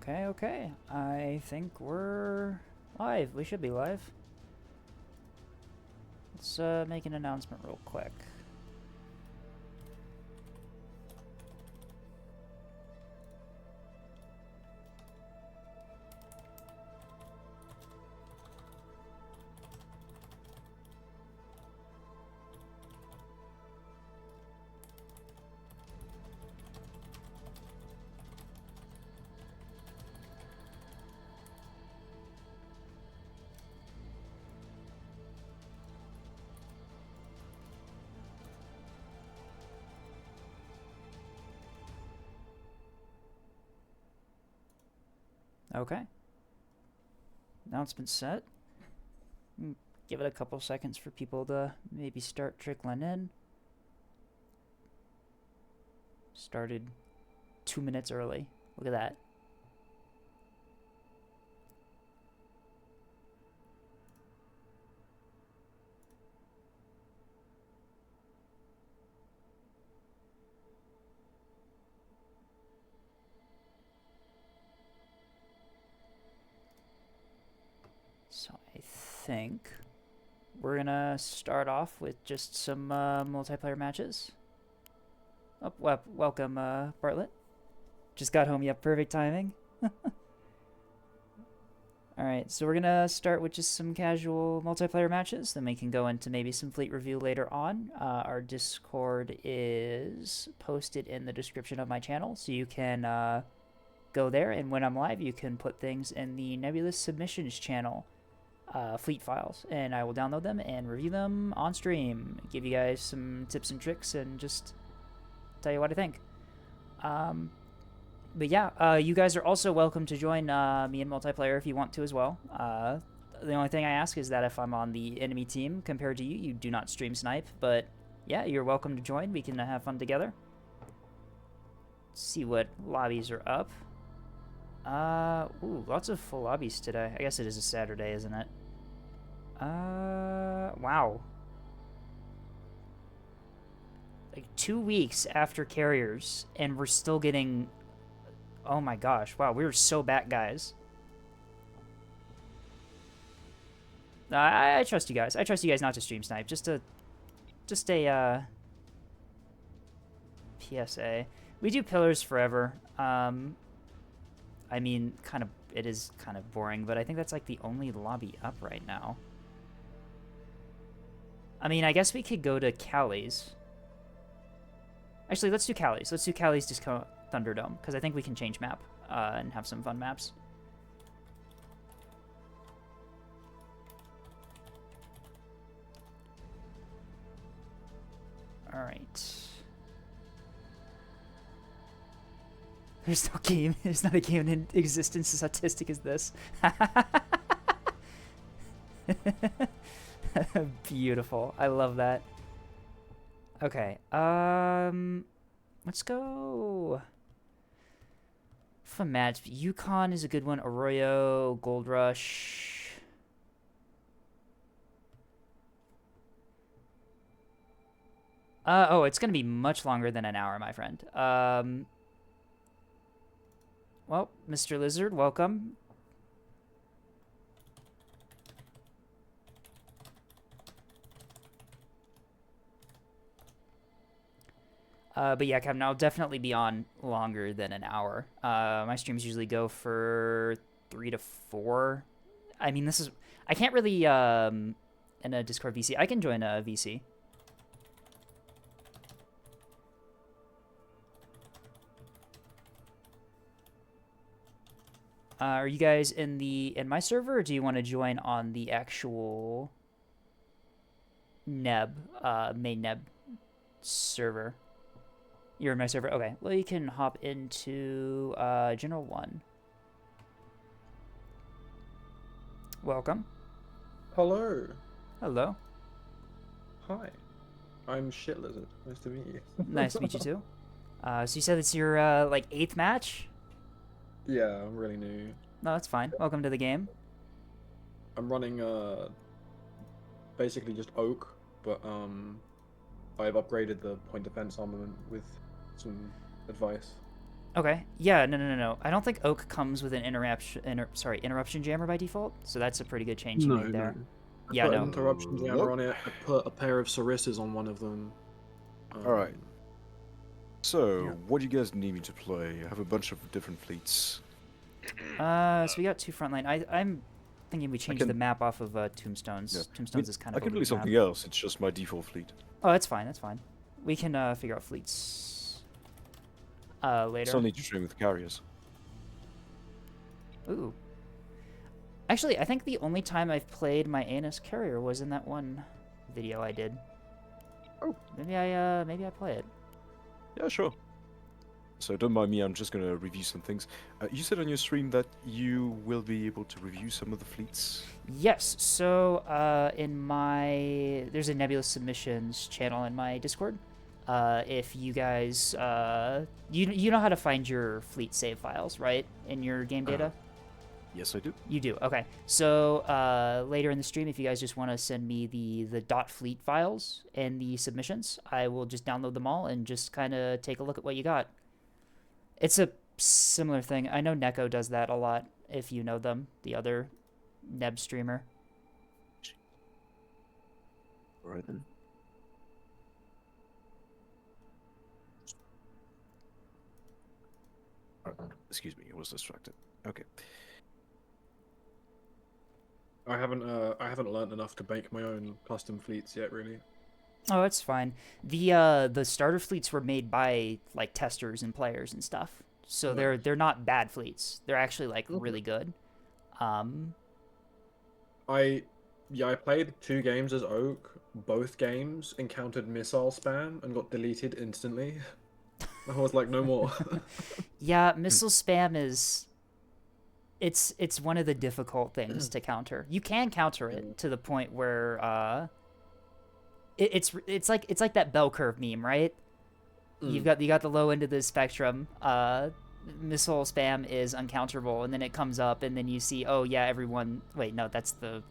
Okay, okay. I think we're live. We should be live. Let's make an announcement real quick. Okay. Announcement set. Give it a couple seconds for people to maybe start trickling in. Started 2 minutes early. Look at that. So I think we're gonna start off with just some multiplayer matches. Oh, welcome, Bartlett. Just got home. Yep, perfect timing. Alright, so we're gonna start with just some casual multiplayer matches, then we can go into maybe some fleet review later on. Our Discord is posted in the description of my channel, so you can go there, and when I'm live, you can put things in the Nebulous Submissions channel, fleet files, and I will download them and review them on stream, give you guys some tips and tricks, and just tell you what I think. But yeah, you guys are also welcome to join me in multiplayer if you want to as well. The only thing I ask is that if I'm on the enemy team compared to you, you do not stream snipe. But yeah, you're welcome to join. We can have fun together. Let's see what lobbies are up. Ooh, lots of full lobbies today. I guess it is a Saturday, isn't it? Wow. Like 2 weeks after carriers, and we're still getting... Oh my gosh, wow, we were so back, guys. I trust you guys. I trust you guys not to stream snipe. Just a PSA. We do pillars forever. I mean, it is kind of boring, but I think that's like the only lobby up right now. I mean, I guess we could go to Cali's. Actually, let's do Cali's. Let's do Cali's Disco Thunderdome, because I think we can change map and have some fun maps. Alright. There's no game. There's not a game in existence as autistic as this. Beautiful. I love that. Okay. Let's go. Fun match. Yukon is a good one. Arroyo, Gold Rush. Oh, it's gonna be much longer than an hour, my friend. Well, Mr. Lizard, welcome. But yeah, Kevin, I'll definitely be on longer than an hour. My streams usually go for 3 to 4. I mean, I can't really, in a Discord VC. I can join a VC. Are you guys in my server, or do you want to join on the actual main Neb server? You're in my server? Okay. Well, you can hop into General 1. Welcome. Hello. Hello. Hi. I'm Shit Lizard. Nice to meet you. Nice to meet you too. So you said it's your like 8th match? Yeah, I'm really new. No, that's fine. Welcome to the game. I'm running basically just Oak, but I've upgraded the point defense armament with some advice. Okay. Yeah. No. I don't think Oak comes with an interruption jammer by default. So that's a pretty good change you No, made no. there. I Yeah. put an No. interruption jammer on it. I put a pair of Sarisses on one of them. Alright, Yeah. so what do you guys need me to play? I have a bunch of different fleets. So we got two frontline. I'm thinking we change the can- map off of Tombstones. Yeah. Tombstones is kind I of a can play weird something map. else, it's just my default fleet. Oh, that's fine. That's fine. We can figure out fleets later. Still need to train with carriers. Ooh. Actually, I think the only time I've played my Anus carrier was in that one video I did. Oh. Maybe I play it. Yeah, sure. So don't mind me, I'm just gonna review some things. You said on your stream that you will be able to review some of the fleets. Yes. So there's a Nebulous submissions channel in my Discord. If you guys you know how to find your fleet save files, right? In your game data? Yes, I do. You do. Okay. So later in the stream, if you guys just want to send me the .fleet files and the submissions, I will just download them all and just kind of take a look at what you got. It's a similar thing. I know Neko does that a lot, if you know them, the other Neb streamer. Alright then. Excuse me, I was distracted. Okay. I haven't learned enough to make my own custom fleets yet, really. Oh, it's fine. The starter fleets were made by like testers and players and stuff, so they're not bad fleets. They're actually like really good. I played 2 games as Oak. Both games encountered missile spam and got deleted instantly. I was like, no more. Yeah, missile spam is it's one of the difficult things to counter. You can counter it to the point where it's like that bell curve meme, right? You got the low end of the spectrum. Missile spam is uncounterable, and then it comes up, and then you see, oh yeah, everyone. Wait, no, the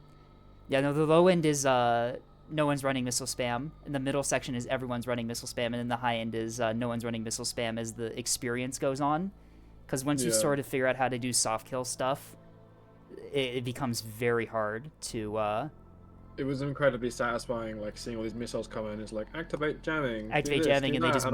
low end is no one's running missile spam, and the middle section is everyone's running missile spam, and then the high end is no one's running missile spam as the experience goes on. Because once you sort of figure out how to do soft kill stuff, it becomes very hard to. It was incredibly satisfying, like seeing all these missiles come in. It's like activate jamming, activate do this, jamming, do and they that. just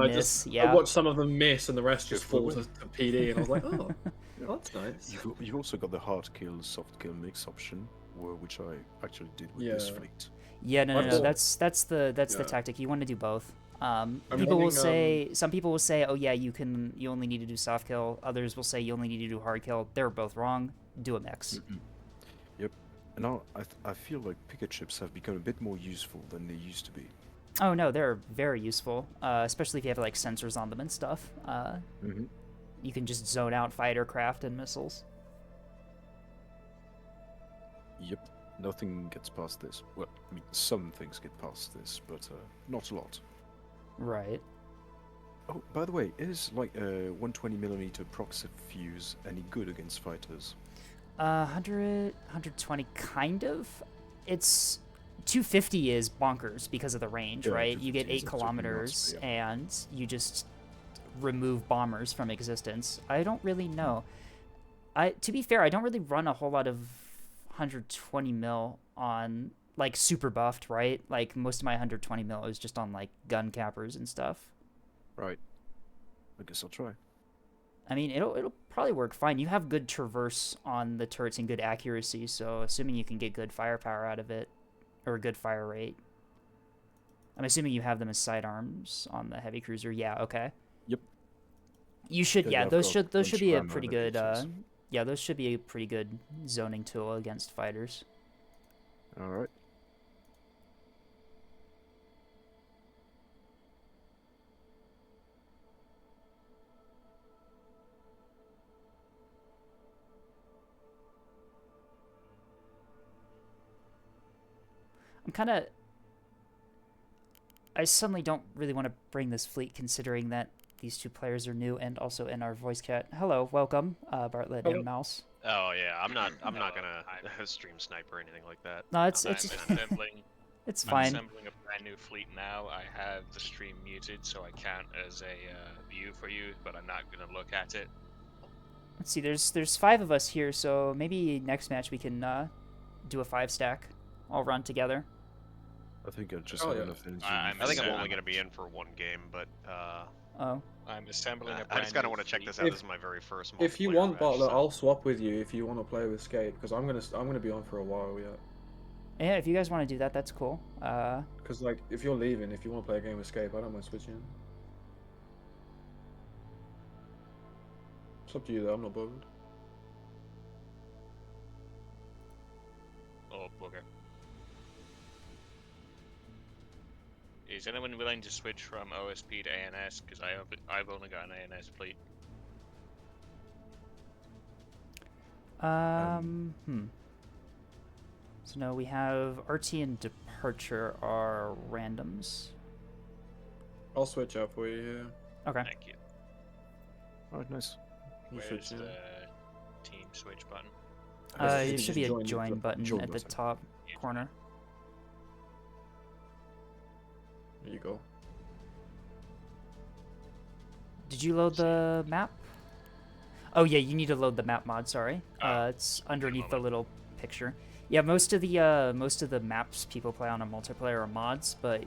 and miss. I watched some of them miss, and the rest just fall to PD, and I was like, oh, that's nice. You've also got the hard kill, soft kill mix option, which I actually did with this fleet. Yeah, no. That's the tactic. You want to do both. Some people will say, oh yeah, you only need to do soft kill. Others will say you only need to do hard kill. They're both wrong. Do a mix. Yep. And now I feel like picket chips have become a bit more useful than they used to be. Oh no, they're very useful, especially if you have like sensors on them and stuff. You can just zone out fighter craft and missiles. Yep. Nothing gets past this. Well, I mean, some things get past this, but not a lot. Right. Oh, by the way, is like a 120mm proxy fuse any good against fighters? 120 kind of. It's 250 is bonkers because of the range, right? You get 8 kilometers and you just remove bombers from existence. I don't really know. To be fair, I don't really run a whole lot of 120 mil on like super buffed, right? Like most of my 120 mil is just on like gun cappers and stuff. Right. I guess I'll try. I mean, it'll probably work fine. You have good traverse on the turrets and good accuracy, so assuming you can get good firepower out of it, or a good fire rate. I'm assuming you have them as sidearms on the heavy cruiser. Yeah, okay. Yep. You should, yeah, those should be a pretty good, yeah, those should be a pretty good zoning tool against fighters. Alright. I suddenly don't really want to bring this fleet considering that these two players are new and also in our voice chat. Hello, welcome, Bartlett and Mouse. Oh yeah, I'm not gonna stream snipe or anything like that. No, it's assembling. It's I'm fine. assembling a brand new fleet now. I have the stream muted, so I count as a view for you, but I'm not gonna look at it. Let's see. There's 5 of us here, so maybe next match we can do a 5 stack. All run together. I think I just Oh, have yeah. enough energy. I'm I think I'm Yeah. only going to be in for one game, but Oh. I'm assembling a brand I just kind new of want to check fleet. this out. If- This is my very first If you multiplayer want match, Butler, so- I'll swap with you if you want to play with Scape, because I'm gonna be on for a while yet. Yeah, if you guys want to do that, that's cool. Because like, if you're leaving, if you want to play a game with Scape, I don't mind switching. It's up to you though. I'm not bothered. Oh, bugger. Is anyone willing to switch from OSP to ANS? Because I've only got an ANS fleet. So no, we have RT and Departure are randoms. I'll switch up for you. Yeah. Okay. Thank you. Alright, nice. You Where's switch, the yeah. team switch button? It should be a join join button join at the button. top corner. There you go. Did you load the map? Oh yeah, you need to load the map mod. Sorry, it's underneath the little picture. Yeah, most of the maps people play on a multiplayer are mods, but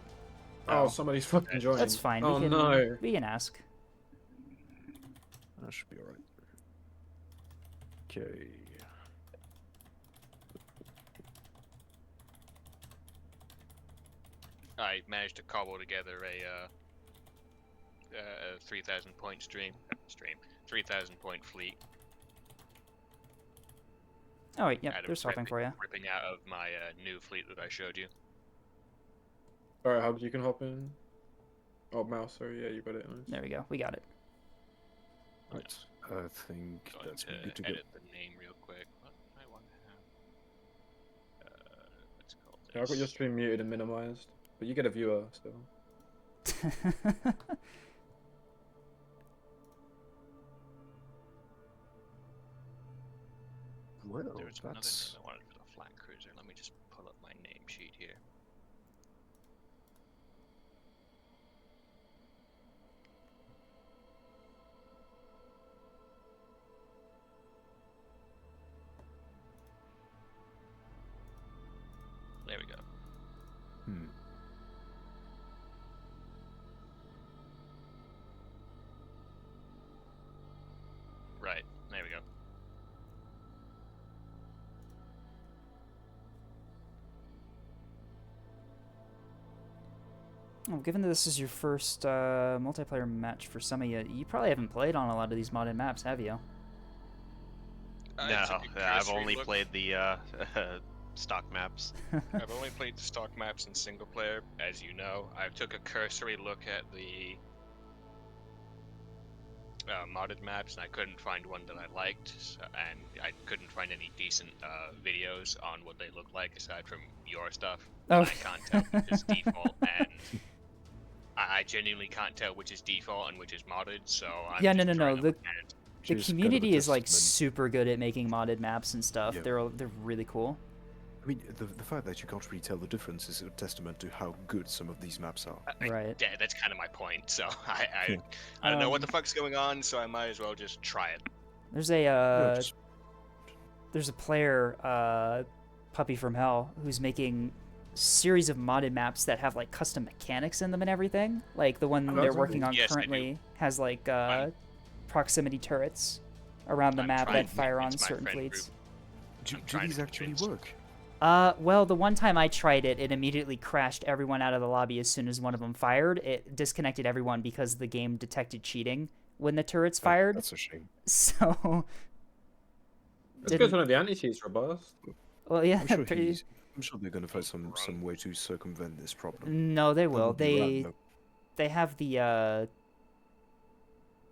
Oh, somebody's fucking joined. that's fine. Oh we can, no. we can ask. That should be alright. Okay. I managed to cobble together a 3,000 point 3,000 point fleet. Oh wait, yeah, out of they're swapping for you. Ripping out of my new fleet that I showed you. Alright, Hubs, you can hop in. Oh, mouse, sorry, yeah, you got it. Nice. There we go. We got it. Right. I think Going that's to good to go. edit the name real quick. What do I want to have? Let's call this. Yeah, I've got your stream muted and minimized, but you get a viewer still. Well, There was another that's... name I wanted for the flat cruiser. Let me just pull up my name sheet here. There we go. Hmm. Right, there we go. Well, given that this is your first multiplayer match for some of you, you probably haven't played on a lot of these modded maps, have you? I No, took a I've cursory only look. played the stock maps. I've only played the stock maps in single player, as you know. I took a cursory look at the modded maps, and I couldn't find one that I liked, and I couldn't find any decent videos on what they look like aside from your stuff. Oh. I can't tell which is default, and I genuinely can't tell which is default and which is modded. So I'm Yeah, just no. trying to The look at it. the Which is kind of a community is like testament. super good at making modded maps and stuff. Yeah. They're really cool. I mean, the fact that you can't really tell the difference is a testament to how good some of these maps are. Right. Yeah, that's kind of my point. So Yeah. I don't know what the fuck's going on, so I might as well just try it. There's a No, just- there's a player, Puppy from Hell, who's making series of modded maps that have like custom mechanics in them and everything. Like the one Oh, they're that's working cool. on Yes, I do. currently has like I'm- proximity turrets around the I'm map trying that to fire on convince my certain friend fleets. Do I'm trying these to actually convince- work? Well, the one time I tried it, it immediately crashed everyone out of the lobby as soon as one of them fired. It disconnected everyone because the game detected cheating when the turrets Oh, fired. That's a shame. So, It's Didn't- because one of the anti-cheats robust. well, yeah. I'm sure they're gonna find some way to circumvent this problem. No, they That will. would be random. They have the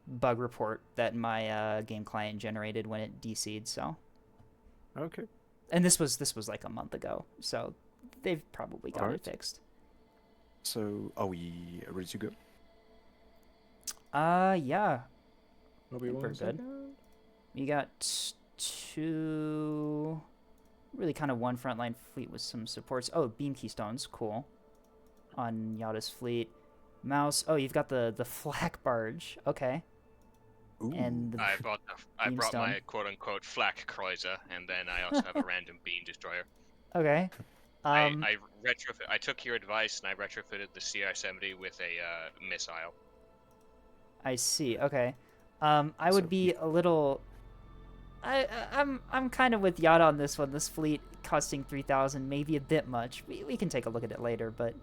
bug report that my game client generated when it DC'd. So, Okay. and this was like a month ago. So, they've probably got it Alright. fixed. So, are we ready to go? Yeah. Maybe think we're one good. second. We got 2 really kind of one frontline fleet with some supports. Oh, beam keystones, cool. On Yada's fleet. Mouse. Oh, you've got the flak barge. Okay. Ooh. And the I brought my beamstone. quote unquote flak cruiser, and then I also have a random beam destroyer. Okay. I took your advice and I retrofitted the CR-70 with a missile. I see. Okay. I So would be a little. I'm kind of with Yada on this one. This fleet costing 3,000, maybe a bit much. We can take a look at it later, but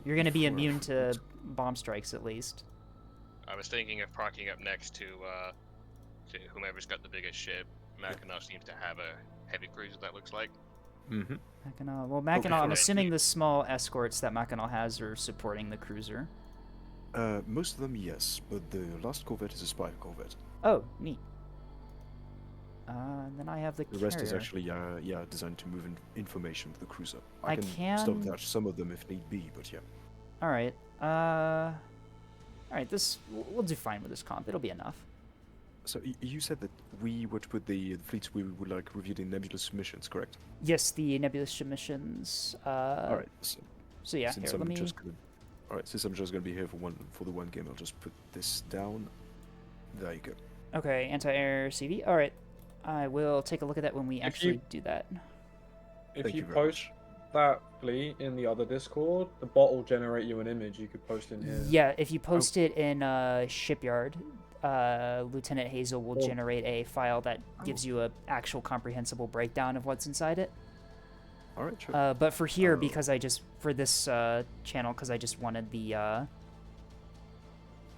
you're gonna be Before I immune to forget- bomb strikes at least. I was thinking of parking up next to whomever's got the biggest ship. Mackinac seems to have a heavy cruiser that looks like. Mhm. Mackinac. Well, Mackinac. I'm before- assuming the small escorts that Mackinac has are supporting the cruiser. Most of them, yes, but the last corvette is a spy corvette. Oh, neat. And then I have the The rest is carrier. actually, designed to move information with the cruiser. I can can- sabotage some of them if need be, but yeah. All right. All right. We'll do fine with this comp. It'll be enough. So you said that we were to put the fleets we would like reviewed in Nebulous missions, correct? Yes, the Nebulous missions. All right. So yeah, since here, I'm let me. just gonna, all right. Since I'm just gonna be here for the one game, I'll just put this down. There you go. Okay, anti-air CV. All right. I will take a look at that when we If actually you- do that. If Thank you you very post that fleet in the other Discord, the bot will generate you an image you could post in here. Yeah, if you post it in shipyard, Lieutenant Hazel will Oh. generate a file that gives you a actual comprehensible breakdown of what's inside it. All right, sure. But for here, Oh. because for this channel, because I just wanted the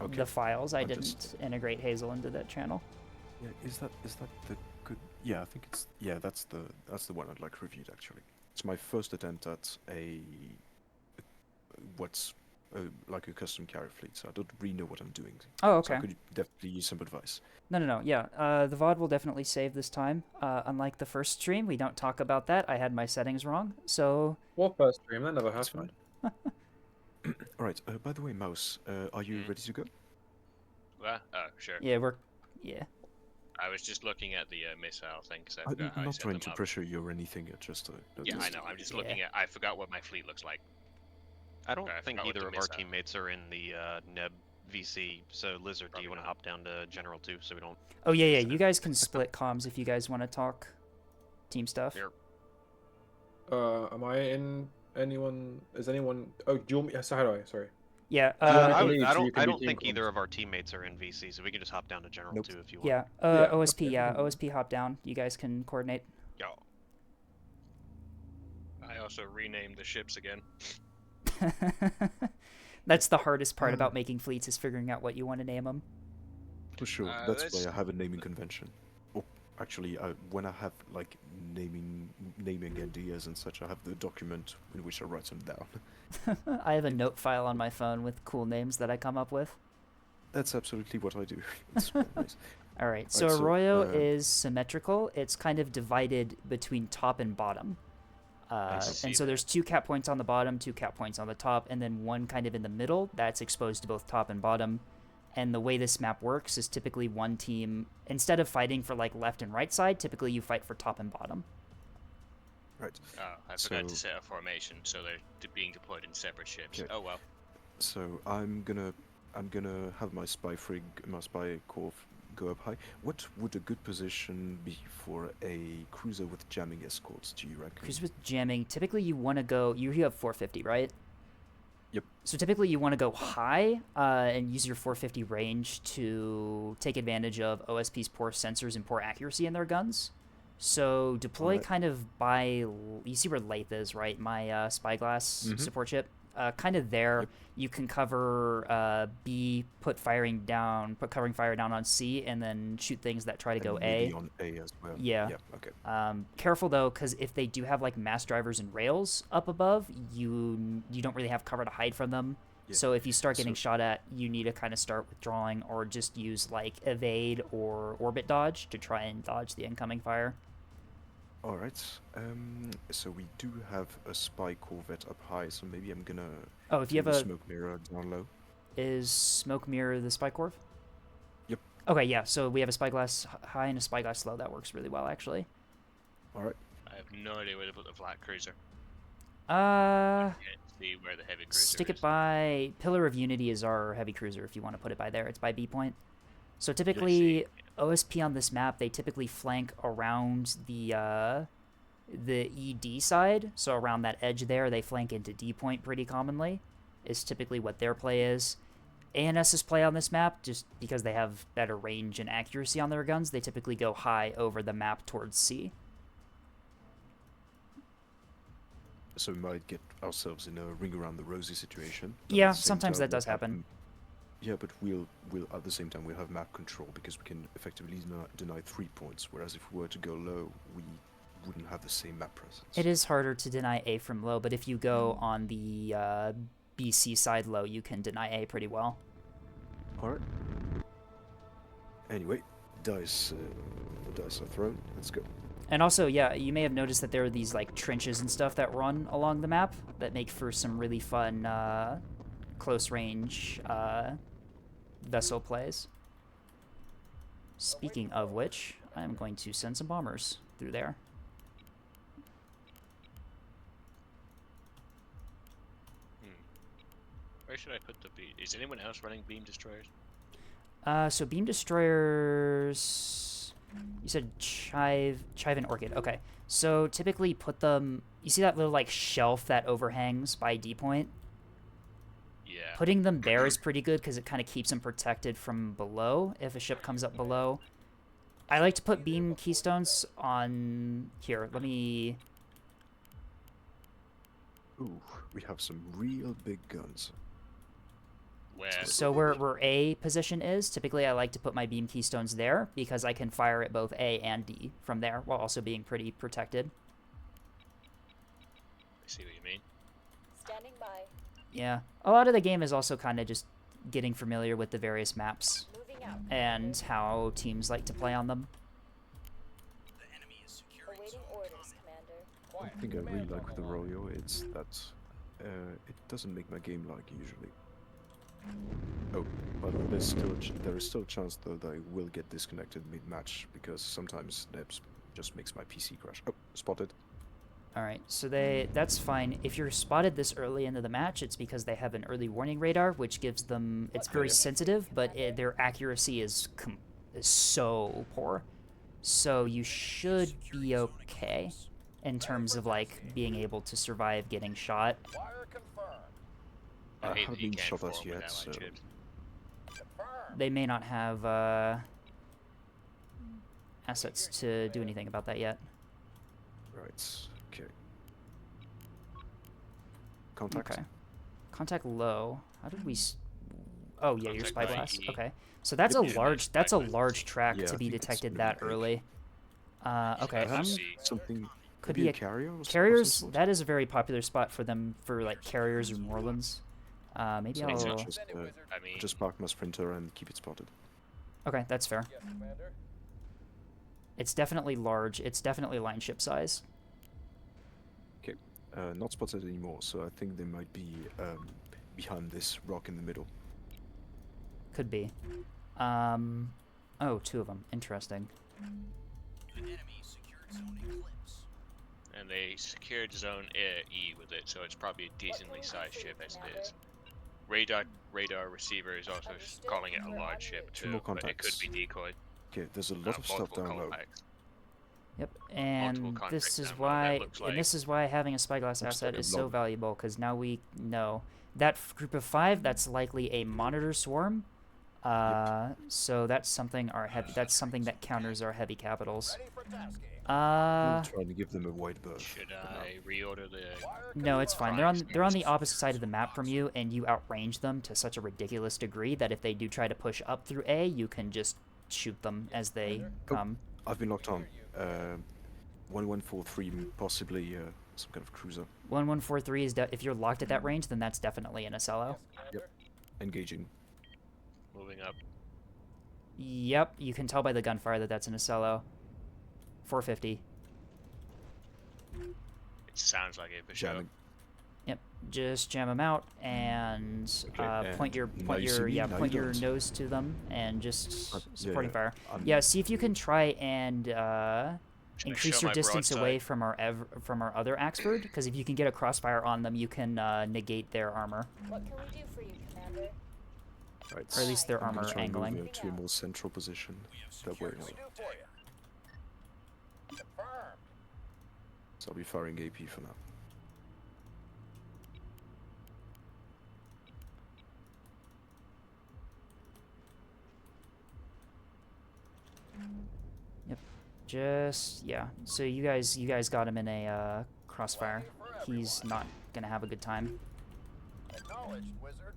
Okay. files, I I'm didn't just- integrate Hazel into that channel. Yeah, is that the good? Yeah, I think it's that's the one I'd like reviewed actually. It's my first attempt at what's like a custom carrier fleet, so I don't really know what I'm doing. Oh, So okay. I could definitely use some advice. No. Yeah, the VOD will definitely save this time. Unlike the first stream, we don't talk about that. I had my settings wrong, so What first stream? That never That's happened. All right. By the way, Mouse, are you ready to go? Oh, sure. yeah, yeah. I was just looking at the missile thing because I I'm forgot how I not set trying them to up. pressure you or anything. Just Yeah, I just- know. I'm just Yeah. looking at. I forgot what my fleet looks like. I don't Okay, I think forgot what either the of our missile- teammates are in the Neb VC. So Lizard, do you Probably want to not. hop down to General too, so we don't? Oh yeah. You guys can split comms if you guys want to talk team stuff. Here. Am I in anyone? Is anyone? Oh, do you want me? So how do I? Sorry. Yeah. Do you want me I, to would, leave I so you don't. can I do don't team think either comms? of our teammates are in VC, so we can just hop down to General Nope. too if you want. Yeah. Yeah, OSP. okay. Yeah. OSP. Hop down. You guys can coordinate. Yo. I also renamed the ships again. That's the hardest part about making fleets is figuring out what you want to name them. For sure. Uh, That's let's- why I have a naming convention. Oh, actually, when I have like naming ideas and such, I have the document in which I write them down. I have a note file on my phone with cool names that I come up with. That's absolutely what I do. It's very nice. All right. So Right, so, Arroyo uh, is symmetrical. It's kind of divided between top and bottom. see And so that. there's 2 cap points on the bottom, 2 cap points on the top, and then one kind of in the middle that's exposed to both top and bottom. And the way this map works is typically one team, instead of fighting for like left and right side, typically you fight for top and bottom. Right. Oh, I forgot to So- set a formation, so they're being deployed in separate ships. Okay. Oh well. So I'm gonna have my spy corps go up high. What would a good position be for a cruiser with jamming escorts? Do you reckon? Cruise with jamming, typically you want to go, you have 450, right? Yep. So typically you want to go high and use your 450 range to take advantage of OSP's poor sensors and poor accuracy in their guns. So deploy Alright. kind of by, you see where Lathe is, right? My spyglass Mhm. support ship. Kind of there, Yep. you can cover B, put covering fire down on C, and then shoot things that try to And go maybe A. on A as well. Yeah. Yeah. Okay. Careful though, because if they do have like mass drivers and rails up above, you don't really have cover to hide from them. Yeah. So if you start getting So- shot at, you need to kind of start withdrawing or just use like evade or orbit dodge to try and dodge the incoming fire. All right. So we do have a spy corvette up high, so maybe I'm gonna Oh, if you do have the a smoke mirror down low. is smoke mirror the spy corv? Yep. Okay, yeah. So we have a spyglass high and a spyglass low. That works really well actually. All right. I have no idea where to put the flat cruiser. Uh, Can't see where the heavy cruiser stick is. it by Pillar of Unity is our heavy cruiser if you want to put it by there. It's by B point. So typically, OSP on this map, they typically flank around the ED side. So around that edge there, they flank into D point pretty commonly. Is typically what their play is. ANS's play on this map, just because they have better range and accuracy on their guns, they typically go high over the map towards C. So we might get ourselves in a ring around the rosy situation. but at Yeah, the same sometimes time, that does we'll have happen. Yeah, but we'll at the same time we'll have map control because we can effectively deny 3 points. Whereas if we were to go low, we wouldn't have the same map presence. It is harder to deny A from low, but if you go on the BC side low, you can deny A pretty well. All right. Anyway, dice are thrown. Let's go. And also, yeah, you may have noticed that there are these like trenches and stuff that run along the map that make for some really fun close range vessel plays. Speaking of which, I'm going to send some bombers through there. Where should I put the beam? Is anyone else running beam destroyers? So beam destroyers. You said chive and orchid. Okay. So typically put them. You see that little like shelf that overhangs by D point? Yeah. Putting them there is pretty good because it kind of keeps them protected from below if a ship comes up below. I like to put beam keystones on here. Let me. Ooh, we have some real big guns. Where? So where A position is, typically I like to put my beam keystones there because I can fire at both A and D from there while also being pretty protected. I see what you mean. Standing by. Yeah. A lot of the game is also kind of just getting familiar with the various maps Moving out. and how teams like to play on them. Awaiting orders, Commander. I think I really like with the Royo, it's that it doesn't make my game lag usually. Oh, but there is still a chance though that I will get disconnected mid-match because sometimes Nebs just makes my PC crash. Oh, spotted. All right, so that's fine. If you're spotted this early into the match, it's because they have an early warning radar, which gives them it's very sensitive, but their accuracy is so poor. So you should be okay in terms of like being able to survive getting shot. I hate haven't that you been can't shot form at yet, without so chips. They may not have assets to do anything about that yet. right. Okay. Contact. Okay. Contact low. How did we? Oh yeah, your Contact spyglass. IE. Okay. So that's Yep. a large. That's a Spyglass. large track Yeah, to I be think it's detected gonna be that big. early. Okay. I have see. something. Could maybe be a carrier. Or carriers. some sort? That is a very popular spot for them for like carriers or Moorlands. Maybe So I'll. I mean, just park my sprinter and keep it spotted. Okay, that's fair. It's definitely large. It's definitely line ship size. Okay. Not spotted anymore, so I think they might be behind this rock in the middle. Could be. Oh, two of them. Interesting. and they secured zone E with it, so it's probably a decently sized ship as it is. Radar receiver is also calling it a large ship Two more too, but it could contacts. be decoyed. Okay, there's a lot of stuff Multiple down low. contacts. Yep, and Multiple this contacts is down low, that why, looks and like- this is why having a spyglass Looks asset like a is so blob. valuable, because now we know that group of 5. That's likely a monitor swarm. So that's something that's something that counters our heavy capitals. We'll try to give them a wide berth. Should for now. I reorder the? No, it's fine. Primes They're on the first? opposite side of the map from you, and you outrange them to such a ridiculous degree that if they do try to push up through A, you can just shoot them as they come. I've been locked on. 1143, possibly some kind of cruiser. 1143 is if you're locked at that range, then that's definitely an SLO. Engaging. Moving up. Yep, you can tell by the gunfire that that's an SLO. 450. It sounds like it for sure. Jamming. Yep, just jam them out and Okay, point your and now you see me, now point you your don't. nose to them and just Yeah, supporting yeah, fire. I'm- Yeah, see if you can try and Should I increase show your my distance away broadside? from our other Axford, because if you can get a crossfire on them, you can negate their armor, What can we do for you, Commander? Right. or at least their I'm gonna armor try and move angling. to a more central position. That way, so I'll be firing AP for now. Just yeah. So you guys got him in a crossfire. He's not gonna have a good time. Acknowledged, wizard.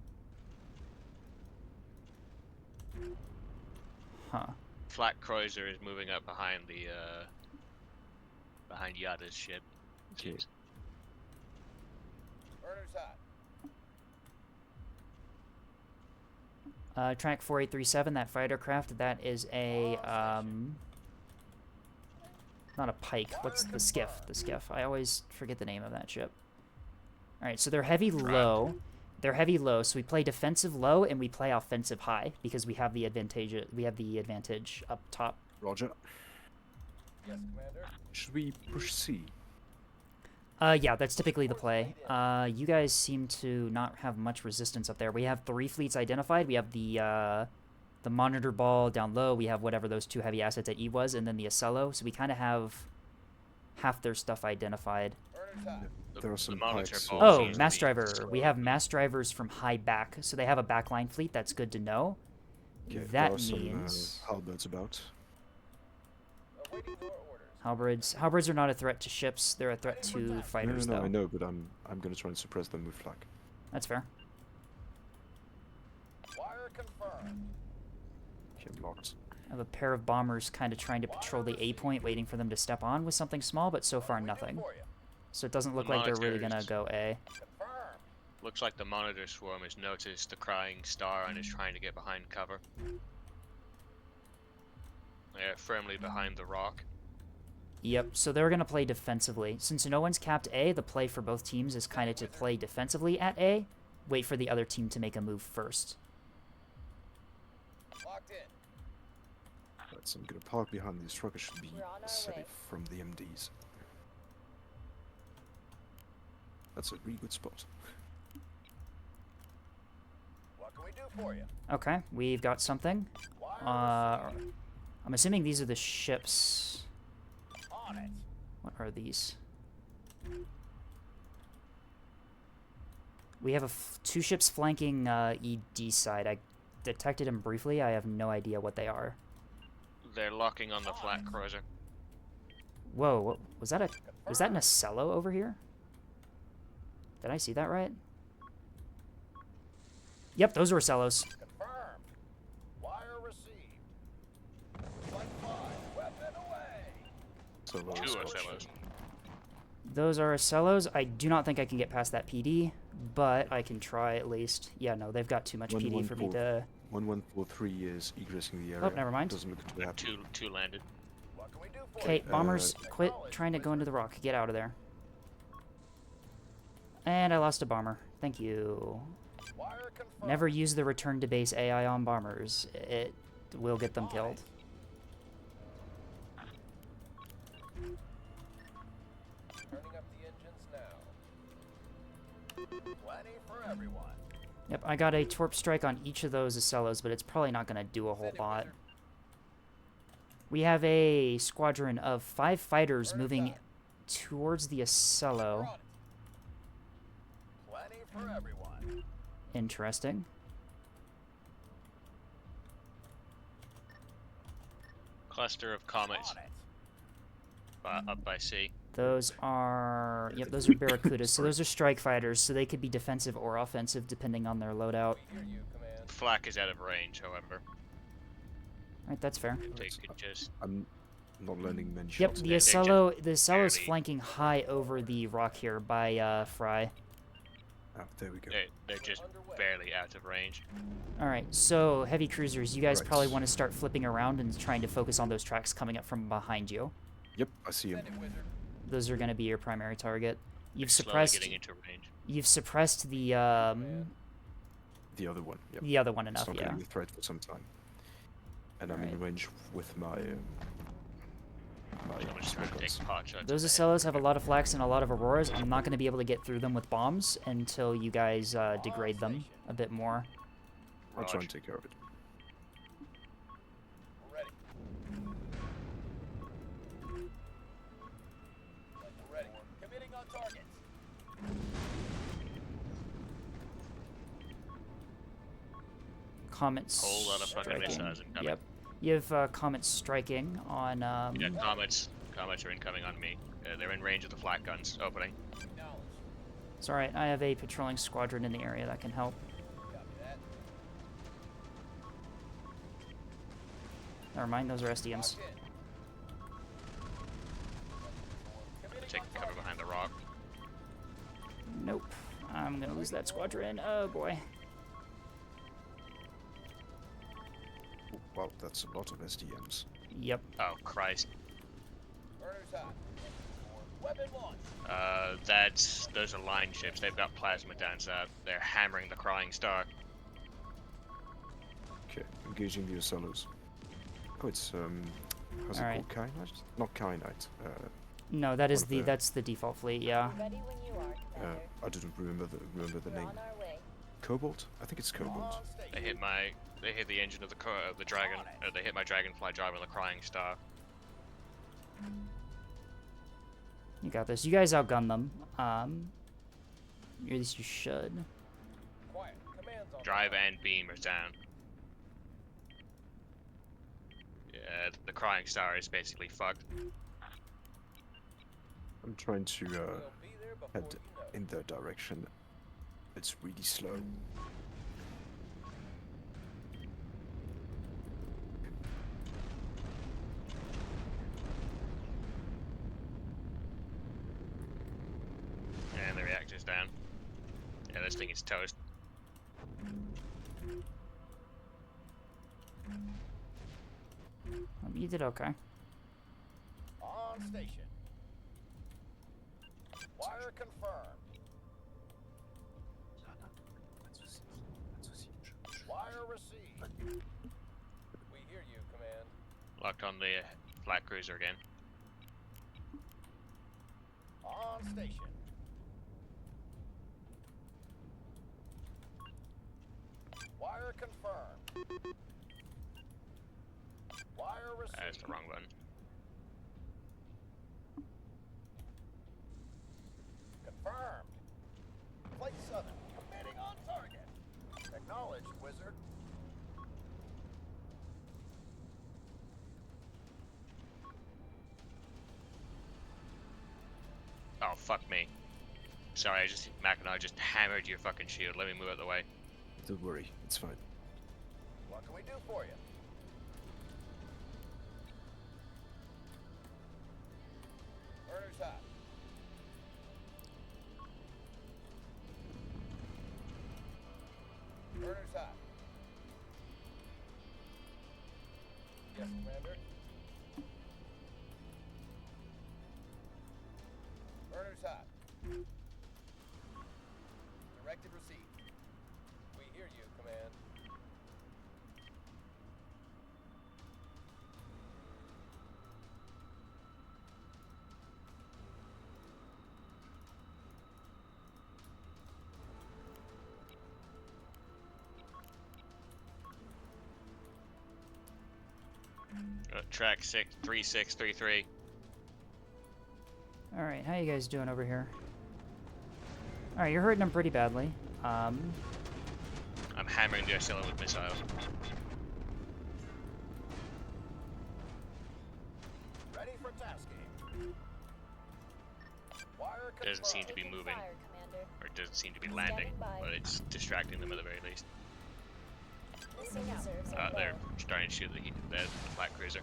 Huh. Flak Cruiser is moving up behind the behind Yada's ship. Okay. Seems. Burner's hot. Track 4837, that fighter craft, that is a not a pike. What's the skiff? The skiff. I always forget the name of that ship. All right, so they're heavy low. They're heavy low, so we play defensive low and we play offensive high because we have the advantage. We have the advantage up top. Roger. Yes, Commander. Should we push C? Yeah, that's typically the play. You guys seem to not have much resistance up there. We have 3 fleets identified. We have the monitor ball down low. We have whatever those 2 heavy assets at E was, and then the Acello. So we kind of have half their stuff identified. Burner's hot. There are some monitor pikes. ball Oh, seems to mass be driver. slow. We have mass drivers from high back, so they have a backline fleet. That's good to know. Okay, there That are some means halberds about. Awaiting your orders. halberds are not a threat to ships. They're a threat to fighters, No, though. I know, but I'm gonna try and suppress them with flak. That's fair. Wire confirmed. Okay, I'm locked. I have a pair of bombers kind of trying to patrol the A point, waiting for them to step on with something small, but so far nothing. For you. So it doesn't look like they're really gonna Monitors. go A. Confirmed. Looks like the monitor swarm has noticed the crying star and is trying to get behind cover. They're firmly behind the rock. Yep, so they're going to play defensively. Since no one's capped A, the play for both teams is kind of to play defensively at A, wait for the other team to make a move first. Locked in. Right, so I'm gonna park behind this truck. I should be We're on our safe way. from the MDs. That's a really good spot. What can we do for you? Okay, we've got something. Wire I'm assuming these are the ships. on it. What are these? We have 2 ships flanking ED side. I detected them briefly. I have no idea what they are. They're locking on the Flak Cruiser. Whoa, what, was that an Acello over here? Did I see that right? Yep, those were Acellos. Confirmed. Wire received. Flight 5. Weapon away. So low Two spot. Ocellos. Those are Acellos. I do not think I can get past that PD, but I can try at least. Yeah, no, they've got too much PD for me to... 1143 is egressing the area. Oh, never mind. Doesn't look too happy. Two landed. What can we do for Okay, you? bombers, quit trying to go into the rock. Get out of there. And I lost a bomber. Thank you. Wire confirmed. Never use the return to base AI on bombers. It will get them killed. Turning up the engines now. Plenty for everyone. Yep, I got a Torp Strike on each of those Acellos, but it's probably not going to do a whole lot. We have a squadron of 5 fighters moving towards the Acello. Plenty for everyone. Interesting. Cluster of comets On it. up by sea. Those are... Yep, those are Barracudas. So those are strike fighters, so they could be defensive or offensive depending on their loadout. We hear you, command. Flak is out of range, however. Alright, that's fair. They could just I'm not landing many Yep, shots. the They're just Acello's barely- flanking high over the rock here by Fry. Ah, there we go. they're just barely out of range. Alright, so heavy cruisers, you guys Right. probably want to start flipping around and trying to focus on those tracks coming up from behind you. Yep, I see him. Send it, wizard. Those are going to be your primary target. You've Slowly suppressed getting into range. the The other one. Yep. the other one It's enough, not yeah. going to be a threat for some time. And I'm in Alright. range with my by So I'm just small trying to guns. take pot shots. Those at the head. Acellos have a lot of flax and a lot of Auroras. I'm not going to be able to get through them with bombs until you guys degrade them a bit more. I'll try Raj. and take care of it. Ready. Ready. Committing on targets. Comets Whole lot of fucking striking. missiles incoming. Yep. You have comets striking on. Yeah, comets are incoming on me. They're in range of the flat guns opening. Acknowledge. It's alright, I have a patrolling squadron in the area that can help. Copy that. Never mind, those are SDMs. Locked in. Committing Take on cover targets. behind the rock. Nope. I'm gonna lose that squadron. Oh boy. Oh, wow, that's a lot of SDMs. Yep. Oh Christ. Burner's hot. Weapon launch. Those are line ships. They've got plasma down south. They're hammering the Crying Star. Okay, engaging the Ocellos. Oh, it's how's it Alright. called? Kyanite? Not Kyanite. No, that is What the the- that's the default fleet. Yeah. Ready when you are, Commander. I didn't remember the We're name. on our way. Cobalt? I think it's Cobalt. On They station. hit the engine of the dragon. They hit my dragonfly drive on the Crying Star. You got this. You guys outgun them. At least you should. Quiet. Commands on. Drive and beam are down. Yeah, the Crying Star is basically fucked. I'm trying to We'll be there before head you know. in their direction. It's really slow. And the reactor's down. Yeah, this thing is toast. You did okay. On station. Wire confirmed. Wire received. We hear you, Command. Locked on the flat cruiser again. On station. Wire confirmed. Wire received. That's the wrong button. Confirmed. Flight 7, committing on target. Acknowledged, wizard. Oh, fuck me. Sorry, Mackinac just hammered your fucking shield. Let me move out of the way. Don't worry, it's fine. What can we do for you? Burner's hot. Burner's hot. Yes, Commander. Burner's hot. Directive received. We hear you, Command. Track 3633. All right, how you guys doing over here? All right, you're hurting them pretty badly. I'm hammering the Ocello with missiles. Ready for tasking. Wire Doesn't seem to be confirmed. moving, Fire, Commander. or doesn't seem to be landing, Standing by. but it's distracting them at the very least. Missile reserves are They're low. starting to shoot the flat cruiser.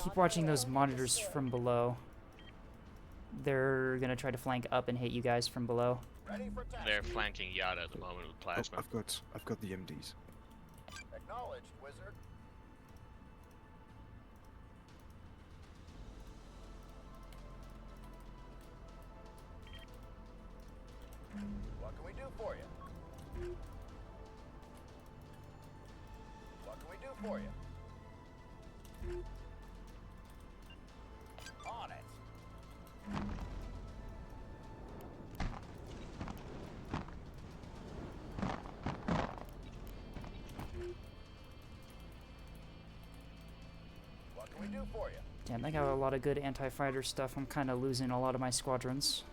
Keep watching those monitors from below. They're gonna try to flank up and hit you guys from below. Ready for tasking. They're flanking Yada at the moment with Oh, plasma. I've got the MDs. Acknowledged, wizard. What can we do for you? What can we do for you? On it. What can we do for you? Damn, they got a lot of good anti-fighter stuff. I'm kind of losing a lot of my squadrons.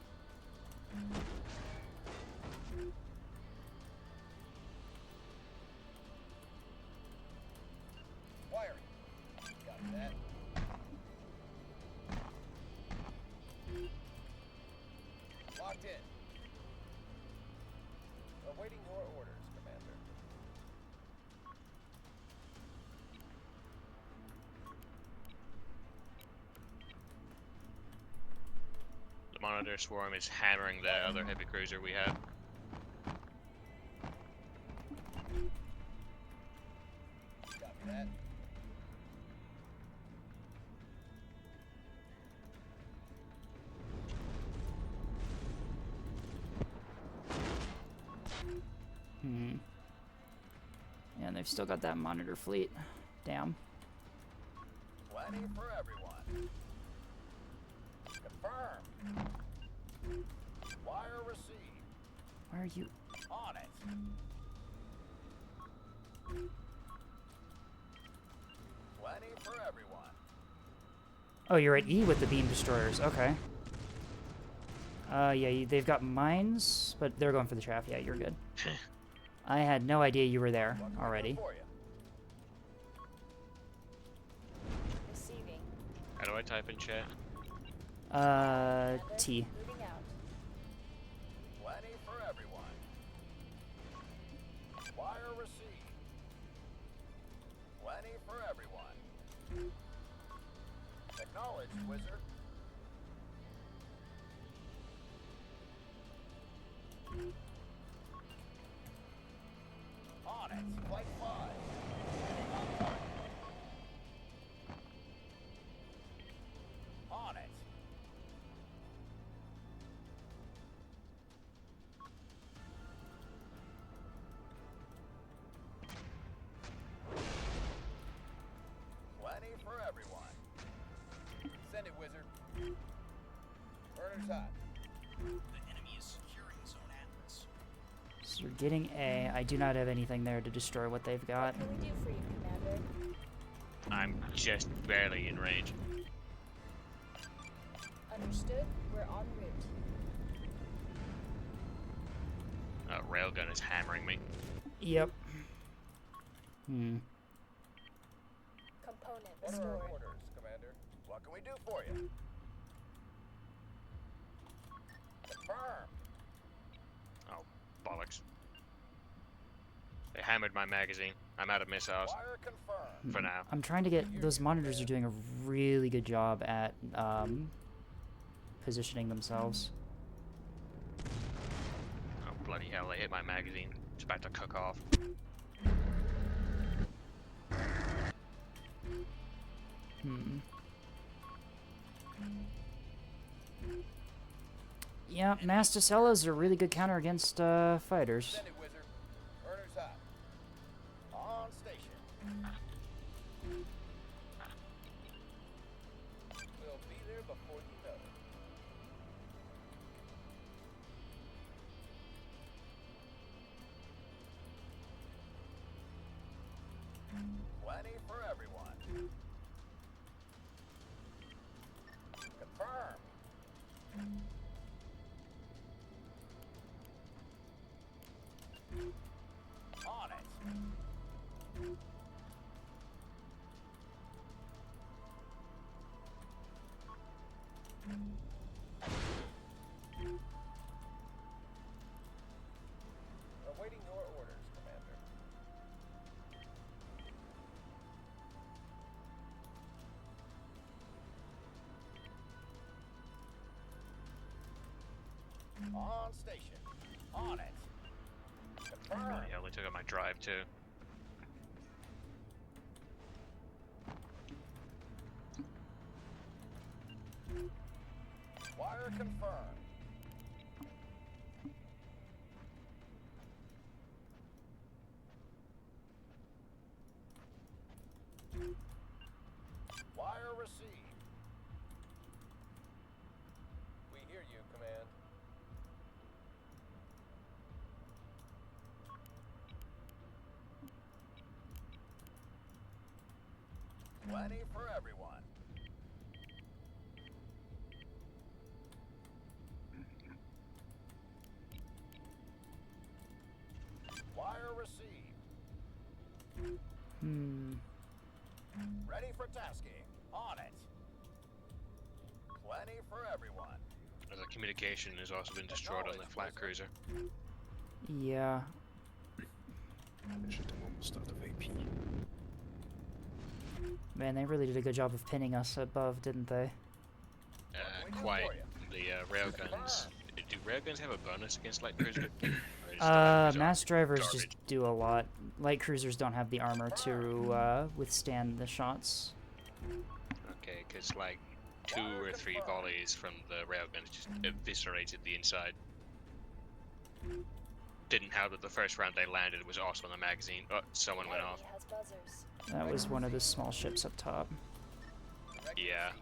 Wiring. Got that. Locked in. Awaiting your orders, Commander. The Monitor Swarm is hammering the other heavy cruiser we have. Copy that. Hmm. Yeah, and they've still got that monitor fleet. Damn. Plenty for everyone. Confirmed. Wire received. Where are you? On it. Plenty for everyone. Oh, you're at E with the beam destroyers. Okay. Yeah, they've got mines, but they're going for the chaff. Yeah, you're good. I had no idea you were there What can we do already. for you? Receiving. How do I type in chat? Commander, T. moving out. Plenty for everyone. Wire received. Plenty for everyone. Acknowledged, wizard. On it. Flight 5. On target. On it. Plenty for everyone. Send it, wizard. Burner's hot. So you're getting A. I do not have anything there to destroy what they've got. What can we do for you, Commander? I'm just barely in range. Understood. We're en route. Railgun is hammering me. Yep. Hmm. Component What are our restored. orders, Commander? What can we do for you? Confirm. Oh, bollocks. They hammered my magazine. I'm out of missiles Wire confirmed. for now. I'm trying to get... Those monitors are doing a really good job at positioning themselves. Oh, bloody hell, they hit my magazine. It's about to cook off. Hmm. Yeah, Masticellas are a really good counter against fighters. Send it, wizard. Burner's hot. On station. We'll be there before you know it. Plenty for everyone. Confirmed. On it. Awaiting your orders, Commander. On station. On it. Confirmed. Bloody hell, they took out my drive too. Wire confirmed. Plenty for everyone. Wire received. Hmm. Ready for tasking. On it. Plenty for everyone. The communication has also been destroyed on the flat cruiser. Yeah. Shit, I'm almost out of AP. Man, they really did a good job of pinning us above, didn't they? Quite. The railguns. Do railguns have a bonus against light cruiser? Or is the light cruiser Mass drivers garbage? just do a lot. Light cruisers don't have the armor to withstand the shots. Okay, because like 2 or 3 volleys from the railguns just eviscerated the inside. Didn't help that the first round they landed was also on the magazine. Oh, someone went off. Enemy has buzzers. That was one of the small ships up top. Yeah.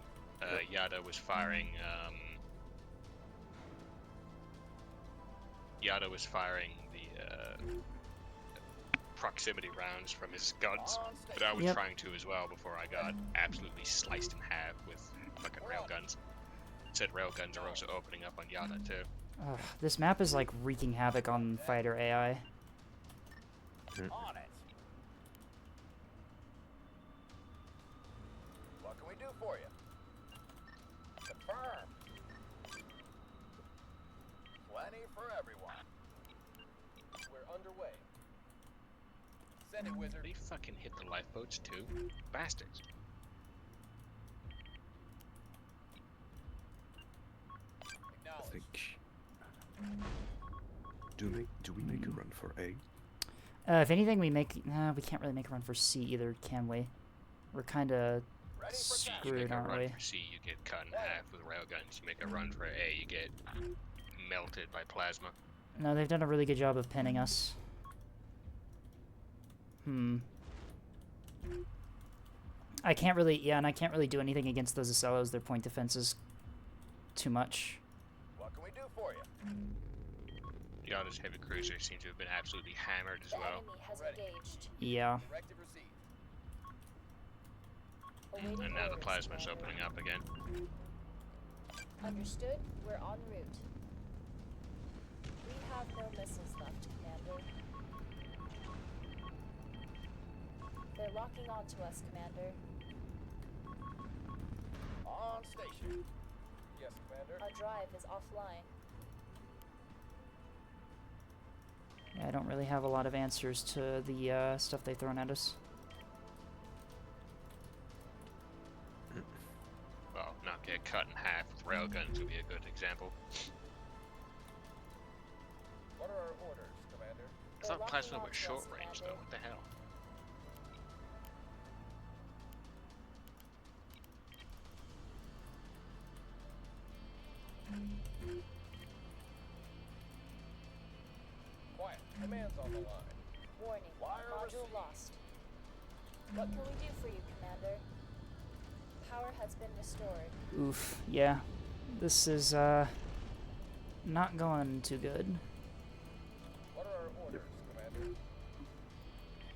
Yada was firing. Yada was firing the proximity rounds from his guns, but I was Yep. trying to as well before I got absolutely sliced in half with fucking railguns. Said railguns are also opening up on Yada too. Ugh, this map is like wreaking havoc on fighter AI. On it. What can we do for you? Confirm. Plenty for everyone. We're underway. Send it, wizard. They fucking hit the lifeboats too, bastards. I Acknowledge. think. Do we make a run for A? If anything, we can't really make a run for C either, can we? We're kind of Ready for C, tasking. you make screwed, a aren't run we? for C, you get cut in half with railguns. You make a run for A, you get melted by plasma. No, they've done a really good job of pinning us. I can't really, and I can't really do anything against those Acellos. Their point defense is too much. What can we do for you? Yada's heavy cruisers seem to have been absolutely hammered as The well. enemy has Ready. engaged. Yeah. Directive received. Awaiting And now the orders, plasma's Commander. opening up again. Understood. We're en route. We have no missiles left, Commander. They're locking onto us, Commander. On station. Yes, Commander. Our drive is offline. Yeah, I don't really have a lot of answers to the stuff they've thrown at us. Well, not get cut in half with railguns would be a good example. What are our orders, Commander? I They're thought locking plasma onto was short us, range though, Commander. what the hell? Quiet. Command's on the line. Warning. Wire Module received. lost. What can we do for you, Commander? Power has been restored. Oof. Yeah. This is not going too good. What are our orders, Commander?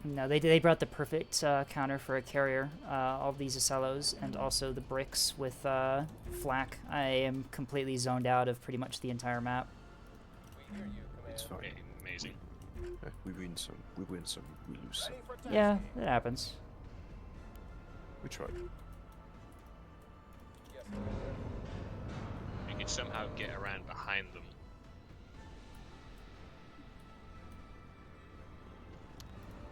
No, they brought the perfect counter for a carrier. All these Acellos and also the bricks with flak. I am completely zoned out of pretty much the entire map. We hear you, It's Commander. fine. Amazing. We win some, we lose some. Ready for tasking. Yeah, it happens. We tried. Yes, Commander. You could somehow get around behind them.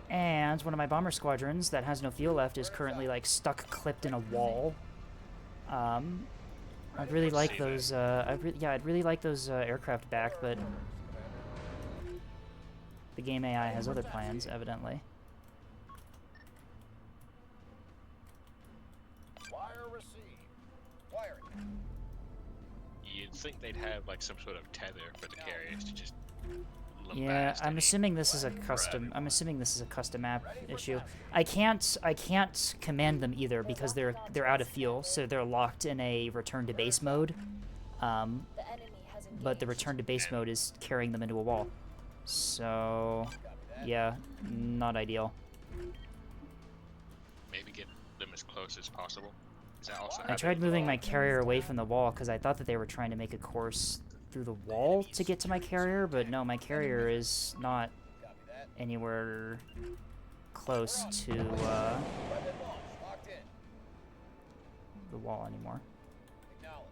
And one of my bomber squadrons that has no fuel left is currently like stuck clipped in a wall. I'd really like See that. those. I'd really like those aircraft back, but the game AI has other plans, evidently. Wire received. Wiring. You'd think they'd have like some sort of tether for the carriers to just Yeah, lambast I'm any assuming this is a crap. custom. I'm assuming this is a custom map issue. I can't command them either because they're out of fuel, so they're locked in a return to base mode. The enemy has engaged. But the return to base mode is carrying them into a wall. So, Copy that. yeah, not ideal. Maybe get them as close as possible. Is that also I tried moving my carrier away from the wall because I thought that they were trying to make a course through the wall to get to my carrier, but no, my carrier is not Copy that. anywhere close to Weapon launch. Locked in. the wall anymore. Acknowledged.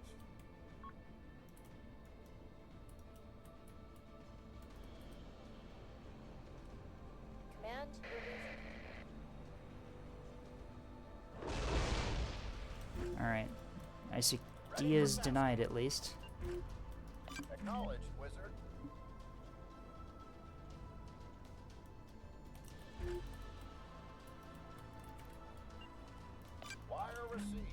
Command, Alright. I see D is denied at least. Acknowledged, wizard. Wire received.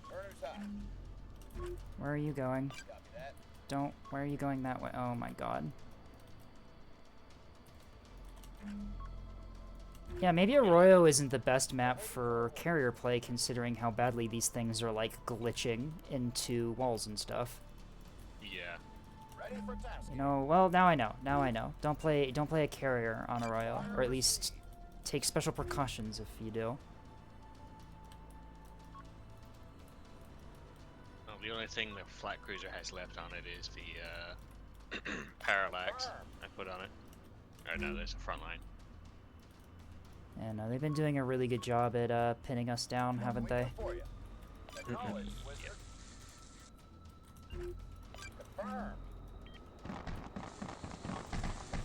Turner's high. Where are you going? Copy that. Don't. Why are you going that way? Oh my god. Yeah, maybe Arroyo isn't the best map for carrier play considering how badly these things are like glitching into walls and stuff. Yeah. Ready for task. You know, well now I know. Now I know. Don't play a carrier on Arroyo, or at least take special precautions if you do. Well, the only thing the flat cruiser has left on it is the parallax I put on it. Or no, there's a front line. And they've been doing a really good job at pinning us down, haven't they? For you. Acknowledged, wizard. Confirmed. Confirmed.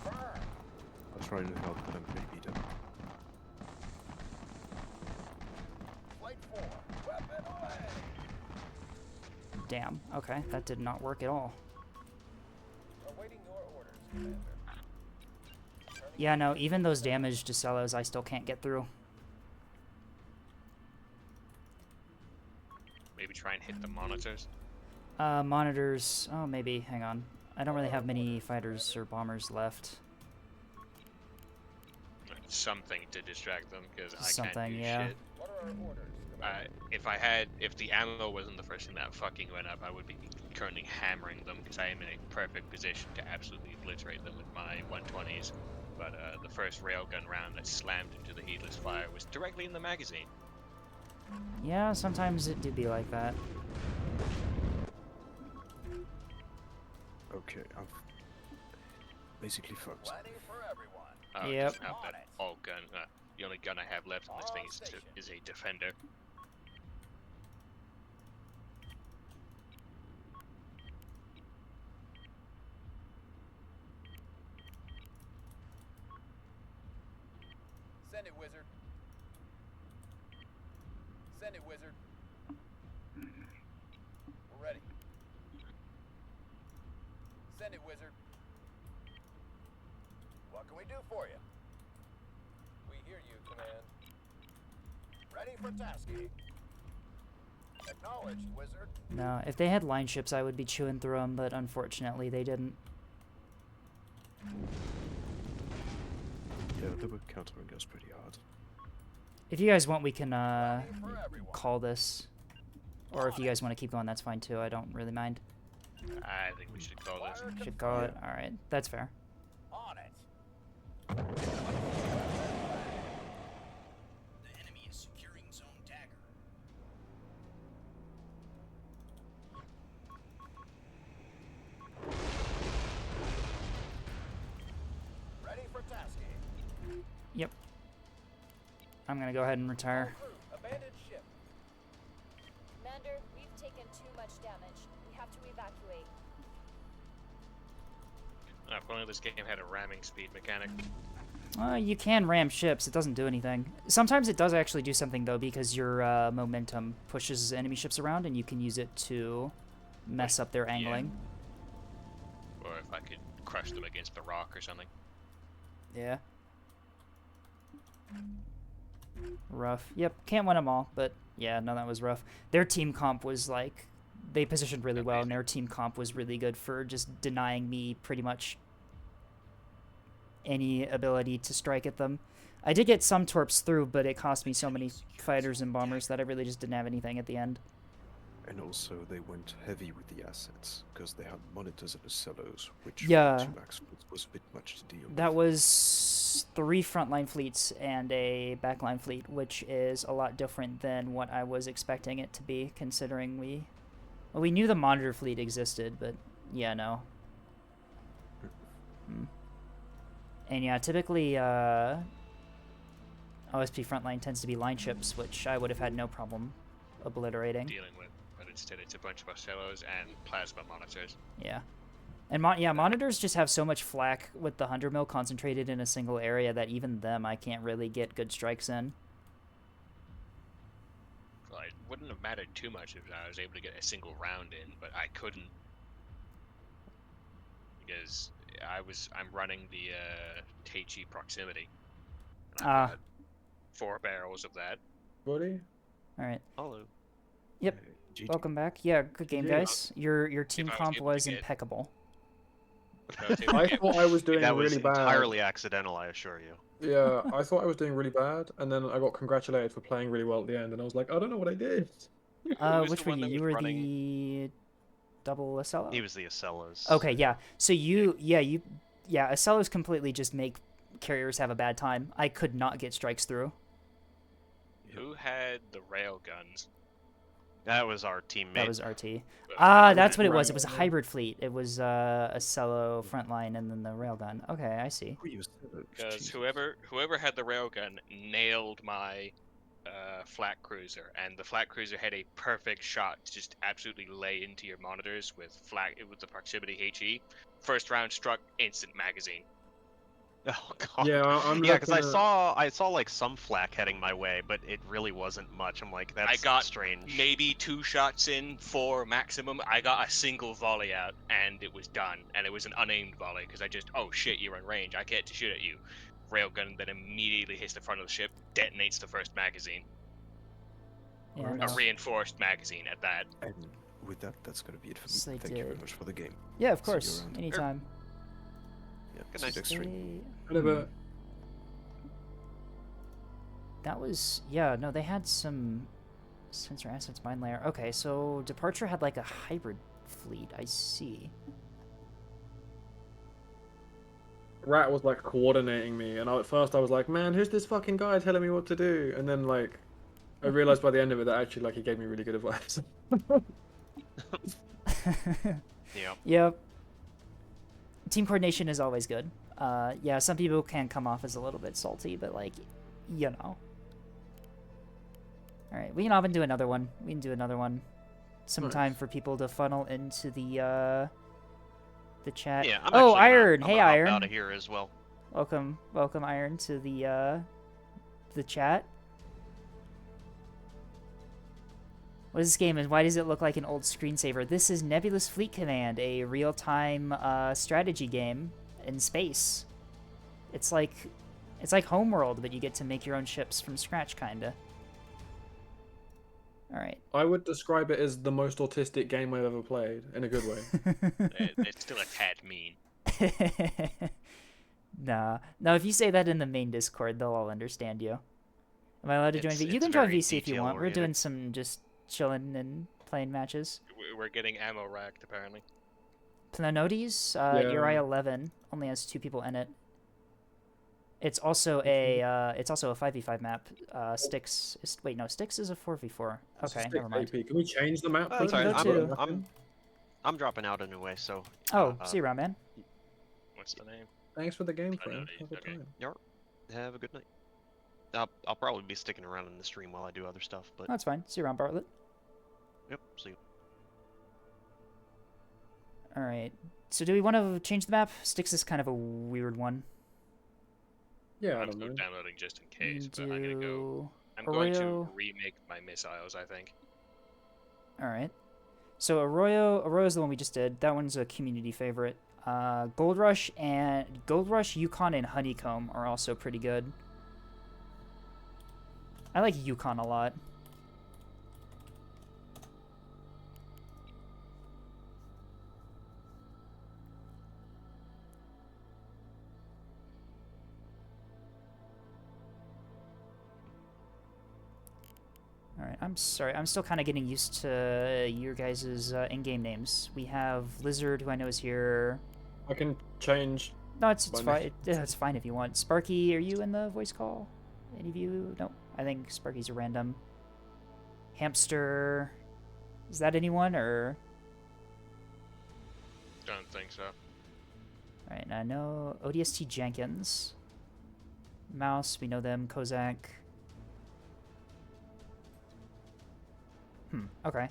I'll try and help them beat them. Flight 4. Weapon away. Damn. Okay, that did not work at all. Awaiting your orders, Commander. Yeah, no, even those damaged Decellos I still can't get through. Maybe try and hit the monitors. Monitors. Oh, maybe. Hang on. I don't really have many fighters or bombers left. Something to distract them, because I Something, can't do yeah. shit. What are our orders, Commander? If the ammo wasn't the first thing that fucking went up, I would be currently hammering them, because I am in a perfect position to absolutely obliterate them with my 120s. But the first railgun round that slammed into the heedless fire was directly in the magazine. Yeah, sometimes it do be like that. Okay, I'm basically fucked. Plenty for everyone. Oh, Yep. just have that all gun. The only gun I have left on this thing is a defender. Send it, wizard. Send it, wizard. We're ready. Send it, wizard. What can we do for you? We hear you, Command. Ready for tasking. Acknowledged, wizard. No, if they had line ships, I would be chewing through them, but unfortunately they didn't. Yeah, they were countering us pretty hard. If you guys want, we can Ready for everyone. call this. Or if you guys want to keep going, that's fine too. I don't really mind. I think we should call this. Wire Should call it. Alright, that's fair. on it. The enemy is securing Zone Dagger. Ready for tasking. Yep. I'm gonna go ahead and retire. All crew, abandoned ship. Commander, we've taken too much damage. We have to evacuate. If only this game had a ramming speed mechanic. You can ram ships. It doesn't do anything. Sometimes it does actually do something, though, because your momentum pushes enemy ships around, and you can use it to mess up their angling. Or if I could crush them against the rock or something. Yeah. Rough. Yep, can't win them all, but yeah, no, that was rough. Their team comp was like, they positioned really well, and their team comp was really good for just denying me pretty much any ability to strike at them. I did get some torps through, but it cost me so many fighters and bombers that I really just didn't have anything at the end. And also, they went heavy with the assets because they had monitors and Cellos, which Yeah. for 2 max fleets was a bit much to deal That with. was 3 frontline fleets and a backline fleet, which is a lot different than what I was expecting it to be, considering we knew the monitor fleet existed, but yeah, no. And yeah, typically OSP frontline tends to be line ships, which I would have had no problem obliterating. Dealing with, but instead it's a bunch of Ocellos and plasma monitors. Yeah. And monitors just have so much flak with the 100 mil concentrated in a single area that even them I can't really get good strikes in. Well, it wouldn't have mattered too much if I was able to get a single round in, but I couldn't because I'm running the Teichi proximity. And I've got 4 barrels of that. Buddy? All right. Hello. Yep. GG. Welcome back. Yeah, good game, GG. guys. Your team I was comp able to was get- impeccable. I thought I was doing That was really bad. entirely accidental, I assure you. Yeah, I thought I was doing really bad, and then I got congratulated for playing really well at the end, and I was like, I don't know what I did. was Which the were one you? that You was were running- the double Acello? He was the Acellos. Okay, yeah. So Acellos completely just make carriers have a bad time. I could not get strikes through. Who had the rail guns? That was our teammate. That was RT. But That's what it was. Right. It was a hybrid fleet. It was Acello frontline and then the railgun. Okay, I see. Who used Cellos? Because Jesus. whoever had the railgun nailed my flat cruiser, and the flat cruiser had a perfect shot to just absolutely lay into your monitors with the proximity HE. First round struck, instant magazine. Oh god. Yeah, I'm Yeah, because looking I saw like some flak heading my way, but it really wasn't much. I'm like, that's I got strange. maybe 2 shots in, 4 maximum. I got a single volley out, and it was done. And it was an unaimed volley because oh shit, you're in range. I get to shoot at you. Railgun then immediately hits the front of the ship, detonates the first magazine. Yeah, Alright. no. A reinforced magazine at that. And with that, that's gonna be it for me. Yes, they Thank you very did. much for the game. Yeah, of See you course. around. Anytime. Yeah, Good see you night. next stream. Whatever. That was, yeah, no, they had some sensor assets mine layer. Okay, so Departure had like a hybrid fleet. I see. Rat was like coordinating me, and at first I was like, man, who's this fucking guy telling me what to do? And then like, I realized by the end of it that actually like he gave me really good advice. Yeah. Yep. Team coordination is always good. Yeah, some people can come off as a little bit salty, but like, you know. All right, we can often do another one. We can do another one. Some Nice. time for people to funnel into the chat. Yeah. I'm Oh, actually Iron. Gonna, Hey, I'm Iron. out of here as well. Welcome, Iron, to the chat. What is this game, and why does it look like an old screensaver? This is Nebulous Fleet Command, a real-time strategy game in space. It's like Homeworld, but you get to make your own ships from scratch, kinda. All right. I would describe it as the most autistic game I've ever played, in a good way. It's still a tad mean. Nah. No, if you say that in the main Discord, they'll all understand you. Am I allowed to join? It's- You it's can join very VC if you want. We're detail-oriented. doing some just chilling and playing matches. We're getting ammo racked apparently. Planodes, Yeah. Uri 11 only has 2 people in it. It's also a 5v5 map. Styx is, wait, no, Styx is a 4v4. It's a Okay, stick never mind. AP. Can we change the map? Oh, please? it's can alright. go I'm, to- I'm dropping out anyway, so. Oh, see you around, man. What's the name? Thanks for the game, I know friend. these, Have a okay. time. Have a good night. I'll probably be sticking around in the stream while I do other stuff, but That's fine. See you around, Bartlett. yep. See you. All right. So do we want to change the map? Styx is kind of a weird one. Yeah, I I'm don't know. still downloading just in We case, can but I'm gonna go. do I'm going to Arroyo. remake my missiles, I think. All right. So Arroyo is the one we just did. That one's a community favorite. Gold Rush, Yukon, and Honeycomb are also pretty good. I like Yukon a lot. All right, I'm sorry. I'm still kind of getting used to your guys' in-game names. We have Lizard, who I know is here. I can change. No, it's My fine. name. It's fine if you want. Sparky, are you in the voice call? Any of you? No, I think Sparky's a random. Hamster, is that anyone or? Don't think so. All right, I know ODST Jenkins. Mouse, we know them. Kozak. Okay.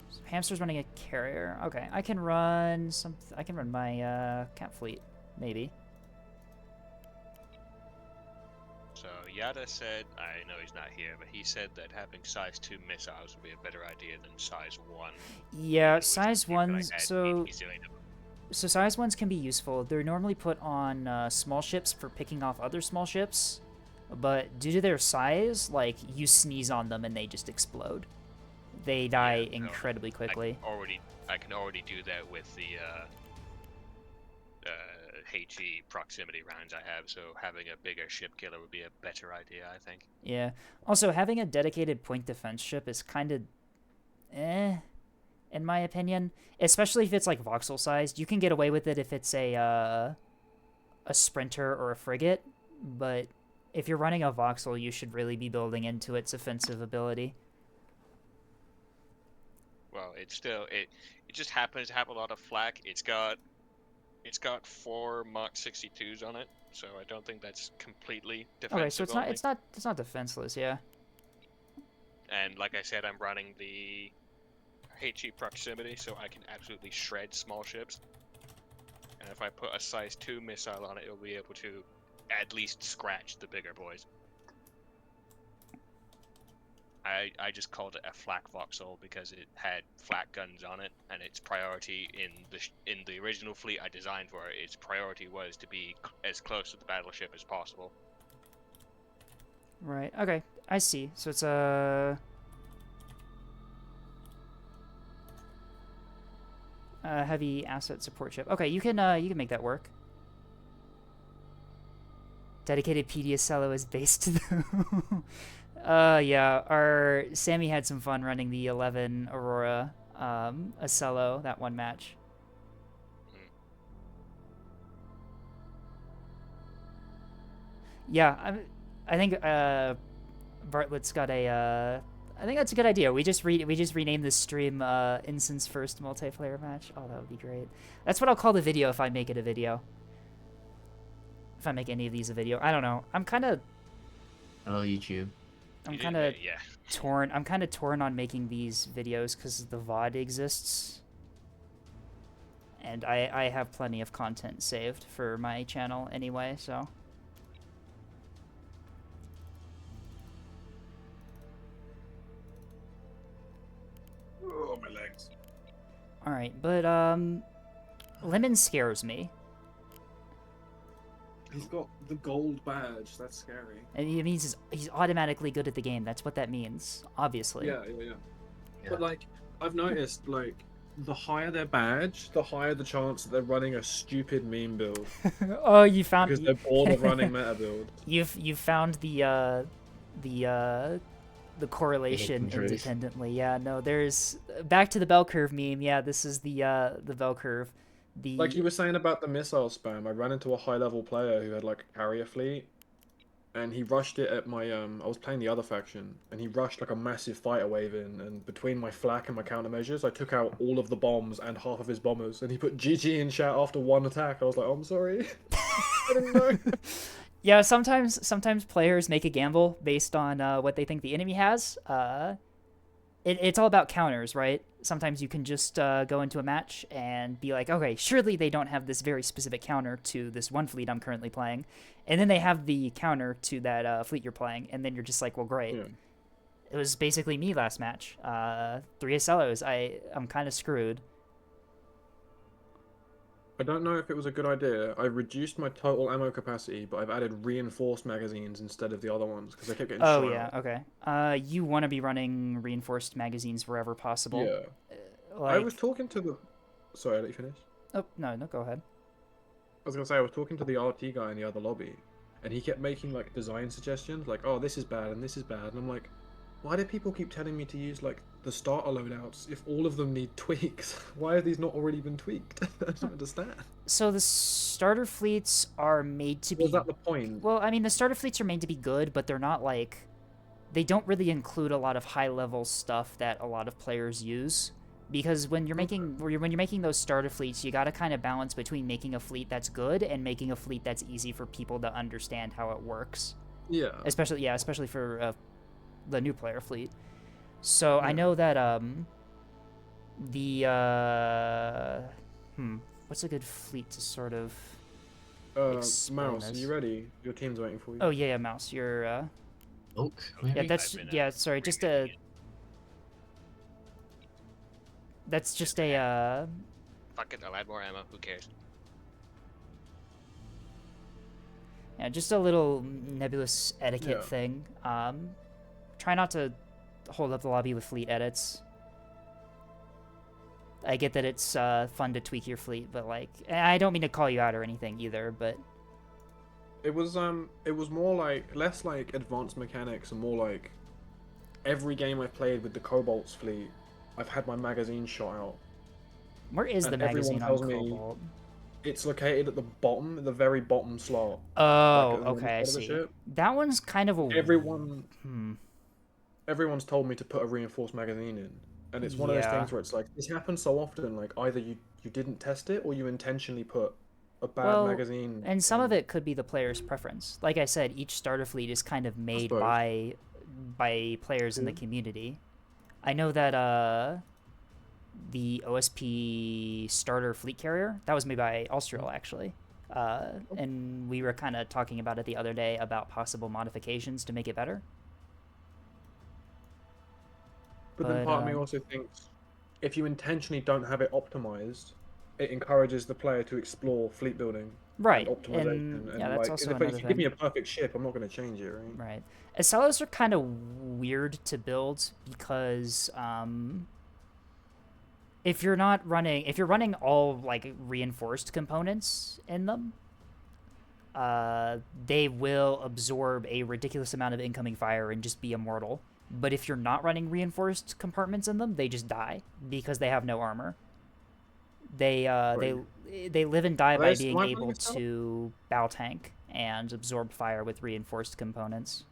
So Hamster's running a carrier. Okay, I can run some. I can run my cat fleet, maybe. So Yada said, I know he's not here, but he said that having size 2 missiles would be a better idea than size 1. Yeah, which size people like ones. that So. he's doing them. So size ones can be useful. They're normally put on small ships for picking off other small ships, but due to their size, like, you sneeze on them and they just explode. They die Yeah, no, incredibly quickly. I can already do that with the HE proximity rounds I have, so having a bigger ship killer would be a better idea, I think. Yeah. Also, having a dedicated point defense ship is kind of in my opinion. Especially if it's like voxel sized. You can get away with it if it's a sprinter or a frigate, but if you're running a voxel, you should really be building into its offensive ability. Well, it just happens to have a lot of flak. It's got 4 Mark 62s on it, so I don't think that's completely defensive. Okay, so it's not defenseless, yeah. And like I said, I'm running the HE proximity, so I can absolutely shred small ships. And if I put a size 2 missile on it, it'll be able to at least scratch the bigger boys. I just called it a flak voxel because it had flak guns on it, and its priority in the original fleet I designed for it, its priority was to be as close to the battleship as possible. Right. Okay. I see. So it's a heavy asset support ship. Okay, you can make that work. Dedicated PDSLO is based to the yeah, our Sammy had some fun running the 11 Aurora Acello that one match. Yeah, I think Bartlett's got a I think that's a good idea. We just rename this stream Instance First Multiplayer Match. Oh, that would be great. That's what I'll call the video if I make it a video. If I make any of these a video. I don't know. I'm kind of Oh, YouTube. I'm kind of yeah. torn. I'm kind of torn on making these videos because the VOD exists, and I have plenty of content saved for my channel anyway. So Oh, my legs. all right, but Lemon scares me. He's got the gold badge. That's scary. And it means he's automatically good at the game. That's what that means, obviously. Yeah. But like, I've noticed, like, the higher their badge, the higher the chance that they're running a stupid meme build. Oh, you found Because they're bored of running meta build. You've found the correlation Truth. independently. Yeah, no, there's back to the bell curve meme. Yeah, this is the bell curve. Like you were saying about the missile spam, I ran into a high-level player who had like a carrier fleet, and he rushed it at my I was playing the other faction, and he rushed like a massive fighter wave in, and between my flak and my countermeasures, I took out all of the bombs and half of his bombers, and he put GG in chat after one attack. I was like, oh, I'm sorry, I didn't know. Yeah, sometimes players make a gamble based on what they think the enemy has. It's all about counters, right? Sometimes you can just go into a match and be like, okay, surely they don't have this very specific counter to this one fleet I'm currently playing. And then they have the counter to that fleet you're playing, and then you're just like, well, great. Yeah. It was basically me last match. 3 Acellos. I'm kind of screwed. I don't know if it was a good idea. I reduced my total ammo capacity, but I've added reinforced magazines instead of the other ones because I kept getting shot. Oh, yeah, okay. You want to be running reinforced magazines wherever possible. Yeah. Like... I was talking to the... Sorry, I'll let you finish. Oh, no, go ahead. I was going to say, I was talking to the RT guy in the other lobby, and he kept making like design suggestions, like, "Oh, this is bad and this is bad," and I'm like, "Why do people keep telling me to use like the starter loadouts if all of them need tweaks? Why have these not already been tweaked?" I don't understand. So the starter fleets are made to be. Was that the point? Well, I mean, the starter fleets are made to be good, but they're not like. They don't really include a lot of high-level stuff that a lot of players use. Because when you're making those starter fleets, you got to kind of balance between making a fleet that's good and making a fleet that's easy for people to understand how it works. Yeah. Especially for the new player fleet. So I Yeah. know that what's a good fleet to sort of explain Mouse, are this? you ready? Your team's waiting for you. Oh yeah, Mouse, you're Oak, yeah, maybe? that's I've been, yeah. Sorry, just a. That's just a. Fuck it, I'll add more ammo. Who cares? Yeah, just a little nebulous etiquette Yeah. thing. Try not to hold up the lobby with fleet edits. I get that it's fun to tweak your fleet, but like, I don't mean to call you out or anything either, but It was more like less like advanced mechanics and more like every game I've played with the Cobalt's fleet, I've had my magazine shot out. where is the And everyone magazine on tells me Cobalt? it's located at the bottom, at the very bottom slot. Oh, at the okay, I bottom of the see. ship. That one's kind of a. Everyone's told me to put a reinforced magazine in, and it's one of those Yeah. things where it's like this happens so often. Like either you didn't test it or you intentionally put a bad Well, magazine. and some of in. it could be the player's preference. Like I said, each starter fleet is kind of made suppose. by players in the True. community. I know that the OSP starter fleet carrier that was made by Austral actually, and we were kind of talking about it the other day about possible modifications to make it better. But then part of me um, also thinks if you intentionally don't have it optimized, it encourages the player to explore fleet building Right, and optimization. and yeah, that's like, also if another you give me thing. a perfect ship, I'm not going to change it, right? Right. Acellos are kind of weird to build because if you're running all like reinforced components in them, they will absorb a ridiculous amount of incoming fire and just be immortal. But if you're not running reinforced compartments in them, they just die because they have no armor. They live and die Are by they being sniping able and stuff? to bow tank and absorb fire with reinforced components.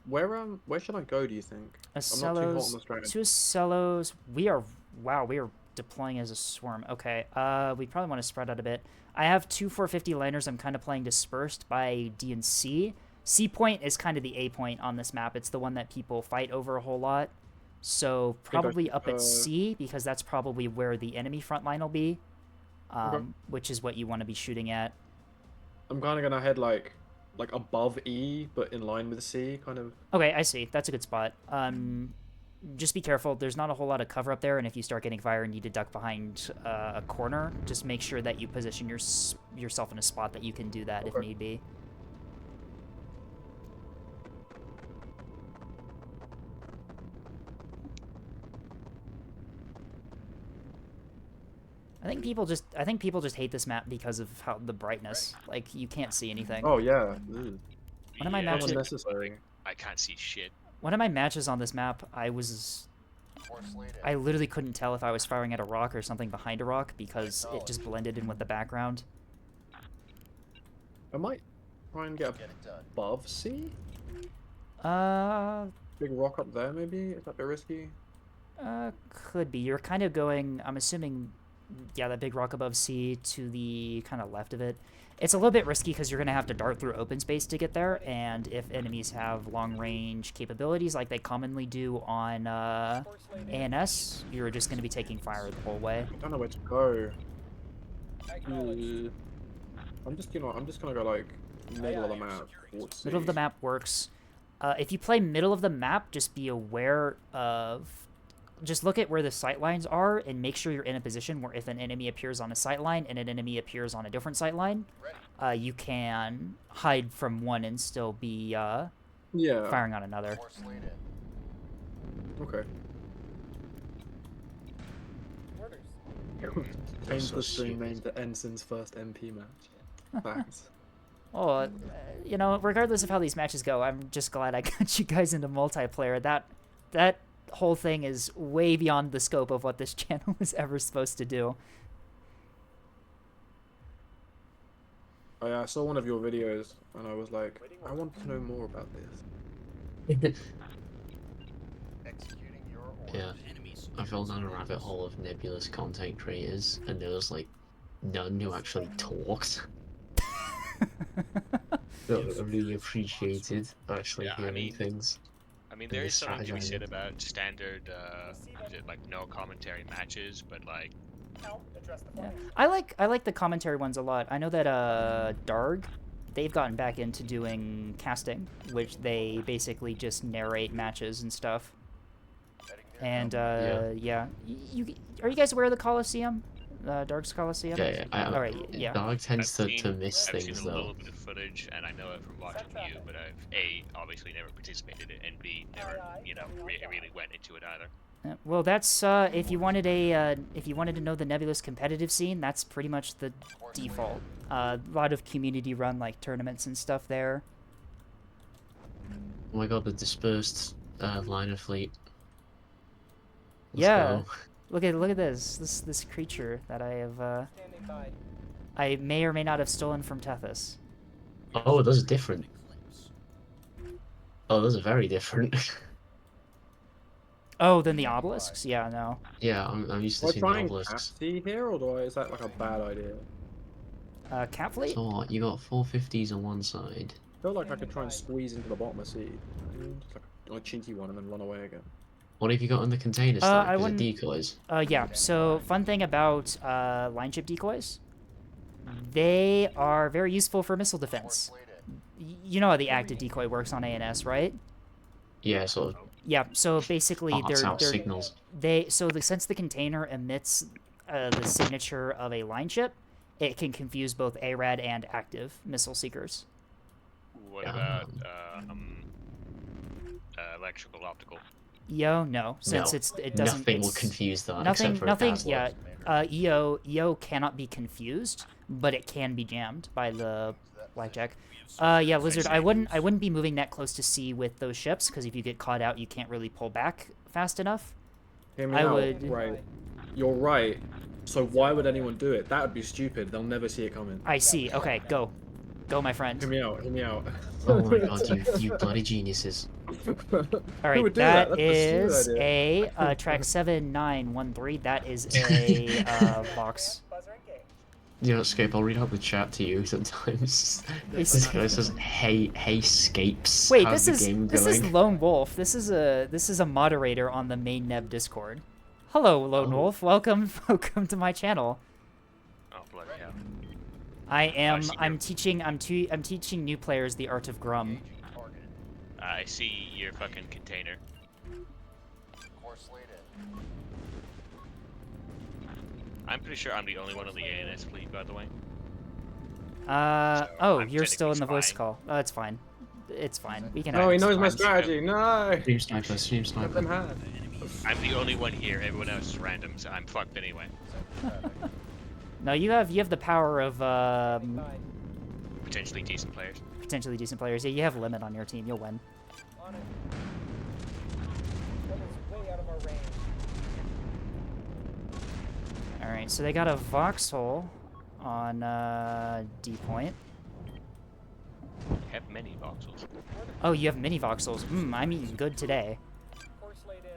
Where should I go? Do you think? I'm not too hot on Acellos, the strategy. to Acellos, we are deploying as a swarm. Okay, we probably want to spread out a bit. I have two 450 liners. I'm kind of playing dispersed by D and C. C point is kind of the A point on this map. It's the one that people fight over a whole lot. So probably up at C because that's probably where the enemy front line will be, which is what you want to be shooting at. I'm kind of gonna head like above E, but in line with C, kind of. Okay, I see. That's a good spot. Just be careful. There's not a whole lot of cover up there, and if you start getting fire and need to duck behind a corner, just make sure that you position yourself in a spot that you can do that if need be. I think people just hate this map because of how the brightness. Like you can't see anything. Oh yeah. One of my Yeah, matches- Unnecessary. I can't see shit. One of my matches on this map, I literally couldn't tell if I was firing at a rock or something behind a rock because it just blended in with the background. I might try and get above C. Big rock up there, maybe. Is that a bit risky? Could be. You're kind of going, I'm assuming, yeah, that big rock above C to the kind of left of it. It's a little bit risky because you're going to have to dart through open space to get there, and if enemies have long-range capabilities like they commonly do on ANS, you're just going to be taking fire the whole way. I don't know where to go. I'm just gonna go like middle of the map. Middle of the map works. If you play middle of the map, just be aware of... Just look at where the sight lines are and make sure you're in a position where if an enemy appears on a sight line and an enemy appears on a different sight line, you can hide from one and still be firing on another. Okay. Change the stream name to Ensign's first MP match. Thanks. Oh, you know, regardless of how these matches go, I'm just glad I got you guys into multiplayer. That whole thing is way beyond the scope of what this channel was ever supposed to do. Oh, yeah, I saw one of your videos and I was like, I want to know more about this. Executing your orders. Yeah, I fell down a rabbit hole of Nebulous content creators, and there was like none who actually talked. So I really appreciated actually Yeah, I hearing mean- things. I mean, And there the is something to be said strategizing. about standard, like no commentary matches, but like, Yeah. I like the commentary ones a lot. I know that Darg, they've gotten back into doing casting, which they basically just narrate matches and stuff. And yeah, are you guys aware of the Coliseum? Darg's Coliseum? Yeah, All right, yeah. Dark tends I've to miss I've things seen a though. little bit of footage, and I know it from watching you, but I've A, obviously never participated in it, and B, never, you know, really went into it either. Well, that's if you wanted to know the Nebulous competitive scene, that's pretty much the default. A lot of community-run like tournaments and stuff there. Oh my god, the dispersed liner fleet. Let's Yeah. go. Look at this creature that I have I may or may not have stolen from Tethys. Oh, those are different. Oh, those are very different. Oh, then the obelisks? Yeah, no. Yeah, I'm used to Do I seeing try the and obelisks. capty here, or is that like a bad idea? Cat fleet? So what, you got 450s on one side. I feel like I could try and squeeze into the bottom of C. Just like a cheeky one and then run away again. What have you got in the container I stack? Is it wouldn't- decoys? Yeah, so fun thing about line ship decoys, they are very useful for missile defense. You know how the active decoy works on ANS, right? Yeah, sort of Yeah, so basically arts out signals. since the container emits the signature of a line ship, it can confuse both ARAD and active missile seekers. What about electrical optical? No, since No, it doesn't. Nothing will it's- confuse that Nothing, except for nothing. a dazzler. Yeah, EO cannot be confused, but it can be jammed by the blackjack. Yeah, Lizard. I wouldn't be moving that close to sea with those ships because if you get caught out, you can't really pull back fast enough. Hear me I out. would- Right. You're right. So why would anyone do it? That would be stupid. They'll never see it coming. I see. Okay, go, my friend. Hear me out. Hear me out. Oh my god, you bloody geniuses. All right, would do that that? That's a is stupid a track 7913. That is a Vox. You know, Scape, I'll read out the chat to you sometimes. This guy says, hey, Scapes. Wait, how's this the is game this going? is Lone Wolf. This is a moderator on the main Neb Discord. Hello, Lone Oh. Wolf. Welcome to my channel. Oh bloody hell! I'm teaching new players the art of Grum. I see your fucking container. Course laid in. I'm pretty sure I'm the only one on the ANS fleet, by the way. Oh, I'm you're still in the technically voice spying. call. Oh, it's fine. It's fine. We can. No, he knows my spy. strategy. No. Stream sniper, stream Let them sniper. have. I'm the only one here. Everyone else is random, so I'm fucked anyway. No, you have the power of Potentially decent players. potentially decent players. Yeah, you have limit on your team. You'll win. On it. That is way out of our range. All right, so they got a Voxhole on D point. Have many voxels. Oh, you have mini Voxholes. I'm eating good today. Course laid in.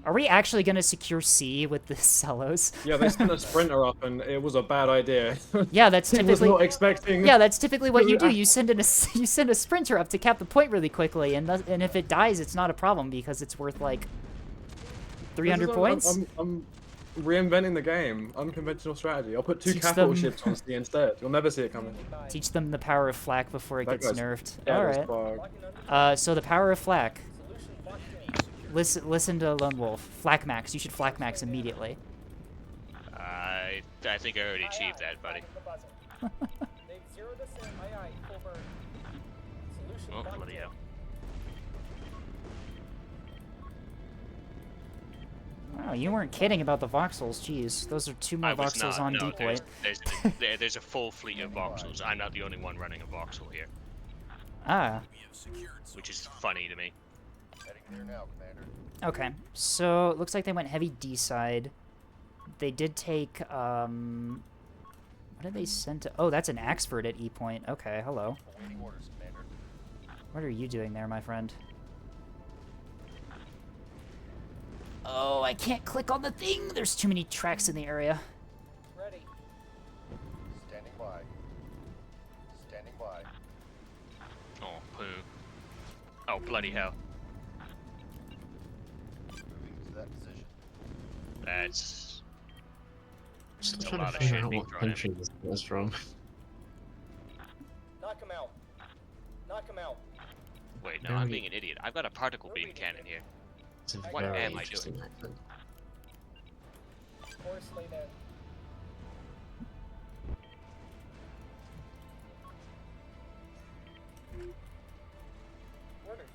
Are we actually gonna secure C with the Cellos? Yeah, they sent a sprinter up, and it was a bad idea. Yeah, that's He was typically. not expecting. Yeah, that's typically what you do. You send you send a sprinter up to cap the point really quickly, and if it dies, it's not a problem because it's worth like 300 points. I'm reinventing the game. Unconventional strategy. I'll put two Teach capital them- ships on C instead. You'll never see it coming. Teach them the power of flak before it That gets guy's nerfed. dead All as right. fuck. So the power of flak. Listen to Lone Wolf. Flak max. You should flak max immediately. I think I already achieved that, buddy. They've zeroed us in. Aye, aye, full burn. Solution Oh locked bloody in. hell! Oh, you weren't kidding about the voxels. Jeez, those are 2 more I was voxels not. on No, D point. there's a full fleet of voxels. I'm not the only one running a voxel here, Ah, We have secured zone which is combat. funny to me. Heading there now, Commander. okay. So it looks like they went heavy D side. They did take what did they send to? Oh, that's an Axford at E point. Okay, hello. Awaiting orders, Commander. What are you doing there, my friend? Oh, I can't click on the thing. There's too many tracks in the area. Ready. Standing by. Standing by. Oh, poo. Oh, bloody hell. Moving to that position. That's Still a trying lot to of figure shit out being what thrown at country me. this was from. Knock him out. Knock him out. Wait, no, I'm Very- being an idiot. I've got a particle beam cannon here. It's a What very am I interesting doing? accent. Course laid in. Orders.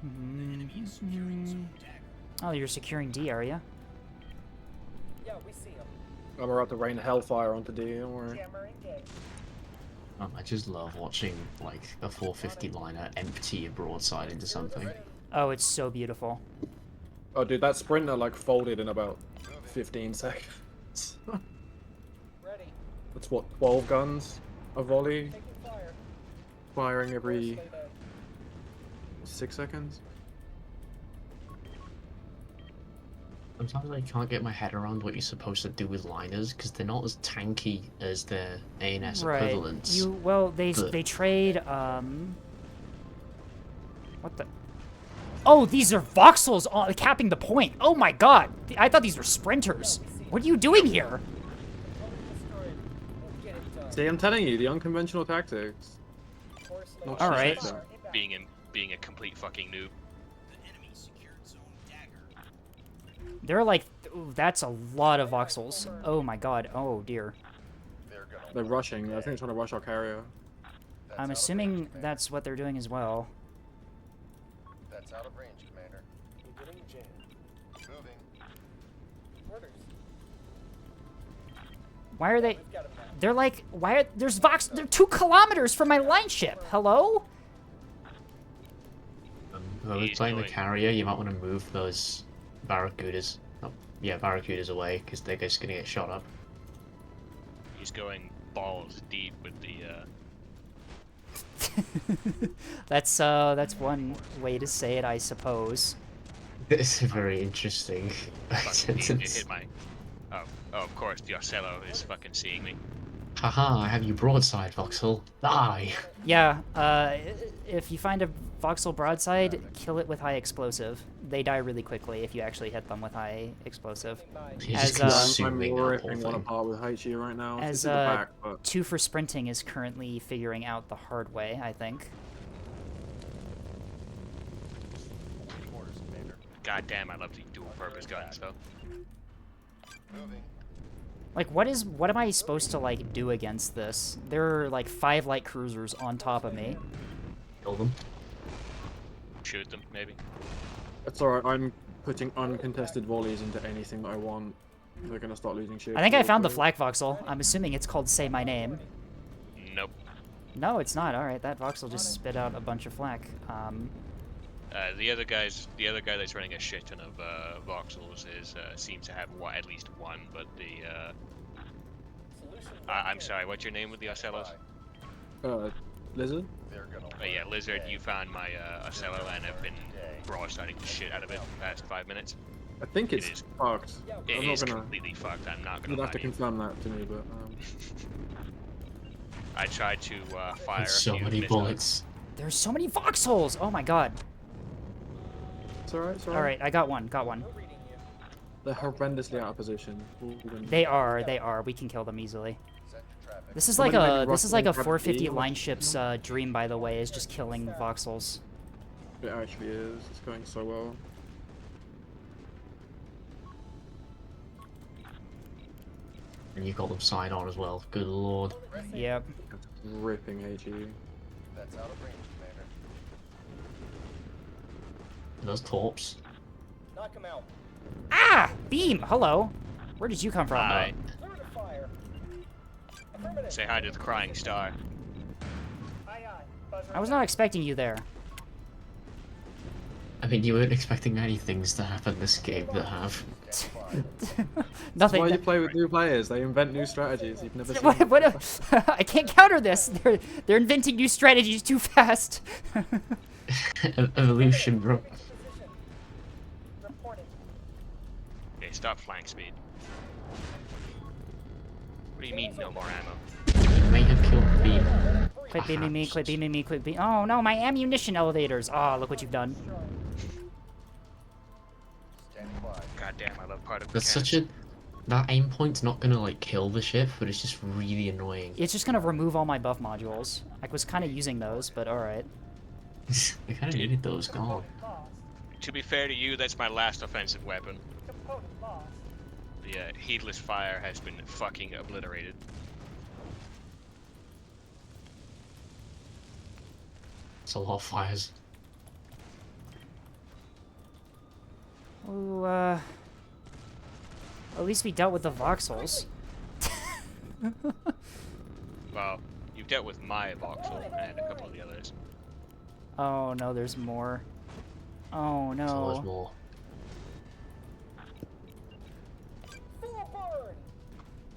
Enemy is securing zone dagger. Oh, you're securing D area. Yeah, we see him. I'm about to rain hellfire onto D, don't worry. Jammer engaged. I just love watching like a 450 liner empty a broadside into something. Oh, it's so beautiful. Oh, dude, that sprinter like folded in about 15 seconds. Ready. That's what, 12 guns a volley, Taking fire. firing every Course laid in. 6 seconds. Sometimes I can't get my head around what you're supposed to do with liners because they're not as tanky as their ANS Right. equivalents. Well, they but- they trade what the? Oh, these are voxels on capping the point. Oh my god! I thought these were sprinters. What are you doing here? Opponent destroyed. We'll get it done. See, I'm telling you, the unconventional tactics. Course laid Not in. Alright. Fire inbound. Being a complete fucking noob. The enemy secured zone dagger. They're like, ooh, that's a lot of voxels. Oh my god. Oh dear. They're gonna They're rushing. I think they're trying to rush our carrier. That's I'm out of assuming range, Commander. that's what they're doing as well. That's out of range, Commander. We're getting jammed. Moving. Orders. Why are they? We've got him now. They're like, why are there's vox? They're 2 kilometers from my line ship. Hello? Whoever's He's playing the going- carrier, you might want to move those barracudas. Oh, yeah, barracudas away because they're just gonna get shot up. He's going balls deep with the. That's one way to say it, I suppose. It's a very interesting Fucking it sentence. hit my. Oh, of course, the Ocello is fucking seeing me. Haha, I have you broadside, Voxel. Die! Yeah. If you find a voxel broadside, kill it with high explosive. They die really quickly if you actually hit them with high explosive. You're As, just uh, I'm consuming that whole ripping one thing. apart with HE right now. As, It's in the back, but 2 for sprinting is currently figuring out the hard way, I think. Orders, Commander. God damn, I love the dual purpose guns though. Moving. Like, what am I supposed to, like, do against this? There are, like, 5 light cruisers on top of me. Kill them. Shoot them, maybe. it's alright. I'm putting uncontested volleys into anything that I want. They're gonna start losing shit. I think I real found the quick. flak voxel. I'm assuming it's called Say My Name. Nope. No, it's not. Alright, that voxel just spit out a bunch of flak. The other guy that's running a shit ton of voxels seems to have at least one, but the Solution I'm sorry, what's your name with the Ocellos? Lizard? They're gonna Oh yeah, Lizard, you found my Ocello and have been broadsiding the shit out of it for the past 5 minutes. I think It it's is. fucked. It I'm is not gonna. completely fucked. I'm not gonna You'd lie have to to you. confirm that to me, but I tried to fire a So few many missiles. bullets. There's so many voxels! Oh my god. it's alright. It's alright. Alright, I got one. Got one. We're reading you. They're horrendously out of position. We'll win. They are. We can kill them easily. Set to traffic. This is Somebody like maybe a rush this is like a and grab 450 D. line ship's dream, by the way, is just killing voxels. It actually is. It's going so well. And you've got them side on as well. Good lord. Yep. It's ripping HE. That's out of range, Commander. Those torps. Knock him out. Ah! Beam! Hello. Where did you come from? Hi. Clear to fire. Affirmative. Say hi to the crying star. Aye, aye. Buzzer I was down. not expecting you there. I mean, you weren't expecting many things to happen this game that have. Stand by. That's why Nothing. you play with new players. They invent new strategies you've never seen. What I can't counter this. They're inventing new strategies too fast. Evolution, bro. Moving to position. Reporting. Okay, stop flank speed. What do you mean, no more ammo? You may have killed Beam. Quit beaming me, Perhaps. quit beaming me, quit beaming. Oh no, my ammunition elevators. Oh, look what you've done. Standing by. God damn, I love particle That's cannons. such a. That aim point's not gonna like kill the ship, but it's just really annoying. It's just gonna remove all my buff modules. I was kind of using those, but alright. I kind of needed those gone. Lost. To be fair to you, that's my last offensive weapon. Component lost. The heedless fire has been fucking obliterated. It's a lot of fires. Ooh, at least we dealt with the voxels. Well, you've dealt with my voxel and a couple of the others. Oh no, there's more. Oh So there's no. more. Full burn.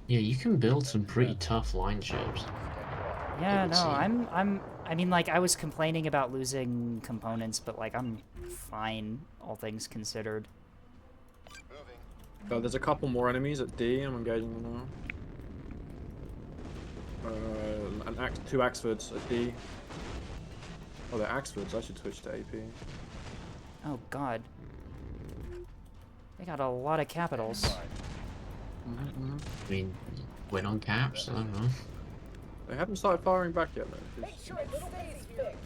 Yeah, you can build some pretty tough line ships. Yeah, would no, seem. I mean, like, I was complaining about losing components, but, like, I'm fine, all things considered. Moving. So there's a couple more enemies at D. I'm engaging them now. Two Axfords at D. Oh, they're Axfords. I should switch to AP. Oh, God. They got a lot of capitals. I mean, win on caps. I don't know. They haven't started firing back yet, though. Make sure it stays fixed.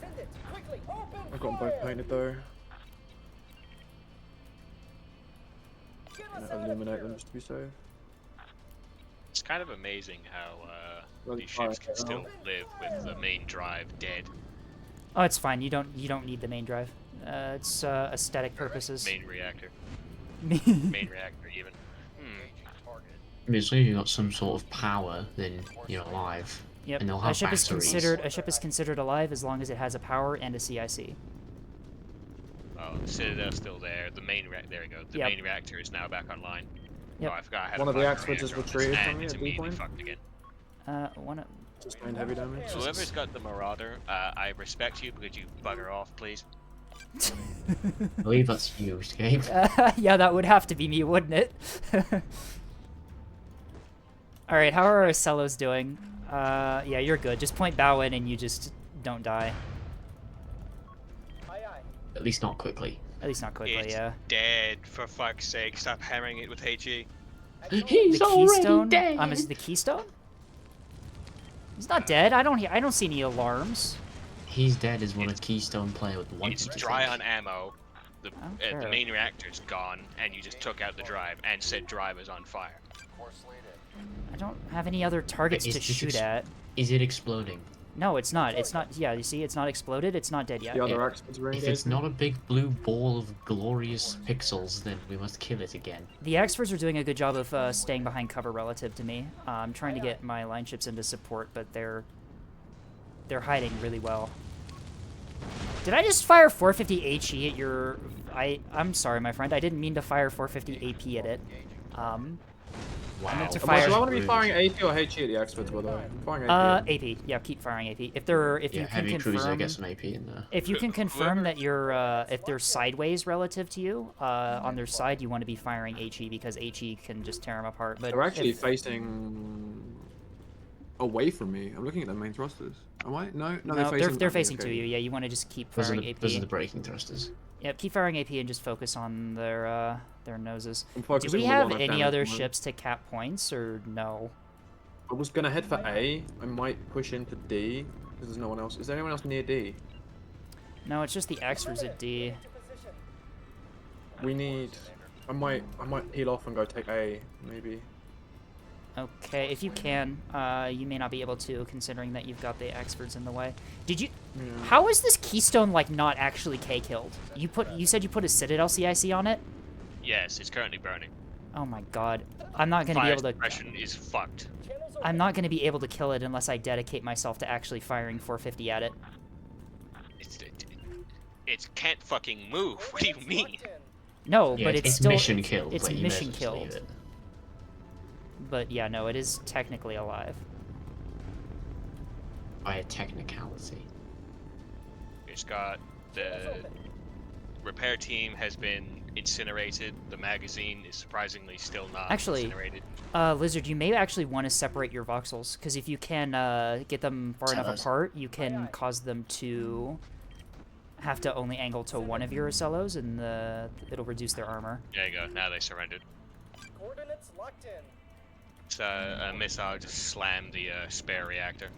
Send it quickly. Open I've got them fire. both painted though. Get I'm us gonna out of illuminate here. them just to be safe. It's kind of amazing how Well, these ships can fire still now. live with the main drive dead. Oh, it's fine. You don't need the main drive. It's aesthetic purposes. Main reactor. Main reactor even. I mean, as long as you got some sort of power, then you're alive. Yep. And they'll A have ship is batteries. considered alive as long as it has a power and a CIC. Oh, the Citadel's still there. The main there we go. The Yep. main reactor is now back online. Yep. Oh, I forgot I had One a of the plasma Axfords has reactor on this, retreated from and me it's at immediately D-point. fucked again. One. Sustained heavy damage. So whoever's got the Marauder, I respect you because you bugger off, please. I believe that's you, Escape. Yeah, that would have to be me, wouldn't it? Alright, how are our cellos doing? Yeah, you're good. Just point bow in and you just don't die. Aye, aye. At least not quickly. At least not quickly, It's yeah. dead, for fuck's sake. Stop hammering it with HE. He's The already keystone? dead. Is it the keystone? He's not dead. I don't see any alarms. He's dead is what a Keystone player would want It's him to dry think. on ammo. The fair. main reactor's gone, and you just took out the drive, and said drive is on fire. Course laid in. I don't have any other targets Is to this shoot at. Is it exploding? No, it's not. It's not. Yeah, you see, it's not exploded. It's not dead yet. The other Axfords are If engaged. it's not a big blue ball of glorious pixels, then we must kill it again. The Experts are doing a good job of staying behind cover relative to me. I'm trying to get my line ships into support, but they're hiding really well. Did I just fire 450 HE at your... I'm sorry, my friend. I didn't mean to fire 450 AP at it. Wow. I meant to Do fire... I want to be firing AP or HE at the Axfords, by the way? I'm firing AP. AP. Yeah, keep firing AP. If Yeah, you can heavy cruiser confirm... gets an AP in there. If you can confirm that you're, if they're sideways relative to you, on their side, you want to be firing HE because HE can just tear them apart. But They're actually if- facing away from me. I'm looking at their main thrusters. Am I? No, No, they're they're facing. facing to you. Yeah, you want to just keep Those are firing the, AP. those are the braking thrusters. Yep, keep firing AP and just focus on their noses. I'm Do focusing we on the have one I've any damaged other the most. ships to cap points or no? I was gonna head for A. I might push into D because there's no one else. Is there anyone else near D? No, it's just the Xers at D. Into position. We need. I might peel off and go take A, maybe. Okay, if you can, you may not be able to, considering that you've got the experts in the way. Did you? Yeah. How is this keystone like not actually K killed? You said you put a Citadel CIC on it. Yes, it's currently burning. Oh my god, I'm not gonna be Fire able to. suppression is fucked. I'm not gonna be able to kill it unless I dedicate myself to actually firing 450 at it. It can't fucking move. What do you mean? No, Yeah, but it's it's still mission killed. It's but you may as mission well just leave killed. it. But yeah, no, it is technically alive. By a technicality. It's got the repair team has been incinerated. The magazine is surprisingly still not Actually, incinerated. Lizard, you may actually want to separate your voxels, because if you can get them far enough Cellos. apart, you can cause them to have to only angle to one of your Ocellos, and it'll reduce their armor. There you go. Now they surrendered. Coordinates locked in. So a missile just slammed the spare reactor.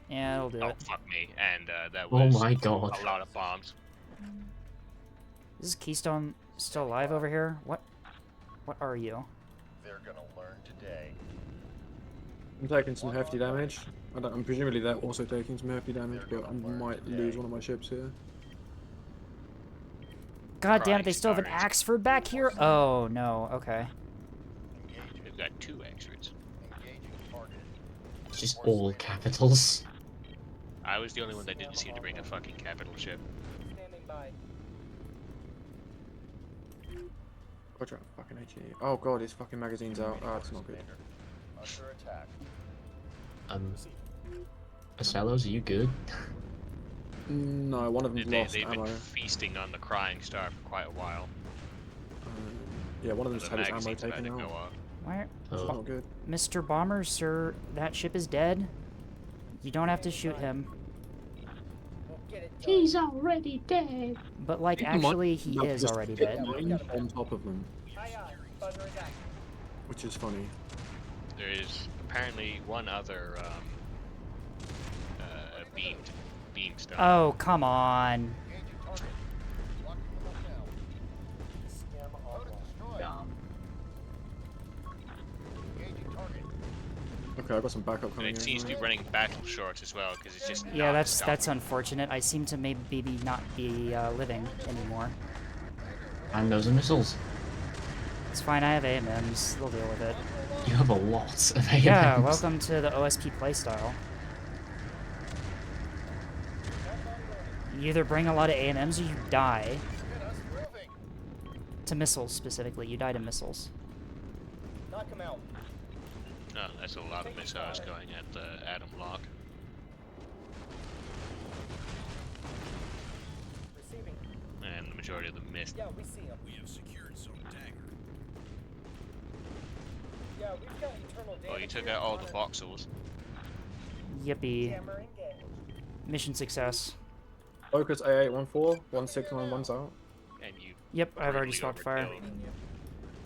Yeah, it'll do Oh it. fuck me! And that Oh was my god. a lot of bombs. Is Keystone still alive over here? What are you? They're gonna learn today. I'm taking some hefty damage. I'm presumably they're also taking some hefty damage, but I might lose one of my ships here. God damn it, they Christ, still have an Orange. Axford back here? Oh, no, okay. We've got 2 experts. Engaging target. It's just all capitals. I was the only one that didn't seem to bring a fucking capital ship. Standing by. Watch out, fucking HE. Oh god, his fucking magazine's out. Oh, it's not good. Under attack. Ocellos, are you good? No, one of them's lost They've ammo. been feasting on the crying star for quite a while. Yeah, one of them's The had his ammo magazine's about taken to go out. off. Where? It's Oh. not good. Mr. Bomber, sir, that ship is dead. You don't have to shoot him. We'll get it done. He's already dead. But, like, Keep in mind, actually, he no, is just already hit dead. mine on top of them, Aye, aye. Buzzer is active. which is funny. There is apparently one other beam stone. Oh, come on. Engaging target. Locking them up now. Swarm online. Dumb. Engaging target. Okay, I've got some backup And coming it in. seems to be running battle short as well because it's just Yeah, not that's stopping. unfortunate. I seem to maybe not be living anymore. And those are missiles. It's fine, I have AMMs. They'll deal with it. You have a lot of AMMs. Yeah, welcome to the OSP playstyle. You either bring a lot of AMMs or you die. Get us moving. To missiles, specifically. You die to missiles. Knock him out. Oh, that's a lot of missiles going at the Atom Lock. Receiving. And the majority of them missed. Yeah, we see him. We have secured Zone Dagger. Yeah, we've got internal damage. Well, you took here. out all the On it. voxels. Yippee. Jammer engaged. Mission success. Focus A814, 169, out. And you Yep, I've already brutally swapped fire. overkilled-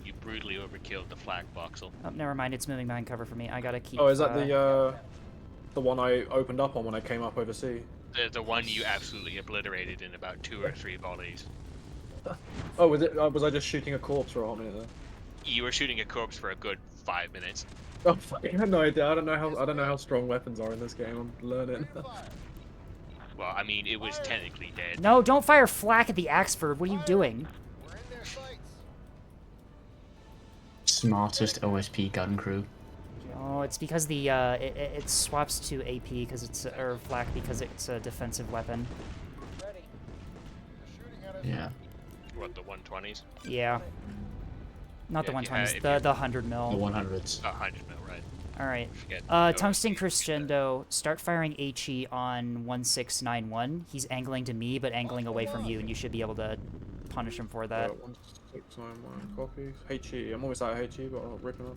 You brutally overkilled the flag voxel. Oh, never mind. It's moving behind cover for me. I gotta keep. Oh, is that the one I opened up on when I came up overseas? The one you absolutely obliterated in about 2 or 3 volleys. Oh, was it? Was I just shooting a corpse for a hot minute there? You were shooting a corpse for a good 5 minutes. Oh, fucking, I had no idea. I don't know how strong weapons are in this game. I'm learning. Well, I mean, it was technically dead. No, don't fire flak at the Axford. What are you doing? We're in their sights. Smartest OSP gun crew. Oh, it's because the it swaps to AP because it's or flak because it's a defensive weapon. Ready. They're shooting at us. Yeah. What, the 120s? Yeah. Not the Yeah, if you 120s, had- if the you- 100 The mil. 100s. 100 mil, right? All right. Forget Tungsten Crescendo, start firing HE on 1691. He's angling to me, but angling away from you, and you should be able to punish him for that. 1691, copy. HE. I'm almost out of HE, but I'll rip him up.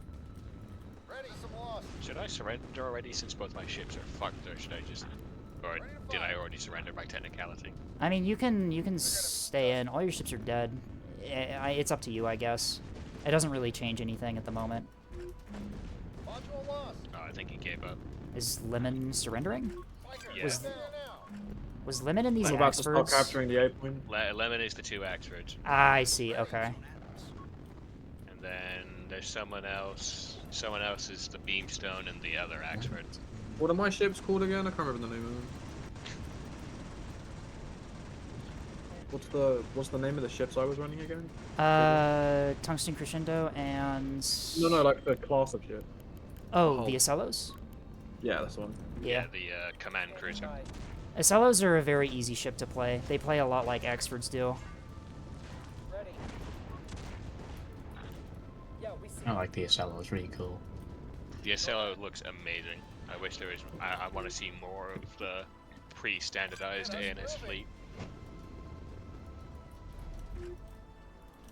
Ready, some loss. Should I surrender already since both my ships are fucked, or should I just... Or did I already surrender by technicality? I mean, you can stay in. All your ships are dead. It's up to you, I guess. It doesn't really change anything at the moment. Module lost. Oh, I think he gave up. Is Lemon surrendering? Fighter, Yeah. Was- down now. Was Lemon in these I'm about to start Axfords? capturing the A point. Lemon is the 2 Axfords. I see, okay. And then there's someone else. Someone else is the Beamstone and the other Axford. What are my ships called again? I can't remember the name of them. What's the name of the ships I was running again? Tungsten Crescendo and... No, like the class of ship. Oh, the Acellos? Yeah, that's the one. Yeah. The command cruiser. Acellos are a very easy ship to play. They play a lot like Axfords do. Ready. Yeah, we see. I like the SLO, it's really cool. The SLO looks amazing. I wish there was. I want to see more of the pre-standardized ANS fleet.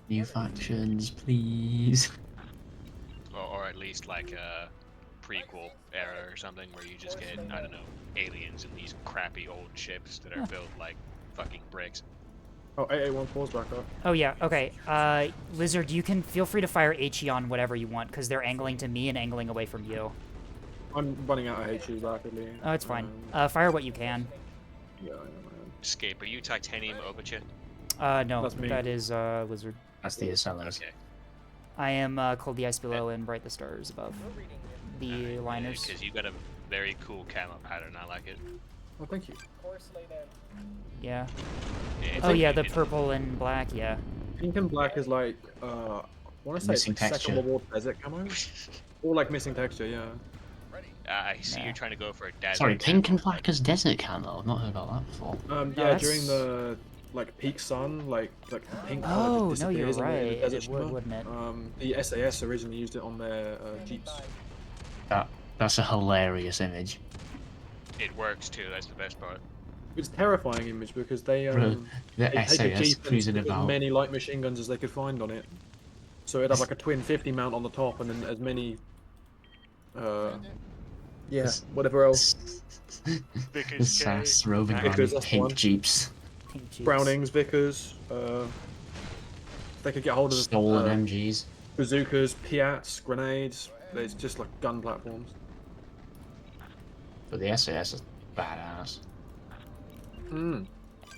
New factions, please. Or at least like a prequel era or something where you just get, I don't know, aliens in these crappy old ships that are built like fucking bricks. Oh, 8814's back up. Oh yeah, okay. Lizard, you can feel free to fire HE on whatever you want, because they're angling to me and angling away from you. I'm running out of HE rapidly. Oh, it's fine. Fire what you can. Yeah, I know, man. Escape, are you Titanium Overture? No, That's me. that is, Lizard. That's the SLOs. Okay. I am, Cold the Ice below and Bright the Stars above. The liners. Because you got a very cool camo pattern, I like it. Oh, thank you. Course laid in. Yeah. It's Oh like yeah, you the can- purple and black, yeah. Pink and black is like, I want to say it's Missing like Second texture. World War desert camo. Or like missing texture, yeah. I see Nah. you're trying to go for a desert. Sorry, pink camo. and black as desert camo. I've not heard about that before. Yeah, that's- during the like peak sun, like the pink Oh, color no, just you're disappears in the right. desert It would, shimmer. wouldn't it? The SAS originally used it on their jeeps. That's a hilarious image. It works too, that's the best part. It's a terrifying image because they Bro, they the take a SAS jeep and cruising stick as about. many light machine guns as they could find on it. So it'd have like a twin 50 mount on the top and then as many yeah, whatever else. The Because SAS roving Vickers, around in that's the pink one. jeeps, Pink Jeeps. Brownings, Vickers, they could get hold of stolen MGs. bazookas, Piats, grenades. It's just like gun platforms. But the SAS is badass. Hmm.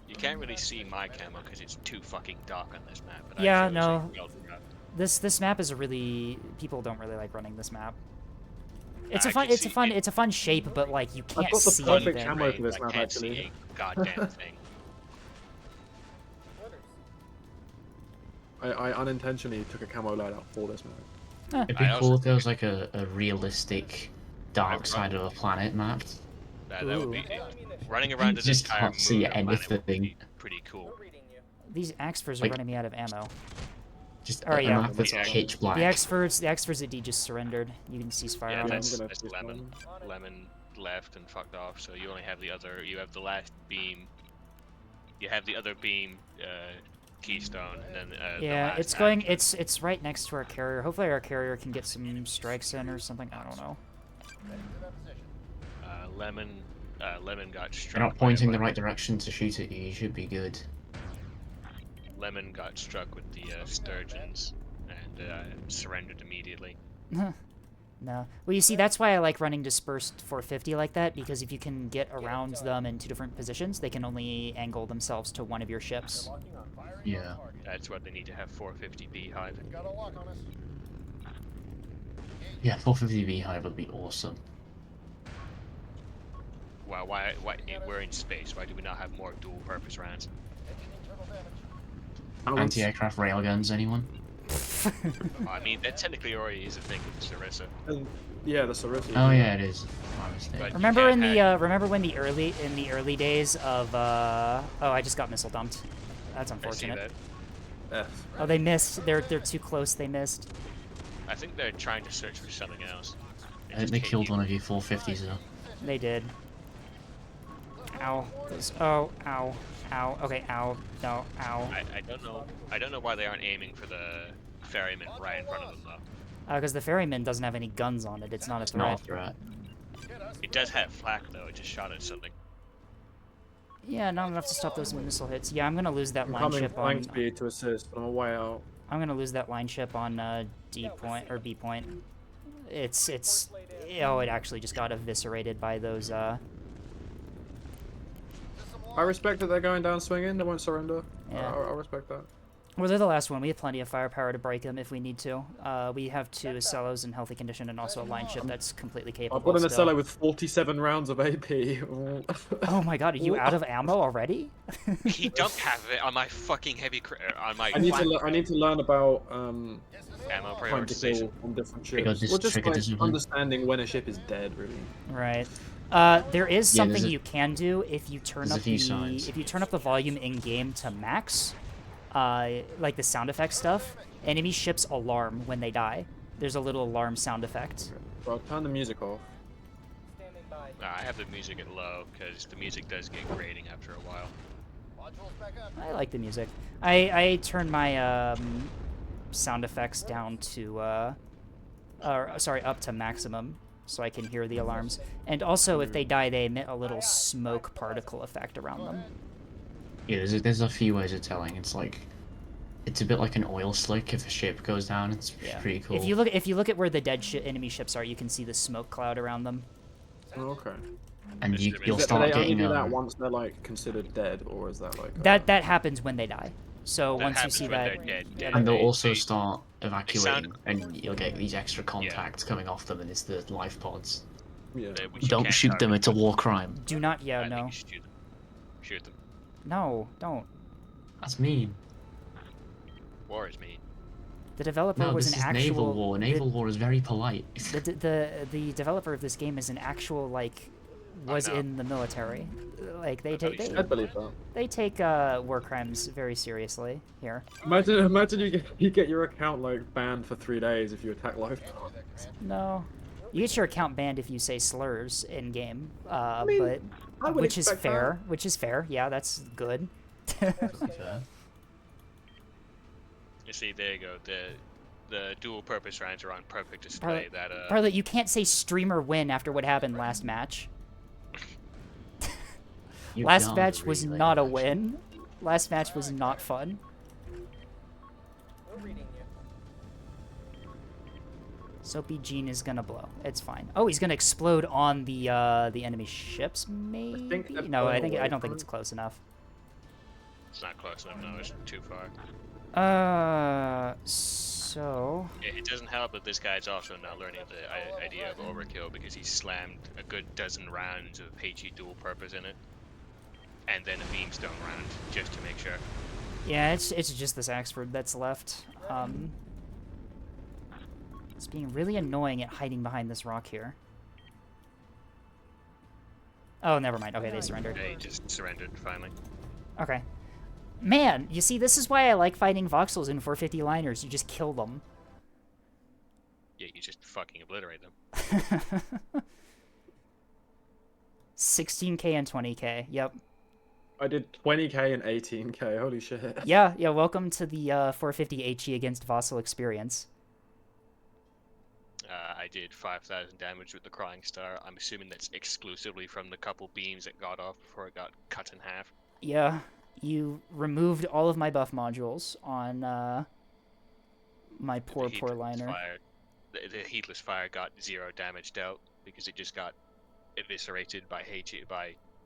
you can't really see my camo because it's too fucking dark on this map. But Yeah, I chose no. a gold route. This map is a really... People don't really like running this map. It's I a fun can it's a see fun it. it's a fun shape, but like you can't got the see perfect anything. camo for this I map, can't actually. see a goddamn thing. I unintentionally took a camo loadout for this map. It'd be I cool also if there was like a realistic dark side of a planet mapped. That would be Ooh. running around You an just entire can't see moon planet would be anything. pretty cool. These Axfords are Like- running me out of ammo. Just Oh, a yeah. map that's Yeah. pitch black. The Axfords at D just surrendered. You can cease fire Yeah, on them. that's, I'm gonna that's push lemon. one. Lemon left and fucked off, so you only have the other. You have the last beam. You have the other beam, keystone, and then the Yeah, last it's going. act. It's right next to our carrier. Hopefully, our carrier can get some strikes in or something. I don't know. Lemon got struck. You're not by pointing the one- right direction to shoot at you. You should be good. Lemon got struck with the sturgeons and surrendered immediately. No. Well, you see, that's why I like running dispersed 450 like that, because if you can get around them in two different positions, they can only angle themselves to one of your ships. Yeah. That's what they need to have 450 beehive. Got a lock on us. Yeah, 450 Beehive would be awesome. Wow, why we're in space? Why do we not have more dual-purpose rounds? Anti-aircraft railguns, anyone? I mean, that technically already is a thing with the Sarissa. Yeah, the Sarissa. Oh yeah, it is. My mistake. But- Remember can't in the hack. remember when the early days of oh, I just got missile dumped. That's I see unfortunate. that. F. Oh, they missed. They're too close. They missed. I think they're trying to search for something else. I think they killed one of your 450s though. They did. Ow. Oh, ow. Ow. Okay, ow. No, ow. I don't know. I don't know why they aren't aiming for the ferryman right in front of them though. Because the ferryman doesn't have any guns on it. It's not a It's not a threat. threat. It does have flak though. It just shot at something. Yeah, not enough to stop those missile hits. Yeah, I'm gonna lose that I'm line coming ship flying on. speed to assist, but I'm way out. I'm gonna lose that line ship on D point or B point. It's oh, it actually just got eviscerated by those I respect that they're going down swinging. They won't surrender. Yeah. I respect that. Well, they're the last one. We have plenty of firepower to break them if we need to. We have 2 Acellos in healthy condition and also a line ship that's completely capable. I've got an still. Acello with 47 rounds of AP. Oh my god, are you out of ammo already? He don't have it on my fucking on my. I need to learn about ammo time to prioritization. kill on different Trigger ships. Well, just trigger like discipline. understanding when a ship is dead, really. Right. There is Yeah, something there's a- you can do if you turn there's a up few the signs. if you turn up the volume in game to max, like the sound effect stuff. Enemy ships alarm when they die. There's a little alarm sound effect. Bro, turn the music off. Standing by. I have the music at low because the music does get grating after a while. Modules back up. I like the music. I turn my sound effects down to up to maximum so I can hear the alarms. And also, if they die, they emit a little smoke particle effect around them. Yeah, there's a few ways of telling. It's like, it's a bit like an oil slick if a ship goes down. It's pretty cool. If you look at where the dead enemy ships are, you can see the smoke cloud around them. Oh, okay. And you'll Do start they only getting do that once they're like considered dead, or is that like That happens when they die. So That once you happens see when that, they're dead. and they'll They- also they- start evacuating, sound- and you'll get these extra contacts coming off them, and it's the life pods. Yeah. which you Don't can't shoot them; target, it's a but war crime. do not. I Yeah, think no, you should shoot them. Shoot them. no, don't. That's mean. War is mean. The developer No, was this an is actual. naval war. Naval war is very polite. The developer of this game is an actual like was know. in the military. Like they take I believe that. they take war crimes very seriously here. Imagine you get your account like banned for 3 days if you attack life. No, you get your account banned if you say slurs in game. mean, But I would which is expect fair. Which is fair. Yeah, that's good. You see, there you go. The dual purpose rounds are on perfect display. Parla- Parla, you can't say streamer win after what happened last match. You Last don't match was really, not a actually. win. Last match was not fun. We're reading you. Soapy Gene is gonna blow. It's fine. Oh, he's gonna explode on the enemy ships, maybe? they're No, I pulling don't away think from it's it. close enough. It's not close enough. No, it's too far. So It doesn't help that this guy's also not learning the idea of overkill because he slammed a good dozen rounds of HE dual purpose in it, and then a beamstone round just to make sure. yeah, it's just this Axford that's left. It's being really annoying at hiding behind this rock here. Oh, never mind. Okay, they surrendered. They just surrendered finally. Okay. Man, you see, this is why I like fighting voxels in 450 liners. You just kill them. Yeah, you just fucking obliterate them. 16k and 20k. Yep. I did 20k and 18k. Holy shit. Yeah, welcome to the 450 HE against Vossel experience. I did 5,000 damage with the Crying Star. I'm assuming that's exclusively from the couple beams it got off before it got cut in half. Yeah, you removed all of my buff modules on my The poor Heatless liner. Fire, the Heatless Fire got 0 damage dealt because it just got eviscerated by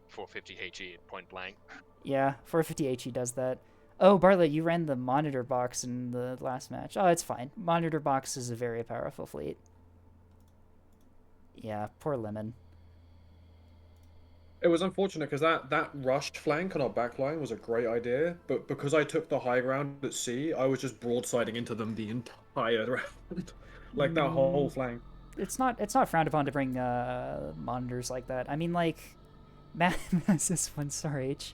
450 HE at point blank. Yeah, 450 HE does that. Oh, Bartlett, you ran the monitor box in the last match. Oh, it's fine. Monitor box is a very powerful fleet. Yeah, poor Lemon. It was unfortunate because that rushed flank on our backline was a great idea, but because I took the high ground at sea, I was just broadsiding into them the entire round, like that whole flank. It's not frowned upon to bring monitors like that. I mean, like, this one, sorry, H.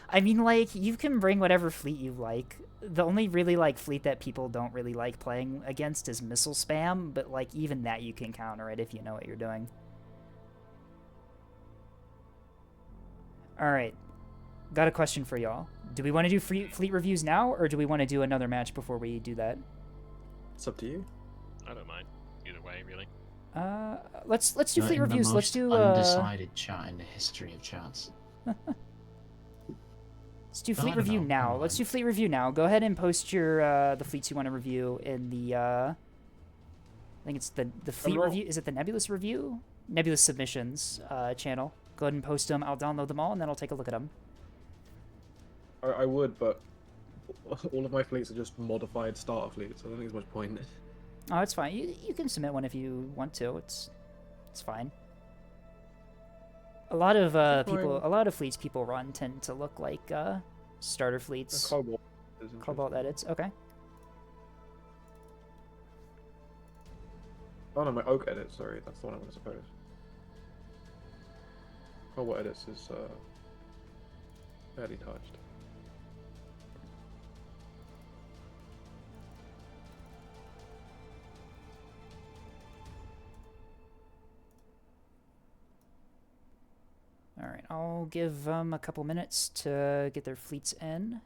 I mean, like, you can bring whatever fleet you like. The only really, like, fleet that people don't really like playing against is missile spam, but, like, even that you can counter it if you know what you're doing. Alright. Got a question for y'all. Do we want to do fleet reviews now, or do we want to do another match before we do that? It's up to you. I don't mind. Either way, really. Let's do You're fleet in the reviews. Let's most do undecided chat in the history of chats. Let's do I fleet don't review know, now. come Let's on. do fleet review now. Go ahead and post your the fleets you want to review in the I think it's the fleet roll. review. Is it the Nebulous review? Nebulous submissions channel. Go ahead and post them. I'll download them all and then I'll take a look at them. I would, but all of my fleets are just modified starter fleets. I don't think there's much point. Oh, it's fine. You can submit one if you want to. It's fine. A lot of fine. a lot of fleets people run tend to look like starter fleets. Cobalt is Cobalt interesting. edits. Okay. Oh no, my oak edits. Sorry, that's the one I suppose. Cobalt edits is barely touched. All right. I'll give them a couple minutes to get their fleets in.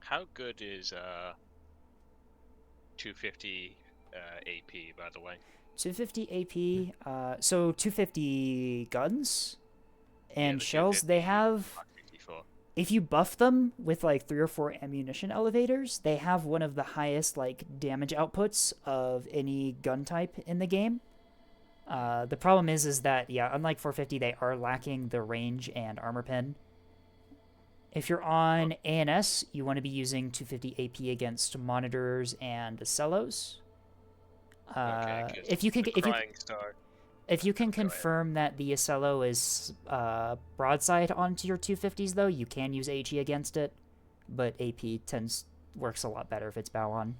How good is 250 AP, by the way? 250 AP. So 250 guns and the shells. 250 They have. Mark 54. If you buff them with like 3 or 4 ammunition elevators, they have one of the highest like damage outputs of any gun type in the game. The problem is that yeah, unlike 450, they are lacking the range and armor pen. If you're on ANS, you want to be using 250 AP against monitors and cellos. Okay, 'cause If you can, the if you Crying Star. if you can Go ahead. confirm that the Acello is broadside onto your 250s, though, you can use HE against it, but AP works a lot better if it's bow on.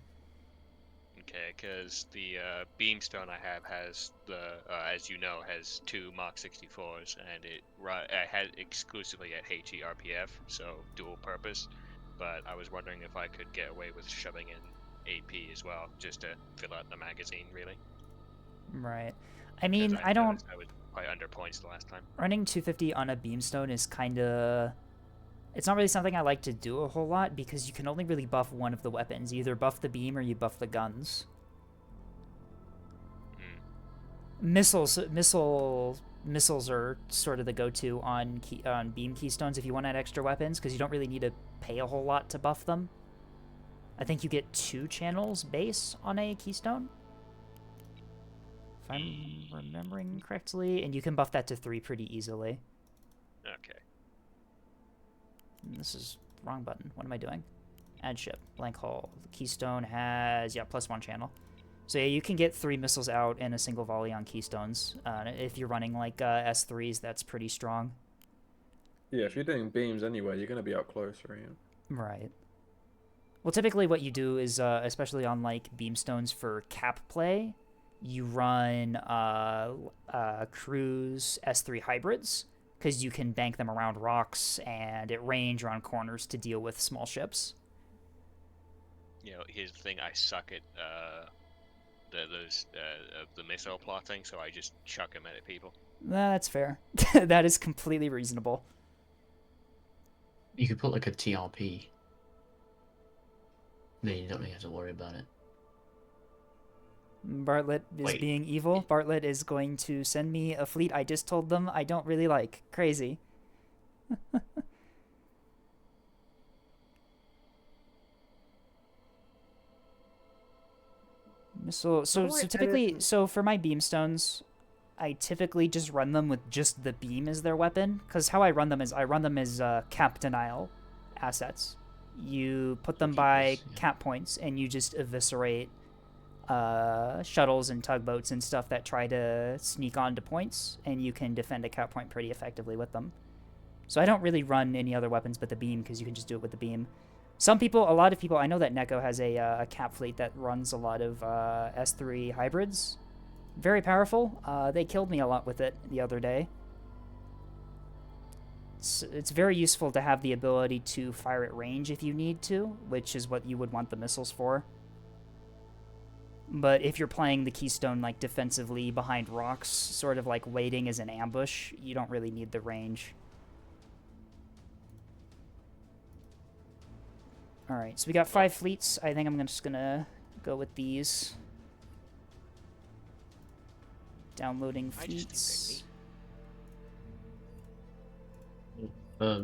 Okay, because the Beamstone I have has the, as you know, has 2 Mark 64s, and I had exclusively at HE RPF, so dual purpose. But I was wondering if I could get away with shoving in AP as well, just to fill out the magazine, really. Right. I mean, 'Cause I don't. noticed I was quite under points the last time. Running 250 on a Beamstone is kind of. It's not really something I like to do a whole lot because you can only really buff one of the weapons. You either buff the beam or you buff the guns. Missiles are sort of the go-to on beam keystones if you want to add extra weapons because you don't really need to pay a whole lot to buff them. I think you get 2 channels base on a keystone, if I'm remembering correctly, and you can buff that to 3 pretty easily. Okay. And this is wrong button. What am I doing? Add ship. Blank hull. The keystone has +1 channel. So yeah, you can get 3 missiles out in a single volley on keystones. If you're running like S3s, that's pretty strong. Yeah, if you're doing beams anyway, you're gonna be up close, right? Right. Well, typically what you do is, especially on like beamstones for cap play, you run cruise S3 hybrids because you can bank them around rocks and at range or on corners to deal with small ships. You know, here's the thing: I suck at the missile plotting, so I just chuck them at people. That's fair. That is completely reasonable. You could put like a TRP. Then you don't really have to worry about it. Bartlett is Wait. being evil. Bartlett is going to send me a fleet I just told them I don't really like. Crazy. So typically, so for my beamstones, I typically just run them with just the beam as their weapon. Because how I run them is cap denial assets. You put them by cap points and you just eviscerate shuttles and tugboats and stuff that try to sneak onto points, and you can defend a cap point pretty effectively with them. So I don't really run any other weapons but the beam because you can just do it with the beam. A lot of people, I know that Neko has a cap fleet that runs a lot of S3 hybrids. Very powerful. They killed me a lot with it the other day. It's very useful to have the ability to fire at range if you need to, which is what you would want the missiles for. But if you're playing the keystone like defensively behind rocks, sort of like waiting as an ambush, you don't really need the range. Alright, so we got 5 fleets. I think I'm just gonna go with these. Downloading fleets. I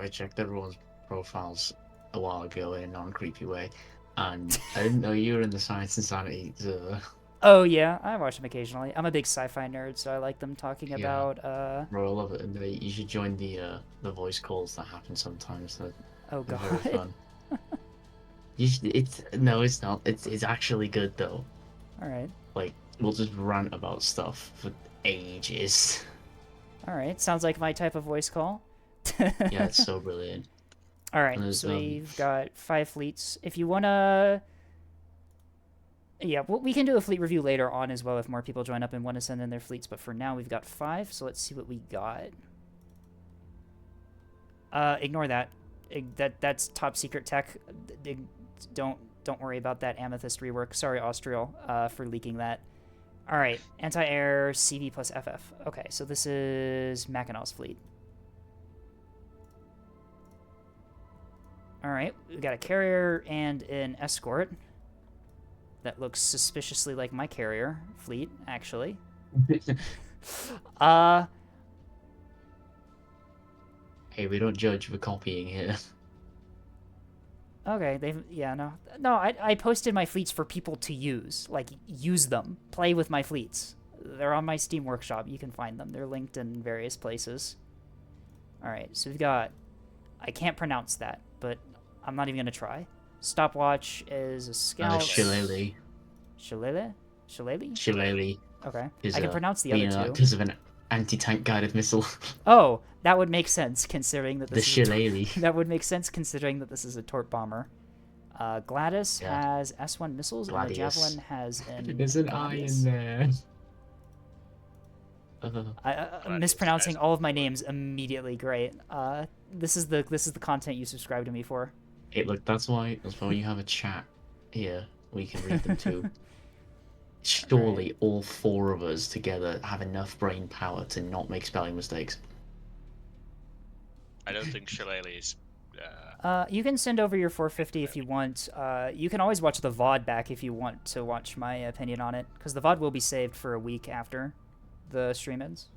checked everyone's profiles a while ago in a non-creepy way, and I didn't know you were in the Science and Sanity server. Oh yeah, I watch them occasionally. I'm a big sci-fi nerd, so I like them talking Yeah. about Bro, I love it. And you should join the voice calls that happen sometimes. oh They're god. very fun. It's no, it's not. It's actually good though. All right. Like we'll just rant about stuff for ages. All right. Sounds like my type of voice call. Yeah, it's so brilliant. All right. And there's, So we've got 5 fleets. If you wanna, yeah, well, we can do a fleet review later on as well if more people join up and want to send in their fleets. But for now, we've got 5. So let's see what we got. Ignore that. That's top secret tech. Don't worry about that amethyst rework. Sorry, Austral, for leaking that. All right, anti-air CV plus FF. Okay, so this is Mackinaw's fleet. All right, we got a carrier and an escort. That looks suspiciously like my carrier fleet, actually. Hey, we don't judge, we're copying here. Okay, no, I posted my fleets for people to use, like, use them, play with my fleets. They're on my Steam Workshop, you can find them, they're linked in various places. Alright, so we've got, I can't pronounce that, but I'm not even gonna try. Stopwatch is a scout. Shillelagh. Shillelagh? Shillelagh? Shillelagh. Okay, Is, I can pronounce the other two. Because of an anti-tank guided missile. Oh, that would make sense considering that The this is Shillelagh. that would make sense considering that this is a torp bomber. Gladys Yeah. has S1 missiles, and the Gladius. Javelin has an. There's an I Gladius. in there. I'm mispronouncing all of my names immediately. Great. This is the content you subscribe to me for. Hey, look, that's why you have a chat here. We can read them too. Surely all 4 of us together have enough brain power to not make spelling mistakes. I don't think Shillelagh is. You can send over your 450 if you want. You can always watch the VOD back if you want to watch my opinion on it, because the VOD will be saved for a week after the stream ends.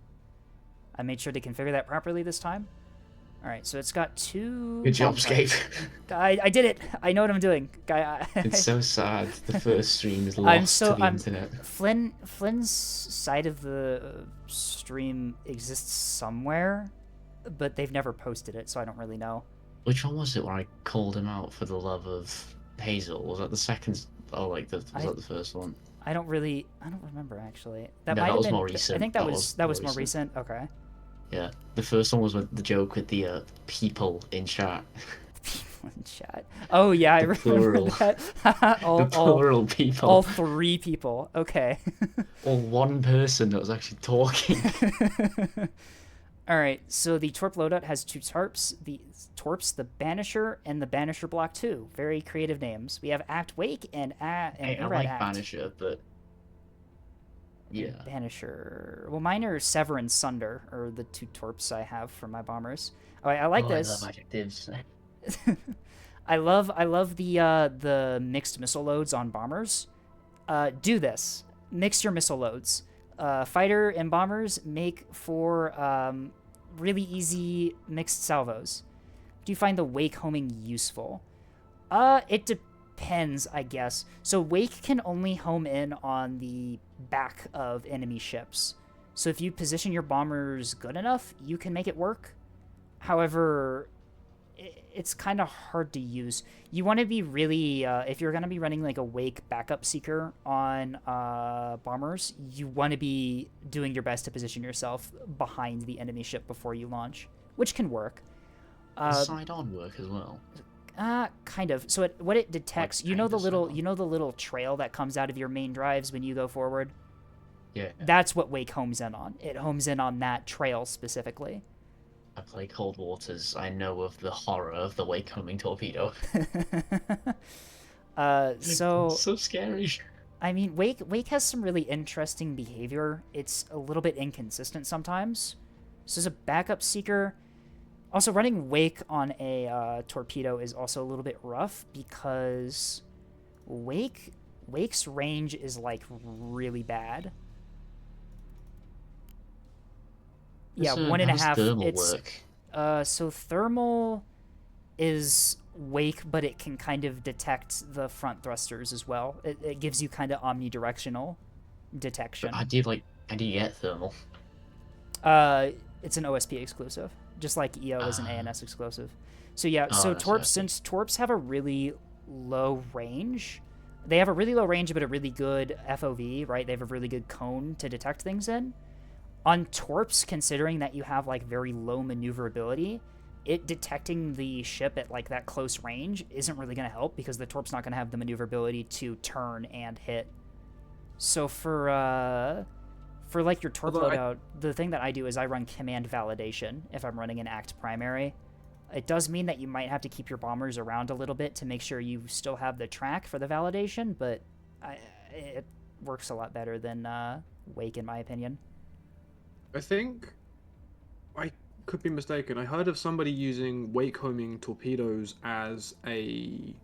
I made sure to configure that properly this time. All right, so it's got 2. Good job, Scape. I did it. I know what I'm doing. It's so sad. The first stream is lost to the internet. Flynn's side of the stream exists somewhere, but they've never posted it, so I don't really know. Which one was it where I called him out for the love of Hazel? Was that the second? Oh, was that the first one? I don't remember actually. That No, might that have was been more recent. I think that was more recent. Okay. Yeah, the first one was with the joke with the people in chat. People in chat. Oh yeah, I remember plural. that. The plural people. All 3 people. Okay. Or 1 person that was actually talking. All right, so the Torp loadout has 2 Torps, the Banisher, and the Banisher Block 2. Very creative names. We have Act Wake and I Irad like Act. Banisher, but yeah. Banisher. Well, mine are Sever and Sunder, are the 2 Torps I have for my bombers. Oh, I like this. I love adjectives. I love the mixed missile loads on bombers. Do this. Mix your missile loads. Fighter and bombers make for really easy mixed salvos. Do you find the Wake homing useful? It depends, I guess. So Wake can only home in on the back of enemy ships. So if you position your bombers good enough, you can make it work. However, it's kind of hard to use. You want to be really, if you're going to be running like a Wake backup seeker on bombers, you want to be doing your best to position yourself behind the enemy ship before you launch, which can work. Side-on work as well. Kind of. So what it detects, Like you know the kinda little trail that comes out of your main drives when you go forward? Yeah. That's what Wake homes in on. It homes in on that trail specifically. I play Cold Waters. I know of the horror of the Wake homing torpedo. So scary. I mean, Wake has some really interesting behavior. It's a little bit inconsistent sometimes. So as a backup seeker, also running Wake on a torpedo is also a little bit rough because Wake's range is like really bad. Yeah, 1.5. Thermal It's work? so thermal is Wake, but it can kind of detect the front thrusters as well. It gives you kind of omnidirectional detection. But how do you get thermal? It's an OSP exclusive, just like EO is an ANS exclusive. So yeah, Oh, so that's Torps, OSP. since Torps have a really low range, they have a really low range but a really good FOV, right? They have a really good cone to detect things in. On Torps, considering that you have like very low maneuverability, it detecting the ship at like that close range isn't really going to help because the Torp's not going to have the maneuverability to turn and hit. So for like your Torp Although loadout, the thing that I do is I run command validation if I'm running an act primary. It does mean that you might have to keep your bombers around a little bit to make sure you still have the track for the validation, but it works a lot better than Wake, in my opinion. I think I could be mistaken. I heard of somebody using wake homing torpedoes as a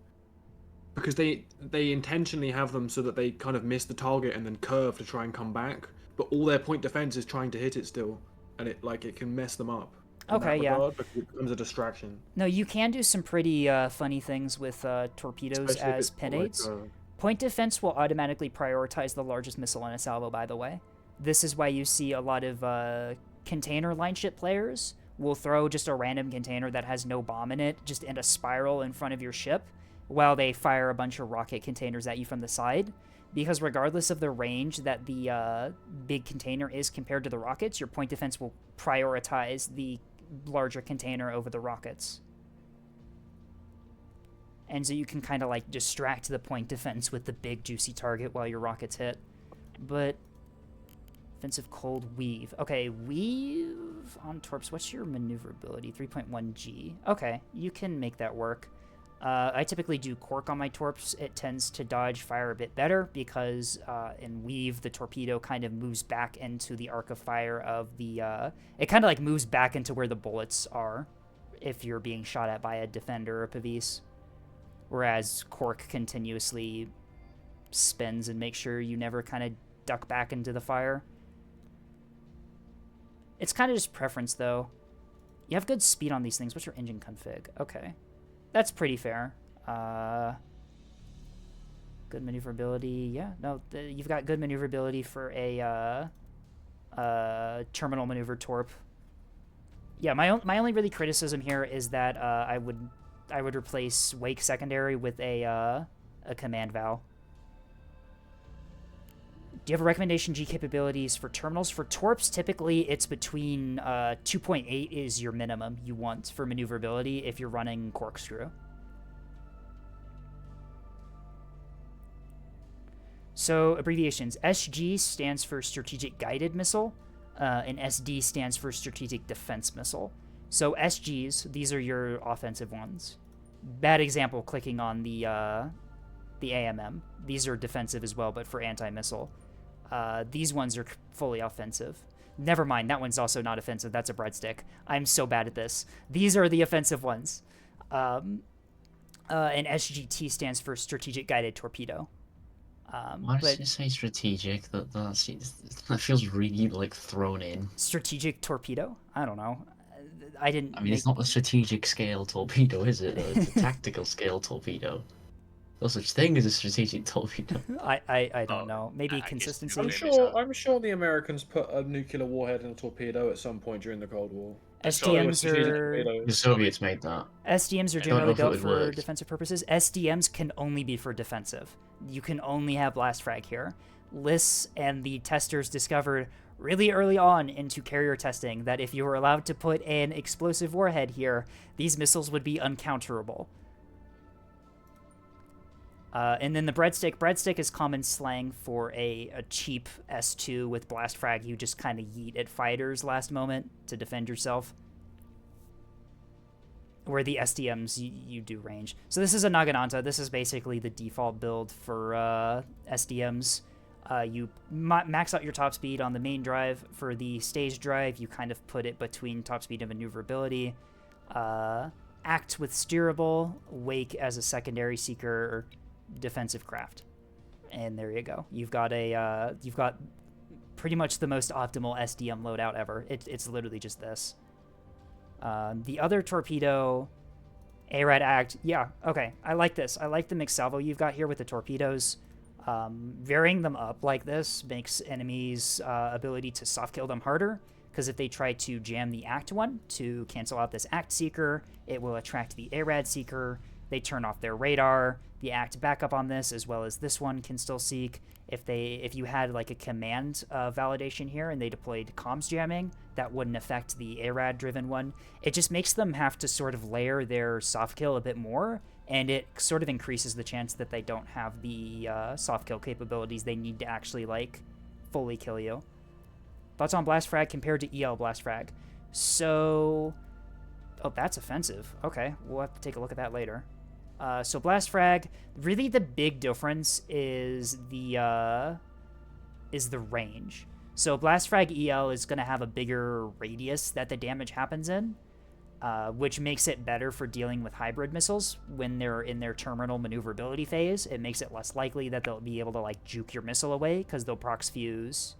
because they intentionally have them so that they kind of miss the target and then curve to try and come back, but all their point defense is trying to hit it still, and it can mess them up. In that regard, because it becomes a distraction. No, you can do some pretty funny things with torpedoes Especially if as it's not pinades. Point defense will automatically prioritize the largest missile in a salvo, by the way. This is why you see a lot of container line ship players will throw just a random container that has no bomb in it, just in a spiral in front of your ship, while they fire a bunch of rocket containers at you from the side. Because regardless of the range that the big container is compared to the rockets, your point defense will prioritize the larger container over the rockets. And so you can kind of like distract the point defense with the big juicy target while your rockets hit. But offensive cold weave. Okay, weave on Torps. What's your maneuverability? 3.1 G. Okay, you can make that work. I typically do cork on my Torps. It tends to dodge fire a bit better because in weave, the torpedo kind of moves back into the arc of fire of the... it kind of like moves back into where the bullets are if you're being shot at by a defender or Pavis. Whereas cork continuously spins and makes sure you never kind of duck back into the fire. It's kind of just preference, though. You have good speed on these things. What's your engine config? Okay. That's pretty fair. Good maneuverability. Yeah, no, you've got good maneuverability for a terminal maneuver torp. Yeah, my only really criticism here is that I would replace Wake secondary with a command val. Do you have a recommendation G capabilities for terminals? For torps, typically it's between 2.8 is your minimum you want for maneuverability if you're running corkscrew. So abbreviations. SG stands for Strategic Guided Missile, and SD stands for Strategic Defense Missile. So SGs, these are your offensive ones. Bad example, clicking on the AMM. These are defensive as well, but for anti-missile. These ones are fully offensive. Never mind, that one's also not offensive. That's a breadstick. I'm so bad at this. These are the offensive ones. And SGT stands for Strategic Guided Torpedo. Why does it say strategic? That feels really like thrown in. Strategic torpedo? I don't know. I mean, it's not a strategic scale torpedo, is it? It's a tactical scale torpedo. No such thing as a strategic torpedo. I don't know. Maybe consistency. I'm sure the Americans put a nuclear warhead in a torpedo at some point during the Cold War. SDMs are... The Soviets made that. SDMs are generally built for defensive purposes. SDMs can only be for defensive. You can only have blast frag here. Liss and the testers discovered really early on into carrier testing that if you were allowed to put an explosive warhead here, these missiles would be uncounterable. And then the breadstick. Breadstick is common slang for a cheap S2 with blast frag you just kind of yeet at fighters last moment to defend yourself. Where the SDMs, you do range. So this is a Naginata. This is basically the default build for SDMs. You max out your top speed on the main drive. For the stage drive, you kind of put it between top speed and maneuverability. Act with steerable, Wake as a secondary seeker, defensive craft, and there you go. You've got pretty much the most optimal SDM loadout ever. It's literally just this. The other torpedo, ARAD Act, yeah, okay. I like this. I like the mixed salvo you've got here with the torpedoes. Varying them up like this makes enemies' ability to soft kill them harder, because if they try to jam the Act one to cancel out this Act Seeker, it will attract the ARAD Seeker. They turn off their radar. The Act backup on this, as well as this one, can still seek. If you had like a command validation here and they deployed comms jamming, that wouldn't affect the ARAD driven one. It just makes them have to sort of layer their soft kill a bit more, and it sort of increases the chance that they don't have the soft kill capabilities they need to actually like fully kill you. Thoughts on Blast Frag compared to EL Blast Frag? So, oh, that's offensive. Okay, we'll have to take a look at that later. So Blast Frag, really the big difference is the range. So Blast Frag EL is going to have a bigger radius that the damage happens in, which makes it better for dealing with hybrid missiles when they're in their terminal maneuverability phase. It makes it less likely that they'll be able to like juke your missile away because they'll prox fuse.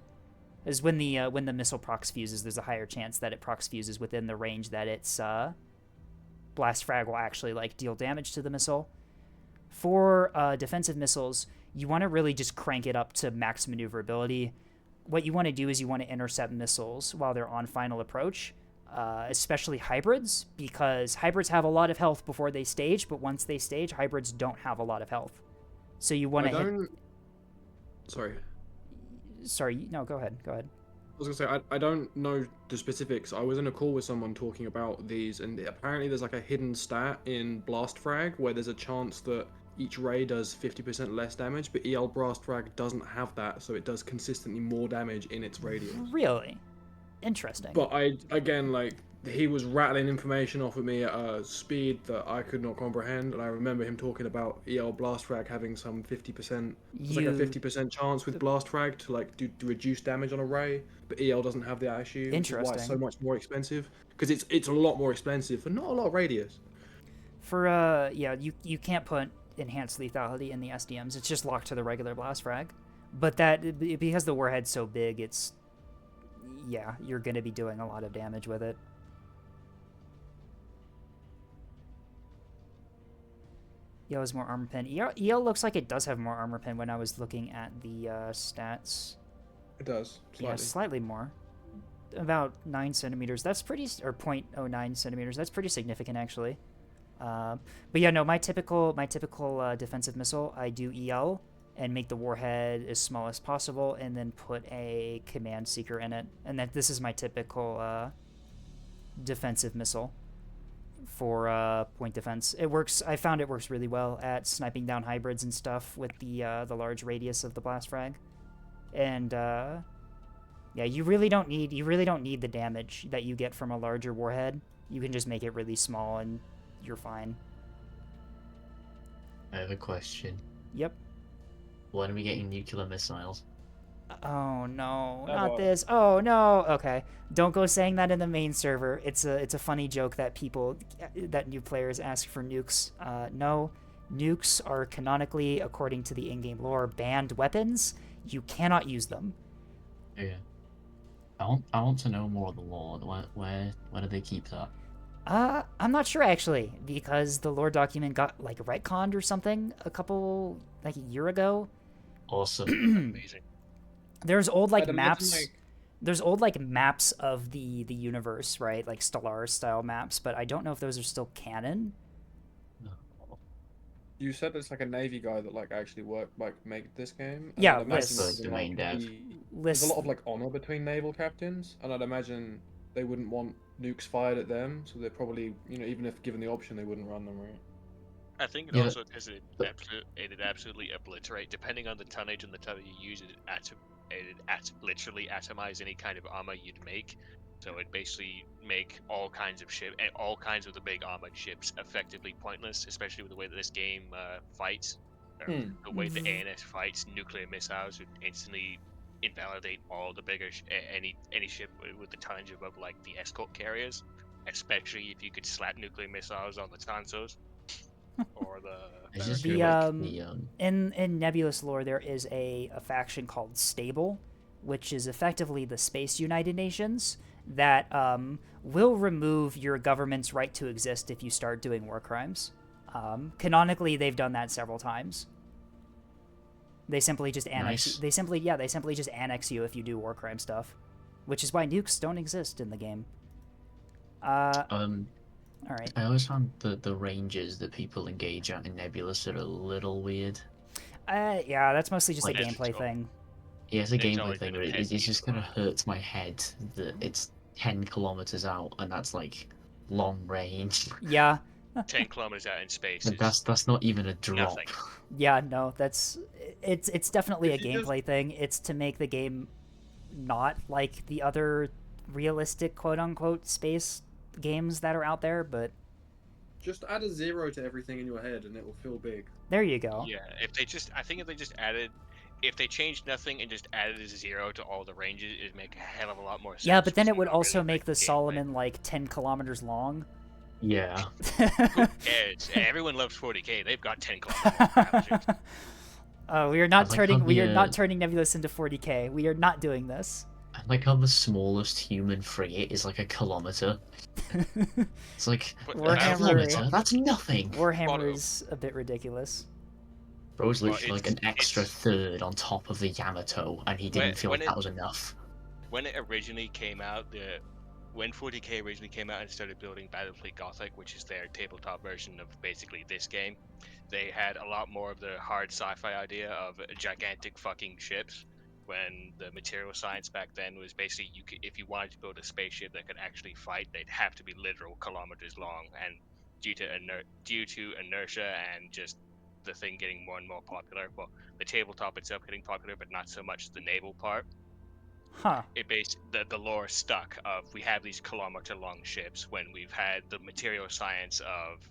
Is when the missile prox fuses, there's a higher chance that it prox fuses within the range that its Blast Frag will actually like deal damage to the missile. For defensive missiles, you want to really just crank it up to max maneuverability. What you want to do is you want to intercept missiles while they're on final approach, especially hybrids, because hybrids have a lot of health before they stage, but once they stage, hybrids don't have a lot of health. So you want to hit... Sorry, no, go ahead. I was gonna say, I don't know the specifics. I was in a call with someone talking about these, and apparently there's like a hidden stat in Blast Frag where there's a chance that each ray does 50% less damage, but EL Blast Frag doesn't have that, so it does consistently more damage in its radius. Really? Interesting. But again, like, he was rattling information off of me at a speed that I could not comprehend, and I remember him talking about EL Blast Frag having some 50%, it's like a 50% chance with Blast Frag to like do reduce damage on a ray, but EL doesn't have that issue. Interesting. Which is why it's so much more expensive, because it's a lot more expensive for not a lot of radius. For yeah, you can't put enhanced lethality in the SDMs. It's just locked to the regular Blast Frag, but that because the warhead's so big, it's yeah, you're gonna be doing a lot of damage with it. EL has more armor pen. EL looks like it does have more armor pen when I was looking at the stats. It does. Slightly. Yeah, slightly more. About 9 centimeters. That's pretty... Or 0.09 centimeters. That's pretty significant, actually. But yeah, no, my typical defensive missile, I do EL and make the warhead as small as possible and then put a command seeker in it. And this is my typical defensive missile for point defense. It works. I found it works really well at sniping down hybrids and stuff with the large radius of the Blast Frag. And yeah, you really don't need the damage that you get from a larger warhead. You can just make it really small and you're fine. I have a question. Yep. When are we getting nuclear missiles? Oh no, not this. Oh no. Okay, don't go saying that in the main server. It's a funny joke that new players ask for nukes. No, nukes are canonically, according to the in-game lore, banned weapons. You cannot use them. Yeah. I want to know more of the lore. Where do they keep that? I'm not sure actually, because the lore document got like retconned or something a year ago. Awesome. Amazing. There's old maps. There's old maps of the universe, right? Like Stellaris style maps, but I don't know if those are still canon. You said there's like a Navy guy that actually made this game. Yeah, I'd imagine Liz. there's a lot of honor between naval captains, and I'd imagine they wouldn't want nukes fired at them, so they're probably, even if given the option, they wouldn't run them, right? I think it also because it absolutely obliterate, depending on the tonnage and the type you use, it literally atomize any kind of armor you'd make. So it basically make all kinds of all kinds of the big armored ships effectively pointless, especially with the way that this game fights. The way the ANS fights, nuclear missiles would instantly invalidate all the bigger any ship with the tonnage above the escort carriers, especially if you could slap nuclear missiles on the Tansos. Or in Nebulous lore, there is a faction called Stable, which is effectively the Space United Nations that will remove your government's right to exist if you start doing war crimes. Canonically, they've done that several times. They simply just annex. Nice. They simply just annex you if you do war crime stuff, which is why nukes don't exist in the game. All right. I always found the ranges that people engage at in Nebulous are a little weird. Yeah, that's mostly just a Like, gameplay thing. Yeah, it's a It's gameplay always thing, been but a pet it just peeve kind of of mine. hurts my head that it's 10 kilometers out, and that's like long range. Yeah. 10 kilometers out in space And is that's not even a drop. nothing. Yeah, no, it's definitely a If you just- gameplay thing. It's to make the game not like the other realistic quote unquote space games that are out there, but Just add a 0 to everything in your head, and it will feel big. there you go. Yeah, I think if they changed nothing and just added a 0 to all the ranges, it'd make a hell of a lot more sense. Yeah, but then 'cause it would you don't also really make like the gameplay. Solomon like 10 kilometers long. Yeah. Who cares? Everyone loves 40k. They've got 10 kilometers. Battleships. We are not I like turning how we are the, not turning Nebulous into 40k. We are not doing this. I like how the smallest human frigate is like a kilometer. It's like, But a Warhammer- kilometer? That's nothing! Warhammer Follow. is a bit ridiculous. Bro's Well, literally like it's- an extra it's- third on top of the Yamato, and he didn't feel when like it- that was enough. When it originally came out, when 40k originally came out and started building Battlefleet Gothic, which is their tabletop version of basically this game, they had a lot more of the hard sci-fi idea of gigantic fucking ships. When the material science back then was basically if you wanted to build a spaceship that could actually fight, they'd have to be literal kilometers long. And due to inertia and just the thing getting more and more popular, well, the tabletop itself getting popular, but not so much the naval part. Huh. The lore stuck of we have these kilometer long ships when we've had the material science of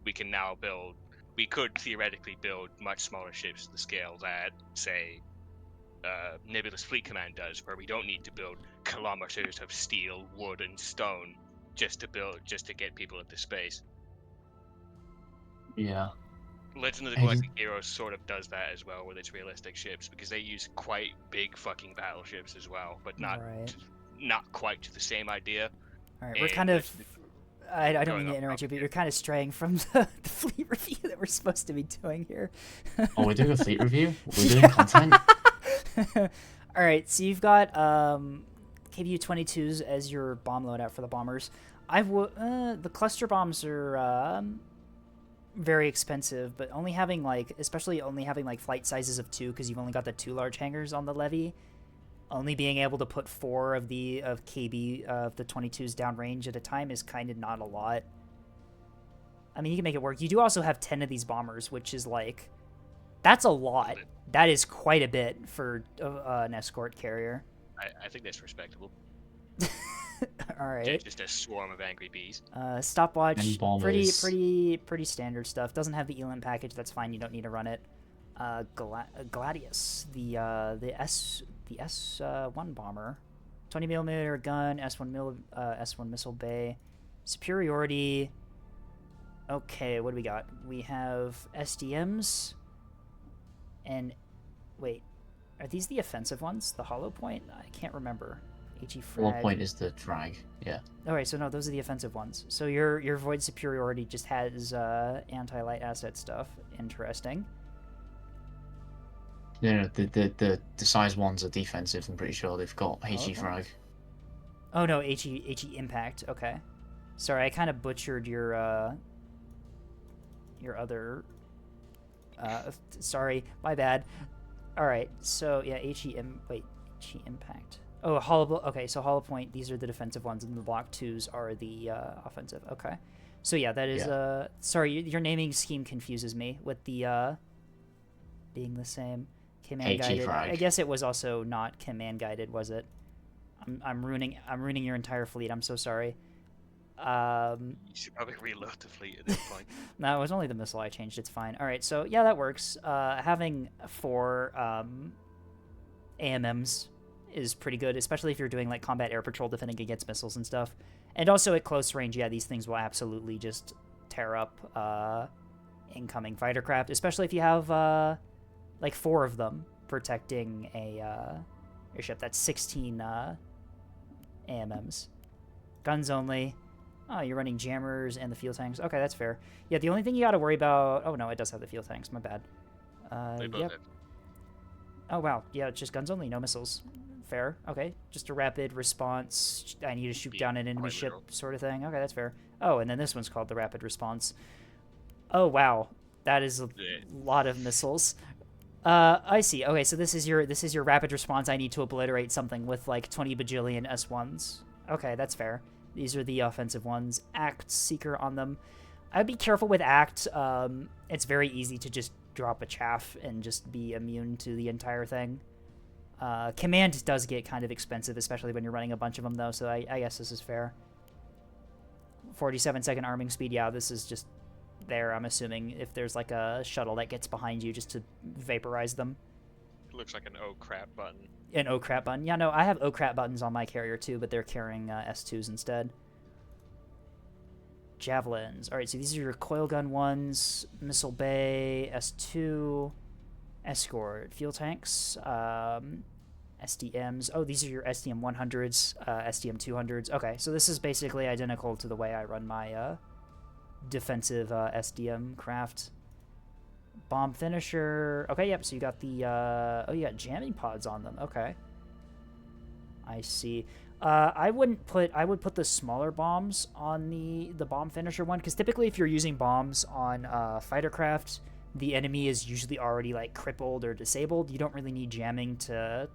we could theoretically build much smaller ships to the scale that say Nebulous Fleet Command does, where we don't need to build kilometers of steel, wood, and stone just to get people into space. Yeah. Legend of the I Galactic Heroes sort of does that as well with its realistic ships, because they use quite big fucking battleships as well, but not Right. not quite to the same idea. All right, we're And kind of. I don't going mean to off interrupt you, but topic you're kind of straying from the fleet review that we're supposed to be doing here. Oh, we're doing a fleet review? We're doing content? All right, so you've got KBU-22s as your bomb loadout for the bombers. The cluster bombs are very expensive, but only having like flight sizes of 2, because you've only got the 2 large hangars on the levee. Only being able to put 4 of the 22s downrange at a time is kind of not a lot. I mean, you can make it work. You do also have 10 of these bombers, which is like, that's a lot. That is quite a bit for an escort carrier. I think that's respectable. All right. Just a swarm of angry bees. Stopwatch, And bombers. pretty standard stuff. Doesn't have the elim package. That's fine. You don't need to run it. Gladius, the S1 bomber, 20mm gun, S1 missile bay, superiority. Okay, what do we got? We have SDMs, and wait, are these the offensive ones? The hollow point? I can't remember. HE frag. One point is the drag, yeah. Alright, so no, those are the offensive ones. So your void superiority just has anti-light asset stuff. Interesting. No, the size ones are defensive, I'm pretty sure they've got HE okay. frag. Oh no, HE impact. Okay. Sorry, I kind of butchered your other. Sorry, my bad. All right, so yeah, HE impact. Oh, hollow. Okay, so hollow point. These are the defensive ones, and the block 2s are the offensive. Okay. So yeah, that is sorry, your naming scheme confuses me with the being the same. Command guided. frag. I guess it was also not command guided, was it? I'm ruining your entire fleet. I'm so sorry. You should probably reload the fleet at this point. No, it was only the missile I changed. It's fine. All right, so yeah, that works. Having 4 AMMs is pretty good, especially if you're doing like combat air patrol defending against missiles and stuff. And also at close range, yeah, these things will absolutely just tear up incoming fighter craft, especially if you have like 4 of them protecting a airship. That's 16 AMMs. Guns only. Oh, you're running jammers and the fuel tanks. Okay, that's fair. Yeah, the only thing you got to worry about... Oh, no, it does have the fuel tanks. My bad. They both Yep. have. Oh, wow. Yeah, it's just guns only, no missiles. Fair. Okay. Just a rapid response. I need to shoot Be down an enemy quite ship literal. sort of thing. Okay, that's fair. Oh, and then this one's called the rapid response. Oh, wow. That is a Yeah. lot of missiles. I see. Okay, so this is your rapid response. I need to obliterate something with like 20 bajillion S1s. Okay, that's fair. These are the offensive ones. Act Seeker on them. I'd be careful with Act. It's very easy to just drop a chaff and just be immune to the entire thing. Command does get kind of expensive, especially when you're running a bunch of them, though, so I guess this is fair. 47-second arming speed, yeah, this is just there, I'm assuming, if there's like a shuttle that gets behind you just to vaporize them. It looks like an oh crap button. An oh crap button. Yeah, no, I have oh crap buttons on my carrier too, but they're carrying S2s instead. Javelins. Alright, so these are your coil gun ones, missile bay, S2, escort, fuel tanks, SDMs. Oh, these are your SDM 100s, SDM 200s. Okay, so this is basically identical to the way I run my defensive SDM craft. Bomb finisher. Okay, yep, so you got the oh, you got jamming pods on them. Okay, I see. I would put the smaller bombs on the bomb finisher one, because typically if you're using bombs on fighter craft, the enemy is usually already like crippled or disabled. You don't really need jamming to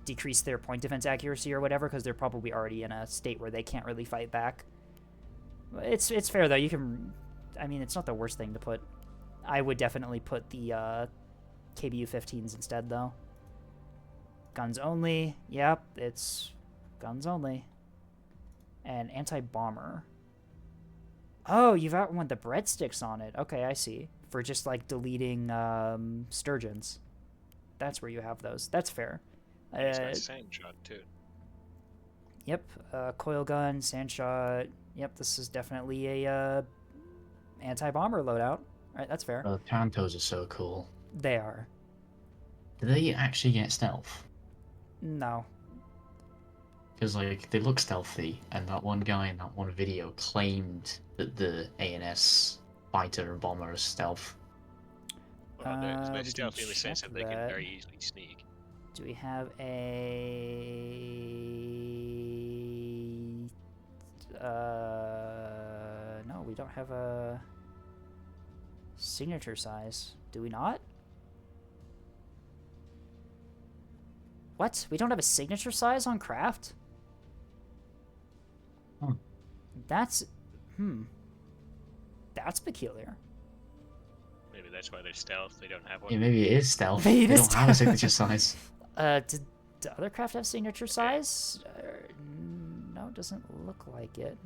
decrease their point defense accuracy or whatever, because they're probably already in a state where they can't really fight back. It's fair though. You can, I mean, it's not the worst thing to put. I would definitely put the KBU-15s instead though. Guns only. Yep, it's guns only. And anti-bomber. Oh, you've got one with the breadsticks on it. Okay, I see. For just like deleting sturgeons. That's where you have those. That's fair. It's got sand shot too. Yep, coil gun, sand shot. Yep, this is definitely a anti-bomber loadout. Alright, that's fair. The Pantos are so cool. They are. Do they actually get stealth? No. Because, like, they look stealthy, and that one guy in that one video claimed that the ANS fighter and bomber is stealth. Well, they're we stealthy can in the sense check that they can that. very easily sneak. Do we have a... no, we don't have a signature size. Do we not? What? We don't have a signature size on craft? Hmm. That's... That's peculiar. Maybe that's why they're stealth. They don't have one. Yeah, maybe it is stealth. Maybe it They is don't have a stealth. signature size. Did the other craft have signature size? No, it doesn't look like it.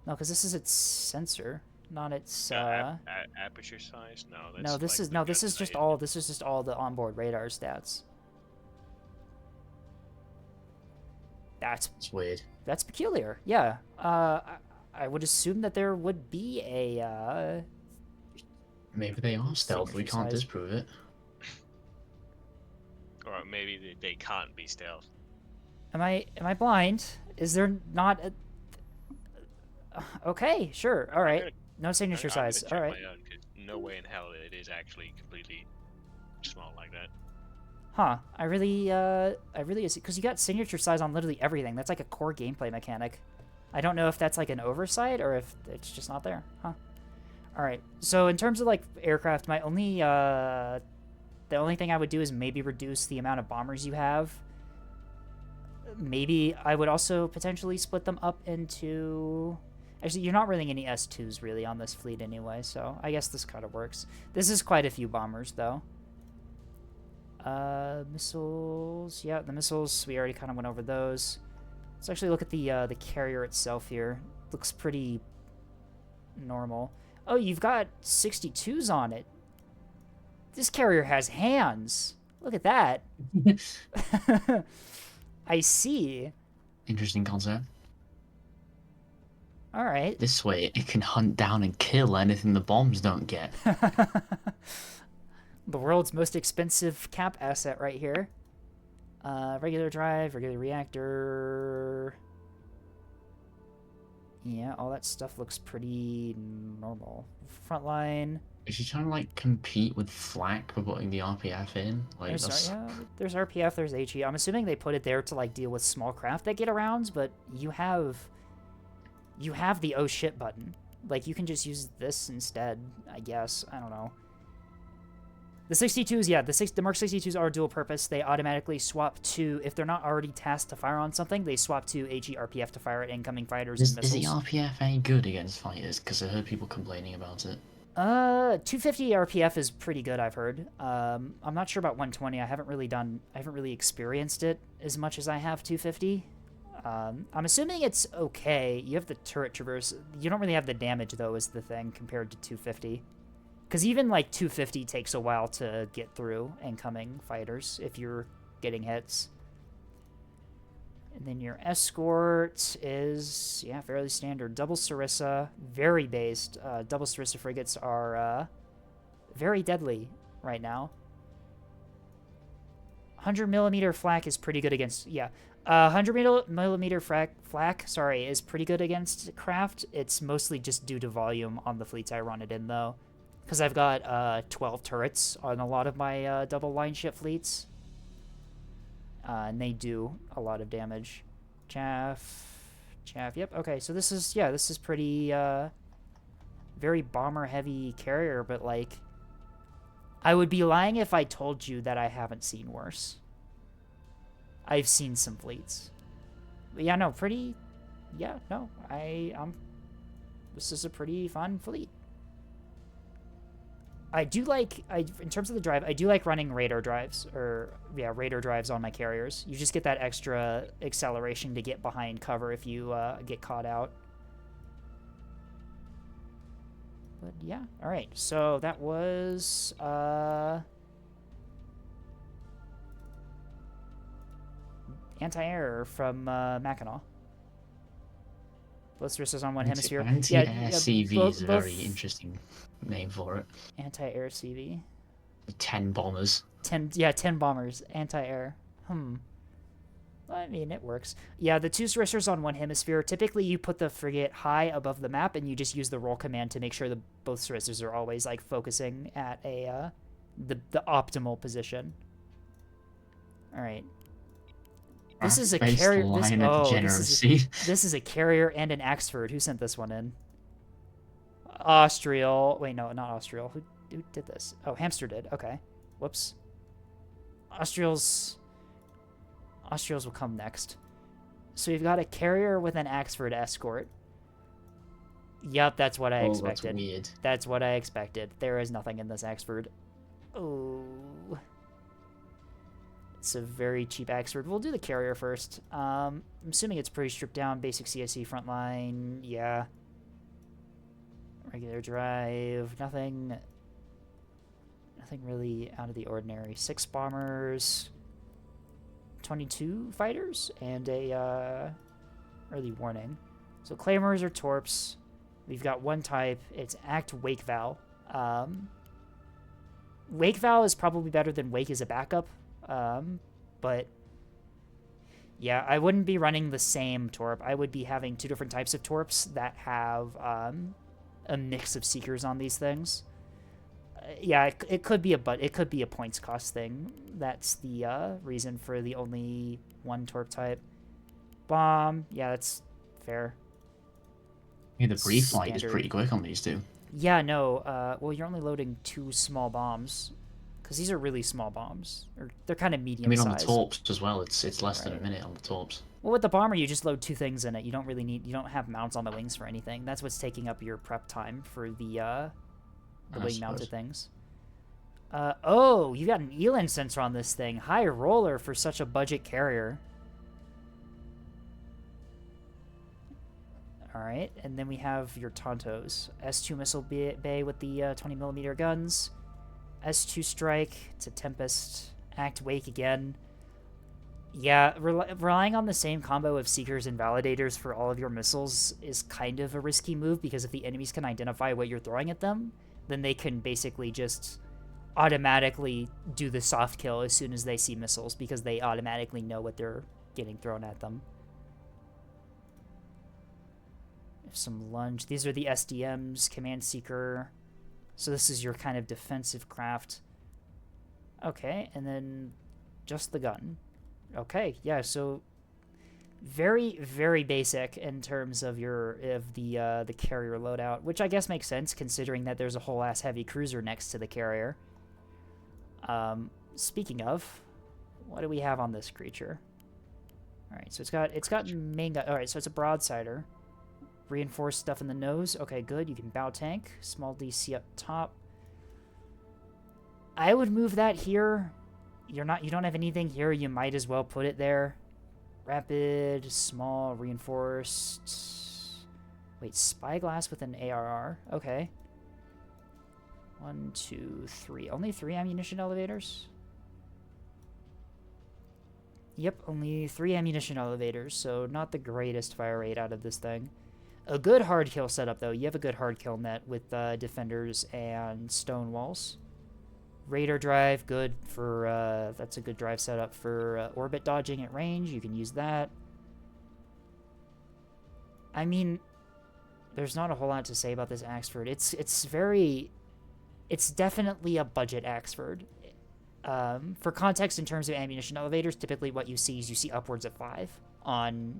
No, because this is its sensor, not its. Aperture size? No. That's No, this like is the no. This guns is just I- all. This is just all the onboard radar stats. It's weird. That's peculiar. Yeah. I would assume that there would be a. Maybe they are stealth. We Signature can't size. disprove it. Or maybe they can't be stealth. Am I blind? Is there not a? Okay, sure. All right. No signature I'm gonna size. check All right. my own, 'cause no way in hell it is actually completely small like that. Huh. I really, because you got signature size on literally everything. That's like a core gameplay mechanic. I don't know if that's like an oversight or if it's just not there. Huh. All right. So in terms of like aircraft, my only, the only thing I would do is maybe reduce the amount of bombers you have. Maybe I would also potentially split them up into... Actually, you're not running any S2s really on this fleet anyway, so I guess this kind of works. This is quite a few bombers, though. Missiles... Yeah, the missiles, we already kind of went over those. Let's actually look at the carrier itself here. Looks pretty normal. Oh, you've got 62s on it. This carrier has hands. Look at that. I see. Interesting concept. All right. This way, it can hunt down and kill anything the bombs don't get. The world's most expensive cap asset right here. Regular drive, regular reactor. Yeah, all that stuff looks pretty normal. Frontline. Is she trying to like compete with Flak for putting the RPF in? Like that's There's RPF, there's HE. I'm assuming they put it there to like deal with small craft that get around, but you have the oh shit button. Like you can just use this instead, I guess. I don't know. The 62s, yeah, the Mark 62s are dual purpose. They automatically swap to, if they're not already tasked to fire on something, they swap to HE RPF to fire at incoming fighters and is missiles. the RPF any good against fighters? Because I heard people complaining about it. 250 RPF is pretty good, I've heard. I'm not sure about 120. I haven't really experienced it as much as I have 250. I'm assuming it's okay. You have the turret traverse. You don't really have the damage, though, is the thing, compared to 250. Because even, like, 250 takes a while to get through incoming fighters if you're getting hits. And then your escort is, yeah, fairly standard. Double Sarissa, very based. Double Sarissa frigates are very deadly right now. 100mm flak is pretty good against, yeah. 100mm flak, sorry, is pretty good against craft. It's mostly just due to volume on the fleets I run it in, though. Because I've got 12 turrets on a lot of my double line ship fleets. And they do a lot of damage. Chaff, yep, okay, so this is pretty, very bomber-heavy carrier, but, like, I would be lying if I told you that I haven't seen worse. I've seen some fleets. But yeah, no, this is a pretty fun fleet. I do like, in terms of the drive, I do like running radar drives, radar drives on my carriers. You just get that extra acceleration to get behind cover if you get caught out. But yeah, all right. So that was anti-air from Mackinac. Both Sarissa's on one hemisphere. Anti-air CV is a very interesting name for it. Anti-air CV. 10 bombers. 10 bombers. Anti-air. Well, I mean, it works. Yeah, the two Sarissas on one hemisphere. Typically, you put the frigate high above the map, and you just use the roll command to make sure that both Sarissas are always like focusing at a the optimal position. All right. This is a carrier. This is a carrier and an Axford. Who sent this one in? Austrial. Wait, no, not Austrial. Who did this? Oh, Hamster did. Okay. Whoops. Austrials will come next. So we've got a carrier with an Axford escort. Yep, that's what I expected. That's weird. That's what I expected. There is nothing in this Axford. Oh. It's a very cheap Axford. We'll do the carrier first. I'm assuming it's pretty stripped down. Basic CSE frontline. Yeah. Regular drive. Nothing really out of the ordinary. 6 bombers. 22 fighters. And a early warning. So claymores or torps. We've got one type. It's Act Wake Val. Wake Val is probably better than Wake as a backup. But yeah, I wouldn't be running the same torp. I would be having 2 different types of torps that have a mix of seekers on these things. Yeah, it could be a points cost thing. That's the reason for the only one torp type. Bomb, yeah, that's fair. Yeah, the pre-flight is pretty quick on these two. Yeah, no. Well, you're only loading 2 small bombs. Because these are really small bombs. Or they're kind of medium size. I mean, on the torps as well, it's less than a minute on the torps. Well, with the bomber, you just load 2 things in it. You don't have mounts on the wings for anything. That's what's taking up your prep time for the wing-mounted things. Oh, you got an Elan sensor on this thing. High roller for such a budget carrier. Alright, and then we have your Tontos. S2 missile bay with the 20mm guns. S2 strike, it's a Tempest, Act Wake again. Yeah, relying on the same combo of Seekers and Validators for all of your missiles is kind of a risky move, because if the enemies can identify what you're throwing at them, then they can basically just automatically do the soft kill as soon as they see missiles, because they automatically know what they're getting thrown at them. Some lunge. These are the SDMs, Command Seeker. So this is your kind of defensive craft. Okay, and then just the gun. Okay, yeah, so very, very basic in terms of the carrier loadout, which I guess makes sense considering that there's a whole ass heavy cruiser next to the carrier. Speaking of, what do we have on this creature? All right, so it's got main gun. All right, so it's a broadsider. Reinforced stuff in the nose. Okay, good. You can bow tank. Small DC up top. I would move that here. You don't have anything here. You might as well put it there. Rapid, small, reinforced. Wait, spyglass with an ARR. Okay. 1, 2, 3. Only 3 ammunition elevators? Yep, only 3 ammunition elevators, so not the greatest fire rate out of this thing. A good hard kill setup, though. You have a good hard kill net with defenders and stone walls. Radar drive, good for, that's a good drive setup for orbit dodging at range. You can use that. I mean, there's not a whole lot to say about this Axford. It's definitely a budget Axford. For context, in terms of ammunition elevators, typically what you see is you see upwards of 5 on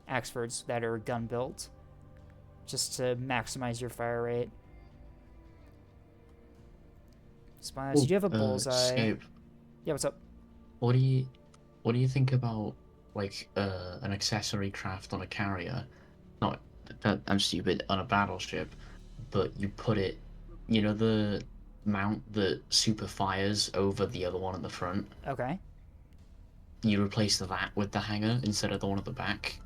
Axfords that are gun built, just to maximize your fire rate. Splash, do you have a bullseye? Scope, Yeah, what's up? what do you think about like an accessory craft on a carrier? Not that I'm stupid, on a battleship, but you put it, you know, the mount that super fires over the other one at the front. Okay. You replace that with the hanger instead of the one at the back.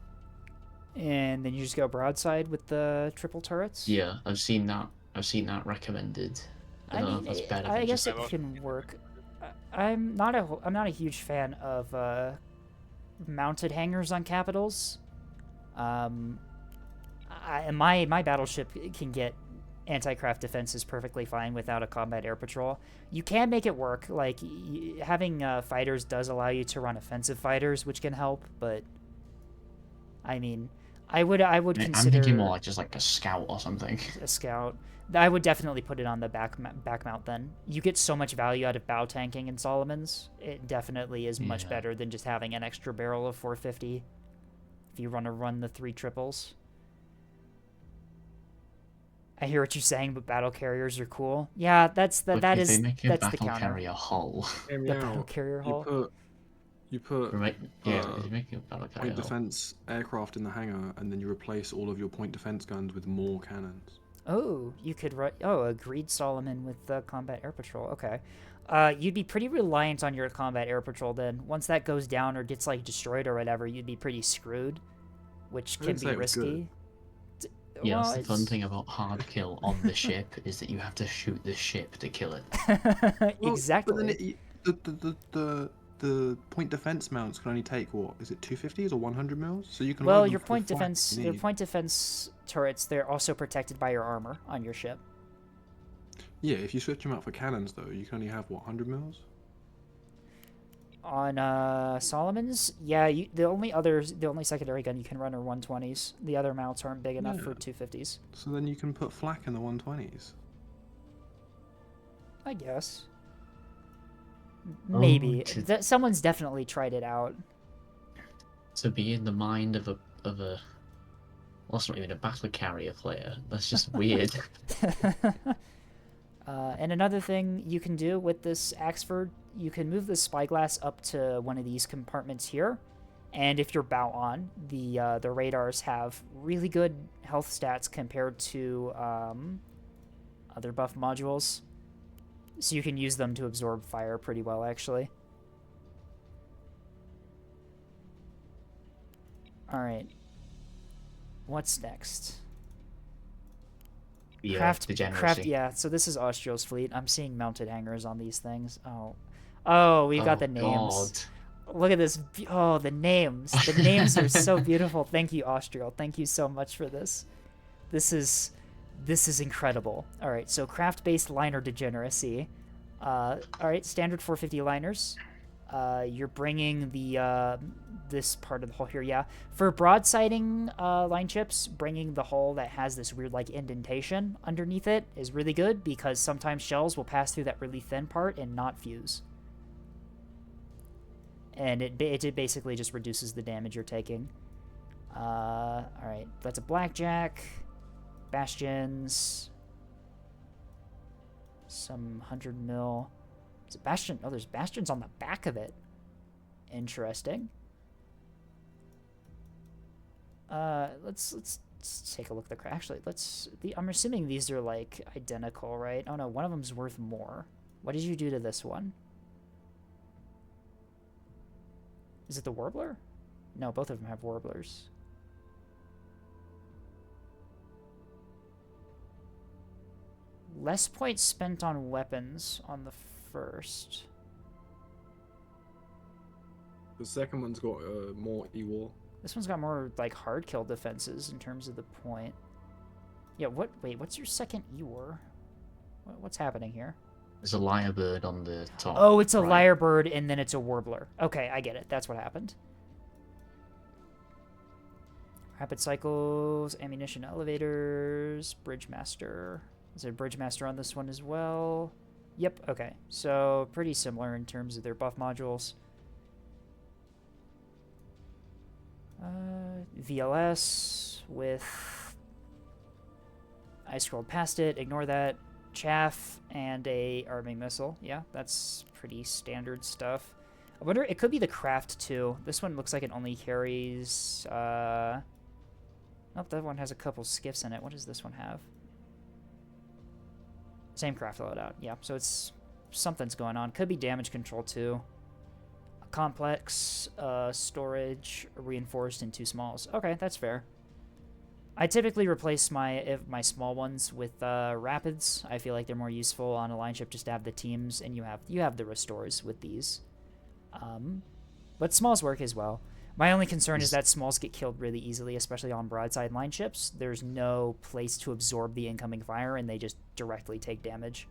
And then you just go broadside with the triple turrets? Yeah, I've seen that recommended. I don't know if that's better I than guess just... it can work. I'm not a huge fan of mounted hangars on capitals. My battleship can get anti-craft defenses perfectly fine without a combat air patrol. You can make it work. Like having fighters does allow you to run offensive fighters, which can help. But I mean, I would consider. I'm thinking more like just like a scout or something. A scout. I would definitely put it on the back mount then. You get so much value out of bow tanking in Solomons. It definitely is much better than just having an extra barrel of 450 if you want to run the 3 triples. I hear what you're saying, but battle carriers are cool. Yeah, that's the They make a that's battle the counter. carrier hull. Hear me The out. battle carrier hull. You put Right? Yeah, they make a battle carrier point hull. defense aircraft in the hangar, and then you replace all of your point defense guns with more cannons. Oh, you could write. Oh, agreed, Solomon, with the combat air patrol. Okay. You'd be pretty reliant on your combat air patrol then. Once that goes down or gets like destroyed or whatever, you'd be pretty screwed, which I can didn't be say it was risky. Yeah, Well, that's the fun it's- thing about hard kill on the ship is that you have to shoot the ship to kill it. Well, Exactly. But then the point defense mounts can only take what is it, 250s or 100 mils? So you can. Well, load them your for point the flight defense, you your need. point defense turrets, they're also protected by your armor on your ship. Yeah, if you switch them out for cannons though, you can only have what, 100 mils? On Solomon's, yeah, the only secondary gun you can run are 120s. The other mounts aren't big enough for 250s. So then you can put flak in the 120s. I guess. Oh, Maybe. to- Someone's definitely tried it out. To be in the mind of a well, it's not even a battle carrier player. That's just weird. And another thing you can do with this Axford, you can move the spyglass up to one of these compartments here, and if you're bow on, the radars have really good health stats compared to other buff modules, so you can use them to absorb fire pretty well, actually. All right, what's next? The Craft, degeneracy. yeah. So this is Austrial's fleet. I'm seeing mounted hangars on these things. Oh, we've got the names. God. Look at this. Oh, the names. The names are so beautiful. Thank you, Austral. Thank you so much for this. This is incredible. All right, so craft-based liner degeneracy. All right, standard 450 liners. you're bringing the this part of the hull here, yeah. For broadsiding line chips, bringing the hull that has this weird like indentation underneath it is really good because sometimes shells will pass through that really thin part and not fuse. And it basically just reduces the damage you're taking. All right, that's a blackjack, bastions, some 100 mil. Is it bastion? Oh, there's bastions on the back of it. Interesting. Let's take a look at the actually. I'm assuming these are like identical, right? Oh no, one of them's worth more. What did you do to this one? Is it the warbler? No, both of them have warblers. Less points spent on weapons on the first. The second one's got more E-War. This one's got more like hard kill defenses in terms of the point. Yeah, wait, what's your second E-War? What's happening here? There's a lyrebird on the top. Oh, it's a right. lyrebird and then it's a warbler. Okay, I get it. That's what happened. Rapid cycles, ammunition elevators, bridge master. Is there a bridge master on this one as well? Yep, okay. So pretty similar in terms of their buff modules. VLS with... I scrolled past it, ignore that. Chaff and a arming missile. Yeah, that's pretty standard stuff. I wonder, it could be the craft too. This one looks like it only carries... Nope, that one has a couple skiffs in it. What does this one have? Same craft loadout. Yeah, so it's... something's going on. Could be damage control too. Complex, storage, reinforced, and 2 smalls. Okay, that's fair. I typically replace my small ones with rapids. I feel like they're more useful on a line ship just to have the teams, and you have the restores with these. But smalls work as well. My only concern is that smalls get killed really easily, especially on broadside line ships. There's no place to absorb the incoming fire, and they just directly take damage.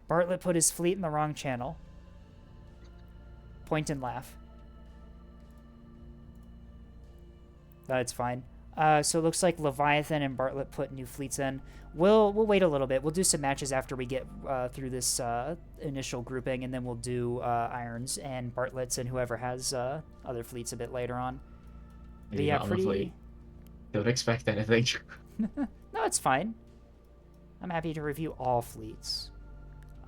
Bartlett put his fleet in the wrong channel. Point and laugh. That's fine. So it looks like Leviathan and Bartlett put new fleets in. We'll wait a little bit. We'll do some matches after we get through this initial grouping, and then we'll do Irons and Bartlett's and whoever has other fleets a bit later on. But yeah, pretty... Don't expect anything. No, it's fine. I'm happy to review all fleets.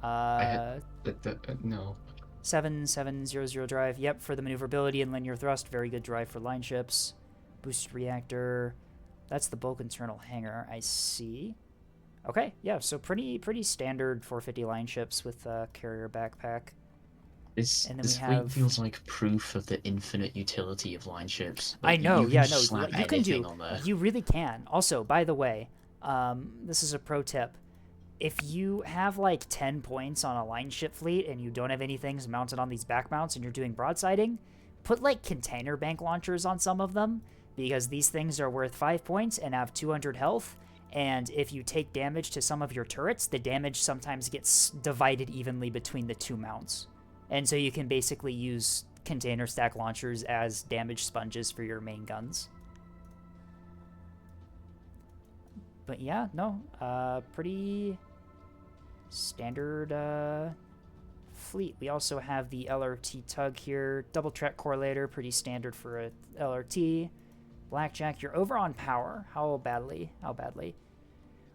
No. 7700 drive. Yep, for the maneuverability and linear thrust. Very good drive for line ships. Boost reactor. That's the bulk internal hangar. I see. Okay, yeah, so pretty standard 450 line ships with carrier backpack. This fleet feels like proof of the infinite utility of line ships. Like, I know, you can do. You really can. Also, by the way, this is a pro tip. If you have like 10 points on a line ship fleet and you don't have any things mounted on these back mounts and you're doing broadsiding, put like container bank launchers on some of them, because these things are worth 5 points and have 200 health, and if you take damage to some of your turrets, the damage sometimes gets divided evenly between the 2 mounts. And so you can basically use container stack launchers as damage sponges for your main guns. But yeah, no, pretty standard fleet. We also have the LRT tug here. Double track correlator, pretty standard for a LRT. Blackjack, you're over on power. How badly? How badly?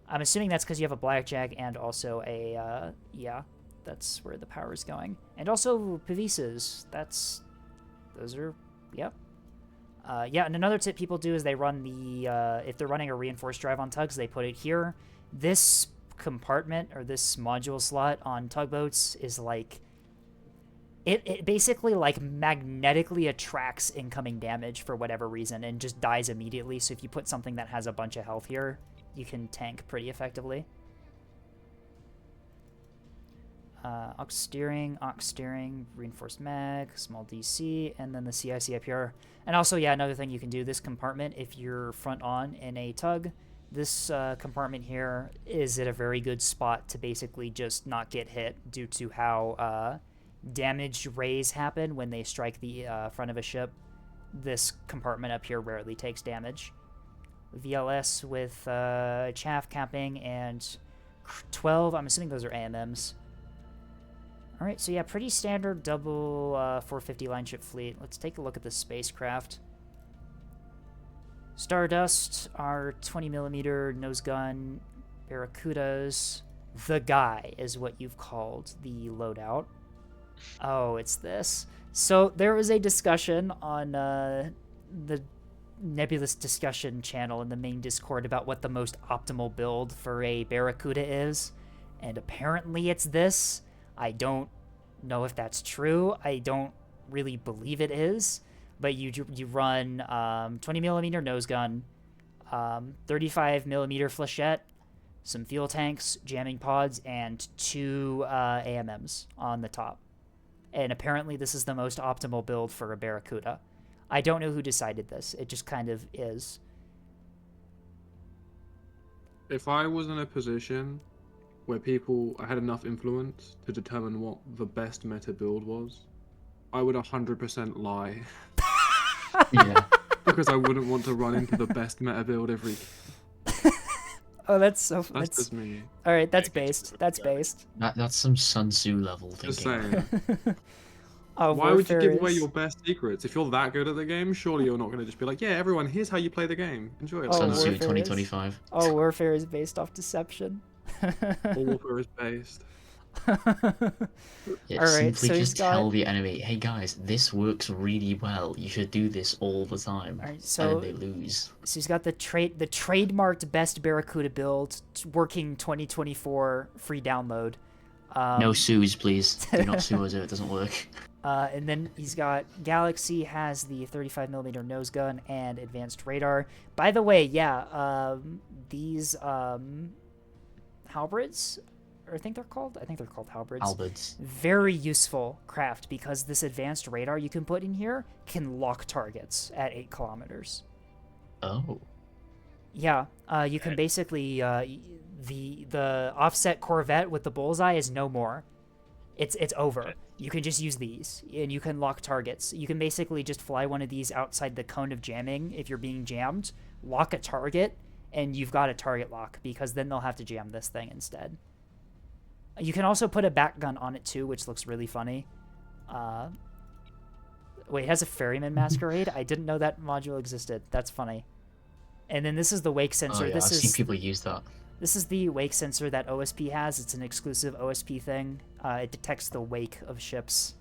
I'm assuming that's because you have a blackjack and also a, yeah, that's where the power is going. And also Pavisas, those are, yep. Yeah, and another tip people do is they run the, if they're running a reinforced drive on tugs, they put it here. This compartment, or this module slot on tugboats is like, it basically like magnetically attracts incoming damage for whatever reason and just dies immediately. So if you put something that has a bunch of health here, you can tank pretty effectively. Aux steering, reinforced mag, small DC, and then the CIC IPR. And also, yeah, another thing you can do, this compartment, if you're front on in a tug, This compartment here is at a very good spot to basically just not get hit due to how damaged rays happen when they strike the front of a ship. This compartment up here rarely takes damage. VLS with chaff capping and 12. I'm assuming those are AMMs. All right, so yeah, pretty standard double 450 line ship fleet. Let's take a look at the spacecraft. Stardust, our 20mm nose gun, Barracudas. The Guy is what you've called the loadout. Oh, it's this. So there was a discussion on the Nebulous discussion channel in the main Discord about what the most optimal build for a Barracuda is, and apparently it's this. I don't know if that's true. I don't really believe it is, but you run 20mm nose gun, 35mm flechette, some fuel tanks, jamming pods, and 2 AMMs on the top. And apparently this is the most optimal build for a Barracuda. I don't know who decided this. It just kind of is. If I was in a position where I had enough influence to determine what the best meta build was, I would 100% lie. Yeah. Because I wouldn't want to run into the best meta build every... Oh, that's so... That's just me. All right, that's based. That's based. That's some Sun Tzu level Just thinking. saying. Oh, Why would you Warfare give away is- your best secrets? If you're that good at the game, surely you're not going to just be like, yeah, everyone, here's how you play the game. Enjoy it. Oh, Sun No. Tzu Warfare is- 2025. Oh, Warfare is based off deception. All Warfare is based. Yeah, All right, simply so he's just got- tell the enemy, hey guys, this works really well. You should do this all the time. All right, And so then they lose. So he's got the trademarked best Barracuda build, working 2024 free download. No sues, please. Do not sue us if it doesn't work. And then he's got Galaxy has the 35mm nose gun and advanced radar. By the way, yeah, these halberds, or I think they're called halberds. Alberts. Very useful craft because this advanced radar you can put in here can lock targets at 8 kilometers. Oh. Yeah, you can basically the offset Corvette with the bullseye is no more. It's over. You can just use these, and you can lock targets. You can basically just fly one of these outside the cone of jamming if you're being jammed, lock a target, and you've got a target lock, because then they'll have to jam this thing instead. You can also put a back gun on it too, which looks really funny. Wait, it has a ferryman masquerade? I didn't know that module existed. That's funny. And then this is the wake sensor. Oh, yeah, This I've is seen people use that. This is the wake sensor that OSP has. It's an exclusive OSP thing. It detects the wake of ships.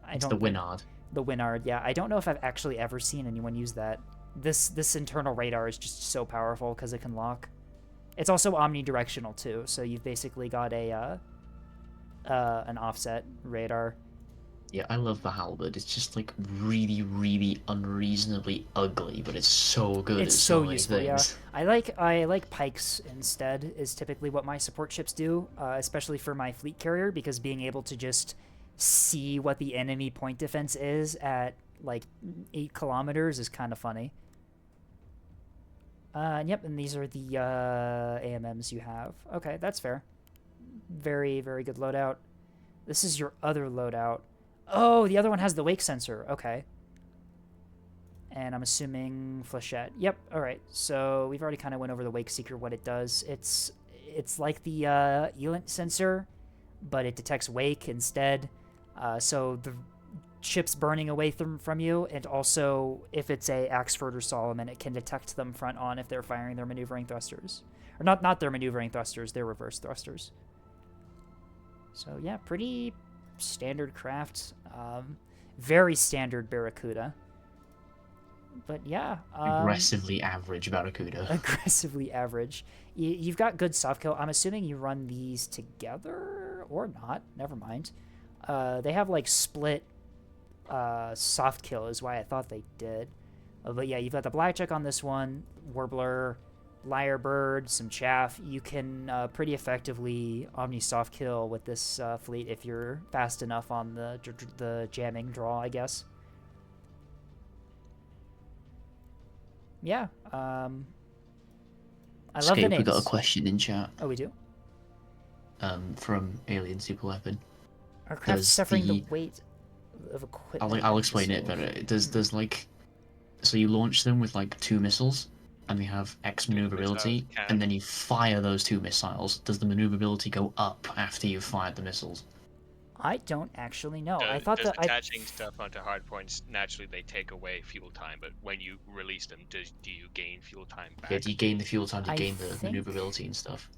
It's the Winard. The Winard, yeah. I don't know if I've actually ever seen anyone use that. This internal radar is just so powerful because it can lock. It's also omnidirectional too, so you've basically got a an offset radar. Yeah, I love the halberd. It's just like really, really unreasonably ugly, but it's so good. It's at so many useful, yeah. things. I like pikes instead is typically what my support ships do, especially for my fleet carrier, because being able to just see what the enemy point defense is at like 8 kilometers is kind of funny. Yep, and these are the AMMs you have. Okay, that's fair. Very, very good loadout. This is your other loadout. Oh, the other one has the wake sensor. Okay. And I'm assuming flechette. Yep, alright. So we've already kind of went over the wake seeker, what it does. It's like the Elent sensor, but it detects wake instead. So the ship's burning away from you, and also if it's a Axford or Solomon, it can detect them front on if they're firing their maneuvering thrusters. Or not their maneuvering thrusters, their reverse thrusters. So yeah, pretty standard craft. Very standard Barracuda. But yeah. Aggressively average Barracuda. Aggressively average. You've got good soft kill. I'm assuming you run these together or not. Never mind. They have like split soft kill is why I thought they did. But yeah, you've got the blackjack on this one, Warbler, Lyrebird, some chaff. You can pretty effectively omni soft kill with this fleet if you're fast enough on the jamming draw, I guess. I love the Scape, names. we got a question in chat. Oh, we do? From Alien Super Weapon. Are craft Does suffering the the- weight of equipment? I'll and explain it missiles? better. There's like, so you launch them with like 2 missiles, and they have X Two maneuverability, missiles can- and then you fire those 2 missiles. Does the maneuverability go up after you've fired the missiles? I don't actually know. I Does, thought does that attaching stuff onto hardpoints naturally they take away fuel time, but when you release them, do you gain fuel time back? Yeah, do you gain the fuel time? Do you I gain the think- maneuverability and stuff?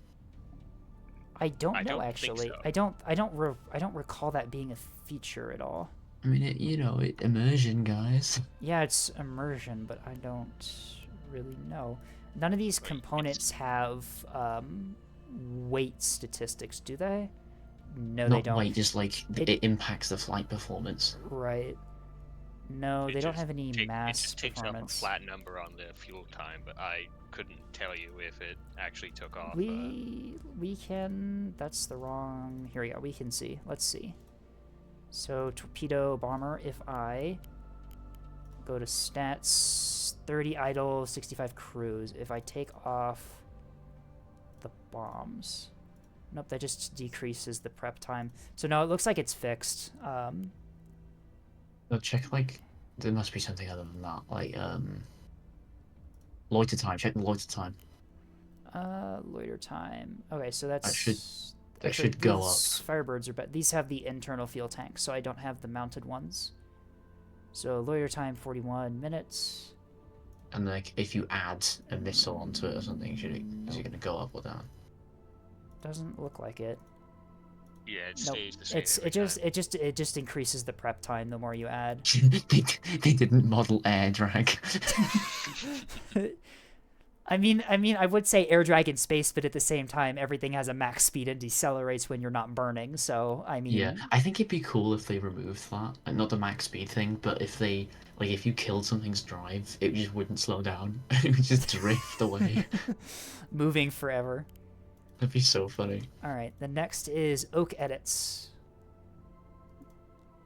I don't I know don't think actually. so. I don't recall that being a feature at all. I mean, immersion, guys. Yeah, it's immersion, but I don't really know. None of these Right, components have weight statistics, do they? No, Not they don't. weight, just like It- it impacts the flight performance. Right. No, It they don't just have any It mass just takes up a performance. flat number on the fuel time, but I couldn't tell you if it actually took off. We can. That's the wrong. Here we go. We can see. Let's see. So torpedo bomber. If I go to stats, 30 idle, 65 cruise. If I take off the bombs, nope, that just decreases the prep time. So no, it looks like it's fixed. So check like there must be something other than that, like loiter time. Check the loiter time. Loiter time. Okay, so that's That should go up. these Firebirds are better. These have the internal fuel tank, so I don't have the mounted ones. So loiter time 41 minutes. And like if you add a missile onto it or something, is it gonna go up or down? Doesn't look like it. Yeah, it Nope. stays the same. It just increases the prep time the more you add. they didn't model air drag. I mean, I would say air drag in space, but at the same time, everything has a max speed and decelerates when you're not burning. So I mean, Yeah, I think it'd be cool if they removed that, like, not the max speed thing, but if they like if you killed something's drive, it just wouldn't slow down. It would just drift away. moving forever. That'd be so funny. All right, the next is Oak edits.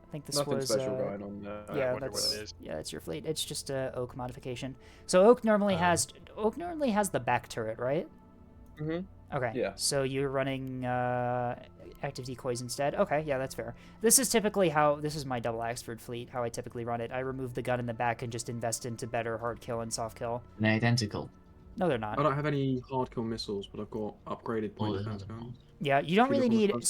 I think this Nothing was special going on there. I yeah, wonder what that's it is. yeah, that's your fleet. It's just a Oak modification. So Oak normally has the back turret, right? Mhm. Okay. Yeah. So you're running active decoys instead. Okay, yeah, that's fair. This is typically this is my double Axford fleet. How I typically run it. I remove the gun in the back and just invest into better hard kill and soft kill. And they're identical. No, they're not. I don't have any hard kill missiles, but I've got upgraded point they're defense not. guns. Yeah, you don't Should we really go for the need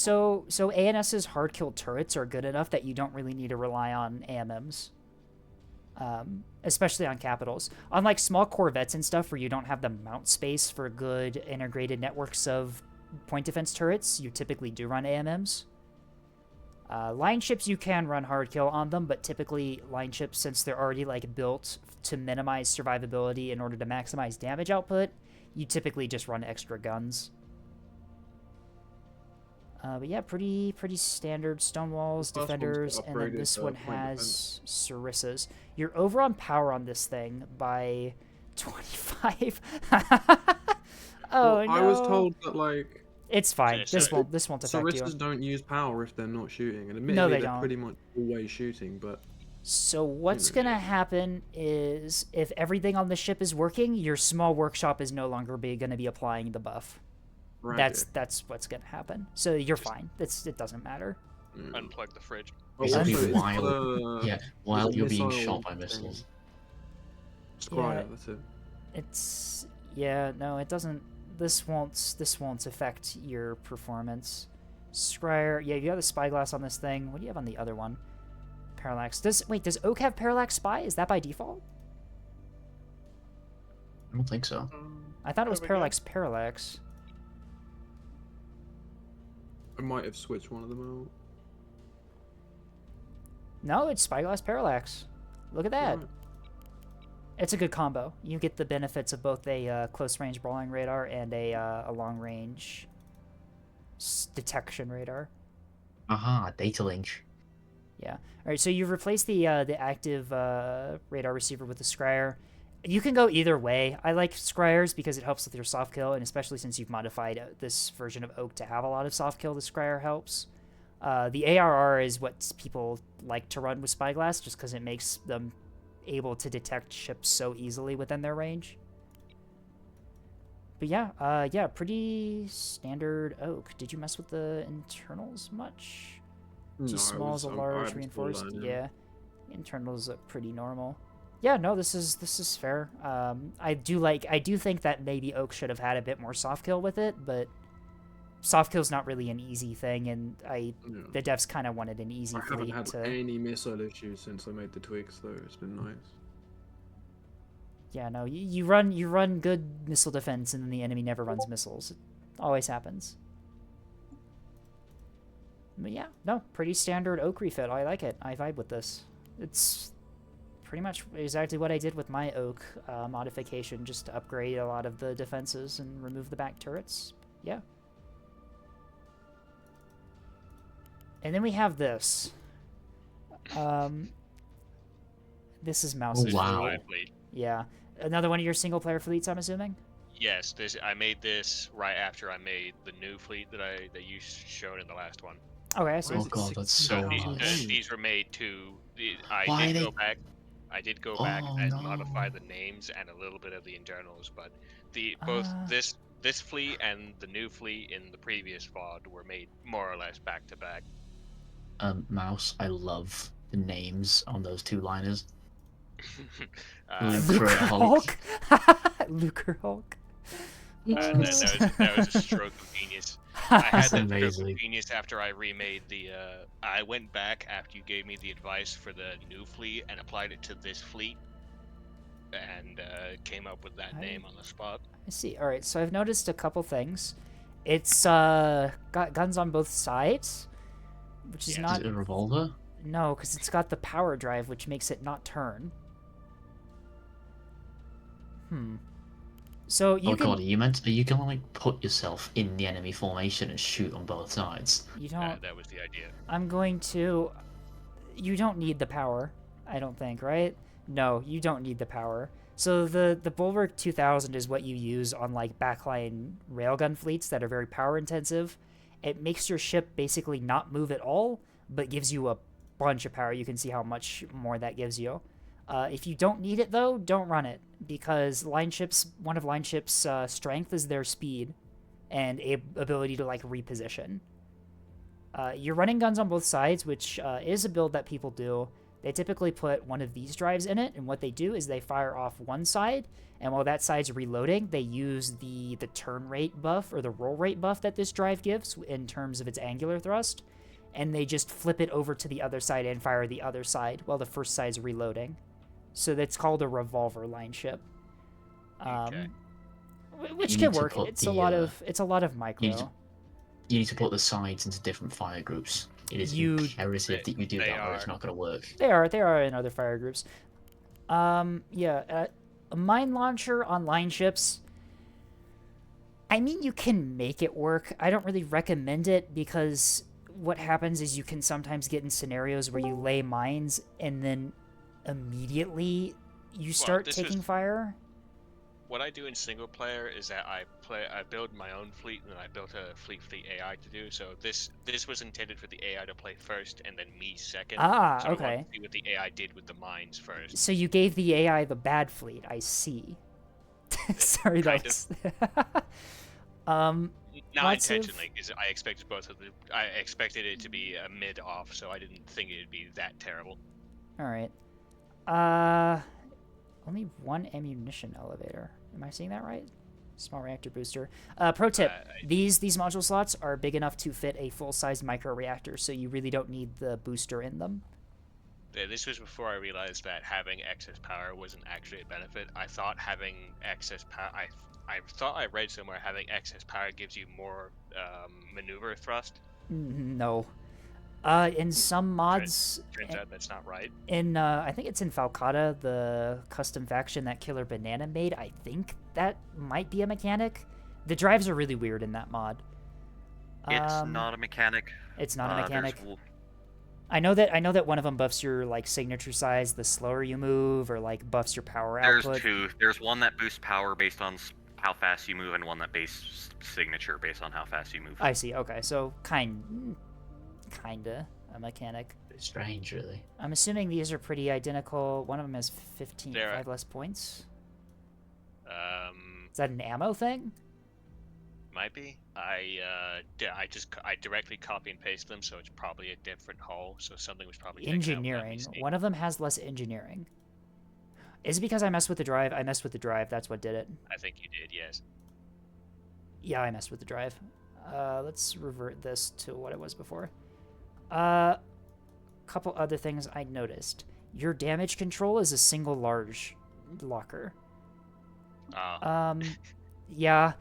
first so ANS's hard kill turrets are good enough that you don't really need to rely on AMMs. Especially on capitals. Unlike small corvettes and stuff where you don't have the mount space for good integrated networks of point defense turrets, you typically do run AMMs. Line ships, you can run hard kill on them, but typically line ships, since they're already like built to minimize survivability in order to maximize damage output, you typically just run extra guns. But yeah, pretty standard stone walls, The first one's defenders, got and then upgraded, this one point has sarissas. You're over on power on this thing by 25. Oh Well, no! I was told that like It's fine. Yeah, This so- won't affect you. Sarissas don't use power if they're not shooting, and admittedly No, they they're don't. pretty much always shooting. But So what's know, gonna happen is if everything on the ship is working, your small workshop is no longer gonna be applying the buff. tragic. That's what's gonna happen. So you're fine. It doesn't matter. Unplug the fridge. But Basically, also, it's while got a- yeah, while a you're being missile shot by thing. missiles. Scryer, Yeah. that's it. It's no, it doesn't. This won't affect your performance. Scryer, yeah, you have the spyglass on this thing. What do you have on the other one? Parallax. Does Oak have parallax spy? Is that by default? I don't think so. I thought it was There we go. parallax. I might have switched one of them out. No, it's spyglass parallax. Look at that. Right. It's a good combo. You get the benefits of both a close range brawling radar and a long range detection radar. Aha, data link. Yeah. All right. So you've replaced the active radar receiver with the scryer. You can go either way. I like scryers because it helps with your soft kill, and especially since you've modified this version of Oak to have a lot of soft kill, the scryer helps. The ARR is what people like to run with spyglass, just because it makes them able to detect ships so easily within their range. But yeah, yeah, pretty standard oak. Did you mess with the internals much? Too small as a large reinforced. Yeah, internals look pretty normal. Yeah, no, this is fair. I do think that maybe oak should have had a bit more soft kill with it, but soft kill's not really an easy thing, and the devs kind of wanted an easy I haven't fleet had any missile issues since I made the tweaks, though. It's been nice. Yeah, no, you run good missile defense, and then the enemy never runs missiles. It always happens. But yeah, no, pretty standard oak refit. I like it. I vibe with this. It's pretty much exactly what I did with my oak modification, just to upgrade a lot of the defenses and remove the back turrets. Yeah. And then we have this. This is Mouse's wow. fleet. Yeah. Another one of your single-player fleets, I'm assuming? Yes, I made this right after I made the new fleet that you showed in the last one. Okay, I see. Oh god, that's so nice. These were made to. I did go back and modify the names and a little bit of the internals, but both this fleet and the new fleet in the previous VOD were made more or less back to back. Mouse, I love the names on those two liners. Lucre Hulk. Lucre Hulk. That was a stroke of genius. I had that stroke amazing. of genius after I remade the. I went back after you gave me the advice for the new fleet and applied it to this fleet, and came up with that name on the spot. I see. All right, so I've noticed a couple things. It's got guns on both sides, which is not. Is it a revolver? No, because it's got the power drive, which makes it not turn. So you can... god, are you gonna like put yourself in the enemy formation and shoot on both sides? You don't. That was the idea. I'm going to. You don't need the power, I don't think, right? No, you don't need the power. So the Bulwark 2000 is what you use on like backline railgun fleets that are very power intensive. It makes your ship basically not move at all, but gives you a bunch of power. You can see how much more that gives you. If you don't need it though, don't run it, because one of line ships' strength is their speed and ability to like reposition. You're running guns on both sides, which is a build that people do. They typically put one of these drives in it, and what they do is they fire off one side, and while that side's reloading, they use the turn rate buff or the roll rate buff that this drive gives in terms of its angular thrust, and they just flip it over to the other side and fire the other side while the first side's reloading. So that's called a revolver line ship, which can work. It's a lot of micro. You need to put the sides into different fire groups. It is imperative that you do that, or it's not going to work. They are in other fire groups. Yeah, a mine launcher on line ships. I mean, you can make it work. I don't really recommend it, because what happens is you can sometimes get in scenarios where you lay mines and then immediately you start taking fire. What I do in single player is that I build my own fleet, and then I built a fleet for the AI to do. So this was intended for the AI to play first, and then me second. So okay. I want to see what the AI did with the mines first. So you gave the AI the bad fleet. I see. Sorry, that's. Not intentionally, because I expected I expected it to be a mid-off, so I didn't think it'd be that terrible. All right. Only one ammunition elevator. Am I seeing that right? Small reactor booster. Pro tip: these module slots are big enough to fit a full-size micro reactor, so you really don't need the booster in them. Yeah, this was before I realized that having excess power wasn't actually a benefit. I thought having excess power. I thought I read somewhere having excess power gives you more maneuver thrust. No. In some mods, turns out that's not right. In I think it's in Falcata, the custom faction that Killer Banana made. I think that might be a mechanic. The drives are really weird in that mod. It's not a mechanic. It's not a mechanic. I know that one of them buffs your like signature size the slower you move, or like buffs your power output. There's two. There's one that boosts power based on how fast you move, and one that base signature based on how fast you move. I see. Okay, so kinda a mechanic. It's strange, really. I'm assuming these are pretty identical. One of them has 5 less points. Is that an ammo thing? Might be. I directly copy and paste them, so it's probably a different hull. So something was probably taken out without me Engineering. seeing. One of them has less engineering. Is it because I messed with the drive? I messed with the drive. That's what did it. I think you did, yes. Yeah, I messed with the drive. Let's revert this to what it was before. Couple other things I noticed. Your damage control is a single large locker. Yeah.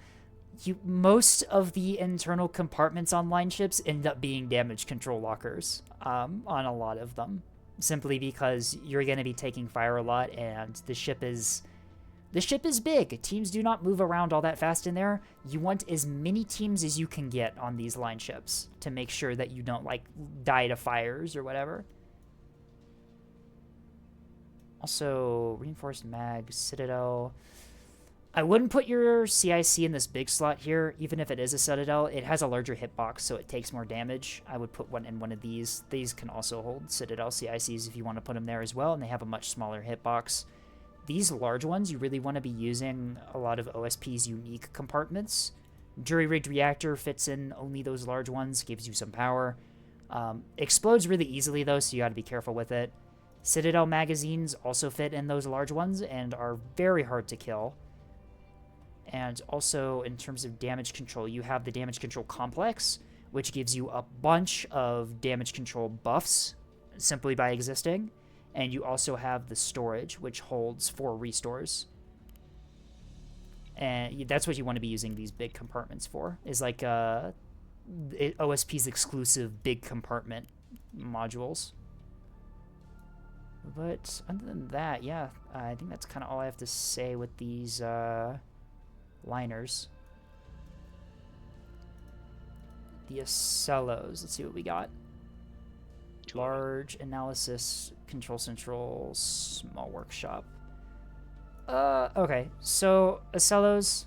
Most of the internal compartments on line ships end up being damage control lockers on a lot of them, simply because you're going to be taking fire a lot, and the ship is big. Teams do not move around all that fast in there. You want as many teams as you can get on these line ships to make sure that you don't like die to fires or whatever. Also, reinforced mag, Citadel. I wouldn't put your CIC in this big slot here, even if it is a Citadel. It has a larger hitbox, so it takes more damage. I would put one in one of these. These can also hold Citadel CICs if you want to put them there as well, and they have a much smaller hitbox. These large ones, you really want to be using a lot of OSP's unique compartments. Jury-rigged reactor fits in only those large ones, gives you some power. Explodes really easily, though, so you got to be careful with it. Citadel magazines also fit in those large ones and are very hard to kill. And also, in terms of damage control, you have the damage control complex, which gives you a bunch of damage control buffs simply by existing. And you also have the storage, which holds 4 restores. And that's what you want to be using these big compartments for, is like OSP's exclusive big compartment modules. But other than that, yeah, I think that's kind of all I have to say with these liners. The Acellos, let's see what we got. Large analysis, control central, small workshop. Okay, so Acellos,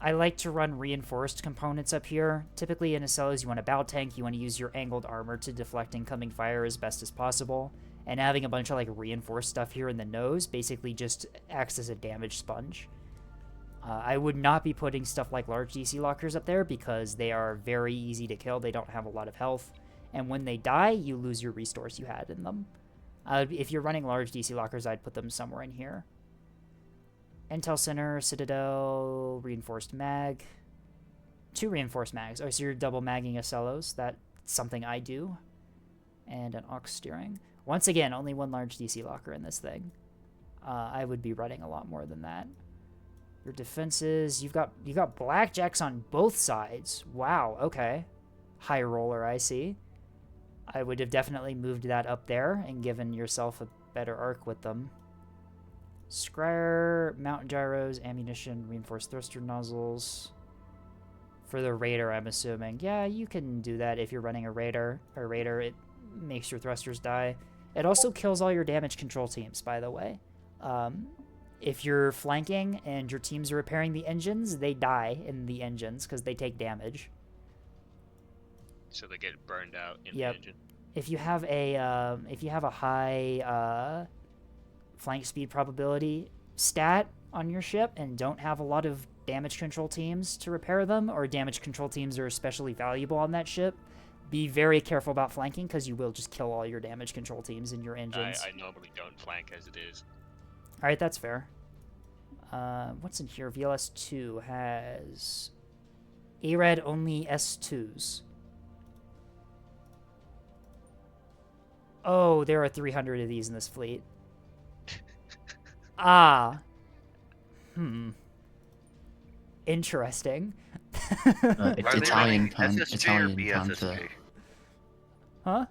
I like to run reinforced components up here. Typically in Acellos, you want a bow tank, you want to use your angled armor to deflect incoming fire as best as possible. And having a bunch of like reinforced stuff here in the nose basically just acts as a damage sponge. I would not be putting stuff like large DC lockers up there because they are very easy to kill. They don't have a lot of health. And when they die, you lose your restores you had in them. If you're running large DC lockers, I'd put them somewhere in here. Intel Center, Citadel, Reinforced Mag. 2 Reinforced Mags. Oh, so you're double magging Acellos. That's something I do. And an aux steering. Once again, only 1 large DC locker in this thing. I would be running a lot more than that. Your defenses, you got blackjacks on both sides. Wow, okay. High roller, I see. I would have definitely moved that up there and given yourself a better arc with them. Scryer, mountain gyros, ammunition, reinforced thruster nozzles. For the Raider, I'm assuming. Yeah, you can do that if you're running a Raider. It makes your thrusters die. It also kills all your damage control teams, by the way. If you're flanking and your teams are repairing the engines, they die in the engines because they take damage. So they get burned out in Yep. the engine. If you have a high flank speed probability stat on your ship and don't have a lot of damage control teams to repair them, or damage control teams are especially valuable on that ship, be very careful about flanking because you will just kill all your damage control teams in your engines. I normally don't flank as it is. Alright, that's fair. What's in here? VLS2 has ARAD only S2s. Oh, there are 300 of these in this fleet. Interesting. It's Italian SSJ or Italian BSSJ? Panther. Huh?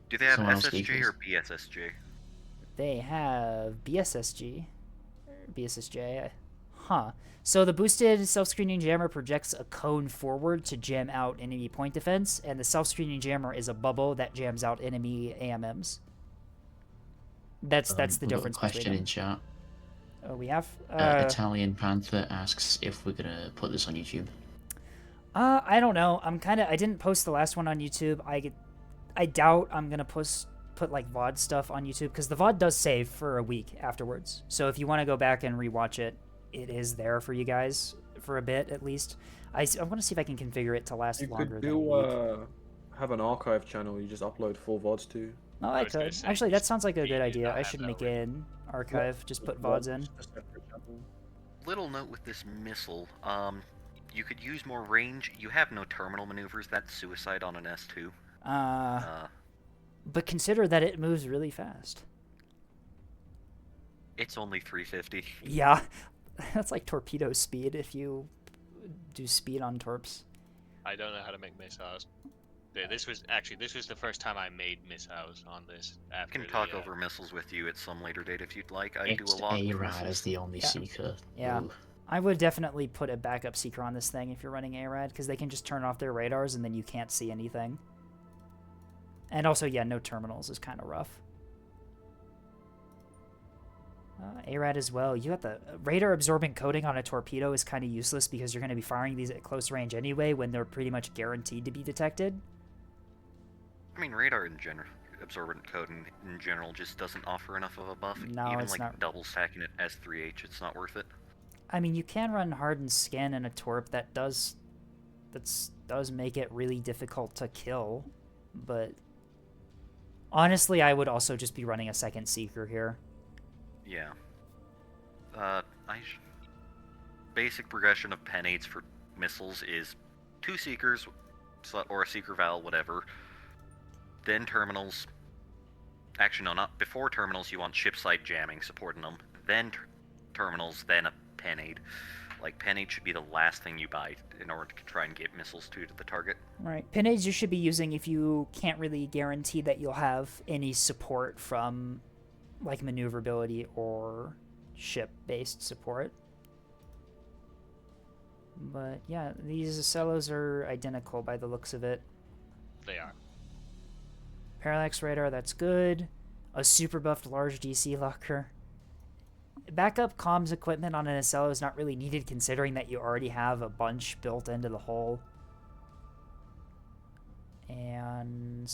Do they have Someone else SSJ speaks. or BSSJ? They have BSSG. Or BSSJ. Huh. So the boosted self-screening jammer projects a cone forward to jam out enemy point defense, and the self-screening jammer is a bubble that jams out enemy AMMs. That's the We've got a difference question between in them. chat. Oh, we have? Italian Panther asks if we're gonna put this on YouTube. I don't know. I didn't post the last one on YouTube. I doubt I'm gonna put like VOD stuff on YouTube because the VOD does save for a week afterwards. So if you want to go back and rewatch it, it is there for you guys for a bit at least. I want to see if I can configure it to last You longer could than a week. have an archive channel you just upload full VODs to. Oh, I was gonna could. say, Actually, you that sounds like a you good do idea. not I have should that make already. an archive. Just put VODs in. Just a separate channel. Little note with this missile. You could use more range. You have no terminal maneuvers. That's suicide on an S2. But consider that it moves really fast. It's only 350. Yeah, that's like torpedo speed if you do speed on torps. I don't know how to make missiles. This was the first time I made missiles on this. I After can talk the, over missiles with you at some later date if you'd like. I do It's a lot with ARAD missiles. as the only Yeah. seeker. Yeah. Ooh. I would definitely put a backup seeker on this thing if you're running ARAD, because they can just turn off their radars and then you can't see anything. And also, yeah, no terminals is kind of rough. ARAD as well. You got the radar absorbent coating on a torpedo is kind of useless because you're going to be firing these at close range anyway when they're pretty much guaranteed to be detected. I mean, radar in general, absorbent code in general just doesn't offer enough of a buff. No, Even it's like not. double stacking it S3H, it's not worth it. I mean, you can run hardened skin in a torp that does make it really difficult to kill, but honestly, I would also just be running a second seeker here. Yeah. Basic progression of penades for missiles is 2 seekers, or a seeker val, whatever. Then terminals. Actually, no, not before terminals. You want shipside jamming supporting them. Then terminals, then a penade. Like, penade should be the last thing you buy in order to try and get missiles to the target. Right. Pinades you should be using if you can't really guarantee that you'll have any support from, like, maneuverability or ship-based support. But, yeah, these Acellos are identical by the looks of it. They are. Parallax radar, that's good. A super buffed large DC locker. Backup comms equipment on an Acello is not really needed considering that you already have a bunch built into the hull. And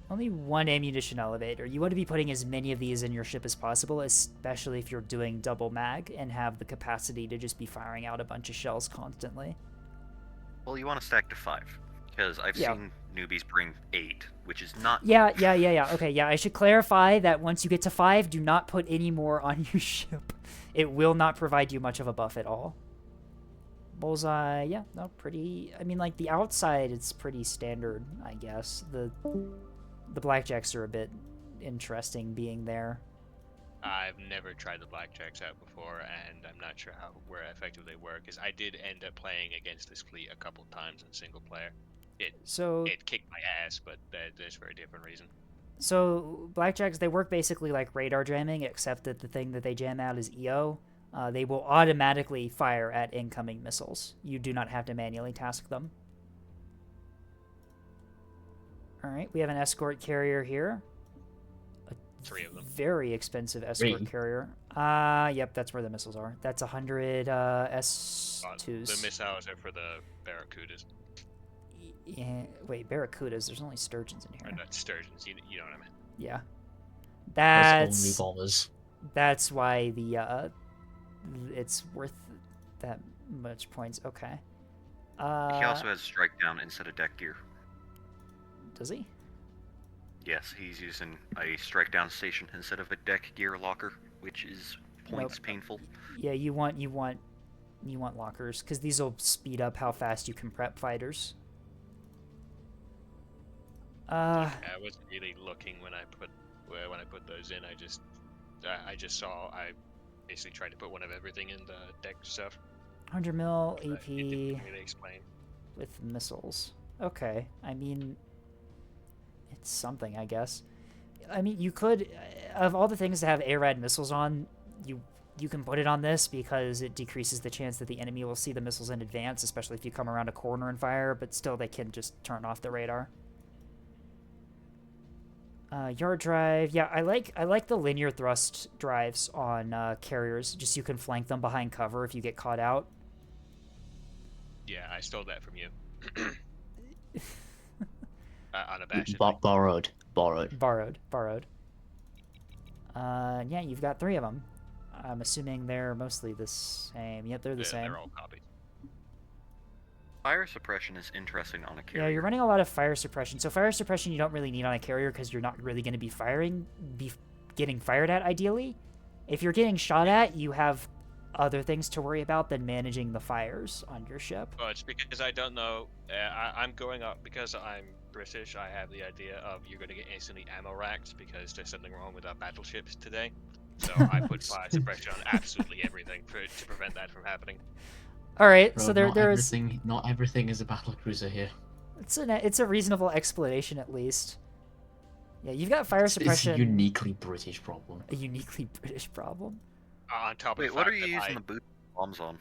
only one ammunition elevator. You want to be putting as many of these in your ship as possible, especially if you're doing double mag and have the capacity to just be firing out a bunch of shells constantly. Well, you want to stack to 5. Because I've seen newbies bring 8, which is not... Yeah. Okay, yeah, I should clarify that once you get to 5, do not put any more on your ship. It will not provide you much of a buff at all. Bullseye, yeah, no, pretty... I mean, like, the outside, it's pretty standard, I guess. The blackjacks are a bit interesting being there. I've never tried the blackjacks out before, and I'm not sure where effective they were, because I did end up playing against this fleet a couple times in single player. It kicked my ass, but that's for a different reason. So blackjacks, they work basically like radar jamming, except that the thing that they jam out is EO. They will automatically fire at incoming missiles. You do not have to manually task them. All right, we have an escort carrier here. 3 of them. Very expensive escort carrier. Yep, that's where the missiles are. That's 100 S2s. The missiles are for the Barracudas. Yeah, wait, Barracudas. There's only sturgeons in Or here. not sturgeons, you know what I mean. Yeah. That's only bombers. That's why the it's worth that much points. Okay. He also has strike down instead of deck gear. Does he? Yes, he's using a strike down station instead of a deck gear locker, which is points painful. Yeah, you want lockers because these will speed up how fast you can prep fighters. I wasn't really looking when I put those in. I just saw. I basically tried to put one of everything in the deck stuff. 100 mil It AP didn't really explain. with missiles. Okay, I mean, it's something, I guess. I mean, you could, of all the things to have ARAD missiles on, you can put it on this because it decreases the chance that the enemy will see the missiles in advance, especially if you come around a corner and fire, but still they can just turn off the radar. Yard drive, yeah, I like the linear thrust drives on carriers, just you can flank them behind cover if you get caught out. Yeah, I stole that from you. Unabashed. Borrowed. Yeah, you've got 3 of them. I'm assuming they're mostly the same. Yep, they're the same. They're all copies. Fire suppression is interesting on a carrier. Yeah, you're running a lot of fire suppression. So fire suppression you don't really need on a carrier because you're not really going to be getting fired at, ideally. If you're getting shot at, you have other things to worry about than managing the fires on your ship. Well, it's because I don't know. I'm going up because I'm British. I have the idea of you're going to get instantly ammo racked because there's something wrong with our battleships today. So I put fire suppression on absolutely everything to prevent that from happening. All right, Bro, so not everything is a battlecruiser here. It's a reasonable explanation at least. Yeah, you've got fire suppression. It's a uniquely British problem. A uniquely British problem. On top of Wait, the what fact are you that using the boot bombs on?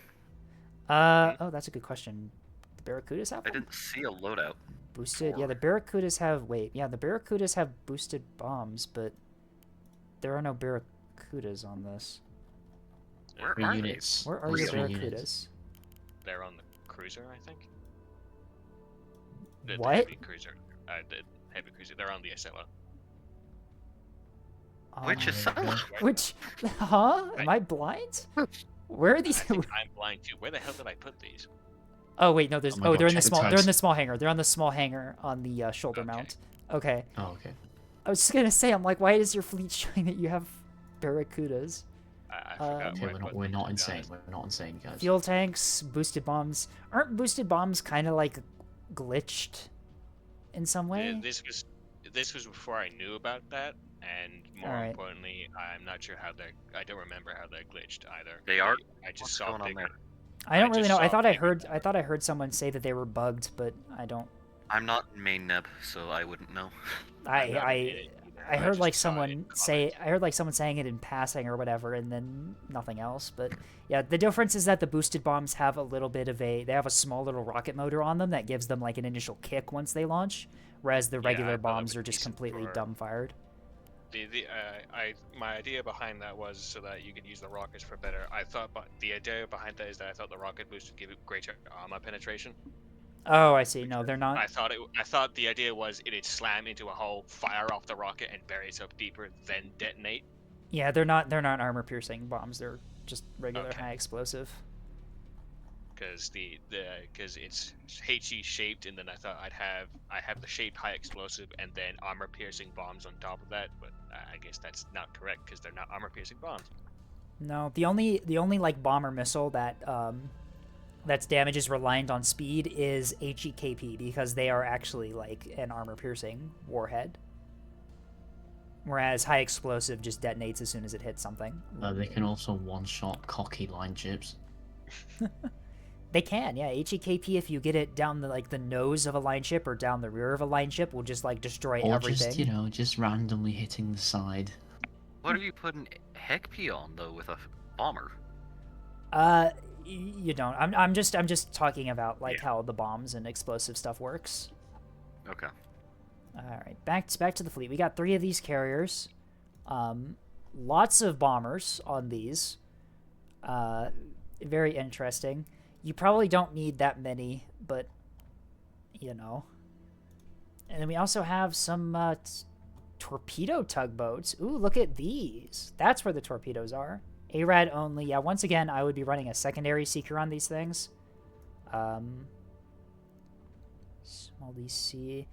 Oh, that's a good question. The Barracudas have I them? didn't see a loadout. Boosted? Yeah, the Barracudas have... Wait, yeah, the Barracudas have boosted bombs, but there are no Barracudas on this. Where Three are units. Where are Three your units. Barracudas? they're on the cruiser, I think. The What? heavy cruiser. The heavy cruiser. They're on the SLO. Which is Sella? Which? Huh? Am I blind? Where are these? I think I'm blind too. Where the hell did I put these? Oh wait, no. There's. Oh my Oh, God, they're in the check the small. They're in tags. the small hangar. They're on the small hangar on the shoulder Okay. mount. Okay. Oh, okay. I was just gonna say, I'm like, why is your fleet showing that you have Barracudas? I forgot Okay, where I put we're them, not to be insane. honest. We're not insane, guys. Fuel tanks, boosted bombs. Aren't boosted bombs kind of like glitched in some way? Yeah, this was before I knew about that, and more Alright. importantly, I'm not sure how they're. I don't remember how they're glitched either. They are? I just What's saw going on big- there? I don't I really just know. I saw thought I big- heard. I thought I heard someone say that they were bugged, but I don't. I'm not main neb, so I wouldn't know. I'm not I an idiot either. I heard just like saw it someone in say. comments. I heard like someone saying it in passing or whatever, and then nothing else. But yeah, the difference is that the boosted bombs have a little bit of a. They have a small little rocket motor on them that gives them like an initial kick once they launch, whereas the Yeah, I regular thought that bombs was are just decent completely for- dumb fired. My idea behind that was so that you could use the rockets for better. The idea behind that is that I thought the rocket boost would give it greater armor penetration. Oh, I see. No, they're not. I thought the idea was it'd slam into a hole, fire off the rocket, and bury itself deeper, then detonate. Yeah, they're not. They're not armor piercing bombs. They're just regular Okay. high explosive. Because it's HE shaped, and then I thought I have the shaped high explosive and then armor piercing bombs on top of that, but I guess that's not correct because they're not armor piercing bombs. No, the only like bomber missile that that's damage is reliant on speed is HEKP because they are actually like an armor piercing warhead. Whereas high explosive just detonates as soon as it hits something. They can also one-shot cocky line chips. They can, yeah. HEKP, if you get it down the nose of a line ship or down the rear of a line ship, will just like destroy Or everything. just, just randomly hitting the side. What are you putting HECP on though with a bomber? You don't. I'm just talking about like how the bombs and explosive stuff works. Okay. All right, back to the fleet. We got 3 of these carriers. Lots of bombers on these. Very interesting. You probably don't need that many, but you know. And then we also have some torpedo tugboats. Ooh, look at these. That's where the torpedoes are. ARAD only. Yeah, once again, I would be running a secondary seeker on these things. Small DC.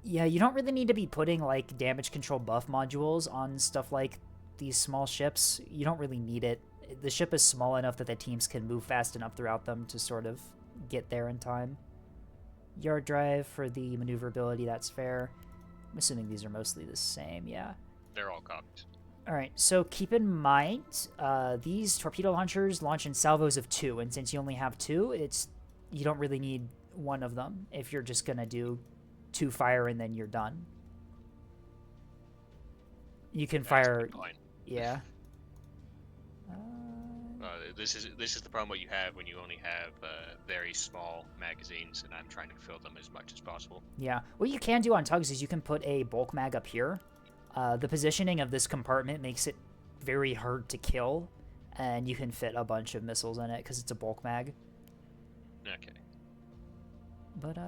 Yeah, you don't really need to be putting like damage control buff modules on stuff like these small ships. You don't really need it. The ship is small enough that the teams can move fast enough throughout them to sort of get there in time. Yard drive for the maneuverability, that's fair. I'm assuming these are mostly the same, yeah. They're all copies. Alright, so keep in mind, these torpedo launchers launch in salvos of 2, and since you only have 2, you don't really need one of them if you're just gonna do 2 fire and then you're done. You can fire... Yeah. This is the problem what you have when you only have very small magazines, and I'm trying to fill them as much as possible. Yeah. What you can do on tugs is you can put a bulk mag up here. The positioning of this compartment makes it very hard to kill, and you can fit a bunch of missiles in it because it's a bulk mag. Okay. But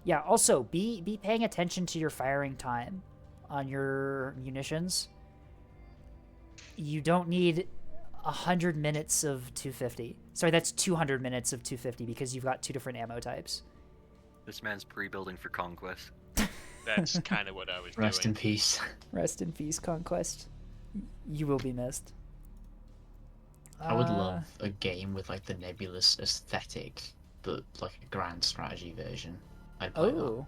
yeah, also be paying attention to your firing time on your munitions. You don't need 100 minutes of 250. Sorry, that's 200 minutes of 250 because you've got 2 different ammo types. This man's pre-building for conquest. That's kind of what I was Rest in doing. peace. Rest in peace, Conquest. You will be missed. I would love a game with like the Nebulous aesthetic, but like a grand strategy version. I'd play that. Oh,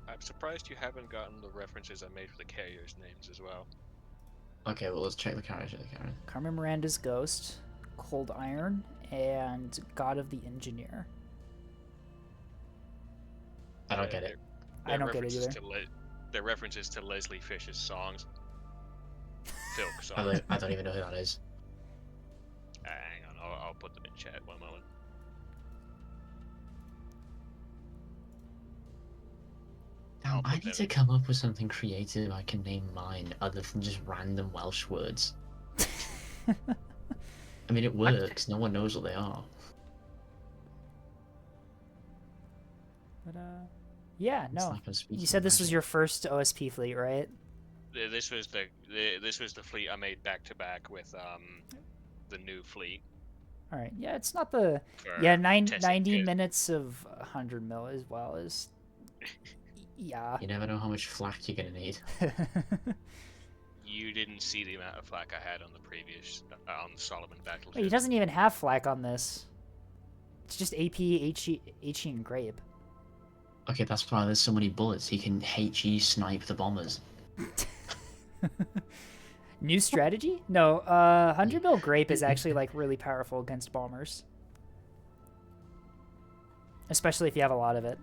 I'm surprised you haven't gotten the references I made for the carriers' names as well. Okay, well let's check the carriage. Carmen Miranda's Ghost, Cold Iron, and God of the Engineer. I don't get it. I don't get it either. They're references to Leslie Fish's songs. Filk songs. I don't even know who that is. Hang on, I'll put them in chat one moment. Now, I need to come up with something creative I can name mine other than just random Welsh words. I mean, it works. No one knows what they are. But yeah, It's no. like I'm speaking You said this was magic. your first OSP fleet, right? This was the fleet I made back to back with the new fleet. All right. Yeah, it's not the for yeah testing 90 it. minutes of 100 mil as well as yeah. You never know how much flack you're gonna need. You didn't see the amount of flak I had on the previous on the Solomon battleship. Wait, he doesn't even have flak on this. It's just AP, HE, and Grape. Okay, that's why there's so many bullets. He can HE snipe the bombers. New strategy? No, 100 mil Grape is actually like really powerful against bombers. Especially if you have a lot of it.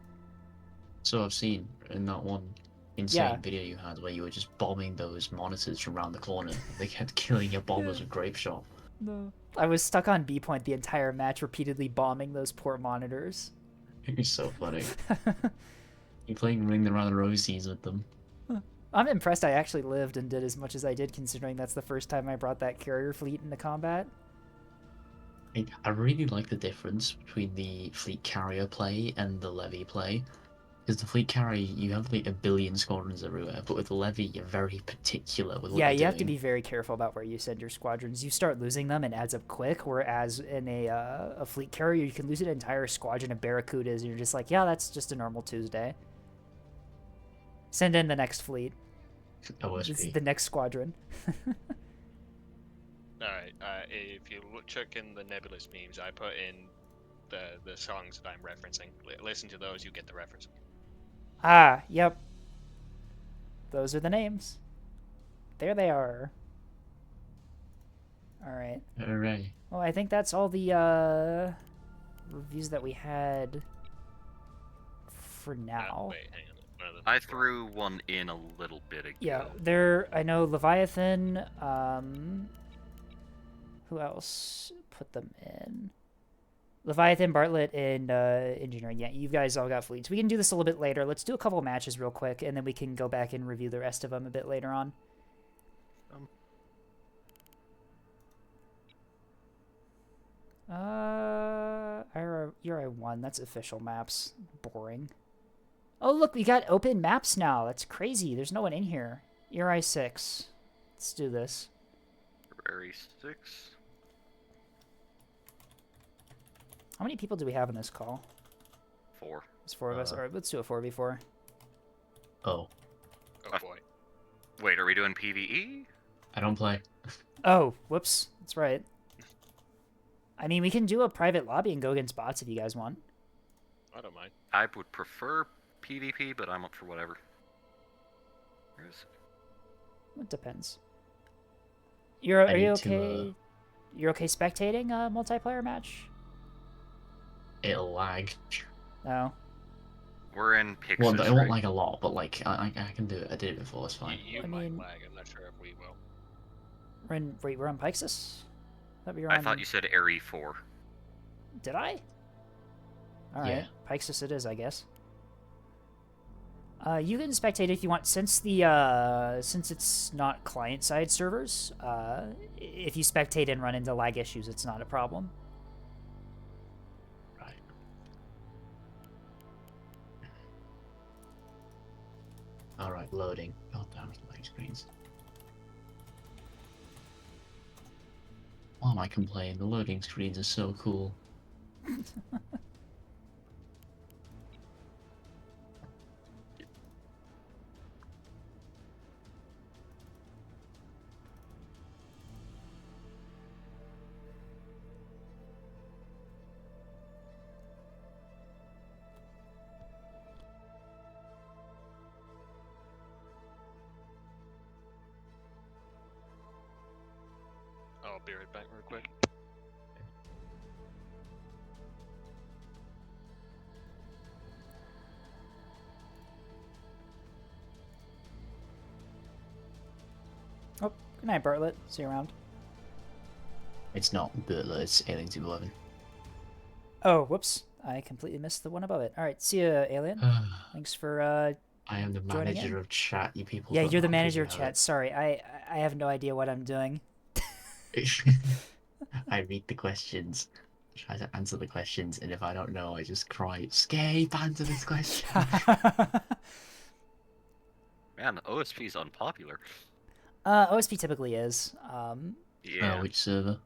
So I've seen in that one insane Yeah. video you had where you were just bombing those monitors from around the corner. They kept killing your bombers with grape shot. No. I was stuck on B point the entire match, repeatedly bombing those poor monitors. It's so funny. You're playing Ring Around the Rosies with them. I'm impressed I actually lived and did as much as I did, considering that's the first time I brought that carrier fleet into combat. I really like the difference between the fleet carrier play and the levy play. Because the fleet carrier, you have like a billion squadrons everywhere, but with the levy, you're very particular with what Yeah, you're you have to doing. be very careful about where you send your squadrons. You start losing them, it adds up quick, whereas in a fleet carrier, you can lose an entire squadron of Barracudas, and you're just like, yeah, that's just a normal Tuesday. Send in the next fleet. This is OSP. the next squadron. Alright, if you check in the Nebulous memes, I put in the songs that I'm referencing. Listen to those, you get the reference. Ah, yep. Those are the names. There they are. Alright. Hooray. Well, I think that's all the reviews that we had for now. Wait, hang on. I threw one in a little bit ago. Yeah, there. I know Leviathan. Who else put them in? Leviathan, Bartlett, and Engineering. Yeah, you guys all got fleets. We can do this a little bit later. Let's do a couple matches real quick, and then we can go back and review the rest of them a bit later on. URI1, that's official maps. Boring. Oh, look, we got open maps now. That's crazy. There's no one in here. URI 6. Let's do this. Area 6. How many people do we have in this call? 4. It's 4 of us. All right, let's do a 4v4. Oh, Oh boy. Wait, are we doing PvE? I don't play. Oh, whoops. That's right. I mean, we can do a private lobby and go against bots if you guys want. I don't mind. I would prefer PvP, but I'm up for whatever. Where is it? It depends. Are I you need to, okay? You're okay spectating a multiplayer match? It'll lag. No. We're in Pixis, Well, it won't right? lag a lot, but like I can do it. I did it before. It's fine. You I might mean- lag, I'm not sure if we will. We're on Pixis? I thought you said Area 4. Did I? Alright. Yeah. Pixis it is, I guess. You can spectate if you want, since it's not client-side servers. If you spectate and run into lag issues, it's not a problem. Right. All right, loading. God damn it, loading screens. Why am I complaining? The loading screens are so cool. I'll be right back real quick. Oh, good night, Bartlett. See you around. It's not Butler, it's Alien 211. Oh, whoops. I completely missed the one above it. Alright, see ya, Alien. Thanks for, I am the joining manager in. of chat, you people. Yeah, don't you're the know, 'cause manager you of have chat. Sorry, I have no idea what I'm doing. it. I read the questions, try to answer the questions, and if I don't know, I just cry, "Escape, answer this question!" Man, OSP is unpopular. OSP typically is. Yeah. Which server?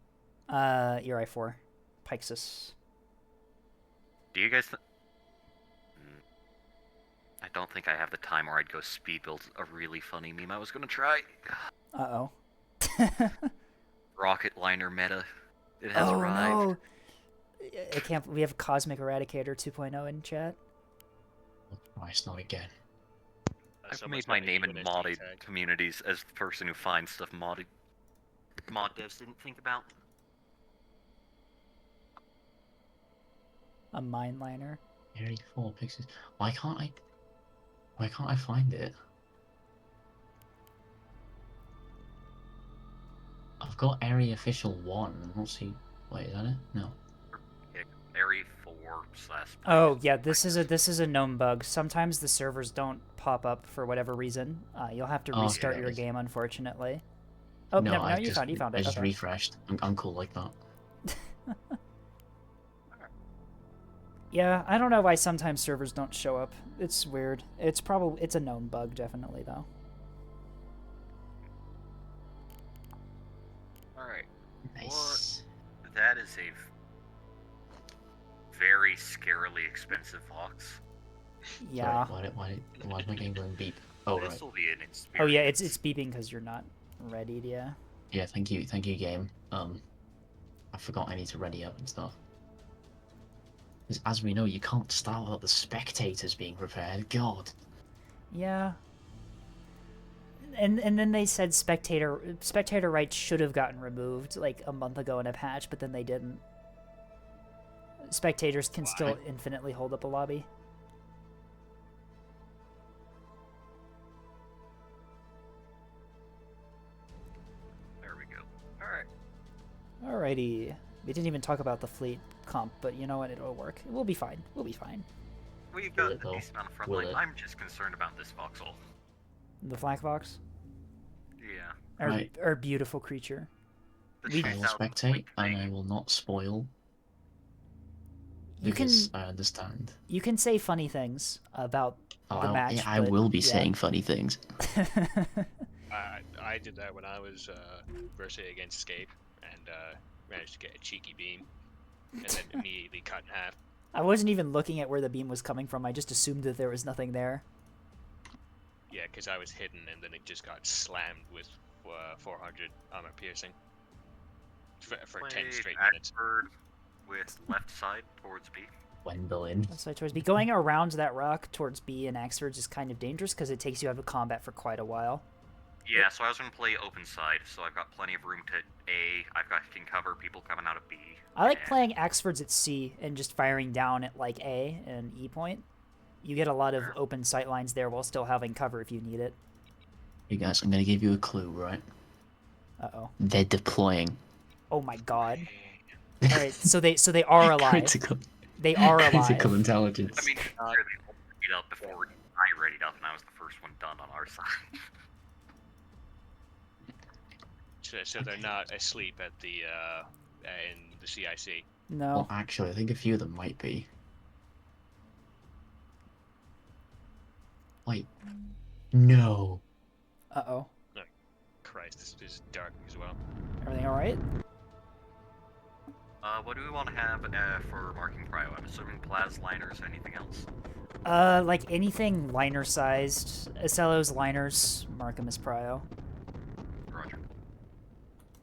ERI4. Pixis. Do you guys? I don't think I have the time, or I'd go speed build a really funny meme I was gonna try. Uh-oh. Rocket liner meta. It has Oh, arrived. no! I can't... We have Cosmic Eradicator 2.0 in chat. Oh, Christ, not again. I've made my name in modded communities as the person who finds stuff modded. Mod devs didn't think about. A mine liner. 84 pixels. Why can't I find it? I've got Area Official 1. I'm not seeing... Wait, is that it? No. Area 4/. Oh yeah, this is a known bug. Sometimes the servers don't pop up for whatever reason. You'll have to restart your game, unfortunately. Oh no, you found it. I just refreshed. I'm cool like that. Yeah, I don't know why sometimes servers don't show up. It's weird. It's a known bug, definitely though. Alright. Nice. That is a very scarily expensive box. Yeah. Sorry, why is my game going beep? Oh, this right. will be an experience. Oh yeah, it's beeping because you're not ready, yeah. Yeah, thank you, game. I forgot I need to ready up and stuff. Because as we know, you can't start without the spectators being prepared. God. Yeah. And then they said spectator rights should have gotten removed like a month ago in a patch, but then they didn't. Spectators can still infinitely hold up a lobby. There we go. Alright. Alrighty. We didn't even talk about the fleet comp, but you know what? It'll work. We'll be fine. We'll be fine. We've got a decent amount of front line. I'm just concerned about this voxel. The flak box? Yeah. Our beautiful creature. I will spectate, and I will not spoil. Because I understand. You can say funny things about the match. I will be saying funny things. I did that when I was versing against Escape, and managed to get a cheeky beam, and then immediately cut in half. I wasn't even looking at where the beam was coming from. I just assumed that there was nothing there. Yeah, because I was hidden, and then it just got slammed with 400 armor piercing for 10 straight minutes. With left side towards B. Gwendolyn. Left side towards B. Going around that rock towards B and Axford's is kind of dangerous because it takes you out of combat for quite a while. Yeah, so I was going to play open side, so I've got plenty of room to A. Can cover people coming out of B. I like playing Axford's at C and just firing down at like A and E point. You get a lot of open sight lines there while still having cover if you need it. Hey guys, I'm gonna give you a clue, right? Uh-oh. They're deploying. Oh my god. Alright, so they are alive. Critical. They are alive. Critical intelligence. I mean, they all readied up before I readied up, and I was the first one done on our side. So they're not asleep at the in the CIC. No. Well, actually, I think a few of them might be. Wait. No. Uh-oh. Oh, Christ, this is dark as well. Everything alright? What do we want to have for marking prio? I'm assuming plas liners, anything else? Like anything liner-sized. Acello's liners, mark 'em as prio. Roger.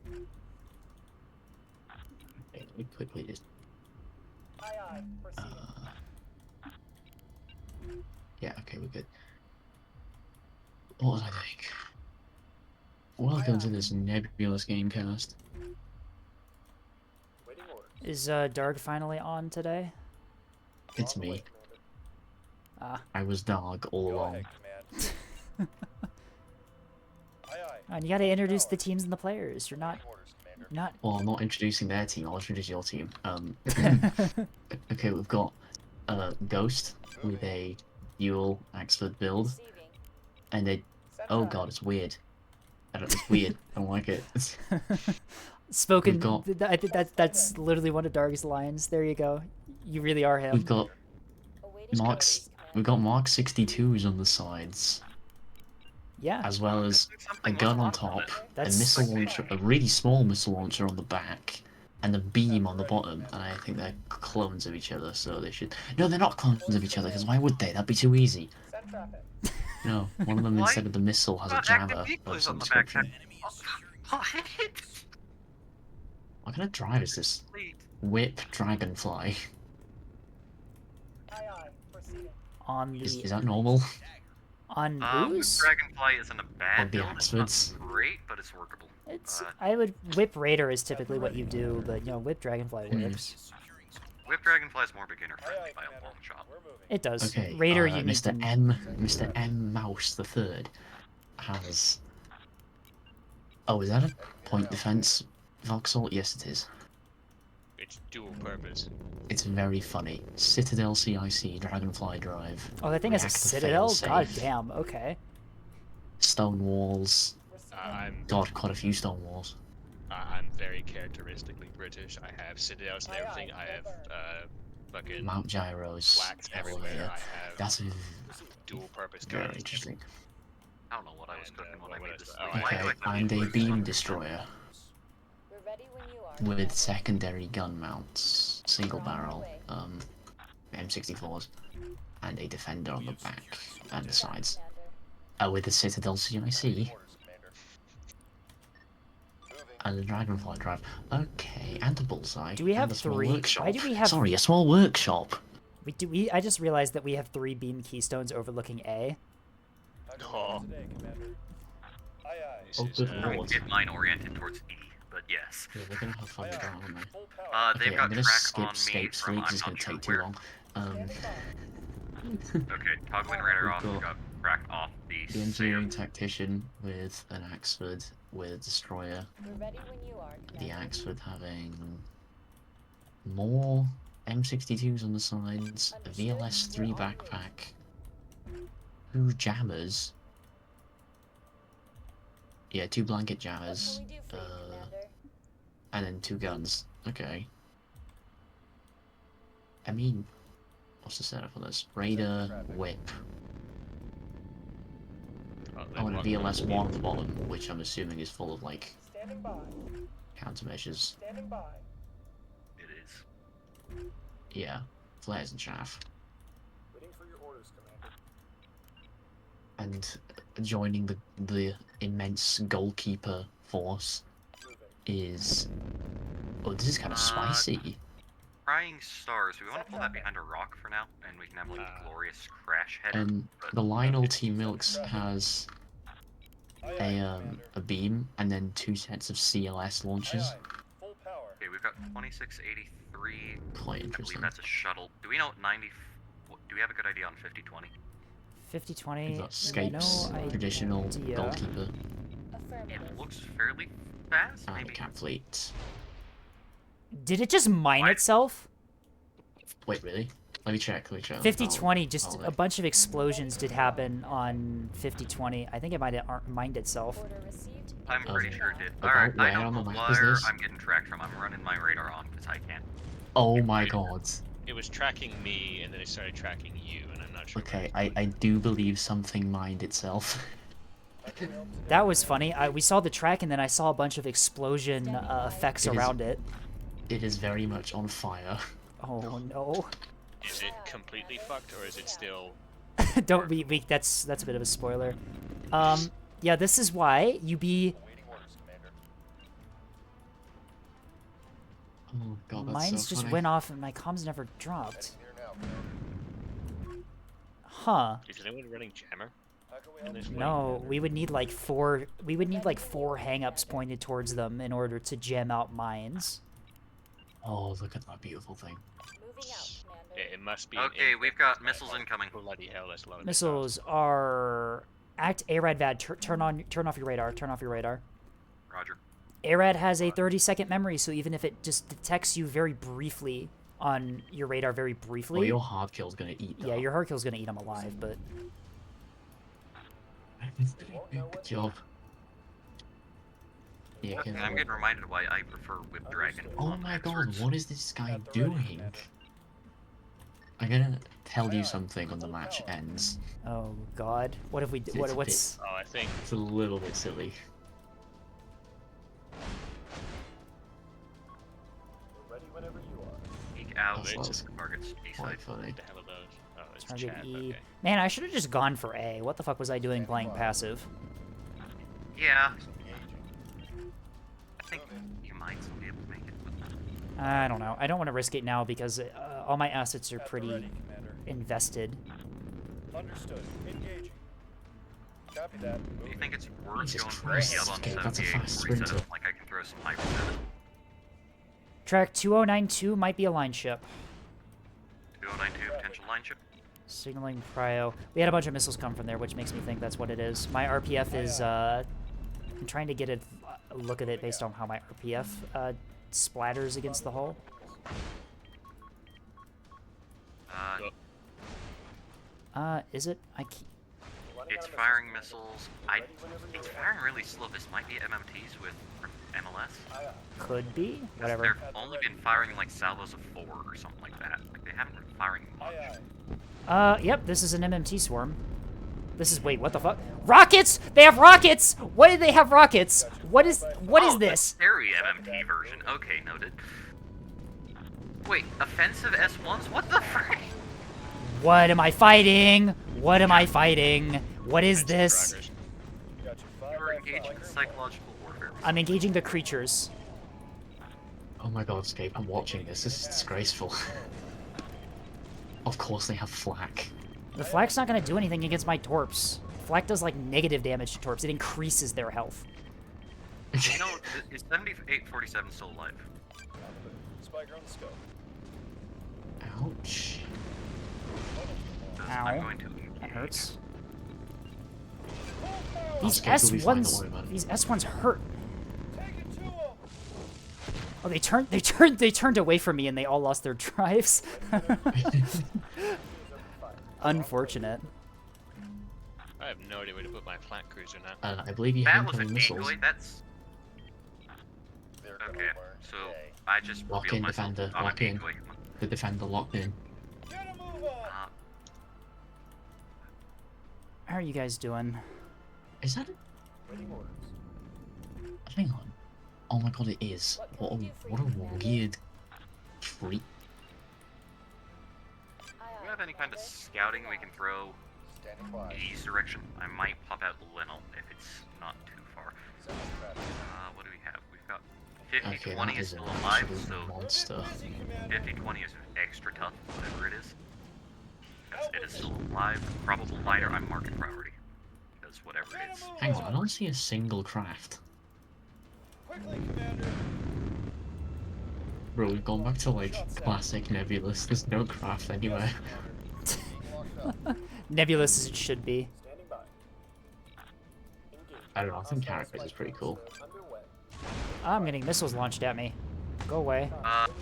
Okay, let me quickly just. Aye, aye. Proceed. Yeah, okay, we're good. What was I doing? Welcome to this Nebulous Gamecast. Waiting orders. Is Darg finally on today? It's On the way, me. Commander. I was Darg all Go along. ahead, Command. Aye, aye. And you gotta introduce the teams and the players. You're not Waiting orders, Commander. not. Well, I'm not introducing their team, I'll introduce your team. Okay, we've got Ghost with a dual Axford build, Receiving. and a. Send Oh back. god, it's weird. It's weird. I don't like it. Spoken. We've got- I think that's literally one of Darg's lines. There you go. You really are him. We've got Awaiting Mark's. orders, We've got Mark 62s on the sides, Yeah. as well as a Something gun on was wrong with top, it. a That's- missile launcher, a really small missile launcher on the back, and a beam on the bottom. And I think they're clones of each other, so they should. No, they're not clones of each other, because why would they? That'd be too easy. Send traffic. No, one of them Why? instead of the missile has a Got active jammer vehicles of some on the back. description. Enemy is securing What? What kind of drive is this? Wait. Whip Dragonfly. Aye, aye. Proceeding. On Is the that normal? on Whip whose? Dragonfly isn't a bad Or the build. It's not Axfords? great, but it's workable. It's. Uh, I would whip Raider is typically what you do, but you know whip Dragonfly works. securing zone. Whip Dragonfly is more beginner Aye, friendly aye, by a Commander. long shot. We're moving. It does. Okay, Raider, you need Mr. to. Mr. M Mouse the Third has. Oh, is that a point defense voxel? Yes, it is. It's dual purpose. It's very funny. Citadel CIC Dragonfly Drive. Oh, that thing has a Reactor citadel. failsafe. God damn. Okay. Stone walls. I'm Quite a few stone walls. I'm very characteristically British. I have citadels and everything. I have fucking Mount gyros flags everywhere. everywhere. I have That's dual purpose very guns. interesting. I don't know what I was And, cooking when I what made else? this. Oh, Why I do Okay, I have and to a make beam this? destroyer We're ready when you are. with Commander. secondary gun mounts, single We're on our barrel, way. M64s, and a defender on the back and the Got it, sides. Commander. With the Citadel CIC Orders, Commander. Moving. and a Dragonfly drive. Okay, and a bullseye. Do we have and a small 3? workshop. Why do we have? Sorry, a small workshop. We do. I just realized that we have 3 beam keystones overlooking A. Oh. Today, Commander. Aye, aye. This Oh, is, good I'm gonna lord. get mine oriented towards E, but yes. Yeah, we're gonna have fun with that, aren't we? Full power. They've Okay, got I'm gonna track skip on me Scape from Sleep, I'm it's not gonna sure take too where. long. Standing by. Okay, toggling radar off. We've We've got track off the The engineering tactician with an Axford with a destroyer. We're ready when you are. The Commander. Axford having more M62s on the sides, a VLS3 backpack, 2 jammers. Yeah, 2 blanket What jammers, can we do for you, Commander? and then 2 guns. Okay. I mean, what's the setup for this? Raider, whip. Oh, and a VLS1 at the bottom, which I'm assuming is full of, like, Standing by. countermeasures. Standing by. It is. Yeah, flares and chaff. Waiting for your orders, Commander. And joining the immense goalkeeper force Moving. is. Oh, this is kind of spicy. Crying stars. Do we want to pull that behind a rock for now, and we can have like a glorious crash header? The Lionel Team Milks has Aye, aye, a Commander. beam and then 2 sets of CLS Aye, launches. aye. Full power. Okay, we've got 2683. Quite I believe interesting. that's a shuttle. Do we know 90? Do we have a good idea on 5020? 50-20. We've got Scape's no traditional idea. goalkeeper Affirmative. It looks fairly fast. and a Maybe. cat fleet. Did it just mine What? itself? Wait, really? Let me check. 50-20, just I'll a look. bunch of explosions did happen on 50-20. I think it might have mined itself. Order received. I'm pretty sure it did. About Alright, I where don't on know the map is where this? I'm getting tracked from. I'm running my radar on because I can. Oh my god. It was tracking me, and then it started tracking you, and I'm not sure. Okay, I do believe something mined itself. That was funny. We saw the track, and then I saw a bunch of explosion effects It is- around it. It is very much on fire. Oh no. Is it completely fucked, or is it still? Don't we that's a bit of a spoiler. Yeah, this is why you be. Awaiting orders, Commander. Oh god, that's Mine's so just funny. went off and my comms never dropped. Heading here now, Commander. Huh. Is anyone running jammer? How can we in help this you? way? No, we would need like four. We would need like 4 hang-ups pointed towards them in order to jam out mines. Oh, look at that beautiful thing. Moving out, Commander. It must be. Okay, we've got missiles incoming. Bloody hell, that's a lot of Missiles are act ARAD VAD. Turn off your radar. Turn off your radar. Roger. ARAD has a 30-second memory, so even if it just detects you very briefly on your radar, very briefly. Well, your hard kill's gonna eat that. Yeah, your hard kill's gonna eat them alive, but. Good job. Yeah, Okay, I'm getting reminded why I prefer Whip Dragon. Oh on my god, experts. what is this guy doing? I'm gonna tell you something when the match ends. Oh god, what have we? It's What? a What's? Oh, I think. It's a little bit silly. We're ready whenever you are. Peek out That's to the targets. A side. Quite funny. What the hell are those? Oh, it's Target chat. E. Okay. Man, I should have just gone for A. What the fuck was I doing playing passive? Yeah, Engaging. I think you might still be able to make it. But I don't know. I don't want to risk it now because all my assets are At the pretty ready, Commander. invested. Understood. Engaging. Copy that. do you Moving. think it's worth Jesus going for Christ, a on okay, that's a 78 fast reset? sprinter. Like I can throw some hyper at it. Track 2092 might be a line ship. 2092 potential line ship. Signaling prio. We had a bunch of missiles come from there, which makes me think that's what it is. My RPF is, I'm trying to get a look at it based on how my RPF splatters against the hull. Is it? It's firing missiles. It's firing really slow. This might be MMTs with MLS. Could be. 'Cause Whatever. They've only been firing like salvos of 4 or something like that. Like they haven't been firing much. Yep, this is an MMT swarm. This is, wait, what the fuck? Rockets! They have rockets! Why do they have rockets? What is Oh, this? The Sterry MMT version. Okay, noted. Wait, offensive S1s? What the frick? What am I fighting? What am I fighting? What is this? Progress. Got you. Five You're by engaged in five. psychological warfare. I'm engaging the creatures. Oh my god, Scape, I'm watching this. This is disgraceful. Of course they have flak. The flak's not gonna do anything against my torps. Flak does like negative damage to torps. It increases their health. You know, is 7847 still alive? Spiker on the scope. Ouch. 'Cause Ow. I'm going to That hurts. I'll These Scape till we find the woman. these S1s hurt. Take it to him. Oh, they turned away from me and they all lost their drives. Unfortunate. I have no idea where to put my flat cruiser now. I believe you have That was a incoming missiles. decoy. That's They're gonna okay. learn So today. I just Lock revealed in, myself defender, on a lock in. decoy. The defender locked in. Get a move on. How are you guys doing? Is that Waiting orders. Hang on. Oh my god, it is. What a weird freak. Do we have any kind of scouting we can throw Standing by. east direction? I might pop out Linnell if it's not too far. Send us traffic. What do we have? We've got Okay, 50-20 that is is an still alive, absolute so monster. 50-20 is extra tough, whatever it is. Because it is still alive. Probable miner, I'm marking priority. Because whatever it is. Hang on, I don't see a single craft. Quickly, Commander. Bro, we've gone back to like classic Nebulous. There's no craft anywhere. Nebulous as it should be. Standing by. I don't know, I think Characters is pretty cool. Underway. I'm getting missiles launched at me. Go away.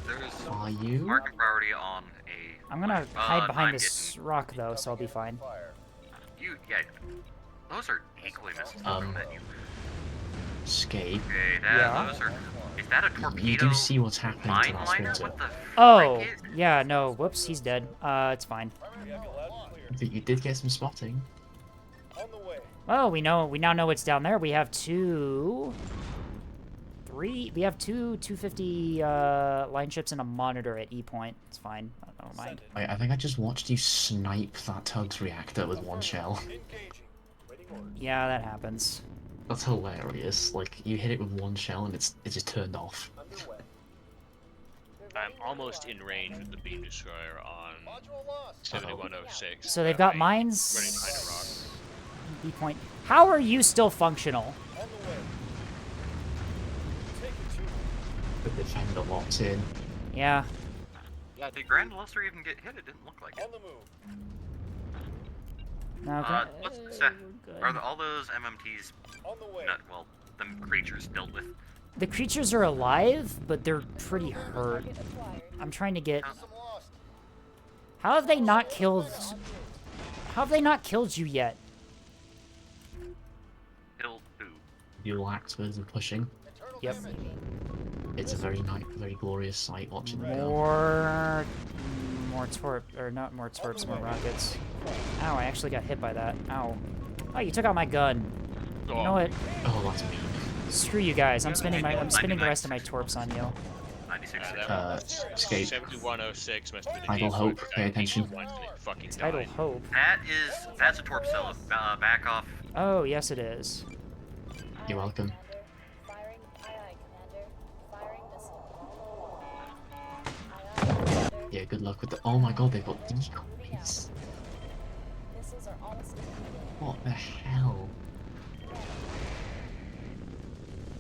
There's Are you? marking priority on a... I'm gonna hide behind I'm this rock though, so I'll be fine. Fire. yeah, those are decoy missiles Um, that you... Scape. Okay, Yeah. those are... Is that a torpedo? You do see what's happening to mine that miner? sprinter. What the Oh, frick is... yeah, no, whoops, he's dead. It's fine. We have you loud and clear. But you did get some spotting. On the way. Well, we now know it's down there. We have 2, We have two 250 line ships and a monitor at E point. It's fine. I don't mind. I think I just watched you snipe that Tug's reactor with one shell. Yeah, that happens. That's hilarious. Like, you hit it with one shell and it just turned off. I'm almost in range with the beam destroyer on 7106. So they've got running mines. behind a rock. B point. How are you still functional? The defender locked in. Yeah. Yeah, did Grand Luster even get hit? It didn't look like it. No, What's the set? Are all those MMTs? Not, well, the creatures dealt with. the creatures are alive, but they're pretty hurt. I'm trying to get. How have they not killed? How have they not killed you yet? Killed who? Dual axes and pushing. Yep. It's a very nice, very glorious sight watching them go. More torp, or not more torps, more rockets. Ow! I actually got hit by that. Ow! Oh, you took out my gun. You know what? Oh, that's me. Screw you guys. I'm spending the rest of my torps on you. 96. Escape. 7106 must be the Idle key hope. point. Pay attention. Fucking Idle died. hope. That's a torp cell. Back off. Oh, yes it is. You're welcome. Firing. Aye, aye, Commander. Firing missile. Yeah, good luck with the. Oh my god, they've got decoys. Missiles are almost completed. What the hell?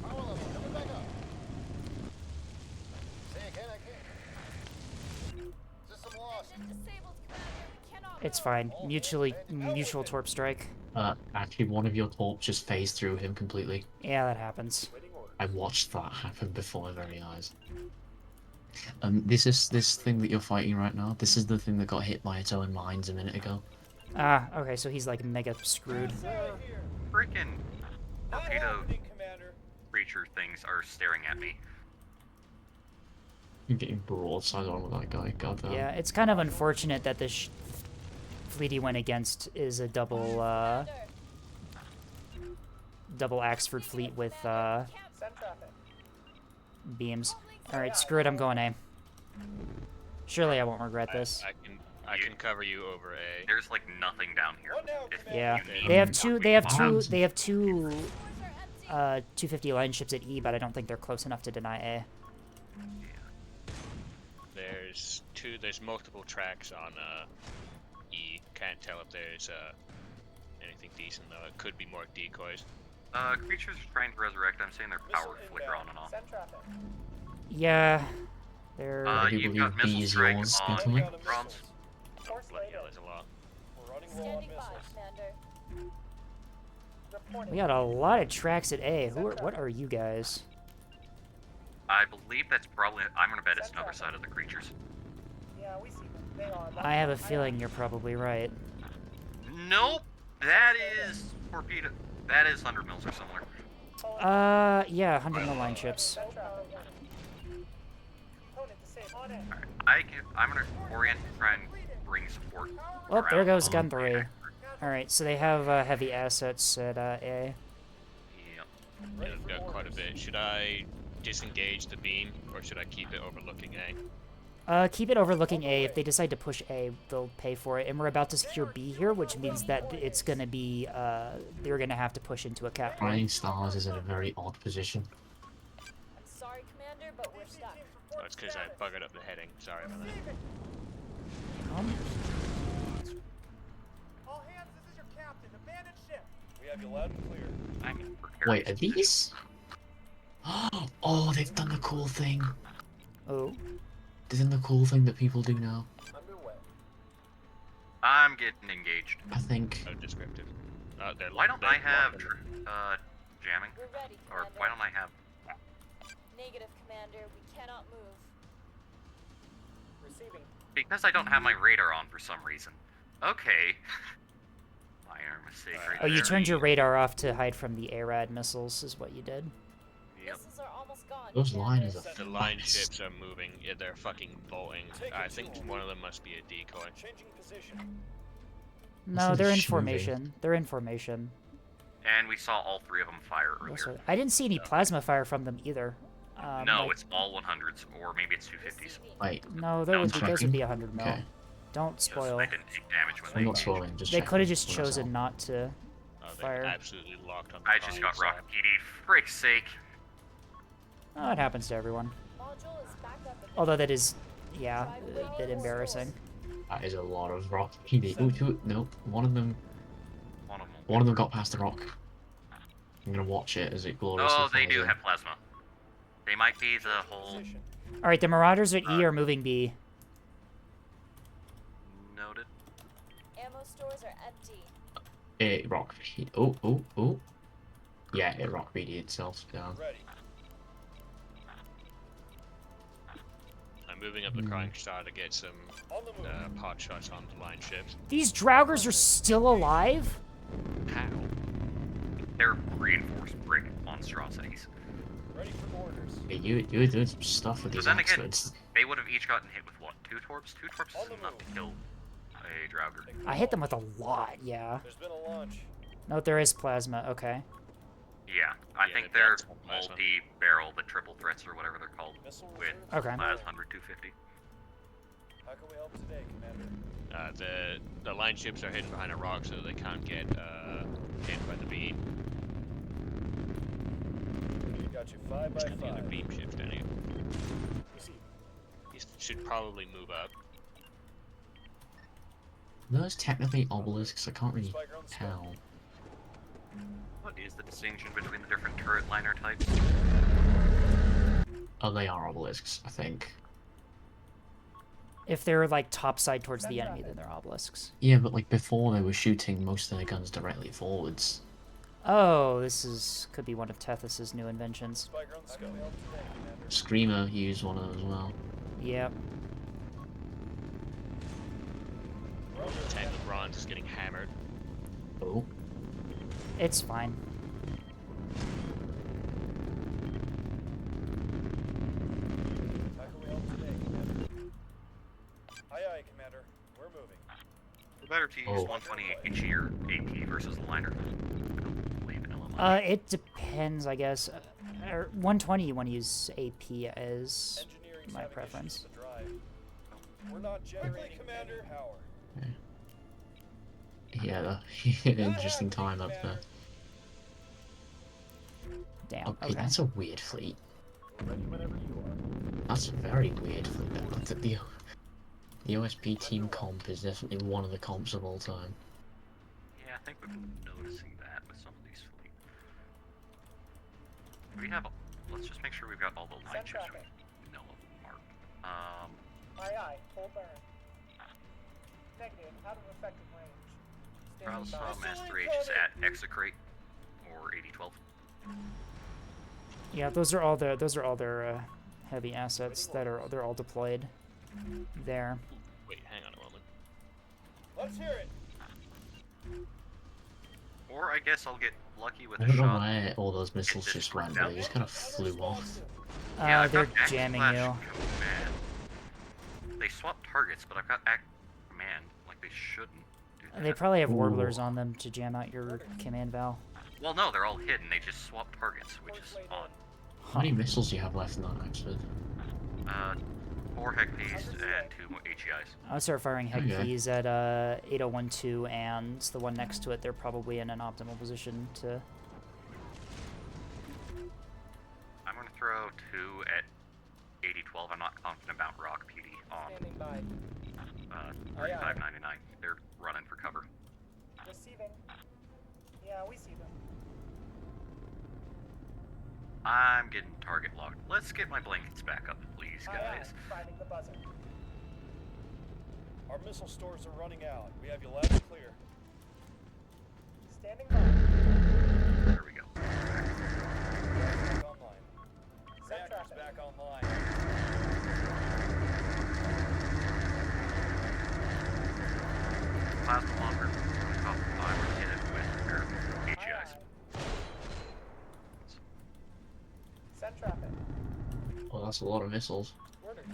Power level coming back up. Say again, I can't. System lost. Disabled, Commander. We cannot It's fine. Mutual torp strike. Actually, one of your torps just phased through him completely. Yeah, that happens. I watched that happen before my very eyes. This thing that you're fighting right now. This is the thing that got hit by its own mines a minute ago. Ah, okay, so he's like mega screwed. Freaking torpedo creature things are staring at me. You're getting broadside on with that guy. God damn. Yeah, it's kind of unfortunate that this fleet he went against is a double Axford fleet with beams. All right, screw it. I'm going A. Surely I won't regret this. I can cover you over A. There's like nothing down here. Yeah, they have two. They have two 250 line ships at E, but I don't think they're close enough to deny A. There's multiple tracks on E. Can't tell if there's anything decent though. It could be more decoys. Creatures are trying to resurrect. I'm saying their power flicker on and off. Yeah, they're. You've got missile strike on gentlemen. bronze. Oh, bloody hell, there's a lot. Standing by, Commander. We got a lot of tracks at A. What are you guys? I believe that's probably. I'm gonna bet it's another side of the creatures. I have a feeling you're probably right. Nope. That is torpedo. That is 100 mils or similar. Yeah, 100 mil line ships. I'm gonna orient and try and bring support. Well, there around. goes gun 3. Alright, so they have heavy assets at A. Yep. Yeah, they've got quite a bit. Should I disengage the beam, or should I keep it overlooking A? Keep it overlooking A. If they decide to push A, they'll pay for it. And we're about to secure B here, which means that it's gonna be, they're gonna have to push into a cap point. Flying Stars is in a very odd position. I'm sorry, Commander, but we're stuck. Oh, it's because I buggered up the heading. Sorry about that. All hands, this is your captain. Abandon ship. We have you loud and clear. I'm in Wait, are these? Oh, they've done the cool thing. Oh. They've done the cool thing that people do now. Underway. I'm getting engaged. I think. So descriptive. Why don't I have jamming? We're ready, Or Commander. why don't I have? Negative, Commander. We cannot move. Receiving. Because I don't have my radar on for some reason. Okay. Minor mistake right Oh, you there. turned your radar off to hide from the ARAD missiles, is what you did. Yep. Missiles are almost gone. Those Commander. lines are The line fast. ships are moving. Yeah, they're fucking bolting. I think one of them must be a decoy. Changing position. No, This they're is in shooting. formation. They're in formation. And we saw all three of them fire earlier. I didn't see any plasma fire from them either. No, like- it's all 100s, or maybe it's 250s. Wait, No, No, those it's would checking. be 100 mil. Okay. Don't Yes, spoil. they didn't take damage when I'm they not engaged. spoiling, just They checking could have just for myself. chosen not to Oh, they fire. absolutely locked on the I just got prime rock side. PD. Frick's sake. Oh, it happens to everyone. Module is back up again. Although that is, yeah, a bit embarrassing. That is a lot of rock. Ooh, nope. One of them One of them. got past the rock. I'm gonna watch it as it gloriously Oh, they falls do in. have plasma. They might be the whole All right, the Marauders at E are moving B. noted. Ammo stores are empty. Rock. Oh. Yeah, it rock PD itself down. Ready. I'm moving up the crying star to get some On the move. pot shots on the line ships. These Draugrs are still alive? How? They're reinforced brick monstrosities. Ready for orders. Yeah, you were doing some stuff with But these then again, accidents. they would have each gotten hit with what? 2 torps? 2 torps On is the enough move. to kill a Draugr. I hit them with a lot, yeah. There's been a launch. No, there is plasma, okay. Yeah, I Yeah, think they've they're got some plasma. multi-barrel, the triple threats or whatever they're called, Missile with reserves Okay. class 100, 250. How can we help today, Commander? The line ships are hidden behind a rock, so they can't get hit by the beam. We got you 5 by And the other 5. beam ships down here. These should probably move up. Those technically obelisks, I can't really Spiker on the scope. tell. What is the distinction between the different turret liner types? Oh, they are obelisks, I think. If they're like topside towards the enemy, then they're obelisks. Yeah, but like before they were shooting most of their guns directly forwards. Oh, could be one of Tethys's new inventions. Spiker on the scope. How can we help today, Commander? Screamer used one of them as well. Yep. Tank of bronze is getting hammered. Oh. It's fine. How can we help today, Commander? Aye, Commander. We're moving. It's better to use Oh. 120 HE or AP versus the liner. I don't believe in LMI. It depends, I guess. 120 you want to use AP as Engineering's my having preference. issues with the drive. We're not generating Commander power. Yeah, interesting time up there. Damn. Okay, Okay. that's a weird fleet. We're ready whenever you are. That's a very weird fleet. The OSP team comp is definitely one of the comps of all time. Yeah, I think we've been noticing that with some of these fleet. We have. Let's just make sure we've got all the line ships we know of marked. Aye, full burn. Negative, out of effective range. Trials Standing by. from S3H is at Execrate or 8012. Yeah, those are all their heavy assets they're all deployed there. Wait, hang on a moment. Let's hear it. Or I guess I'll get lucky with I a don't know shot. where all those missiles this just went, worked but out. they just kind of flew off. Yeah, I've They're got Active jamming Flash you. Command. They swap targets, but I've got Active Command. Like they shouldn't do that. They probably have Ooh. warblers on them to jam out your command val. Well, no, they're all hidden. They just swap targets, which is odd. How many missiles do you have left in that, Oxford? 4 Hecbees and 2 HEIs. I'll start firing head Okay. keys at 8012 and the one next to it. They're probably in an optimal position to. I'm gonna throw 2 at 8012. I'm not confident about Rock PD on Standing by. 3599. They're running for cover. Receiving. Yeah, we see them. I'm getting target locked. Let's get my blankets back up, please, guys. Finding the buzzer. Our missile stores are running out. We have you loud and clear. Standing by. There we go. Back online. Set Reactors traffic. back online. Plasma longer. Top 5 are hit it with their HEIs. Set traffic. Oh, that's a lot of missiles. Orders.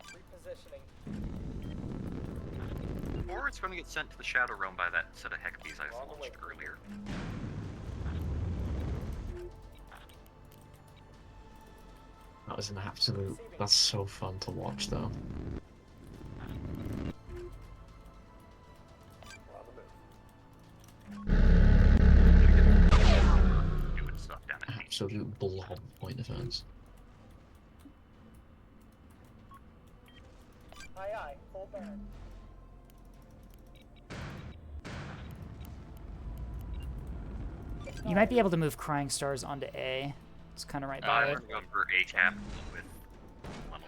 Repositioning. Or it's going to get sent to the Shadow Realm by that set of Hecbees I launched earlier. That was an absolute. That's so fun to watch, though. Doing stuff down at Absolute blob point defense. Aye, aye. Full burn. You might be able to move Crying Stars onto A. It's kind of right by it. I'm going for A cap with Funnel.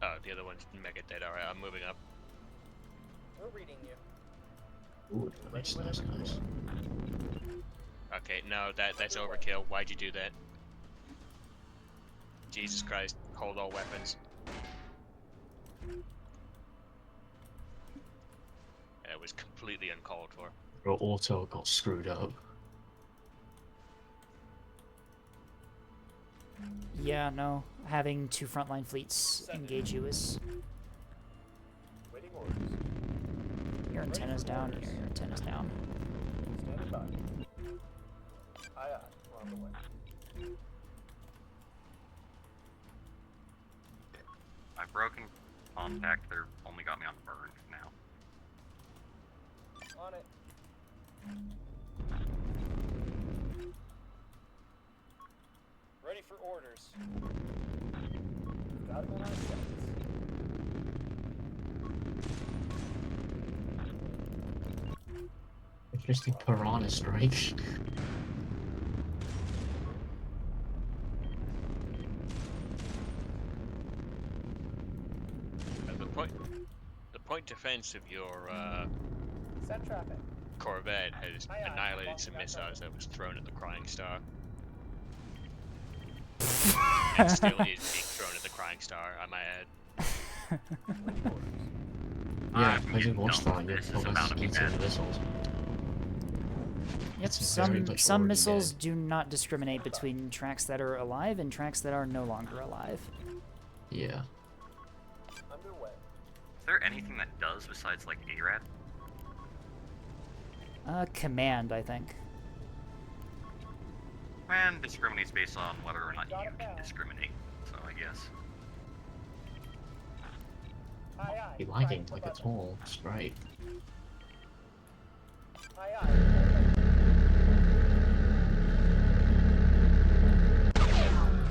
Oh, the other one's mega dead. Alright, I'm moving up. We're reading you. Ooh, nice. Okay, no, that's overkill. Why'd you do that? Jesus Christ, hold all weapons. It was completely uncalled for. Your auto got screwed up. Yeah, no. Having 2 frontline fleets engage you is... Waiting orders. Your antenna's down, your antenna's down. Standing by. Aye, aye. We're on the way. I've broken contact. They're only got me on burn now. On it. Ready for orders. Got it in our sights. Interesting piranha strike. The point defense of your Send traffic. Corvette has Aye, aye. annihilated some Welcome back missiles up. that was thrown at the Crying Star. And still is being thrown at the Crying Star, I might add. Yeah, I getting did watch dumped. that. This You're is about to be eating bad. the missiles. Yep, It's very much some already missiles dead. do not discriminate between tracks that are alive and tracks that are no longer alive. Yeah. Underway. Is there anything that does besides like ARAD? Command, I think. And discriminates based on whether or not you Got it can now. discriminate. So I guess. Aye, aye. Be lagging Prime like for it's button. all. It's great. Aye, aye. Full burn.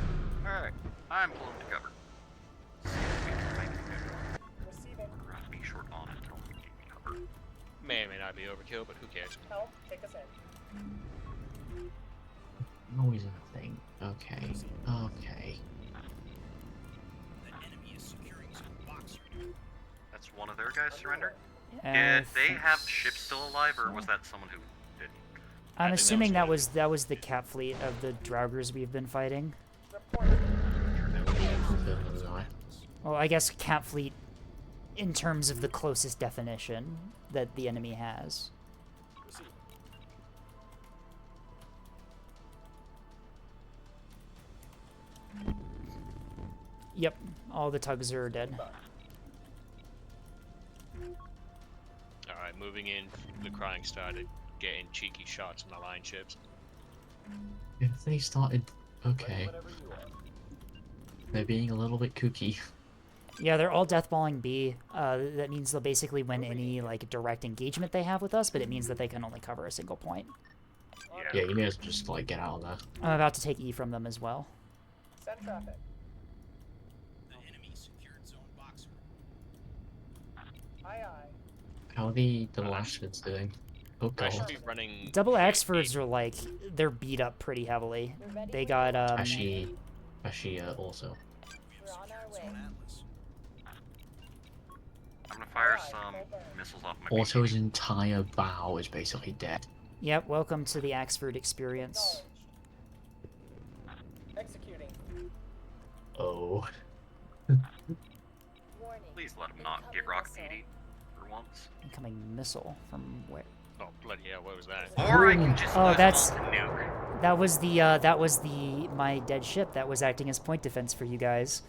Alright, I'm pulling to cover. Receiving. Rather be short on until we get cover. May or may not be overkill, but who cares? Help. Take us in. Always a thing. Okay. Okay. The enemy is securing zone boxer. That's one of their guys surrendered? I Did they think have ships still alive, or was that someone who didn't? I'm think assuming that that was the cap fleet of the Draugrs we've been fighting. Report. Well, I guess cap fleet in terms of the closest definition that the enemy has. Receiving. Yep, all the tugs are dead. Alright, moving in the Crying Star to get in cheeky shots on the line ships. If they started. Ready Okay. whenever you are. They're being a little bit kooky. Yeah, they're all deathballing B. That means they'll basically win any like direct engagement they have with us, but it means that they can only cover a single point. Yeah, you may as well just like get out of there. I'm about to take E from them as well. Send traffic. The enemy secured zone boxer. Aye, aye. How are the Lashfords doing? Oh I should god. be running. Double Axfords are like they're beat up pretty heavily. They got Ashi also. We have We're on our secured way. zone Atlas. I'm gonna fire some missiles off my Auto's entire bow is basically dead. Yep, welcome to the Axford experience. Acknowledged. Executing. Oh. Warning. Please let him not get rock 80 for once. Incoming missile from where? Oh, bloody hell, what was that? Or I can just Oh, use that's- them to nuke. That was the my dead ship that was acting as point defense for you guys.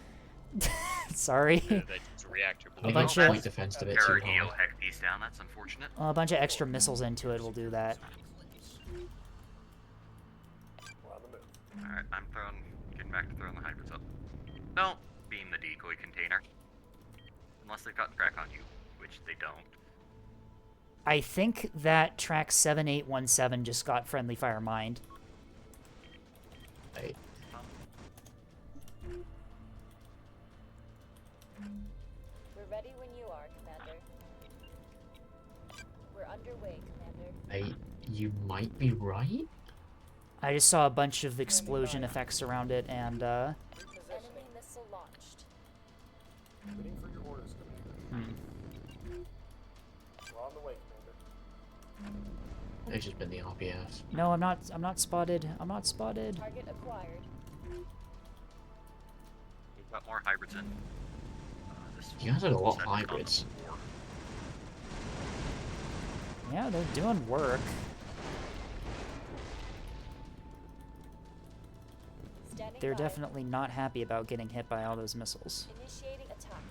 Sorry. Yeah, that's a reactor. I bunch think of- point defense a bit too Parageo hard. heck these down, that's unfortunate. Well, a bunch of extra missiles into it will do that. We're on the move. Alright, I'm throwing. Can going back to throwing the hybrids up. Don't beam the decoy container. Unless they've got track on you, which they don't. I think that track 7817 just got friendly fire mined. Right. We're ready when you are, Commander. We're underway, Commander. You might be right. I just saw a bunch of explosion effects around it, and Enemy missile launched. Waiting for your orders, Commander. We're on the way, Commander. It's just been the RPS. No, I'm not spotted. I'm not spotted. Target acquired. We've got more hybrids in. You guys have a lot of hybrids. Yeah, they're doing work. Standing They're by. definitely not happy about getting hit by all those missiles. Initiating attack.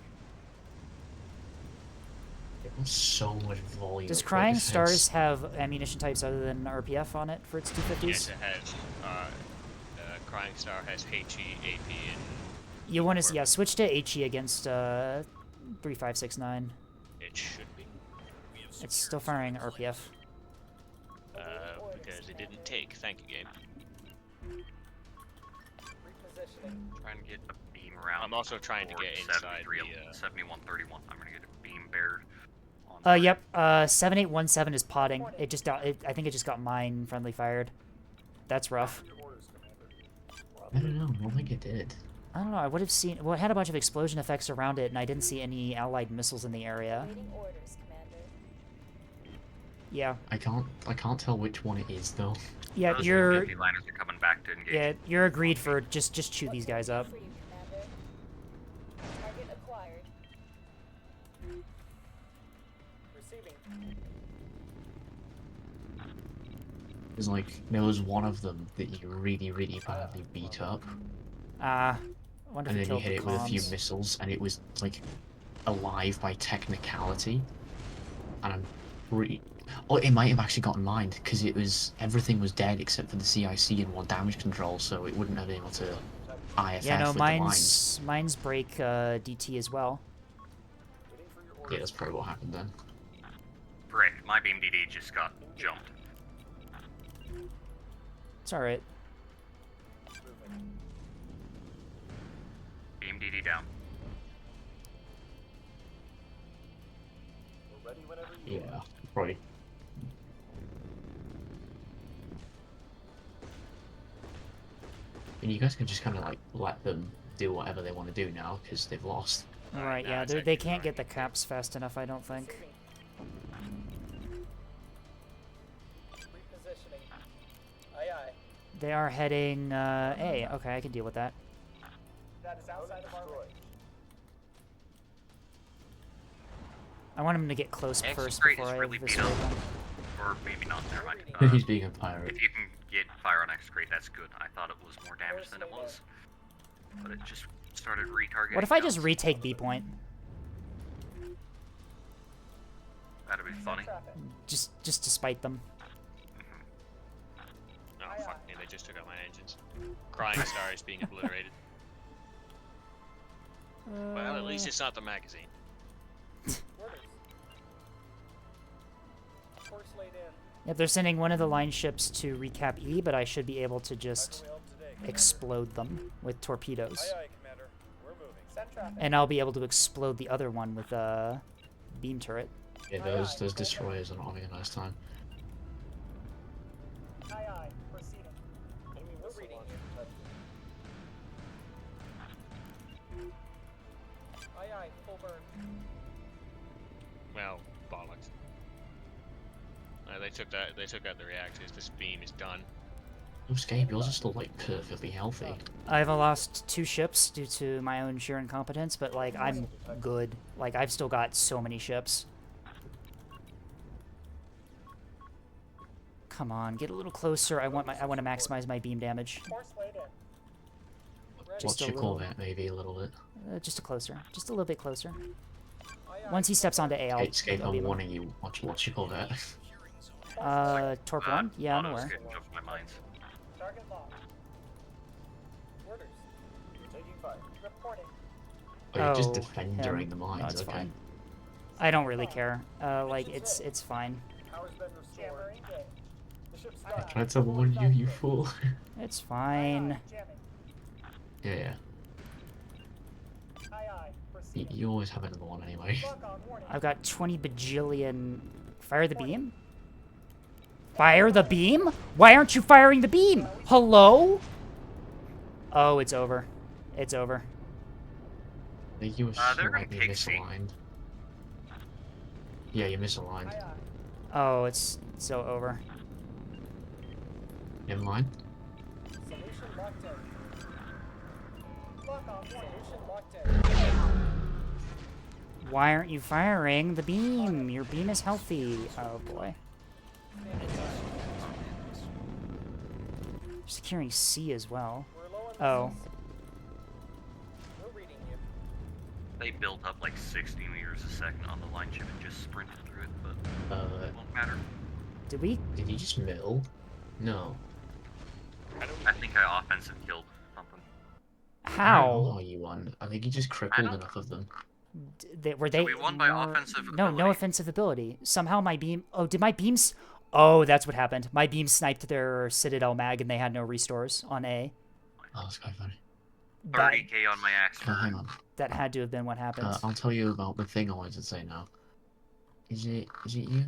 There's so much volume. Does of Crying focus Stars heads. have ammunition types other than RPF on it for its 250s? Yes, it has. Crying Star has HE, AP, and You want to, yeah, switch to HE against 3569. it should be. It's still firing RPF. Because it didn't take. Thank you, game. Repositioning. Trying to get a beam around. I'm also trying to get inside the, 7131. I'm gonna get a beam bared. Yep, 7817 is potting. It just got, I think it just got mine friendly fired. That's rough. I don't know. I don't think it did. I don't know, I would have seen, well, it had a bunch of explosion effects around it, and I didn't see any allied missiles in the area. Waiting orders, Commander. Yeah. I can't tell which one it is though. Yeah, Those you're, Navy liners are coming back to engage. yeah, you're agreed for just chew these guys up. For you, Commander. Target acquired. Receiving. There's like, there was one of them that you really, really badly beat up. I wonder And if then it you killed hit the it with a few comms. missiles, and it was like alive by technicality. And I'm pretty. Oh, it might have actually gotten mined because it was everything was dead except for the CIC and one damage control, so it wouldn't have been able to IFF Yeah, no, with the mines. mine's break DT as well. Yeah, that's probably what happened then. Frick, my beam DD just got jumped. It's alright. Beam DD down. We're ready whenever you Yeah, probably. And you guys can just kind of like let them do whatever they want to do now because they've lost. Alright, yeah, they can't get the caps fast enough, I don't think. Repositioning. Aye aye. They are heading A. Okay, I can deal with that. That is outside of our range. I want him to get close X first Great before is I really beat eviscerate up. them. Or maybe not, never mind. He's being a pirate. If you can get fire on X Great, that's good. I thought it was more damage than it was. But it just started retargeting. What if I just guns. retake B point? That'd be funny. Just to spite them. Oh, fuck me, they just took out my engines. Crying Star is being obliterated. Well, at least it's not the magazine. Orders. Course laid in. Yeah, they're sending one of the line ships to recap E, but I should be able to just explode them with torpedoes. Aye aye, Commander. We're moving. Send traffic. And I'll be able to explode the other one with a beam turret. Yeah, those destroyers are not having a nice time. Aye aye. Proceeding. We're reading you. Aye aye. Full burn. Well, bollocks. They took out the reactors. This beam is done. No, Scape, yours are still like perfectly healthy. I've lost 2 ships due to my own sheer incompetence, but like I'm good. Like I've still got so many ships. Come on, get a little closer. I want to maximize my beam damage. Course laid in. What's Just a your little, Corvette, maybe a little bit? just a closer, just a little bit closer. Once he steps onto A, Scape, I'll I'm beam him. warning you. What's your Corvette? Torp 1? Yeah, I'm Autos aware. getting jumped by mines. Target locked. Orders. Oh, you just Oh, defend him. during the No, mines, it's okay. fine. I don't really care. Like, it's fine. Power's been restored. Good. The ship's I done. tried to warn you, you fool. It's fine. Jamming. Yeah, yeah. Aye, aye. Proceeding. You always have another one anyway. Lock on warning. I've got 20 bajillion... Fire the beam? Fire the beam? Why aren't you firing the beam? Hello? Oh, it's over. It's over. I think you were they're gonna slightly take C. misaligned. Yeah, you're misaligned. Aye, aye. Oh, it's so over. Never mind. Solution locked in. Lock on warning. Solution locked in. Why aren't you firing the beam? Your beam is healthy. Oh, boy. Securing C as well. We're low on Oh. missiles. We're reading you. They built up like 60 meters a second on the line chip and just sprinted through it, but it won't matter. Did we? Did you just mill? No. I think I offensive killed something. How? Oh, you won. I think you just crippled don't- enough of them. Were they? we won by more- offensive No, no ability. offensive ability. Somehow my beam. Oh, did my beams? Oh, that's what happened. My beam sniped their Citadel mag, and they had no restores on A. Oh, that's quite funny. That, 30k on my axe. Hang on. that had to have been what happened. I'll tell you about the thing I wanted to say now. Is it you?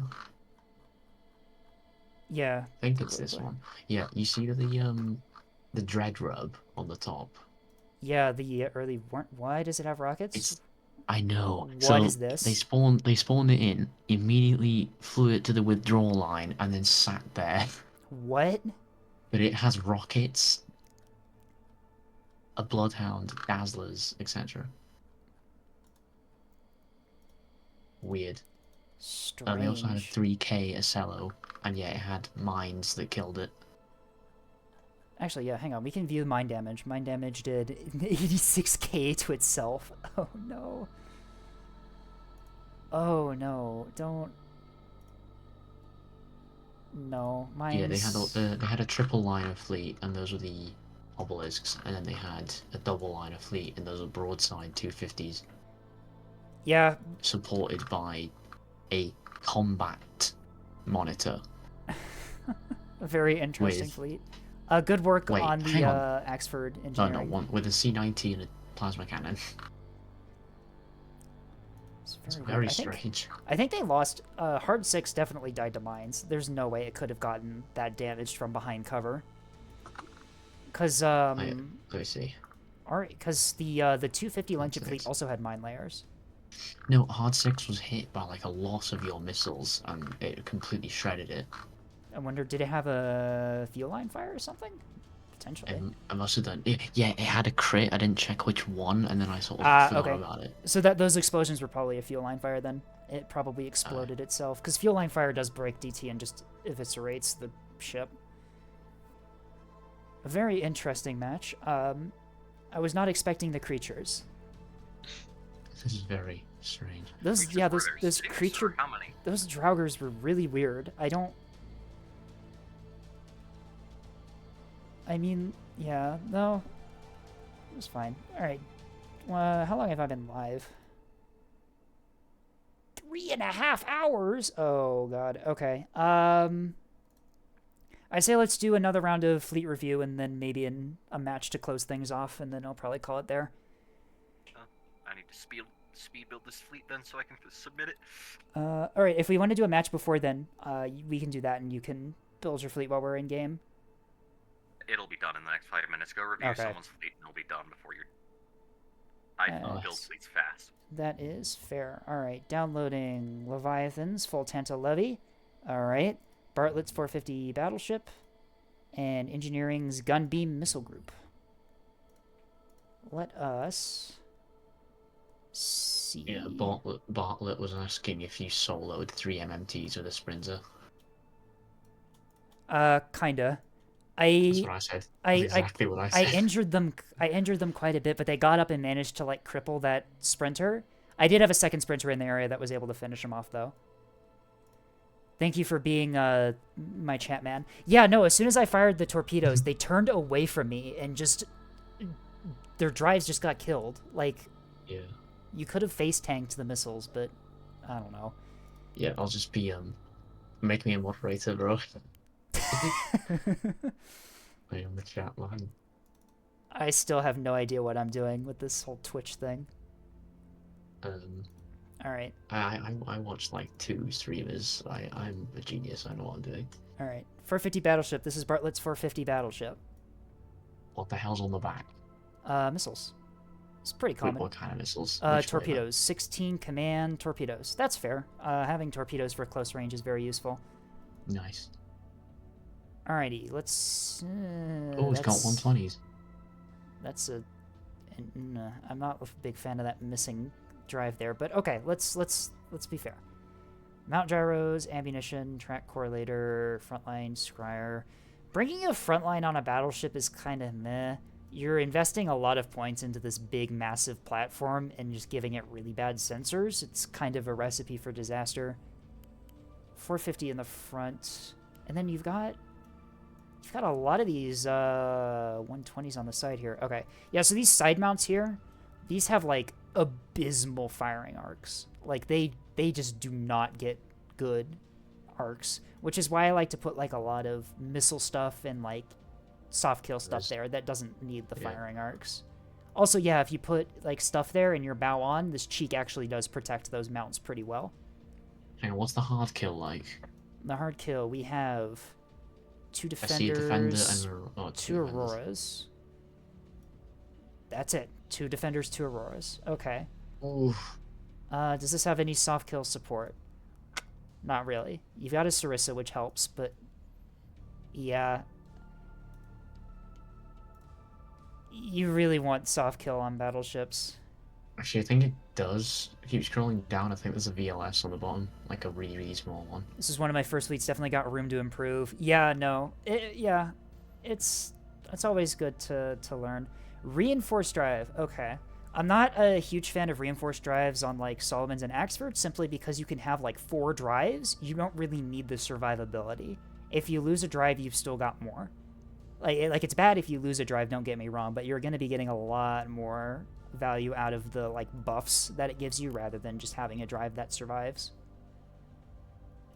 Yeah. I think it's this one. Yeah, you see the dread rub on the top. Yeah, the early. Why does it have rockets? It's. I know. What so is this? They spawned it in, immediately flew it to the withdrawal line, and then sat there. What? But it has rockets, a bloodhound, dazzlers, etc. Weird. Strange. They also had a 3k Acello, and yeah, it had mines that killed it. Actually, yeah, hang on. We can view mine damage. Mine damage did 86k to itself. Oh, no. Oh, no. Don't... No, mine's... Yeah, they had a triple line of fleet, and those were the obelisks, and then they had a double line of fleet, and those were broadside 250s. Yeah. Supported by a combat monitor. A very interesting With- fleet. Good work Wait, on hang the on. Axford No, engineering. not one. With a C90 and a plasma cannon. It's weird. very I think- strange. I think they lost... Hard 6 definitely died to mines. There's no way it could have gotten that damaged from behind cover. Because, Let me see. Because the 250 Lynchip fleet also had mine layers. No, Hard 6 was hit by like a loss of your missiles, and it completely shredded it. I wonder, did it have a field line fire or something? Potentially. I must have done. Yeah, it had a crit. I didn't check which one, and then I sort of forgot okay. about it. So those explosions were probably a fuel line fire then. It probably exploded itself, because fuel line fire does break DT and just eviscerates the ship. A very interesting match. I was not expecting the creatures. This is very strange. Those creature, How many? those Draugrs were really weird. I mean, yeah, no, it was fine. All right, how long have I been live? 3.5 hours. Oh god. Okay. I say let's do another round of fleet review and then maybe a match to close things off, and then I'll probably call it there. I need to speed build this fleet then so I can submit it. All right. If we want to do a match before then, we can do that, and you can build your fleet while we're in game. It'll be done in the next 5 minutes. Go review Okay. someone's fleet and it'll be done before you're... I build Nice. fleets fast. That is fair. All right, downloading Leviathans, full Tanta Levy. All right, Bartlett's 450 battleship, and Engineering's Gunbeam missile group. Let us see. Yeah, Bartlett was asking if you soloed 3 MMTs with a Sprinter. Kinda. That's what I said. That's exactly what I said. I injured them quite a bit, but they got up and managed to like cripple that sprinter. I did have a second sprinter in the area that was able to finish him off, though. Thank you for being my chat man. Yeah, no, as soon as I fired the torpedoes, they turned away from me and just... Their drives just got killed. Like... Yeah. You could have face tanked the missiles, but I don't know. Yeah, I'll just be make me a moderator, bro. Play on the chat line. I still have no idea what I'm doing with this whole Twitch thing. All right. I watch like 2 streamers. I'm a genius. I know what I'm doing. All right. 450 battleship. This is Bartlett's 450 battleship. What the hell's on the back? Missiles. It's pretty Wait, common. what kind of missiles? Which Torpedoes. 16 command torpedoes. That's fair. Having torpedoes for close range is very useful. Nice. Alrighty, let's. Oh, it's got 120s. That's a. I'm not a big fan of that missing drive there, but okay. Let's be fair. Mount gyros, ammunition, track correlator, frontline, scryer. Bringing a frontline on a battleship is kind of meh. You're investing a lot of points into this big, massive platform and just giving it really bad sensors. It's kind of a recipe for disaster. 450 in the front, and then you've got a lot of these 120s on the side here. Okay, yeah. So these side mounts here, these have like abysmal firing arcs. Like they just do not get good arcs, which is why I like to put like a lot of missile stuff and like soft kill stuff there that doesn't need the firing arcs. Also, yeah, if you put like stuff there and your bow on, this cheek actually does protect those mounts pretty well. Hang on, what's the hard kill like? The hard kill, we have 2 defenders, I see a defender and 2 auroras. That's it. 2 defenders, 2 auroras. Okay. Oof. Does this have any soft kill support? Not really. You've got a Sarissa, which helps, but yeah. You really want soft kill on battleships. Actually, I think it does. Keep scrolling down, I think there's a VLS on the bottom, like a really, really small one. This is one of my first fleets, definitely got room to improve. Yeah, no. Yeah. It's always good to learn. Reinforced drive. Okay. I'm not a huge fan of reinforced drives on like Solomons and Axford simply because you can have like 4 drives. You don't really need the survivability. If you lose a drive, you've still got more. Like it's bad if you lose a drive, don't get me wrong, but you're going to be getting a lot more value out of the like buffs that it gives you rather than just having a drive that survives.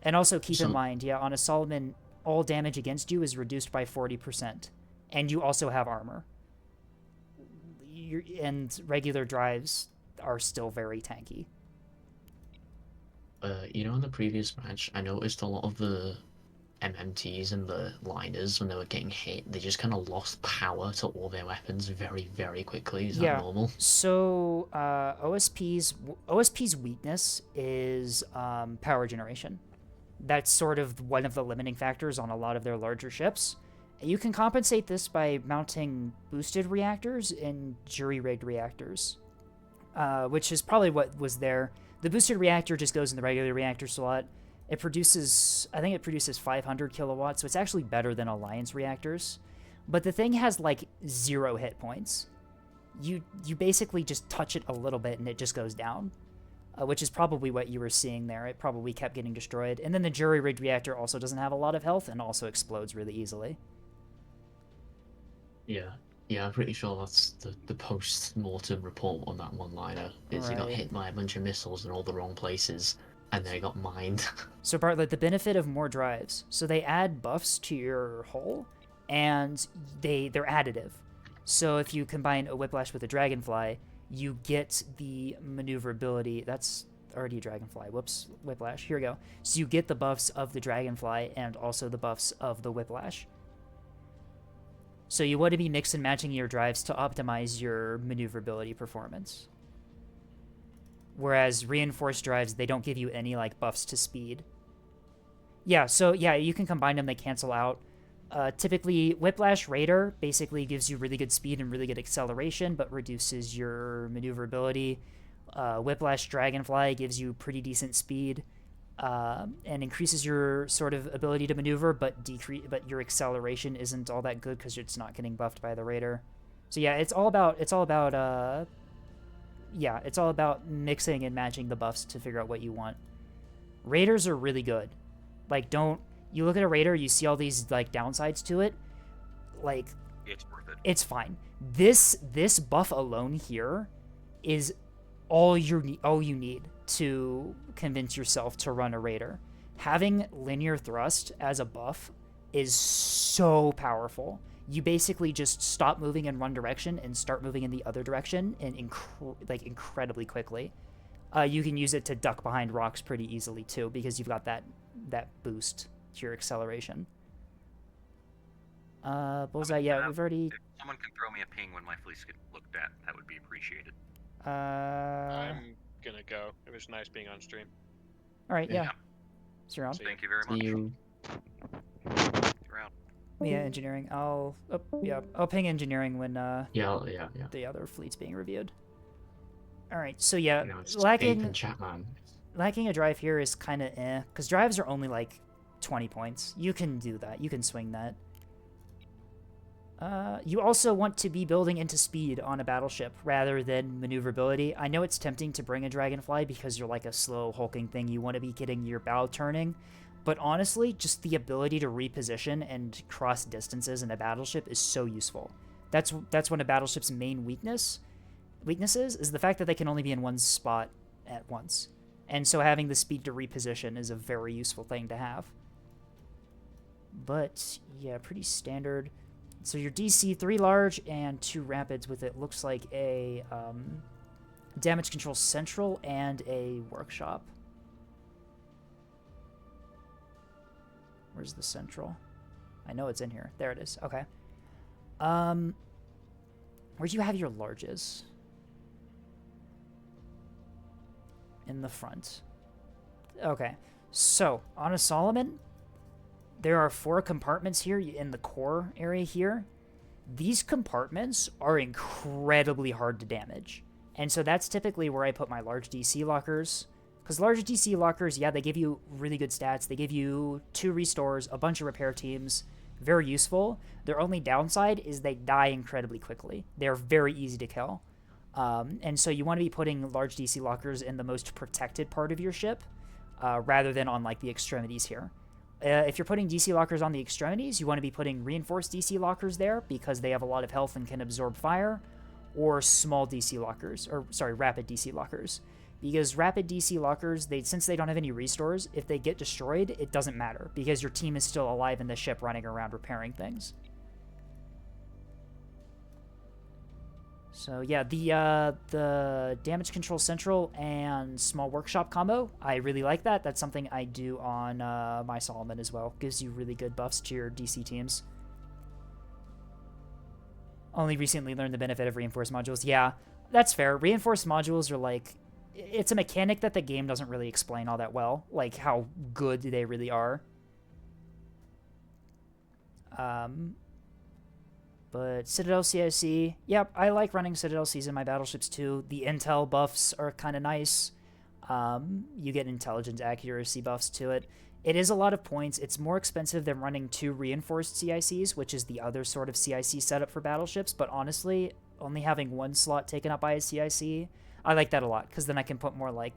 And also keep in mind, yeah, on a Solomon, all damage against you is reduced by 40%, and you also have armor. And regular drives are still very tanky. You know, in the previous match, I noticed a lot of the MMTs and the liners, when they were getting hit, they just kind of lost power to all their weapons very, very quickly. Is that normal? So OSP's weakness is power generation. That's sort of one of the limiting factors on a lot of their larger ships. You can compensate this by mounting boosted reactors and jury-rigged reactors, which is probably what was there. The boosted reactor just goes in the regular reactor slot. It produces, I think it produces 500 kilowatts, so it's actually better than Alliance reactors. But the thing has like 0 hit points. You basically just touch it a little bit and it just goes down, which is probably what you were seeing there. It probably kept getting destroyed. And then the jury-rigged reactor also doesn't have a lot of health and also explodes really easily. Yeah, I'm pretty sure that's the post-mortem report on that one-liner. Is he got hit by a bunch of missiles in all the wrong places, and they got mined. So Bartlett, the benefit of more drives. So they add buffs to your hull, and they're additive. So if you combine a Whiplash with a Dragonfly, you get the maneuverability. That's already a Dragonfly. Whoops, Whiplash. Here we go. So you get the buffs of the Dragonfly and also the buffs of the Whiplash. So you want to be mix and matching your drives to optimize your maneuverability performance. Whereas reinforced drives, they don't give you any like buffs to speed. Yeah, so yeah, you can combine them, they cancel out. Typically, Whiplash Raider basically gives you really good speed and really good acceleration, but reduces your maneuverability. Whiplash Dragonfly gives you pretty decent speed, and increases your sort of ability to maneuver, but your acceleration isn't all that good because it's not getting buffed by the Raider. So yeah, it's all about mixing and matching the buffs to figure out what you want. Raiders are really good. Like, you look at a Raider, you see all these like downsides to it. Like, it's worth it. It's fine. This buff alone here is all you need to convince yourself to run a raider. Having linear thrust as a buff is so powerful. You basically just stop moving in one direction and start moving in the other direction, and incredibly quickly. You can use it to duck behind rocks pretty easily too, because you've got that boost to your acceleration. Bullseye, yeah, we've already... If someone can throw me a ping when my fleets get looked at, that would be appreciated. I'm gonna go. It was nice being on stream. Alright, yeah. See you around. Thank you very much. See you. You're out. Yeah, engineering. I'll ping engineering when Yeah. the other fleet's being reviewed. Alright, so yeah, You know, it's lacking Ape and Chatman. a drive here is kind of because drives are only like 20 points. You can do that. You can swing that. You also want to be building into speed on a battleship rather than maneuverability. I know it's tempting to bring a Dragonfly because you're like a slow hulking thing. You want to be getting your bow turning. But honestly, just the ability to reposition and cross distances in a battleship is so useful. That's one of battleship's main weaknesses is the fact that they can only be in one spot at once. And so having the speed to reposition is a very useful thing to have. But yeah, pretty standard. So your DC, 3 large and 2 rapids with it looks like a damage control central and a workshop. Where's the central? I know it's in here. There it is. Okay. Where do you have your larges? In the front. Okay. So, on a Solomon, there are 4 compartments here in the core area here. These compartments are incredibly hard to damage. And so that's typically where I put my large DC lockers. Because large DC lockers, yeah, they give you really good stats. They give you 2 restores, a bunch of repair teams. Very useful. Their only downside is they die incredibly quickly. They're very easy to kill. And so you want to be putting large DC lockers in the most protected part of your ship, rather than on like the extremities here. If you're putting DC lockers on the extremities, you want to be putting reinforced DC lockers there because they have a lot of health and can absorb fire, or small DC lockers, or sorry, rapid DC lockers. Because rapid DC lockers, since they don't have any restores, if they get destroyed, it doesn't matter because your team is still alive in the ship running around repairing things. So yeah, the damage control central and small workshop combo, I really like that. That's something I do on my Solomon as well. Gives you really good buffs to your DC teams. Only recently learned the benefit of reinforced modules. Yeah, that's fair. Reinforced modules are like, it's a mechanic that the game doesn't really explain all that well, like how good they really are. But Citadel CIC, yep, I like running Citadel Cs in my battleships too. The intel buffs are kind of nice. You get intelligence accuracy buffs to it. It is a lot of points. It's more expensive than running 2 reinforced CICs, which is the other sort of CIC setup for battleships. But honestly, only having 1 slot taken up by a CIC, I like that a lot, because then I can put more like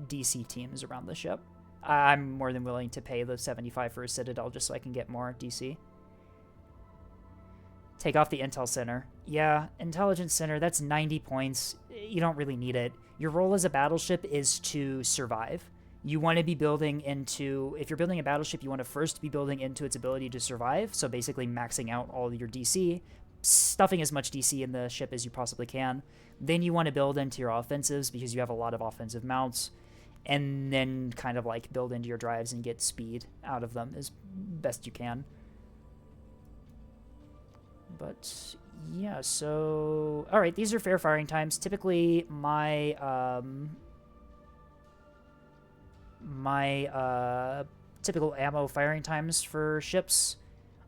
DC teams around the ship. I'm more than willing to pay the 75 for a Citadel just so I can get more DC. Take off the Intel Center. Yeah, Intelligence Center, that's 90 points. You don't really need it. Your role as a battleship is to survive. You want to be building into... If you're building a battleship, you want to first be building into its ability to survive, so basically maxing out all your DC, stuffing as much DC in the ship as you possibly can. Then you want to build into your offensives because you have a lot of offensive mounts, and then kind of like build into your drives and get speed out of them as best you can. But yeah, so all right, these are fair firing times. Typically my typical ammo firing times for ships,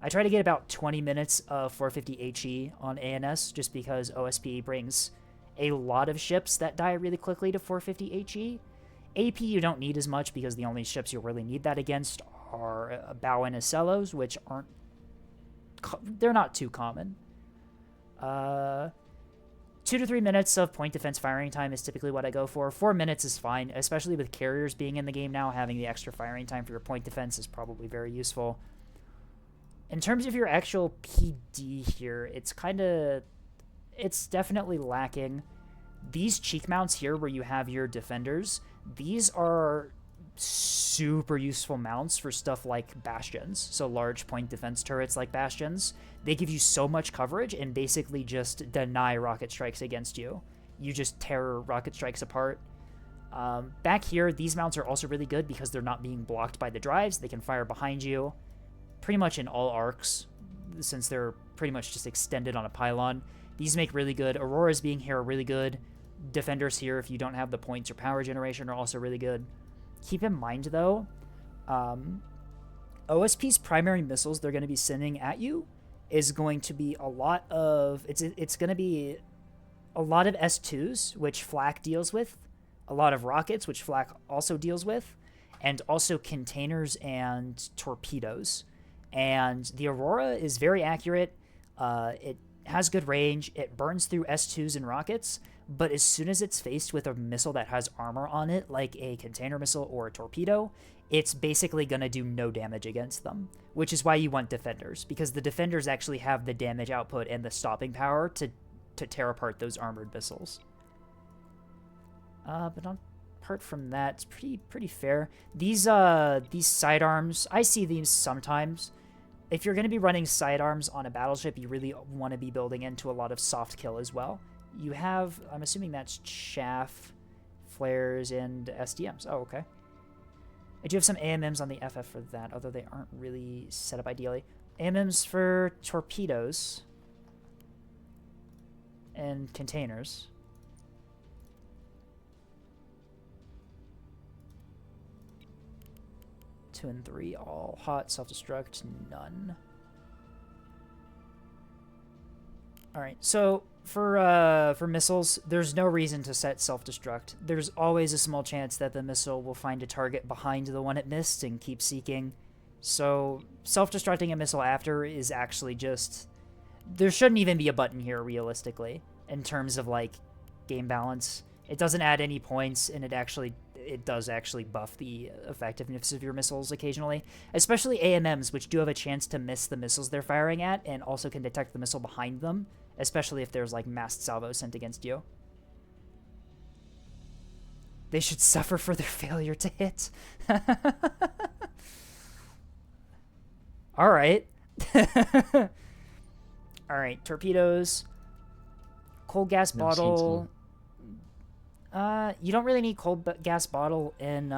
I try to get about 20 minutes of 450 HE on ANS just because OSP brings a lot of ships that die really quickly to 450 HE. AP you don't need as much because the only ships you'll really need that against are bow and Acellos, which aren't... They're not too common. 2 to 3 minutes of point defense firing time is typically what I go for. 4 minutes is fine, especially with carriers being in the game now. Having the extra firing time for your point defense is probably very useful. In terms of your actual PD here, it's definitely lacking. These cheek mounts here where you have your defenders, these are super useful mounts for stuff like bastions. So large point defense turrets like bastions. They give you so much coverage and basically just deny rocket strikes against you. You just tear rocket strikes apart. Back here, these mounts are also really good because they're not being blocked by the drives. They can fire behind you pretty much in all arcs, since they're pretty much just extended on a pylon. These make really good. Auroras being here are really good. Defenders here, if you don't have the points or power generation, are also really good. Keep in mind, though, OSP's primary missiles they're going to be sending at you is going to be a lot of... It's going to be a lot of S2s, which Flak deals with, a lot of rockets, which Flak also deals with, and also containers and torpedoes. And the Aurora is very accurate. It has good range. It burns through S2s and rockets, but as soon as it's faced with a missile that has armor on it, like a container missile or a torpedo, it's basically going to do no damage against them, which is why you want defenders, because the defenders actually have the damage output and the stopping power to tear apart those armored missiles. But apart from that, it's pretty fair. These sidearms, I see these sometimes. If you're going to be running sidearms on a battleship, you really want to be building into a lot of soft kill as well. You have, I'm assuming that's chaff, flares, and SDMs. Oh, okay. I do have some AMMs on the FF for that, although they aren't really set up ideally. AMMs for torpedoes and containers. Two and three, all hot. Self-destruct, none. All right, so for missiles, there's no reason to set self-destruct. There's always a small chance that the missile will find a target behind the one it missed and keep seeking. So self-destructing a missile after is actually just... There shouldn't even be a button here, realistically, in terms of, like, game balance. It doesn't add any points, and it does actually buff the effectiveness of your missiles occasionally, especially AMMs, which do have a chance to miss the missiles they're firing at and also can detect the missile behind them, especially if there's like massed salvo sent against you. They should suffer for their failure to hit. All right. All right, torpedoes. Cold gas bottle. You don't really need cold gas bottle in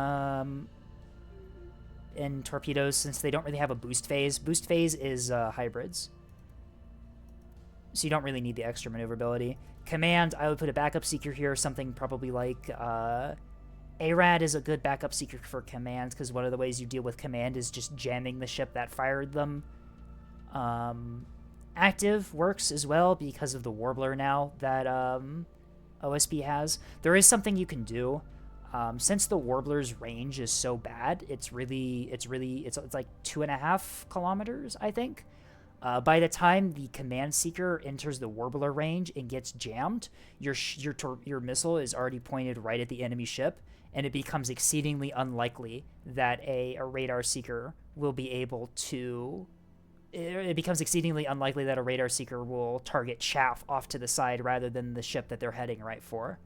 torpedoes since they don't really have a boost phase. Boost phase is hybrids. So you don't really need the extra maneuverability. Command, I would put a backup seeker here, something probably like ARAD is a good backup seeker for command because one of the ways you deal with command is just jamming the ship that fired them. Active works as well because of the Warbler now that OSP has. There is something you can do. Since the Warbler's range is so bad, it's like 2.5 kilometers, I think. By the time the command seeker enters the Warbler range and gets jammed, your missile is already pointed right at the enemy ship, and it becomes exceedingly unlikely that a radar seeker will be able to... It becomes exceedingly unlikely that a radar seeker will target chaff off to the side rather than the ship that they're heading right for.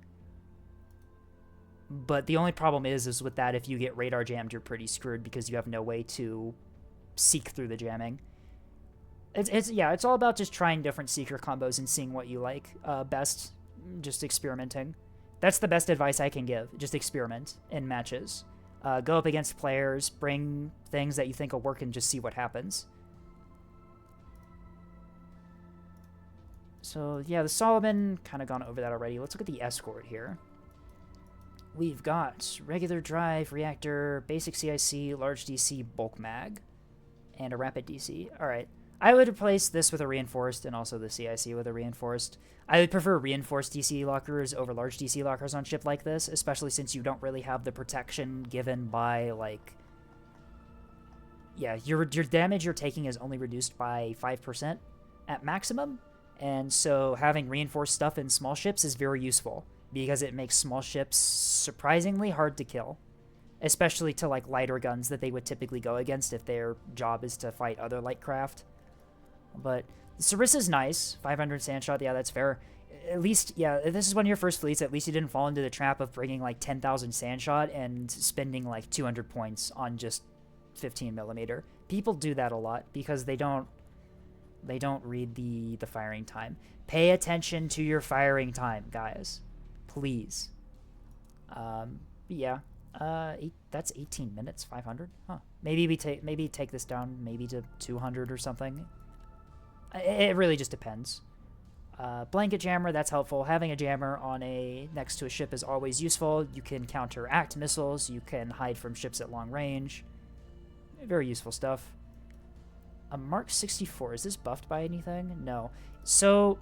But the only problem is with that, if you get radar jammed, you're pretty screwed because you have no way to seek through the jamming. It's all about just trying different seeker combos and seeing what you like best, just experimenting. That's the best advice I can give. Just experiment in matches. Go up against players, bring things that you think will work, and just see what happens. So, yeah, the Solomon, kind of gone over that already. Let's look at the Escort here. We've got regular drive, reactor, basic CIC, large DC, bulk mag, and a rapid DC. All right. I would replace this with a reinforced and also the CIC with a reinforced. I would prefer reinforced DC lockers over large DC lockers on ship like this, especially since you don't really have the protection given by, like... Yeah, your damage you're taking is only reduced by 5% at maximum. And so having reinforced stuff in small ships is very useful because it makes small ships surprisingly hard to kill, especially to like lighter guns that they would typically go against if their job is to fight other light craft. But Sarissa's nice. 500 sand shot, yeah, that's fair. at least, yeah, if this is one of your first fleets, at least you didn't fall into the trap of bringing like 10,000 sandshot and spending like 200 points on just 15 millimeter. People do that a lot because they don't read the firing time. Pay attention to your firing time, guys, please. Yeah, that's 18 minutes, 500. Huh? Maybe take this down maybe to 200 or something. It really just depends. Blanket jammer, that's helpful. Having a jammer on next to a ship is always useful. You can counteract missiles. You can hide from ships at long range. Very useful stuff. A Mark 64, is this buffed by anything? No. So,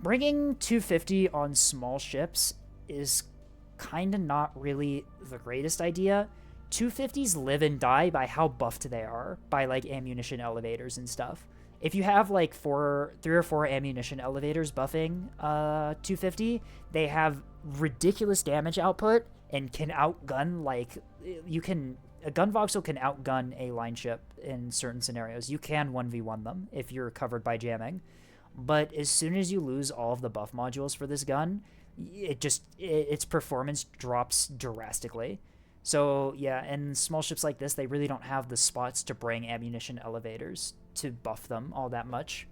bringing 250 on small ships is kind of not really the greatest idea. 250s live and die by how buffed they are by like ammunition elevators and stuff. If you have like 3 or 4 ammunition elevators buffing 250, they have ridiculous damage output and can outgun a gun voxel can outgun a line ship in certain scenarios. You can 1v1 them if you're covered by jamming. But as soon as you lose all of the buff modules for this gun, its performance drops drastically. So yeah, and small ships like this, they really don't have the spots to bring ammunition elevators to buff them all that much.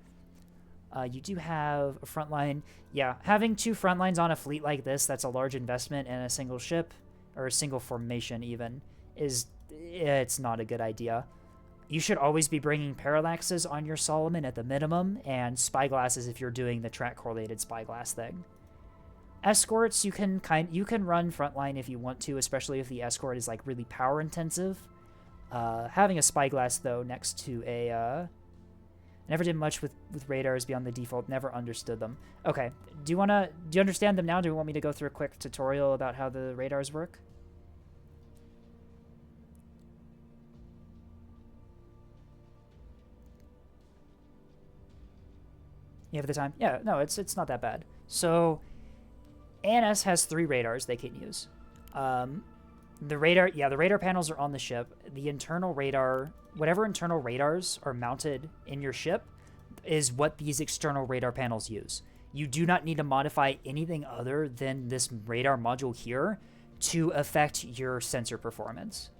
You do have a front line. Yeah, having 2 front lines on a fleet like this, that's a large investment in a single ship, or a single formation even, it's not a good idea. You should always be bringing parallaxes on your Solomon at the minimum, and spyglasses if you're doing the track correlated spyglass thing. Escorts, you can run frontline if you want to, especially if the escort is like really power intensive. Having a spyglass though next to I never did much with radars beyond the default, never understood them. Okay, do you understand them now? Do you want me to go through a quick tutorial about how the radars work? You have the time? Yeah, no, it's not that bad. So ANS has 3 radars they can use. The radar panels are on the ship. The internal radar, whatever internal radars are mounted in your ship, is what these external radar panels use. You do not need to modify anything other than this radar module here to affect your sensor performance.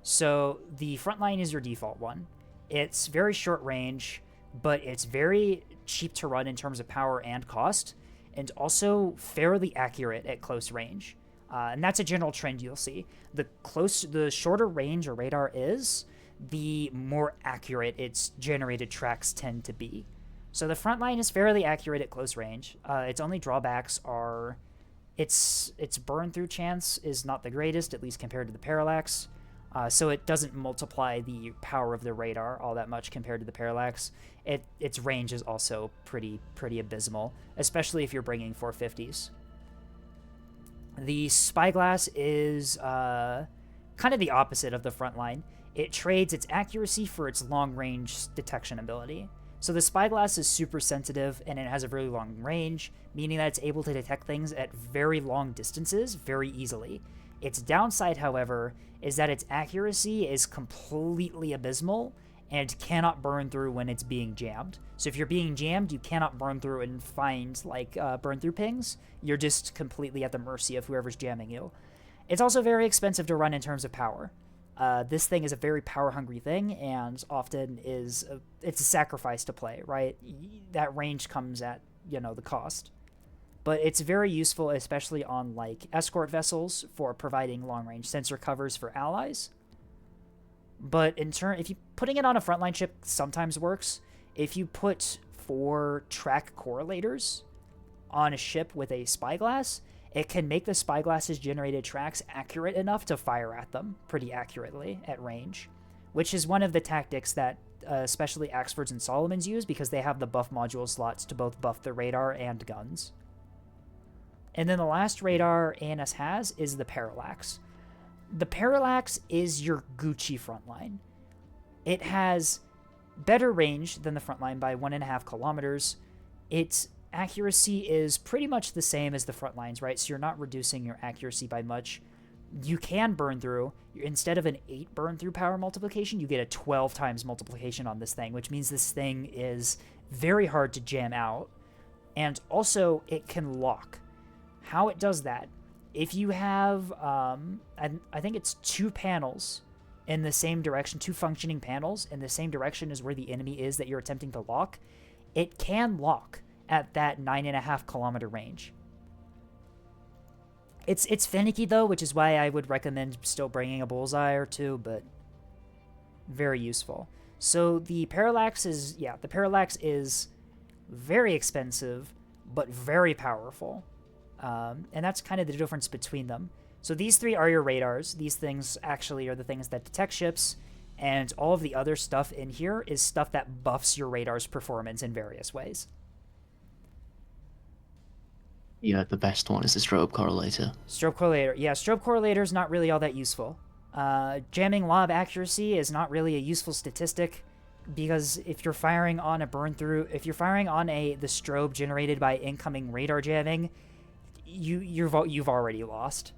So the front line is your default one. It's very short range, but it's very cheap to run in terms of power and cost, and also fairly accurate at close range. And that's a general trend you'll see. The shorter range a radar is, the more accurate its generated tracks tend to be. So the front line is fairly accurate at close range. Its only drawbacks are its burn through chance is not the greatest, at least compared to the parallax. So it doesn't multiply the power of the radar all that much compared to the parallax. Its range is also pretty abysmal, especially if you're bringing 450s. The spyglass is kind of the opposite of the front line. It trades its accuracy for its long-range detection ability. So the spyglass is super sensitive, and it has a very long range, meaning that it's able to detect things at very long distances very easily. Its downside, however, is that its accuracy is completely abysmal and cannot burn through when it's being jammed. So if you're being jammed, you cannot burn through and find burn through pings. You're just completely at the mercy of whoever's jamming you. It's also very expensive to run in terms of power. This thing is a very power-hungry thing, and often it's a sacrifice to play, right? That range comes at, the cost. But it's very useful, especially on, escort vessels for providing long-range sensor covers for allies. But if you putting it on a frontline ship sometimes works. If you put 4 track correlators on a ship with a spyglass, it can make the spyglass's generated tracks accurate enough to fire at them pretty accurately at range, which is one of the tactics that especially Axfords and Solomons use because they have the buff module slots to both buff the radar and guns. And then the last radar ANS has is the parallax. The parallax is your Gucci frontline. It has better range than the frontline by 1.5 kilometers. Its accuracy is pretty much the same as the front lines, right? So you're not reducing your accuracy by much. You can burn through. Instead of an 8 burn through power multiplication, you get a 12 times multiplication on this thing, which means this thing is very hard to jam out. And also, it can lock. How it does that, if you have, I think it's 2 panels in the same direction, 2 functioning panels in the same direction as where the enemy is that you're attempting to lock, it can lock at that 9.5 kilometer range. It's finicky though, which is why I would recommend still bringing a bullseye or 2, but very useful. So the parallax is, the parallax is very expensive, but very powerful. And that's kind of the difference between them. So these 3 are your radars. These things actually are the things that detect ships, and all of the other stuff in here is stuff that buffs your radar's performance in various ways. Yeah, the best one is the strobe correlator. Strobe correlator. Yeah, strobe correlator is not really all that useful. Jamming lob accuracy is not really a useful statistic, because if you're firing on a burn through, if you're firing on the strobe generated by incoming radar jamming, you've already lost.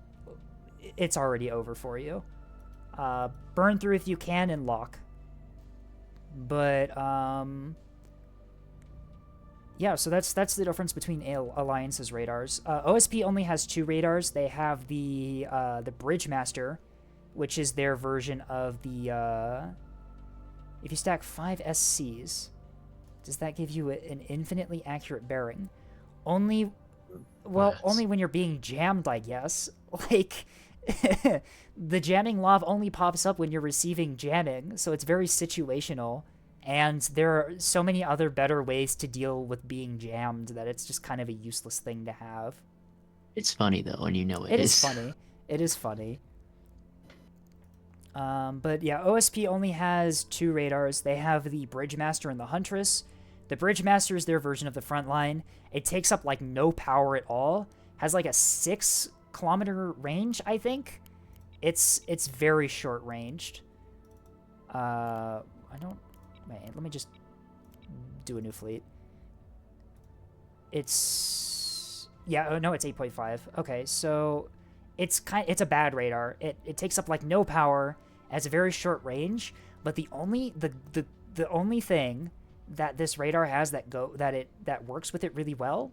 It's already over for you. Burn through if you can and lock. But yeah, so that's the difference between Alliance's radars. OSP only has 2 radars. They have the Bridge Master, which is their version of the if you stack 5 SCs, does that give you an infinitely accurate bearing? Only when you're being jammed, I guess. Like, the jamming lob only pops up when you're receiving jamming, so it's very situational, and there are so many other better ways to deal with being jammed that it's just kind of a useless thing to have. It's funny, though, and you know it is funny. It is funny. But yeah, OSP only has 2 radars. They have the Bridge Master and the Huntress. The Bridge Master is their version of the front line. It takes up like no power at all. Has like a 6 kilometer range, I think. It's very short ranged. Let me just do a new fleet. It's 8.5. Okay, so it's a bad radar. It takes up like no power, has a very short range, but the only thing that this radar has that works with it really well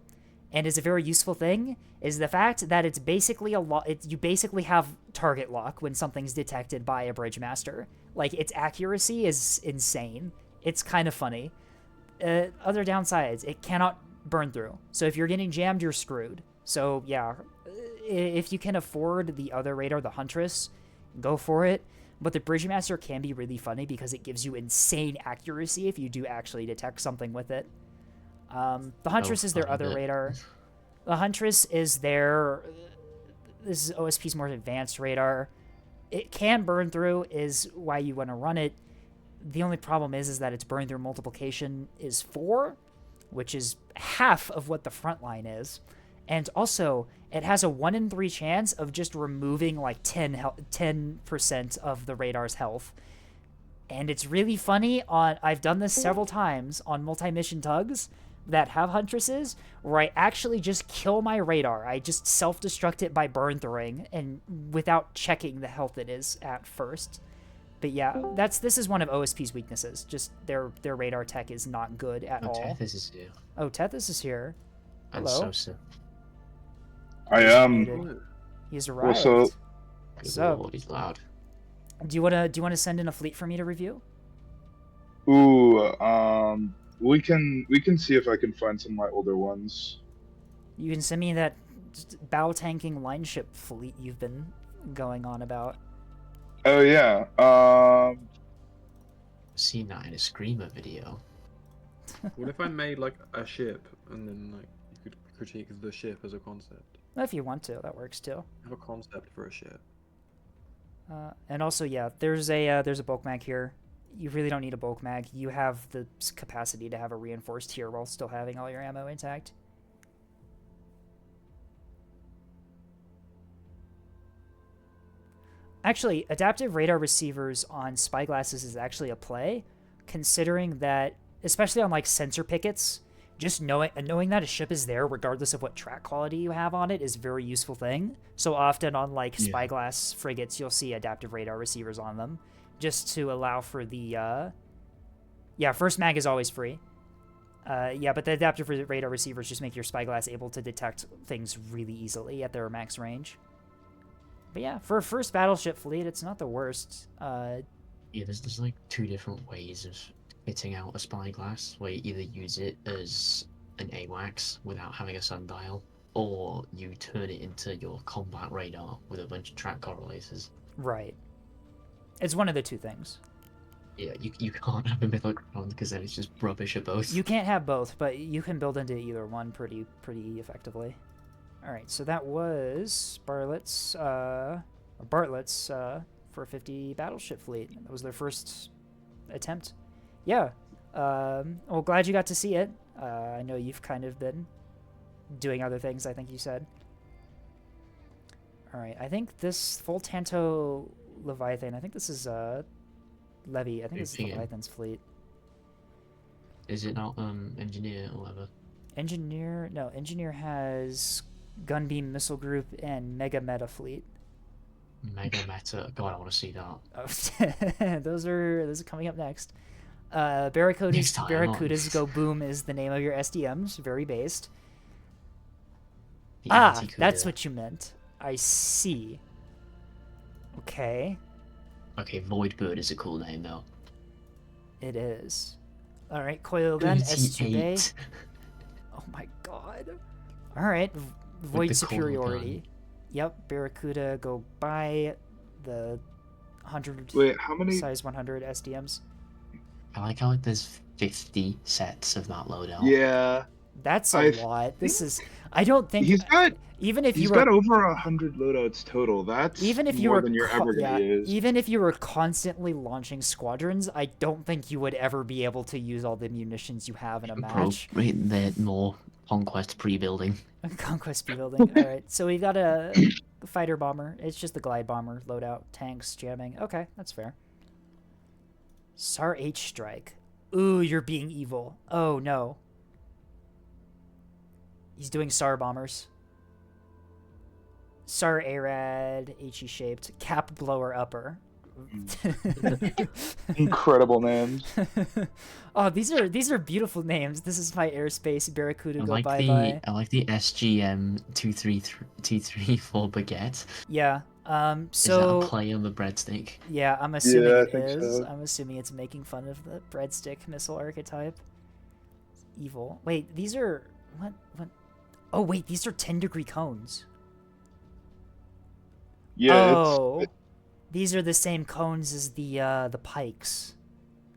and is a very useful thing is the fact that it's basically you basically have target lock when something's detected by a Bridge Master. Like, its accuracy is insane. It's kind of funny. Other downsides, it cannot burn through. So if you're getting jammed, you're screwed. So yeah, if you can afford the other radar, the Huntress, go for it. But the Bridge Master can be really funny because it gives you insane accuracy if you do actually detect something with it. The Huntress is their other radar. The Huntress is this is OSP's more advanced radar. It can burn through, is why you want to run it. The only problem is that its burn through multiplication is 4, which is half of what the front line is. And also, it has a 1 in 3 chance of just removing like 10% of the radar's health. And it's really funny I've done this several times on multi-mission tugs that have Huntresses, where I actually just kill my radar. I just self-destruct it by burn throwing and without checking the health it is at first. But yeah, this is one of OSP's weaknesses. Just their radar tech is not good at all. Tethys is here. Oh, Tethys is here. And Hello. so. I am. He's arrived. What's up? So, he's loud. Do you wanna send in a fleet for me to review? Ooh, we can see if I can find some of my older ones. You can send me that bow tanking line ship fleet you've been going on about. Oh yeah. Seen that in a Screamer video. What if I made like a ship and then like you could critique the ship as a concept? Well, if you want to, that works too. I have a concept for a ship. And also, yeah, there's a bulk mag here. You really don't need a bulk mag. You have the capacity to have a reinforced here while still having all your ammo intact. Actually, adaptive radar receivers on spyglasses is actually a play, considering that, especially on like sensor pickets, just knowing that a ship is there regardless of what track quality you have on it is a very useful thing. So often on like spyglass frigates, you'll see adaptive radar receivers on them, just to allow for the first mag is always free. Yeah, but the adaptive radar receivers just make your spyglass able to detect things really easily at their max range. But yeah, for a first battleship fleet, it's not the worst. Yeah, there's like two different ways of fitting out a spyglass, where you either use it as an AWACS without having a sundial, or you turn it into your combat radar with a bunch of track correlators. Right. It's one of the two things. Yeah, you can't have a middle ground because then it's just rubbish at both. You can't have both, but you can build into either one pretty effectively. All right, so that was Bartlett's for 50 battleship fleet. That was their first attempt. Yeah. Well, glad you got to see it. I know you've kind of been doing other things, I think you said. All right, I think this full Tanto Leviathan, I think this is Levy. I think this is Leviathan's fleet. Is it not Engineer or whatever? Engineer has Gunbeam Missile Group and Mega Meta fleet. Mega Meta. God, I want to see that. Oh, those are coming up next. Barracuda's Go Boom is the name of your SDMs. Very based. That's what you meant. I see. Okay. Okay, Voidbird is a cool name though. It is. All right, Coil Gun S2 Bay. 38. Oh my god. All right, Void Superiority. Yep, Barracuda go by the 100. Wait, how many? Size 100 SDMs. I like how there's 50 sets of that loadout. Yeah. That's a lot. This is. I don't think he's got. Even if he's got over 100 loadouts total. That's even if you more were than you're ever gonna use. Even if you were constantly launching squadrons, I don't think you would ever be able to use all the munitions you have in a match. They're more conquest pre-building. Conquest pre-building. All right, so we've got a fighter bomber. It's just the glide bomber loadout. Tanks jamming. Okay, that's fair. SAR H strike. Ooh, you're being evil. Oh no. He's doing SAR bombers. SAR ARAD, HE shaped, cap blower upper. Incredible names. Oh, these are beautiful names. This is my airspace Barracuda go bye bye. I like the SGM 234 baguette. Yeah. So is that a play on the breadstick? Yeah, I'm assuming it is. So. I'm assuming it's making fun of the breadstick missile archetype. Evil. Wait, these are what? Oh wait, these are 10-degree cones. Yeah. These are the same cones as the pikes.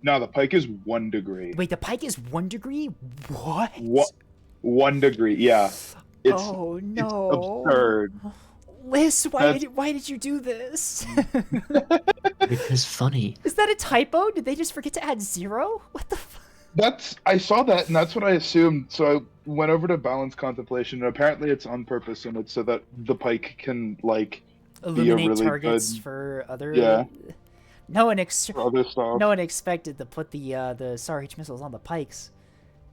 No, the pike is 1 degree. Wait, the pike is 1 degree? What? 1 degree, yeah. Oh no! It's absurd. Liz, why did you do this? Because funny. Is that a typo? Did they just forget to add 0? What the fuck? I saw that, and that's what I assumed. So I went over to balance contemplation, and apparently it's on purpose, and it's so that the pike can illuminate really targets good, for other. Yeah. No one other stuff. No one expected to put the SAR H missiles on the pikes,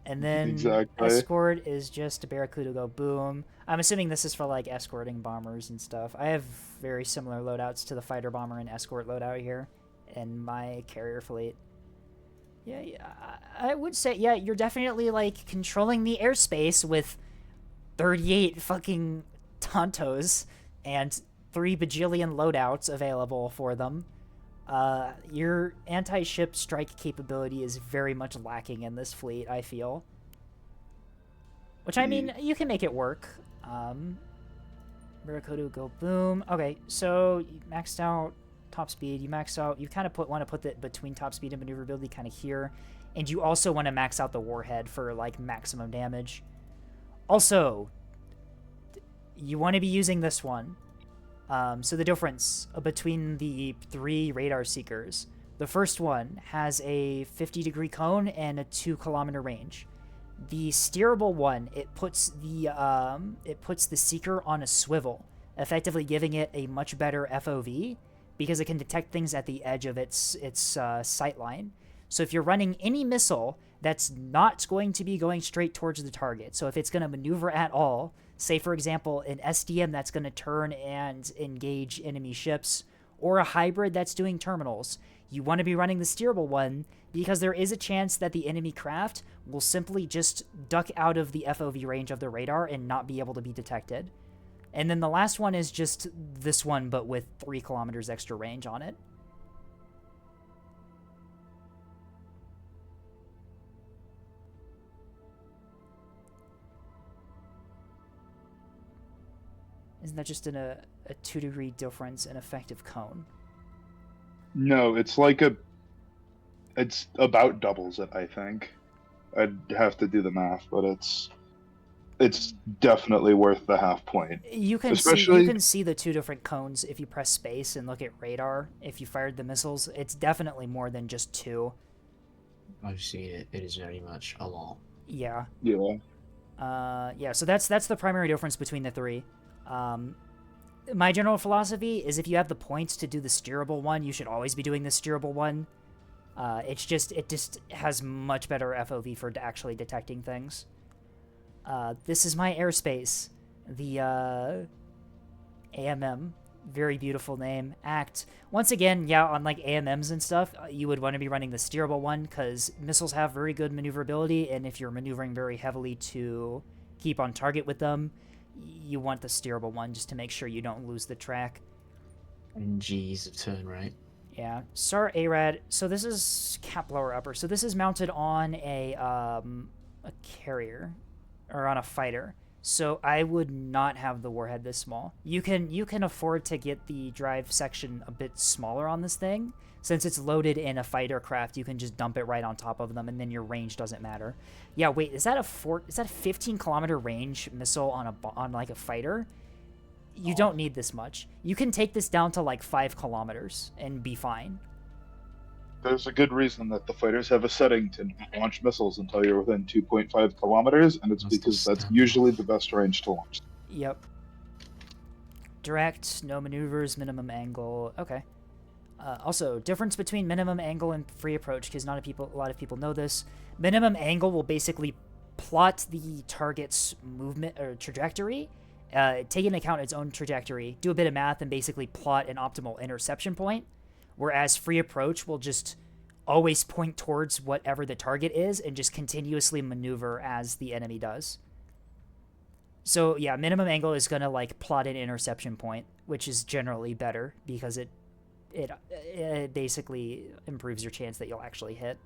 and then exactly. escort is just a Barracuda go boom. I'm assuming this is for escorting bombers and stuff. I have very similar loadouts to the fighter bomber and escort loadout here in my carrier fleet. Yeah, I would say, yeah, you're definitely, controlling the airspace with 38 fucking Tontos and 3 bajillion loadouts available for them. Your anti-ship strike capability is very much lacking in this fleet, I feel. Which, I mean, you can make it work. Barracuda go boom. Okay, so you maxed out top speed, you max out, you kind of want to put it between top speed and maneuverability kind of here, and you also want to max out the warhead for maximum damage. Also, you want to be using this one. So the difference between the 3 radar seekers, the first one has a 50-degree cone and a 2-kilometer range. The steerable one, it puts the seeker on a swivel, effectively giving it a much better FOV, because it can detect things at the edge of its sight line. So if you're running any missile that's not going to be going straight towards the target, so if it's going to maneuver at all, say for example an SDM that's going to turn and engage enemy ships, or a hybrid that's doing terminals, you want to be running the steerable one because there is a chance that the enemy craft will simply just duck out of the FOV range of the radar and not be able to be detected. And then the last one is just this one, but with 3 kilometers extra range on it. Isn't that just a 2-degree difference in effective cone? No, it's about doubles it, I think. I'd have to do the math, but it's definitely worth the half point. You can see the 2 different cones if you press space and look at radar. If you fired the missiles, it's definitely more than just 2. I've seen it. It is very much a lot. Yeah. Yeah. Yeah. So that's the primary difference between the 3. My general philosophy is if you have the points to do the steerable one, you should always be doing the steerable one. It just has much better FOV for actually detecting things. This is my airspace. The AMM. Very beautiful name. ACT. Once again, yeah, on like AMMs and stuff, you would want to be running the steerable one because missiles have very good maneuverability, and if you're maneuvering very heavily to keep on target with them, you want the steerable one just to make sure you don't lose the track. And G's a turn right. Yeah. SAR ARAD. So this is cap lower upper. So this is mounted on a carrier or on a fighter. So I would not have the warhead this small. You can afford to get the drive section a bit smaller on this thing. Since it's loaded in a fighter craft, you can just dump it right on top of them, and then your range doesn't matter. Yeah, wait, is that a 15-kilometer range missile on like a fighter? You don't need this much. You can take this down to like 5 kilometers and be fine. There's a good reason that the fighters have a setting to not launch missiles until you're within 2.5 kilometers, and it's because that's usually the best range to launch. Yep. Direct, no maneuvers, minimum angle. Okay. Also, difference between minimum angle and free approach, because not a lot of people know this. Minimum angle will basically plot the target's movement or trajectory, take into account its own trajectory, do a bit of math, and basically plot an optimal interception point. Whereas free approach will just always point towards whatever the target is and just continuously maneuver as the enemy does. So yeah, minimum angle is gonna like plot an interception point, which is generally better because it basically improves your chance that you'll actually hit.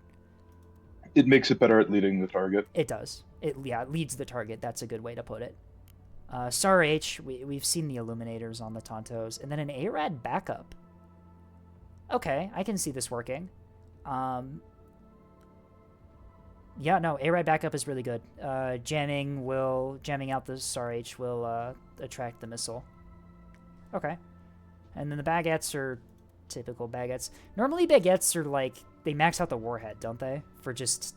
It makes it better at leading the target. It does. It leads the target. That's a good way to put it. SAR H, we've seen the illuminators on the Tontos, and then an ARAD backup. Okay, I can see this working. Yeah, no, ARAD backup is really good. Jamming out the SAR H will attract the missile. Okay. And then the baguettes are typical baguettes. Normally baguettes are like, they max out the warhead, don't they? For just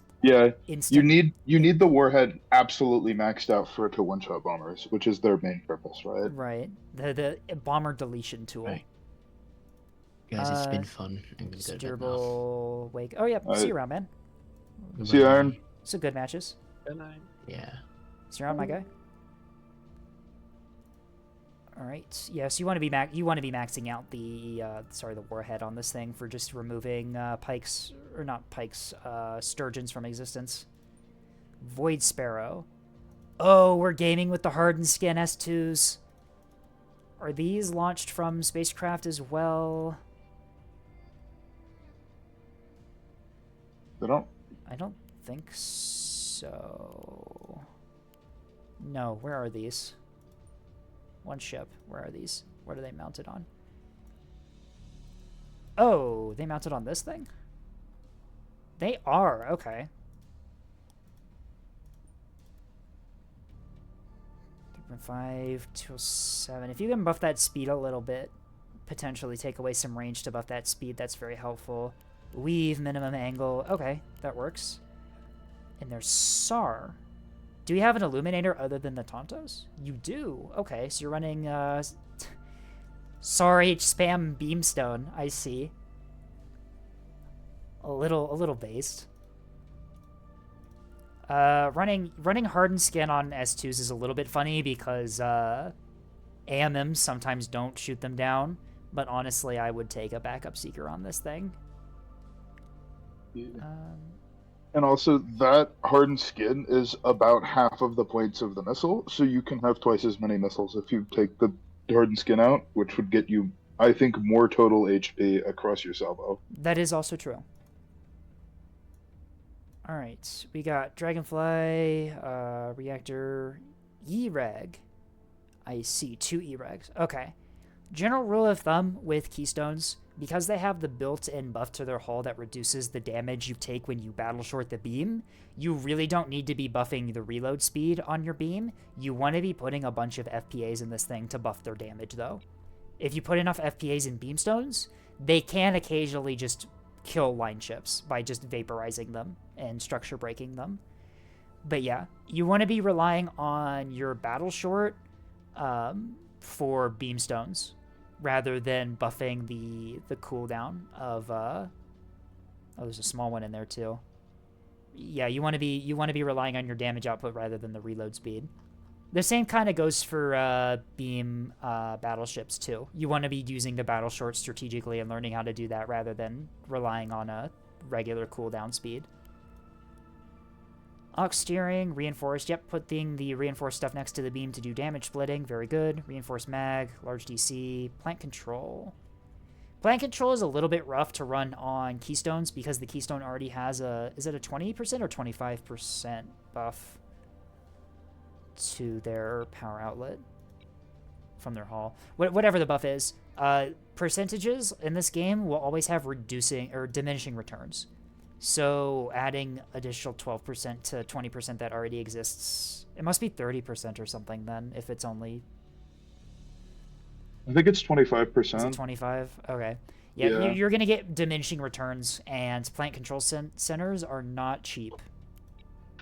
instant. You need the warhead absolutely maxed out for it to one-shot bombers, which is their main purpose, right? Right. The bomber deletion tool. Right. Guys, it's been fun. Steerable wake. Oh yeah, see you around, man. See you, Iron. Some good matches. Yeah. See you around, my guy. All right. Yeah. So you want to be maxing out the the warhead on this thing for just removing sturgeons from existence. Void Sparrow. Oh, we're gaming with the hardened skin S2s. Are these launched from spacecraft as well? I don't think so. No, where are these? One ship. Where are these? What are they mounted on? Oh, they mounted on this thing? They are, okay. 3.5, 207. If you can buff that speed a little bit, potentially take away some range to buff that speed, that's very helpful. Weave, minimum angle. Okay, that works. And there's SAR. Do we have an illuminator other than the Tontos? You do. Okay, so you're running SAR H spam beamstone. I see. A little based. Running hardened skin on S2s is a little bit funny because AMMs sometimes don't shoot them down, but honestly, I would take a backup seeker on this thing. And also, that hardened skin is about half of the points of the missile, so you can have twice as many missiles if you take the hardened skin out, which would get you, I think, more total HP across your salvo. That is also true. All right, we got Dragonfly, Reactor, E-Reg. I see 2 E-Regs. Okay. General rule of thumb with Keystones, because they have the built-in buff to their hull that reduces the damage you take when you battle short the beam, you really don't need to be buffing the reload speed on your beam. You want to be putting a bunch of FPAs in this thing to buff their damage, though. If you put enough FPAs in Beamstones, they can occasionally just kill line ships by just vaporizing them and structure breaking them. But yeah, you want to be relying on your battle short for Beamstones rather than buffing the cooldown of oh, there's a small one in there too. Yeah, you want to be relying on your damage output rather than the reload speed. The same kind of goes for beam battleships too. You want to be using the battle short strategically and learning how to do that rather than relying on a regular cooldown speed. Aux steering, reinforced. Yep, putting the reinforced stuff next to the beam to do damage splitting. Very good. Reinforced mag, large DC, plant control. Plant control is a little bit rough to run on Keystones because the Keystone already has a, is it a 20% or 25% buff to their power outlet from their hull? Whatever the buff is. Percentages in this game will always have reducing or diminishing returns. So adding additional 12% to 20% that already exists, it must be 30% or something then, if it's only... I think it's 25%. Is it 25? Okay. Yeah. You're going to get diminishing returns, and plant control centers are not cheap.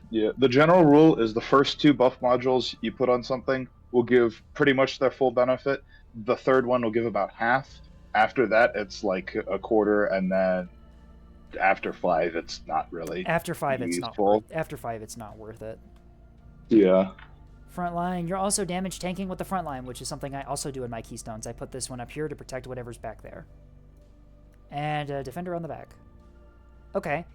Yeah, the general rule is the first 2 buff modules you put on something will give pretty much their full benefit. The third one will give about half. After that, it's like a quarter, and then after 5, it's not really After 5, useful. It's not worth it. Yeah. Frontline, you're also damage tanking with the frontline, which is something I also do in my Keystones. I put this one up here to protect whatever's back there. And Defender on the back. Okay.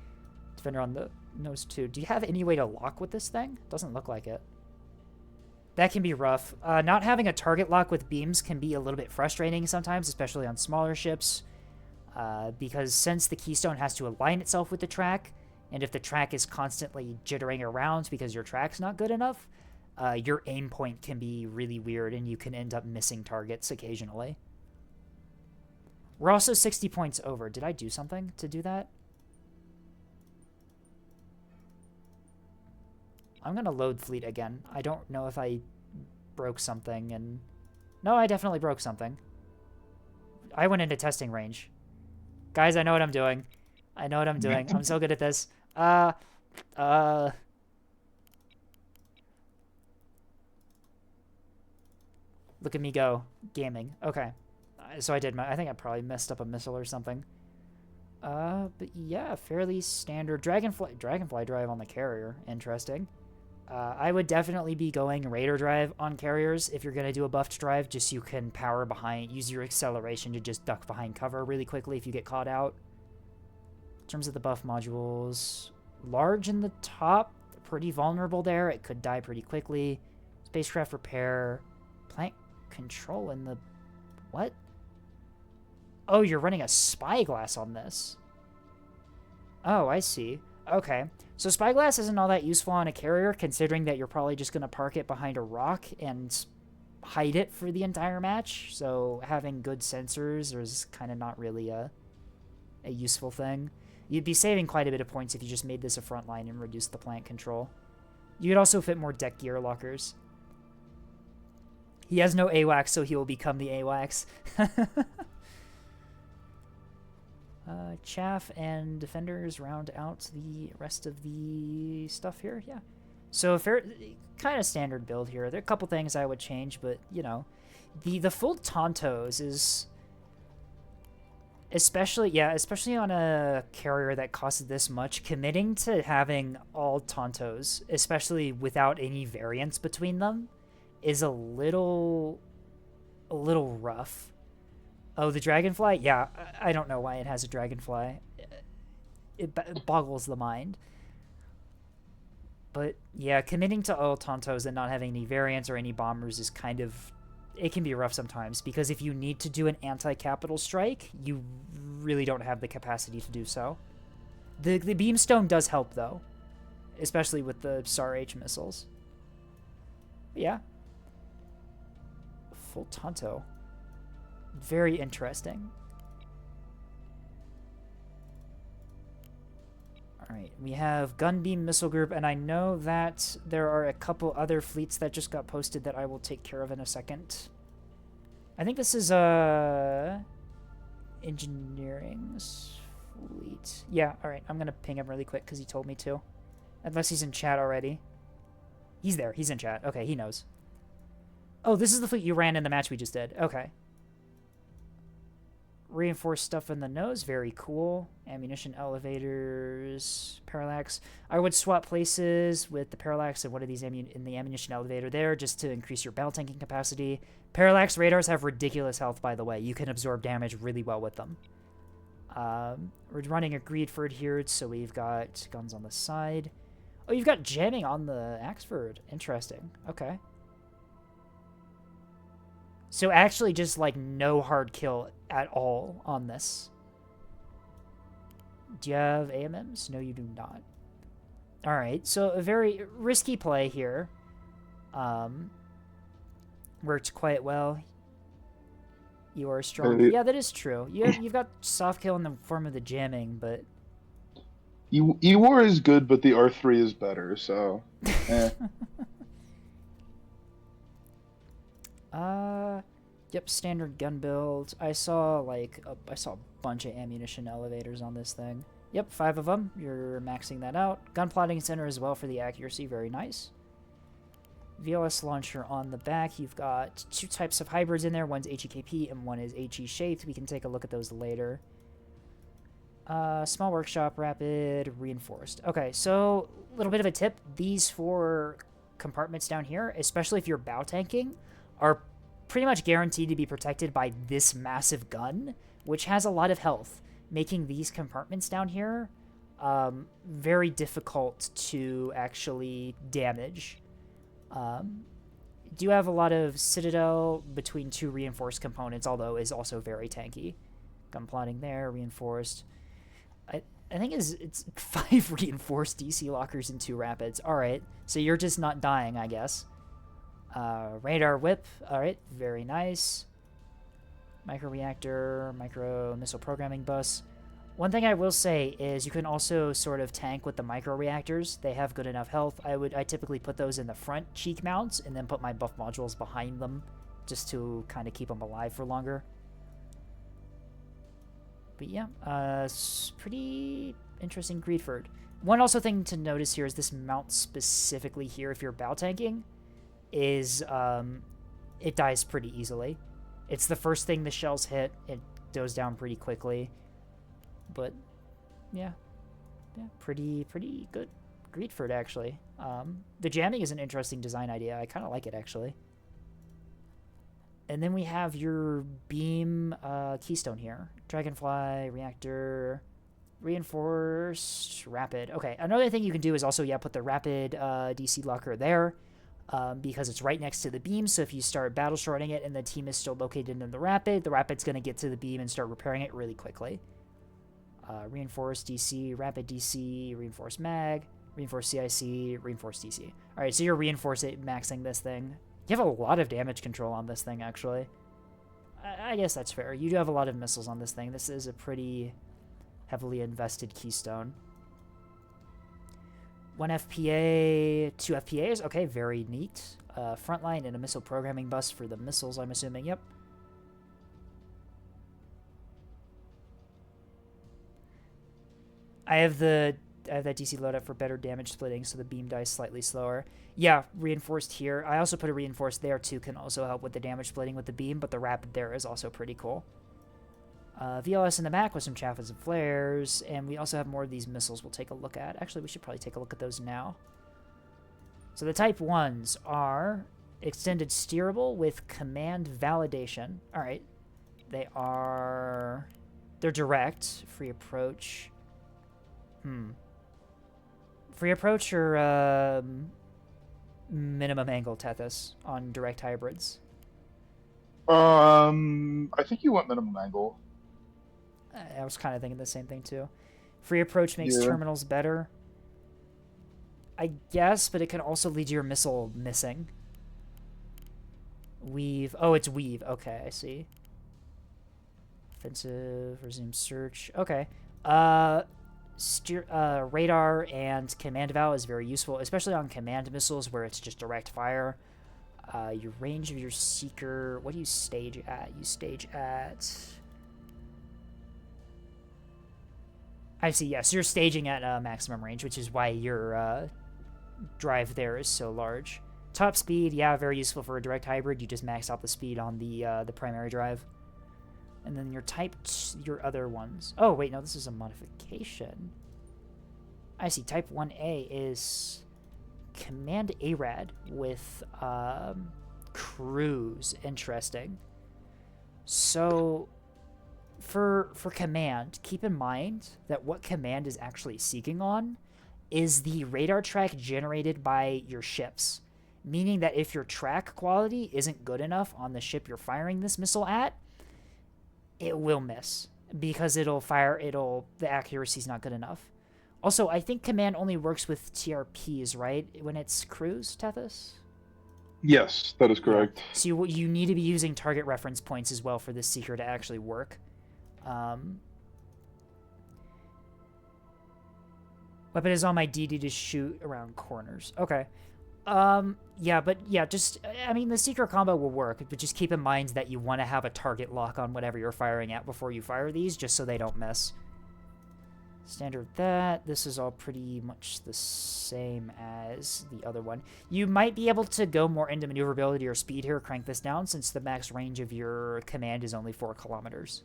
Defender on the nose too. Do you have any way to lock with this thing? Doesn't look like it. That can be rough. Not having a target lock with beams can be a little bit frustrating sometimes, especially on smaller ships. Because since the Keystone has to align itself with the track, and if the track is constantly jittering around because your track's not good enough, your aim point can be really weird and you can end up missing targets occasionally. We're also 60 points over. Did I do something to do that? I'm going to load fleet again. I don't know if I broke something and... No, I definitely broke something. I went into testing range. Guys, I know what I'm doing. I know what I'm doing. I'm so good at this. Look at me go. Gaming. Okay. So I think I probably messed up a missile or something. But yeah, fairly standard Dragonfly drive on the carrier. Interesting. I would definitely be going Raider drive on carriers if you're going to do a buffed drive, just so you can power behind, use your acceleration to just duck behind cover really quickly if you get caught out. In terms of the buff modules, large in the top, pretty vulnerable there. It could die pretty quickly. Spacecraft repair, plant control in the... What? Oh, you're running a spyglass on this. Oh, I see. Okay. So spyglass isn't all that useful on a carrier, considering that you're probably just going to park it behind a rock and hide it for the entire match. So having good sensors is kind of not really a useful thing. You'd be saving quite a bit of points if you just made this a front line and reduced the plant control. You could also fit more deck gear lockers. He has no AWACS, so he will become the AWACS. Chaff and defenders round out the rest of the stuff here. Yeah. So kind of standard build here. There are a couple things I would change, but you know, the full Tontos is especially on a carrier that costs this much, committing to having all Tontos, especially without any variance between them, is a little rough. Oh, the Dragonfly? Yeah, I don't know why it has a Dragonfly. it boggles the mind. But yeah, committing to all Tontos and not having any variants or any bombers is kind of, it can be rough sometimes, because if you need to do an anti-capital strike, you really don't have the capacity to do so. The beamstone does help though, especially with the SAR-H missiles. But yeah, full Tonto, very interesting. Alright, we have Gunbeam Missile Group, and I know that there are a couple other fleets that just got posted that I will take care of in a second. I think this is, Engineering's fleet. Yeah, alright, I'm gonna ping him really quick because he told me to. Unless he's in chat already. He's there, he's in chat. Okay, he knows. Oh, this is the fleet you ran in the match we just did. Okay. Reinforced stuff in the nose, very cool. Ammunition elevators, parallax. I would swap places with the parallax and one of these in the ammunition elevator there, just to increase your battle tanking capacity. Parallax radars have ridiculous health, by the way. You can absorb damage really well with them. We're running a Greedford here, so we've got guns on the side. Oh, you've got jamming on the Axford. Interesting. Okay. So actually just, like, no hard kill at all on this. Do you have AMMs? No, you do not. Alright, so a very risky play here. Worked quite well. You are strong. Yeah, that is true. You've got soft kill in the form of the jamming, but... E-War is good, but the R3 is better, so... eh. Yep, standard gun build. I saw a bunch of ammunition elevators on this thing. Yep, 5 of them. You're maxing that out. Gun plotting center as well for the accuracy, very nice. VLS launcher on the back. You've got 2 types of hybrids in there. One's HEKP and one is HE shaped. We can take a look at those later. Small workshop, rapid, reinforced. Okay, so a little bit of a tip. These 4 compartments down here, especially if you're bow tanking, are pretty much guaranteed to be protected by this massive gun, which has a lot of health, making these compartments down here very difficult to actually damage. Do have a lot of Citadel between 2 reinforced components, although is also very tanky. Gun plotting there, reinforced. I think it's 5 reinforced DC lockers and 2 rapids. Alright, so you're just not dying, I guess. Radar whip. Alright, very nice. Micro-reactor, micro-missile programming bus. One thing I will say is you can also sort of tank with the micro-reactors. They have good enough health. I typically put those in the front cheek mounts and then put my buff modules behind them just to kind of keep them alive for longer. But yeah, pretty interesting Greedford. One also thing to notice here is this mount specifically here, if you're bow tanking, is it dies pretty easily. It's the first thing the shells hit. It goes down pretty quickly. But yeah, pretty good Greedford, actually. The jamming is an interesting design idea. I kind of like it, actually. And then we have your beam keystone here. Dragonfly, reactor, reinforced, rapid. Okay, another thing you can do is also, put the rapid DC locker there. Because it's right next to the beam, so if you start battle shorting it and the team is still located in the rapid's going to get to the beam and start repairing it really quickly. Reinforced DC, rapid DC, reinforced mag, reinforced CIC, reinforced DC. Alright, so you're maxing this thing. You have a lot of damage control on this thing, actually. I guess that's fair. You do have a lot of missiles on this thing. This is a pretty heavily invested keystone. 1 FPA, 2 FPAs. Okay, very neat. Frontline and a missile programming bus for the missiles, I'm assuming. Yep. I have that DC loadout for better damage splitting, so the beam dies slightly slower. Yeah, reinforced here. I also put a reinforced there, too, can also help with the damage splitting with the beam, but the rapid there is also pretty cool. VLS in the back with some chaffas and flares, and we also have more of these missiles we'll take a look at. Actually, we should probably take a look at those now. So the Type 1s are extended steerable with command validation. Alright. They're direct, free approach. Free approach or minimum angle Tethys on direct hybrids? I think you want minimum angle. I was kind of thinking the same thing too. Free approach makes terminals better, I guess, but it can also lead to your missile missing. Weave. Oh, it's weave. Okay, I see. Offensive, resume search. Okay. Radar and command eval is very useful, especially on command missiles where it's just direct fire. Your range of your seeker. What do you stage at? You stage at. I see. Yeah, so you're staging at maximum range, which is why your drive there is so large. Top speed, yeah, very useful for a direct hybrid. You just max out the speed on the primary drive. And then your your other ones. Oh, wait, no, this is a modification. I see. Type 1A is Command ARAD with cruise. Interesting. So for command, keep in mind that what command is actually seeking on is the radar track generated by your ships. Meaning that if your track quality isn't good enough on the ship you're firing this missile at, it will miss because the accuracy's not good enough. Also, I think command only works with TRPs, right? When it's cruise, Tethys? Yes, that is correct. Yeah. So you need to be using target reference points as well for this seeker to actually work. Weapon is on my DD to shoot around corners. Okay. The seeker combo will work, but just keep in mind that you want to have a target lock on whatever you're firing at before you fire these, just so they don't miss. Standard that. This is all pretty much the same as the other one. You might be able to go more into maneuverability or speed here, crank this down, since the max range of your command is only 4 kilometers.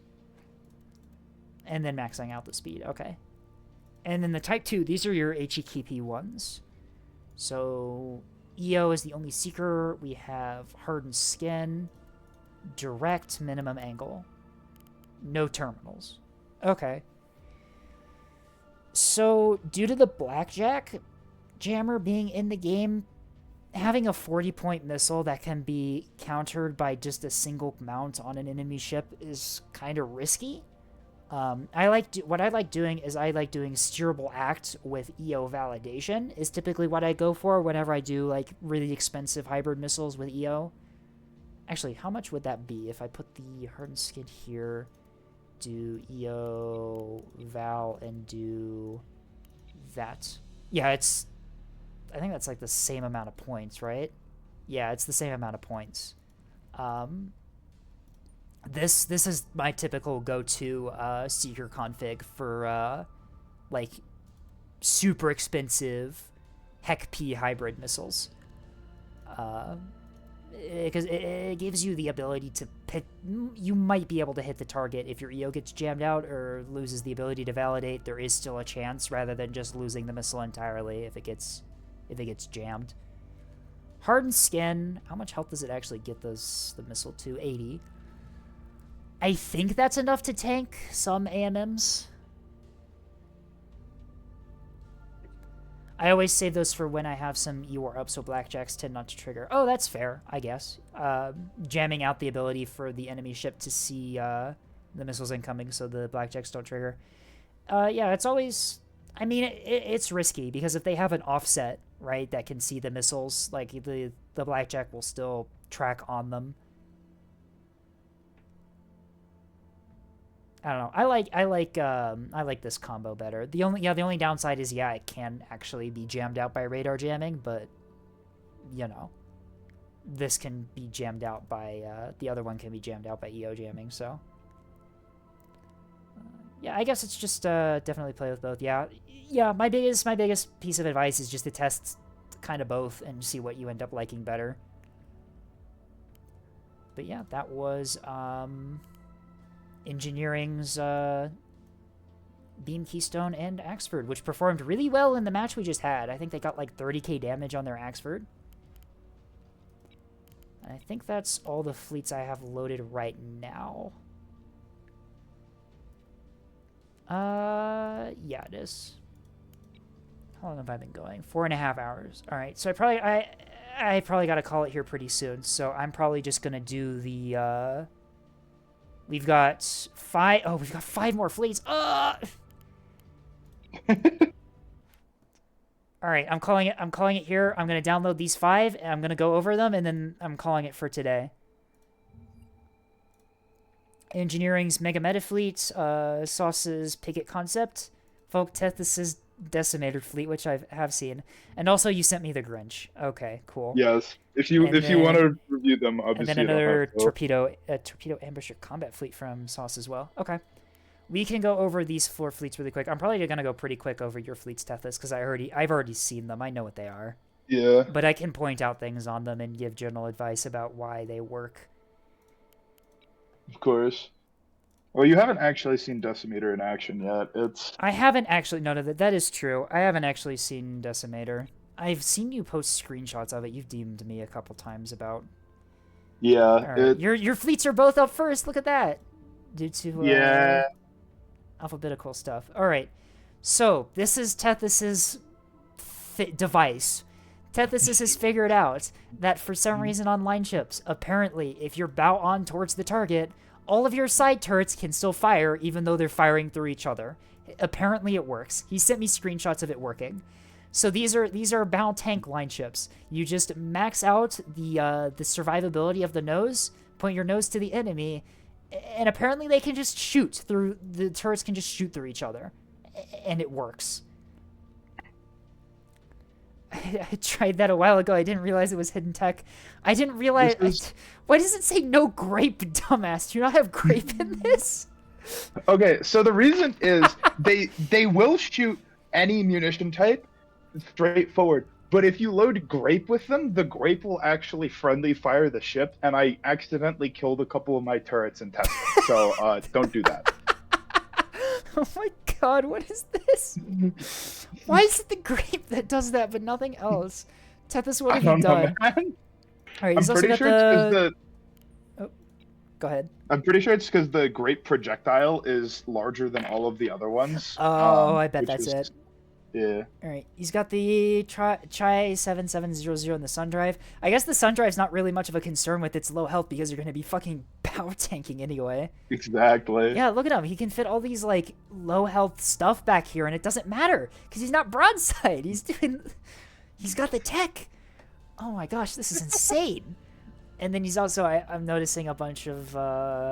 And then maxing out the speed. Okay. And then the Type 2, these are your HEKP ones. So EO is the only seeker. We have hardened skin, direct minimum angle, no terminals. Okay. So due to the blackjack jammer being in the game, having a 40-point missile that can be countered by just a single mount on an enemy ship is kind of risky. What I like doing steerable act with EO validation is typically what I go for whenever I do like really expensive hybrid missiles with EO. Actually, how much would that be if I put the hardened skin here, do EO val and do that? Yeah, I think that's like the same amount of points, right? Yeah, it's the same amount of points. This is my typical go-to seeker config for like super expensive HEK-P hybrid missiles. Because it gives you the ability to pick. You might be able to hit the target if your EO gets jammed out or loses the ability to validate. There is still a chance rather than just losing the missile entirely if it gets jammed. Hardened skin. How much health does it actually get the missile to? 80. I think that's enough to tank some AMMs. I always save those for when I have some EOR up, so blackjacks tend not to trigger. Oh, that's fair, I guess. Jamming out the ability for the enemy ship to see the missiles incoming so the blackjacks don't trigger. Yeah, it's always... I mean, it's risky, because if they have an offset, right, that can see the missiles, like, the blackjack will still track on them. I don't know. I like this combo better. The only downside is it can actually be jammed out by radar jamming, but this can be jammed out by the other one can be jammed out by EO jamming. So yeah, I guess it's just definitely play with both. Yeah. My biggest piece of advice is just to test kind of both and see what you end up liking better. But yeah, that was Engineering's Beam Keystone and Axford, which performed really well in the match we just had. I think they got like 30k damage on their Axford. And I think that's all the fleets I have loaded right now. Yeah, it is. How long have I been going? 4.5 hours. All right, so I probably got to call it here pretty soon. So I'm probably just gonna do the. We've got 5. Oh, we've got 5 more fleets. All right, I'm calling it here. I'm gonna download these 5, and I'm gonna go over them, and then I'm calling it for today. Engineering's Mega Meta Fleet, Sauce's Picket Concept, Folk Tethys's Decimator Fleet, which I have seen, and also you sent me the Grinch. Okay, cool. Yes. If you want to review them, obviously. And then another torpedo ambusher combat fleet from Sauce as well. Okay. We can go over these 4 fleets really quick. I'm probably gonna go pretty quick over your fleets, Tethys, because I've already seen them. I know what they are. Yeah. But I can point out things on them and give general advice about why they work. Of course. Well, you haven't actually seen Decimator in action yet. I haven't actually. No, that is true. I haven't actually seen Decimator. I've seen you post screenshots of it. You've DM'd me a couple times about. Yeah. Right. Your fleets are both up first. Look at that. Due to alphabetical stuff. All right. So this is Tethys's device. Tethys has figured out that for some reason on line ships, apparently, if you're bow on towards the target, all of your side turrets can still fire even though they're firing through each other. Apparently it works. He sent me screenshots of it working. So these are bow tank line ships. You just max out the survivability of the nose, point your nose to the enemy, and apparently they can just shoot through, the turrets can just shoot through each other. And it works. I tried that a while ago. I didn't realize it was hidden tech. I didn't realize... Why does it say no grape, dumbass? Do you not have grape in this? Okay, so the reason is they will shoot any munition type straightforward, but if you load grape with them, the grape will actually friendly fire the ship, and I accidentally killed a couple of my turrets in testing, so don't do that. Oh my god, what is this? Why is it the grape that does that, but nothing else? Tethys, what have you done? Alright, he's also got the... Oh, go ahead. I'm pretty sure it's because the grape projectile is larger than all of the other ones. Oh, I bet that's it. Yeah. Alright, he's got the Tri 7700 in the Sun Drive. I guess the Sun Drive's not really much of a concern with its low health because you're going to be fucking power tanking anyway. Exactly. Yeah, look at him. He can fit all these, like, low health stuff back here, and it doesn't matter because he's not broadside. He's got the tech. Oh my gosh, this is insane. And then he's also, I'm noticing a bunch of other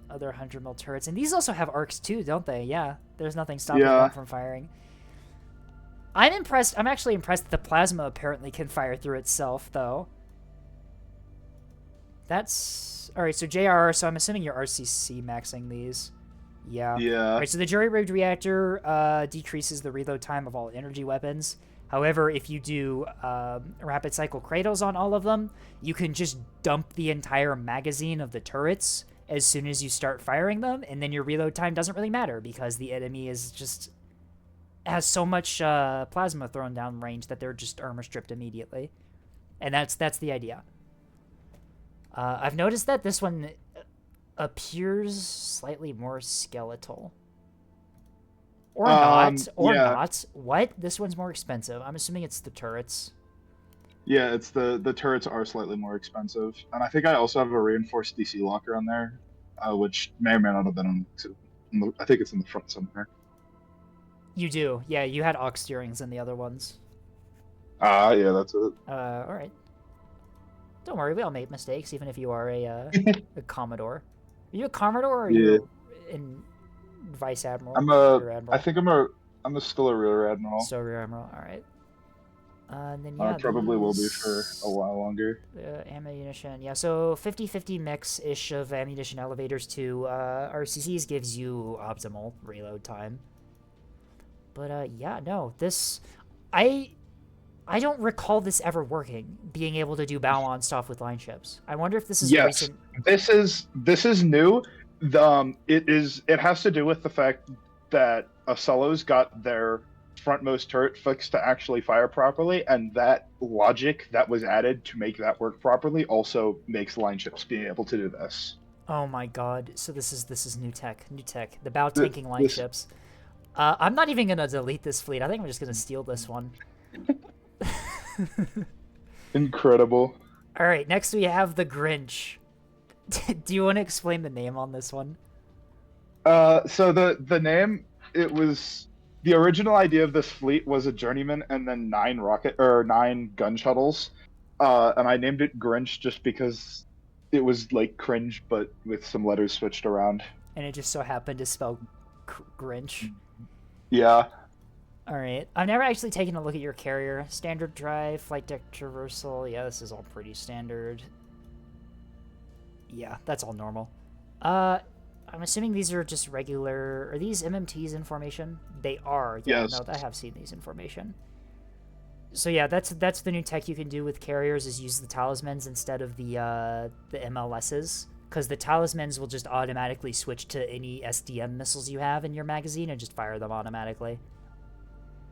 100 mil turrets. And these also have arcs too, don't they? Yeah, there's nothing stopping them from firing. I'm impressed. I'm actually impressed that the plasma apparently can fire through itself, though. That's... Alright, so JR, so I'm assuming you're RCC maxing these. Yeah. Yeah. Alright, so the jury-rigged reactor decreases the reload time of all energy weapons. However, if you do rapid cycle cradles on all of them, you can just dump the entire magazine of the turrets as soon as you start firing them, and then your reload time doesn't really matter because the enemy is just... has so much plasma thrown down range that they're just armor stripped immediately. And that's the idea. I've noticed that this one appears slightly more skeletal. Or not. Or not. What? This one's more expensive. I'm assuming it's the turrets. Yeah, it's the turrets are slightly more expensive. And I think I also have a reinforced DC locker on there, which may or may not have been on I think it's in the front somewhere. You do. Yeah, you had aux steerings in the other ones. Yeah, that's it. Alright. Don't worry, we all make mistakes, even if you are a Commodore. Are you a Commodore or are you in Vice Admiral? I think I'm still a Rear Admiral. So Rear Admiral, alright. And then, I probably will be for a while longer. Ammunition, yeah, so 50-50 mix-ish of ammunition elevators to RCCs gives you optimal reload time. But, yeah, no, this... I don't recall this ever working, being able to do bow-on stuff with line ships. I wonder if this is recent... This is new. It has to do with the fact that Acello's got their frontmost turret fixed to actually fire properly, and that logic that was added to make that work properly also makes line ships being able to do this. Oh my god, so this is new tech. The bow tanking line ships. I'm not even gonna delete this fleet. I think I'm just gonna steal this one. Incredible. All right, next we have the Grinch. Do you want to explain the name on this one? So the name, it was the original idea of this fleet was a journeyman and then 9 gun shuttles, and I named it Grinch just because it was like cringe but with some letters switched around. And it just so happened to spell Grinch. Yeah. All right. I've never actually taken a look at your carrier. Standard drive, flight deck traversal. Yeah, this is all pretty standard. Yeah, that's all normal. I'm assuming these are just regular... Are these MMTs in formation? They are. Yeah, Yes. no, I have seen these in formation. So yeah, that's the new tech you can do with carriers is use the talismans instead of the MLSs. Because the talismans will just automatically switch to any SDM missiles you have in your magazine and just fire them automatically.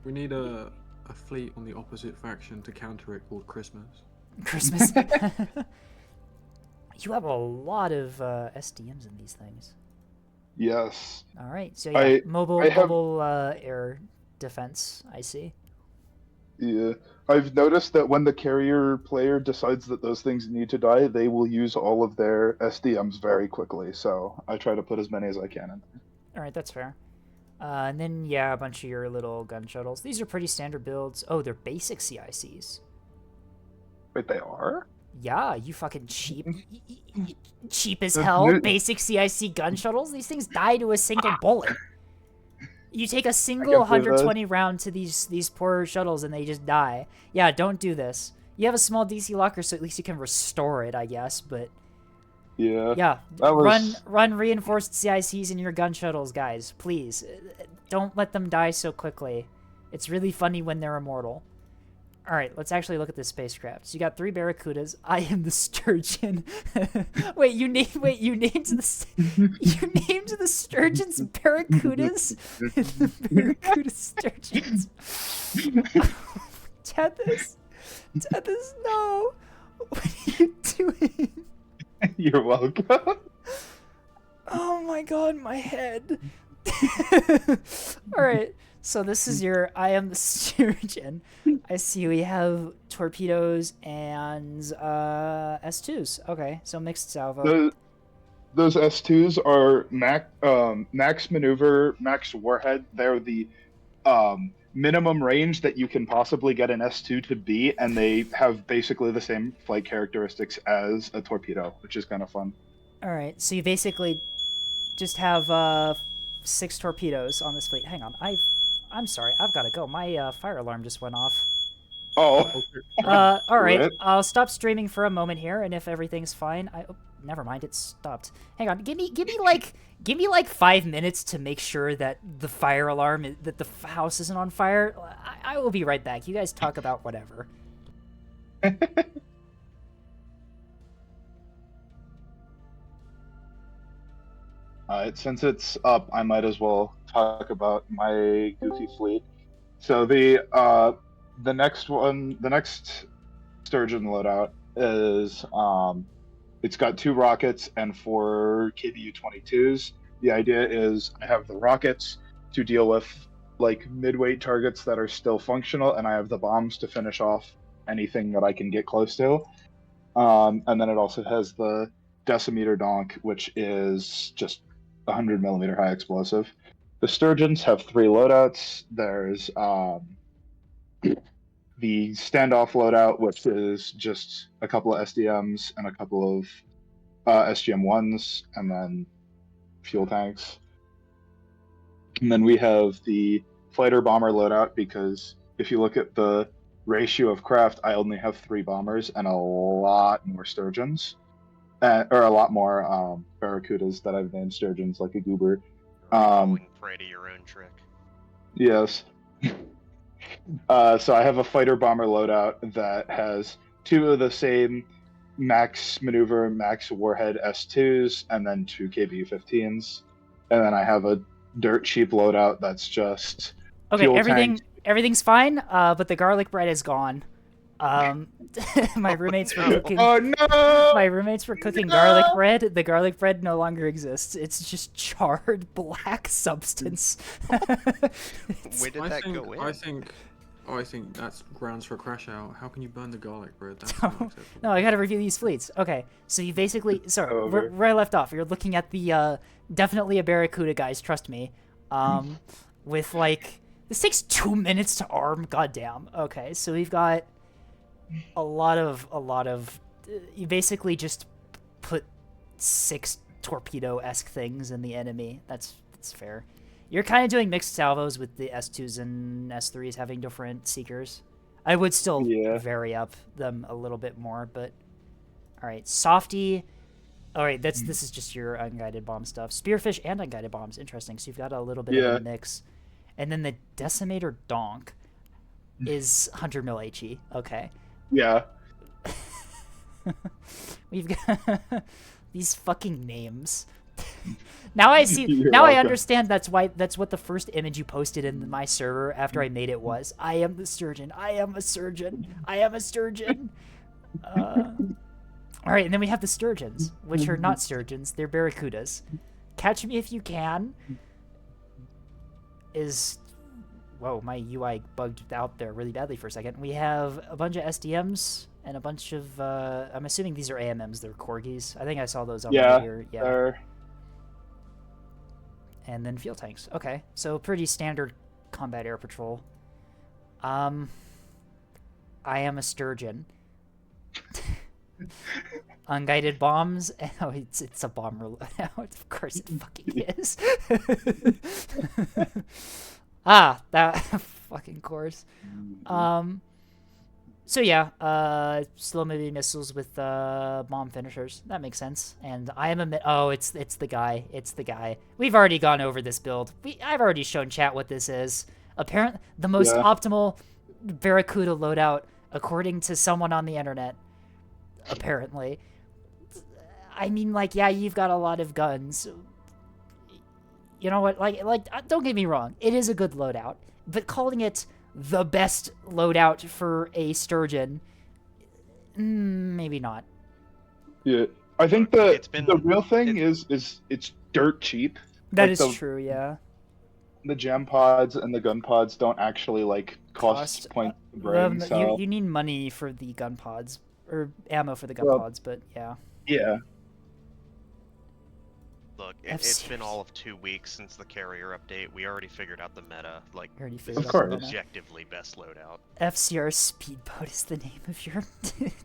We need a fleet on the opposite faction to counter it called Christmas. Christmas. You have a lot of SDMs in these things. Yes. All right, so yeah, mobile have- air defense. I see. Yeah. I've noticed that when the carrier player decides that those things need to die, they will use all of their SDMs very quickly. So I try to put as many as I can in. All right, that's fair. And then yeah, a bunch of your little gun shuttles. These are pretty standard builds. Oh, they're basic CICs. Wait, they are? Yeah, you fucking cheap. Cheap as hell. Basic CIC gun shuttles. These things die to a single bullet. You take a single 120 round to these poor shuttles and they just die. Yeah, don't do this. You have a small DC locker, so at least you can restore it, I guess. But yeah, run reinforced CICs in your gun shuttles, guys. Please, don't let them die so quickly. It's really funny when they're immortal. All right, let's actually look at this spacecraft. So you got 3 Barracudas. I am the Sturgeon. Wait, you named the Sturgeons Barracudas? The Barracuda Sturgeons. Tethys, no. What are you doing? You're welcome. Oh my god, my head. All right. So this is your I am the Sturgeon. I see we have torpedoes and S2s. Okay, so mixed salvo. Those S2s are max maneuver, max warhead. They're the minimum range that you can possibly get an S2 to be, and they have basically the same flight characteristics as a torpedo, which is kind of fun. All right, so you basically just have 6 torpedoes on this fleet. Hang on, I'm sorry, I've got to go. My fire alarm just went off. Oh. All right, I'll stop streaming for a moment here, and if everything's fine, oh, never mind, it stopped. Hang on, give me like 5 minutes to make sure that the fire alarm that the house isn't on fire. I will be right back. You guys talk about whatever. Since it's up, I might as well talk about my goofy fleet. So the next Sturgeon loadout is it's got 2 rockets and 4 KBU-22s. The idea is I have the rockets to deal with like mid-weight targets that are still functional, and I have the bombs to finish off anything that I can get close to. And then it also has the decimeter donk, which is just 100mm high explosive. The Sturgeons have 3 loadouts. There's the standoff loadout, which is just a couple of SDMs and a couple of SGM-1s, and then fuel tanks. And then we have the fighter bomber loadout, because if you look at the ratio of craft, I only have 3 bombers and a lot more Sturgeons. Or a lot more Barracudas that I've named Sturgeons, like a goober. Falling prey to your own trick. Yes. So I have a fighter bomber loadout that has 2 of the same max maneuver, max warhead S2s, and then 2 KBU-15s. And then I have a dirt cheap loadout that's just okay. fuel tanks. Everything's fine, but the garlic bread is gone. My roommates were cooking. Oh no! My roommates were cooking garlic bread. The garlic bread no longer exists. It's just charred black substance. Where did that go in? I think that's grounds for a crash out. How can you burn the garlic bread? That's not acceptable. No, I gotta review these fleets. Okay, so you basically, sorry, where I left off, you're looking at the, definitely a Barracuda, guys, trust me. With, like, this takes 2 minutes to arm, goddamn. Okay, so we've got a lot of, you basically just put 6 torpedo-esque things in the enemy. That's fair. You're kind of doing mixed salvos with the S2s and S3s having different seekers. I would still vary up them a little bit more, but all right, softy. All right, this is just your unguided bomb stuff. Spearfish and unguided bombs, interesting. So you've got a little bit of a mix, and then the decimator donk is 100 mil HE. Okay. Yeah. We've got these fucking names. Now I see. You're now welcome. I understand. That's what the first image you posted in my server after I made it was. I am the surgeon. I am a surgeon. I am a surgeon. All right, and then we have the sturgeons, which are not sturgeons. They're barracudas. Catch me if you can. Whoa, my UI bugged out there really badly for a second. We have a bunch of SDMs and a bunch of. I'm assuming these are AMMs. They're corgis. I think I saw those over here. Yeah. They're... And then fuel tanks. Okay, so pretty standard combat air patrol. I am a sturgeon. Unguided bombs. Oh, it's a bomber loadout. Of course it fucking is. That fucking course. So yeah, slow moving missiles with bomb finishers. That makes sense. And I am it's the guy. It's the guy. We've already gone over this build. I've already shown chat what this is. Apparently, the most optimal Barracuda loadout according to someone on the internet. Apparently, I mean, like, yeah, you've got a lot of guns. You know what? Like, don't get me wrong. It is a good loadout, but calling it the best loadout for a sturgeon, maybe not. Yeah, I think the real thing is it's dirt cheap. That is true. Yeah. The gem pods and the gun pods don't actually like cost points to bring. So you need money for the gun pods or ammo for the gun pods, but yeah. Yeah. Look, it's been all of 2 weeks since the carrier update. We already figured out the meta. Like, this is objectively best loadout. FCR Speedboat is the name of your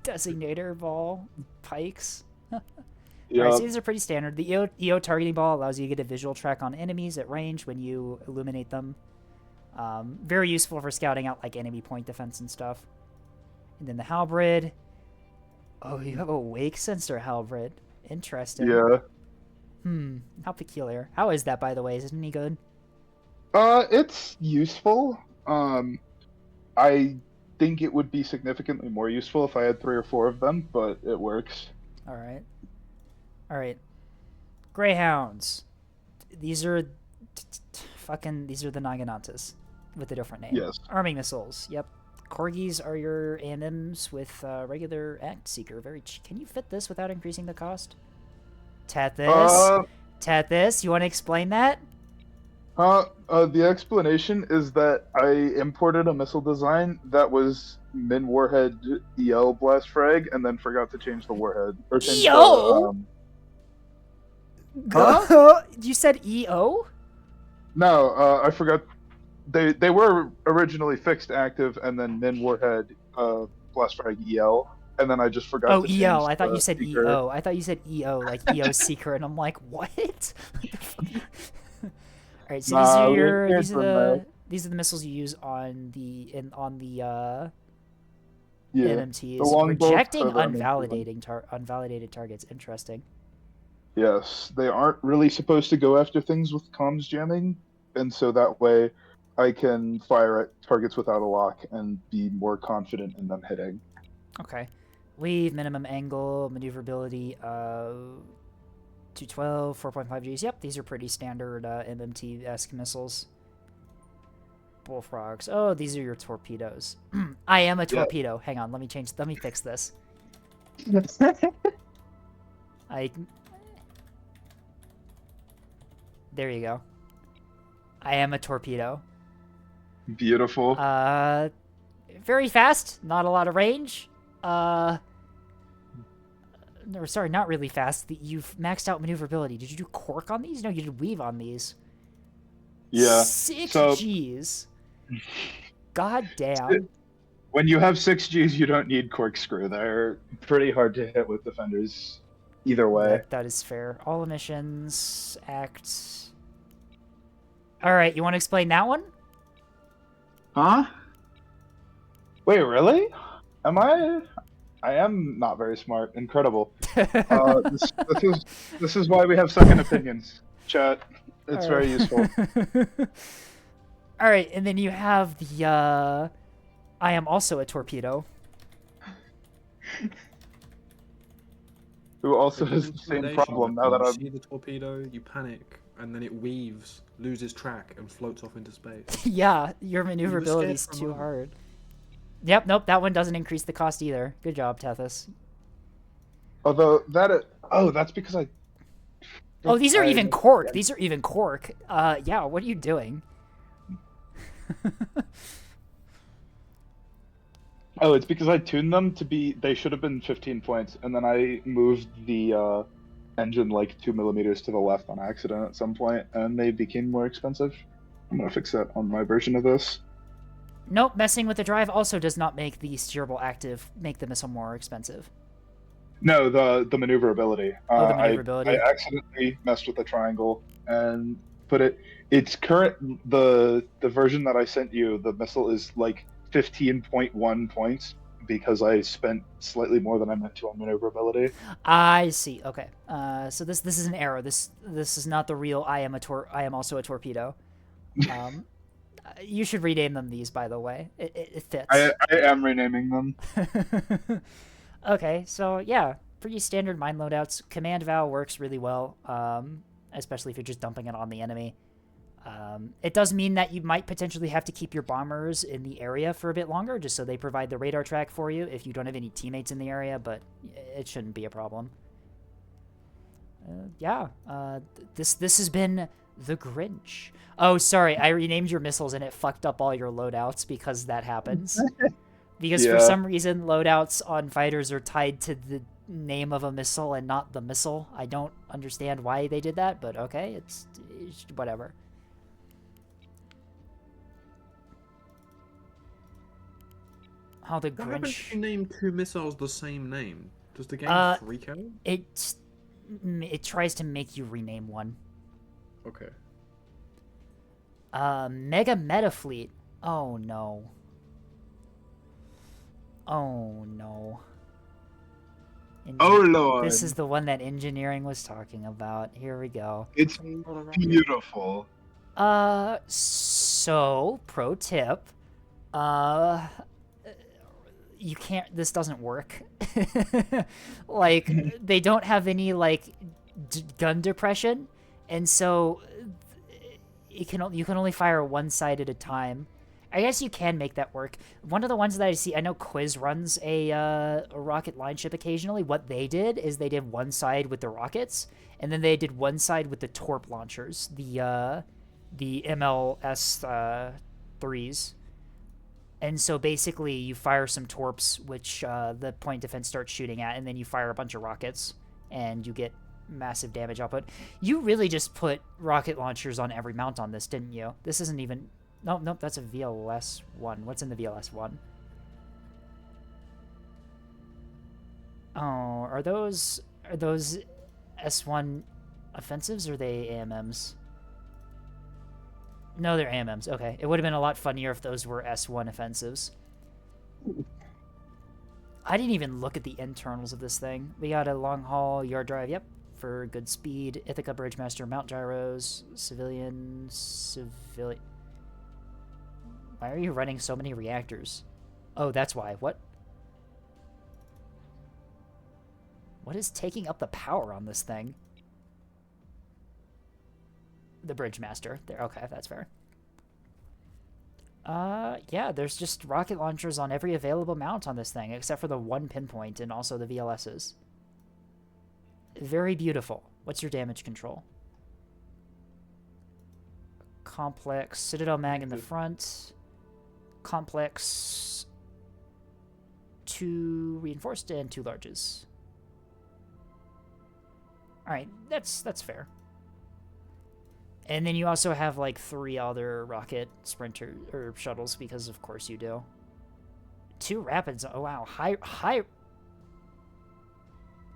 designator ball pikes. Alright, so these are pretty standard. The EO targeting ball allows you to get a visual track on enemies at range when you illuminate them. Very useful for scouting out like enemy point defense and stuff. And then the halberd. Oh, you have a wake sensor halberd. Interesting. Yeah. How peculiar. How is that, by the way? Is it any good? It's useful. I think it would be significantly more useful if I had 3 or 4 of them, but it works. All right. Greyhounds. These are these are the Naginantas with a different name. Yes. Arming missiles. Yep. Corgis are your AMMs with regular Act Seeker. Can you fit this without increasing the cost? Tethys, you want to explain that? The explanation is that I imported a missile design that was min warhead EL blast frag and then forgot to change the warhead. Or change You said EO? No, I forgot. They were originally fixed active and then min warhead blast frag EL. And then I just forgot to change EO. I thought you said seeker. EO. I thought you said EO, like EO Seeker, and I'm like, what? All right, so these are the missiles you use on the MMTs. Rejecting unvalidated targets. Interesting. Yes, they aren't really supposed to go after things with comms jamming, and so that way I can fire at targets without a lock and be more confident in them hitting. Okay. Leave, minimum angle, maneuverability, 212, 4.5 Gs. Yep, these are pretty standard MMT-esque missiles. bullfrogs. Oh, these are your torpedoes. I am a torpedo. Hang on, let me fix this. There you go. I am a torpedo. Beautiful. Very fast, not a lot of range. No, sorry, not really fast. You've maxed out maneuverability. Did you do cork on these? No, you did weave on these. Yeah. 6 so, Gs. God damn. When you have 6 Gs, you don't need corkscrew. They're pretty hard to hit with defenders. Either way. That is fair. All emissions, act. Alright, you want to explain that one? Huh? Wait, really? Am I? I am not very smart. Incredible. This is why we have second opinions, chat. It's very useful. Alright, and then you have the, I am also a torpedo. Who also has the same problem now that you see the torpedo, you panic, and then it weaves, loses track, and floats off into space. Yeah, your maneuverability is too hard. Yep, nope, that one doesn't increase the cost either. Good job, Tethys. Although that's because I. Oh, these are even cork. These are even cork. Yeah, what are you doing? Oh, it's because I tuned them to be. They should have been 15 points, and then I moved the engine like 2 millimeters to the left on accident at some point, and they became more expensive. I'm gonna fix that on my version of this. Nope, messing with the drive also does not make the steerable active make the missile more expensive. No, the maneuverability. The maneuverability. I accidentally messed with the triangle and put it. It's current. The version that I sent you, the missile is like 15.1 points because I spent slightly more than I meant to on maneuverability. I see. Okay. So this is an error. This is not the real. I am also a torpedo. You should rename them these, by the way. It fits. I am renaming them. Okay, so yeah, pretty standard mine loadouts. Command Val works really well, especially if you're just dumping it on the enemy. It does mean that you might potentially have to keep your bombers in the area for a bit longer, just so they provide the radar track for you if you don't have any teammates in the area, but it shouldn't be a problem. This has been the Grinch. Oh, sorry, I renamed your missiles and it fucked up all your loadouts because that happens. Because for some reason, loadouts on fighters are tied to the name of a missile and not the missile. I don't understand why they did that, but okay, it's whatever. How the What happens Grinch... if you name 2 missiles the same name? Does the game freak out? It tries to make you rename one. Okay. Mega Metafleet. Oh no. Oh no. Oh lord. This is the one that engineering was talking about. Here we go. It's beautiful. So, pro tip. You can't, this doesn't work. Like, they don't have any, like, gun depression, and so you can only fire one side at a time. I guess you can make that work. One of the ones that I see, I know Quiz runs a rocket line ship occasionally. What they did is they did one side with the rockets, and then they did one side with the torp launchers, the MLS 3s. And so basically you fire some torps, which the point defense starts shooting at, and then you fire a bunch of rockets, and you get massive damage output. You really just put rocket launchers on every mount on this, didn't you? This isn't even... Nope, that's a VLS 1. What's in the VLS 1? Oh, are those S1 offensives, or are they AMMs? No, they're AMMs. Okay. It would have been a lot funnier if those were S1 offensives. I didn't even look at the internals of this thing. We got a long-haul yard drive, yep, for good speed. Ithaca Bridgemaster, mount gyros, civilian... Why are you running so many reactors? Oh, that's why. What? What is taking up the power on this thing? The Bridgemaster. There. Okay, that's fair. Yeah, there's just rocket launchers on every available mount on this thing, except for the one pinpoint and also the VLSs. Very beautiful. What's your damage control? Complex Citadel mag in the front. Complex 2 reinforced and 2 larges. Alright, that's fair. And then you also have like 3 other rocket sprinter or shuttles because of course you do. 2 rapids. Oh wow, high.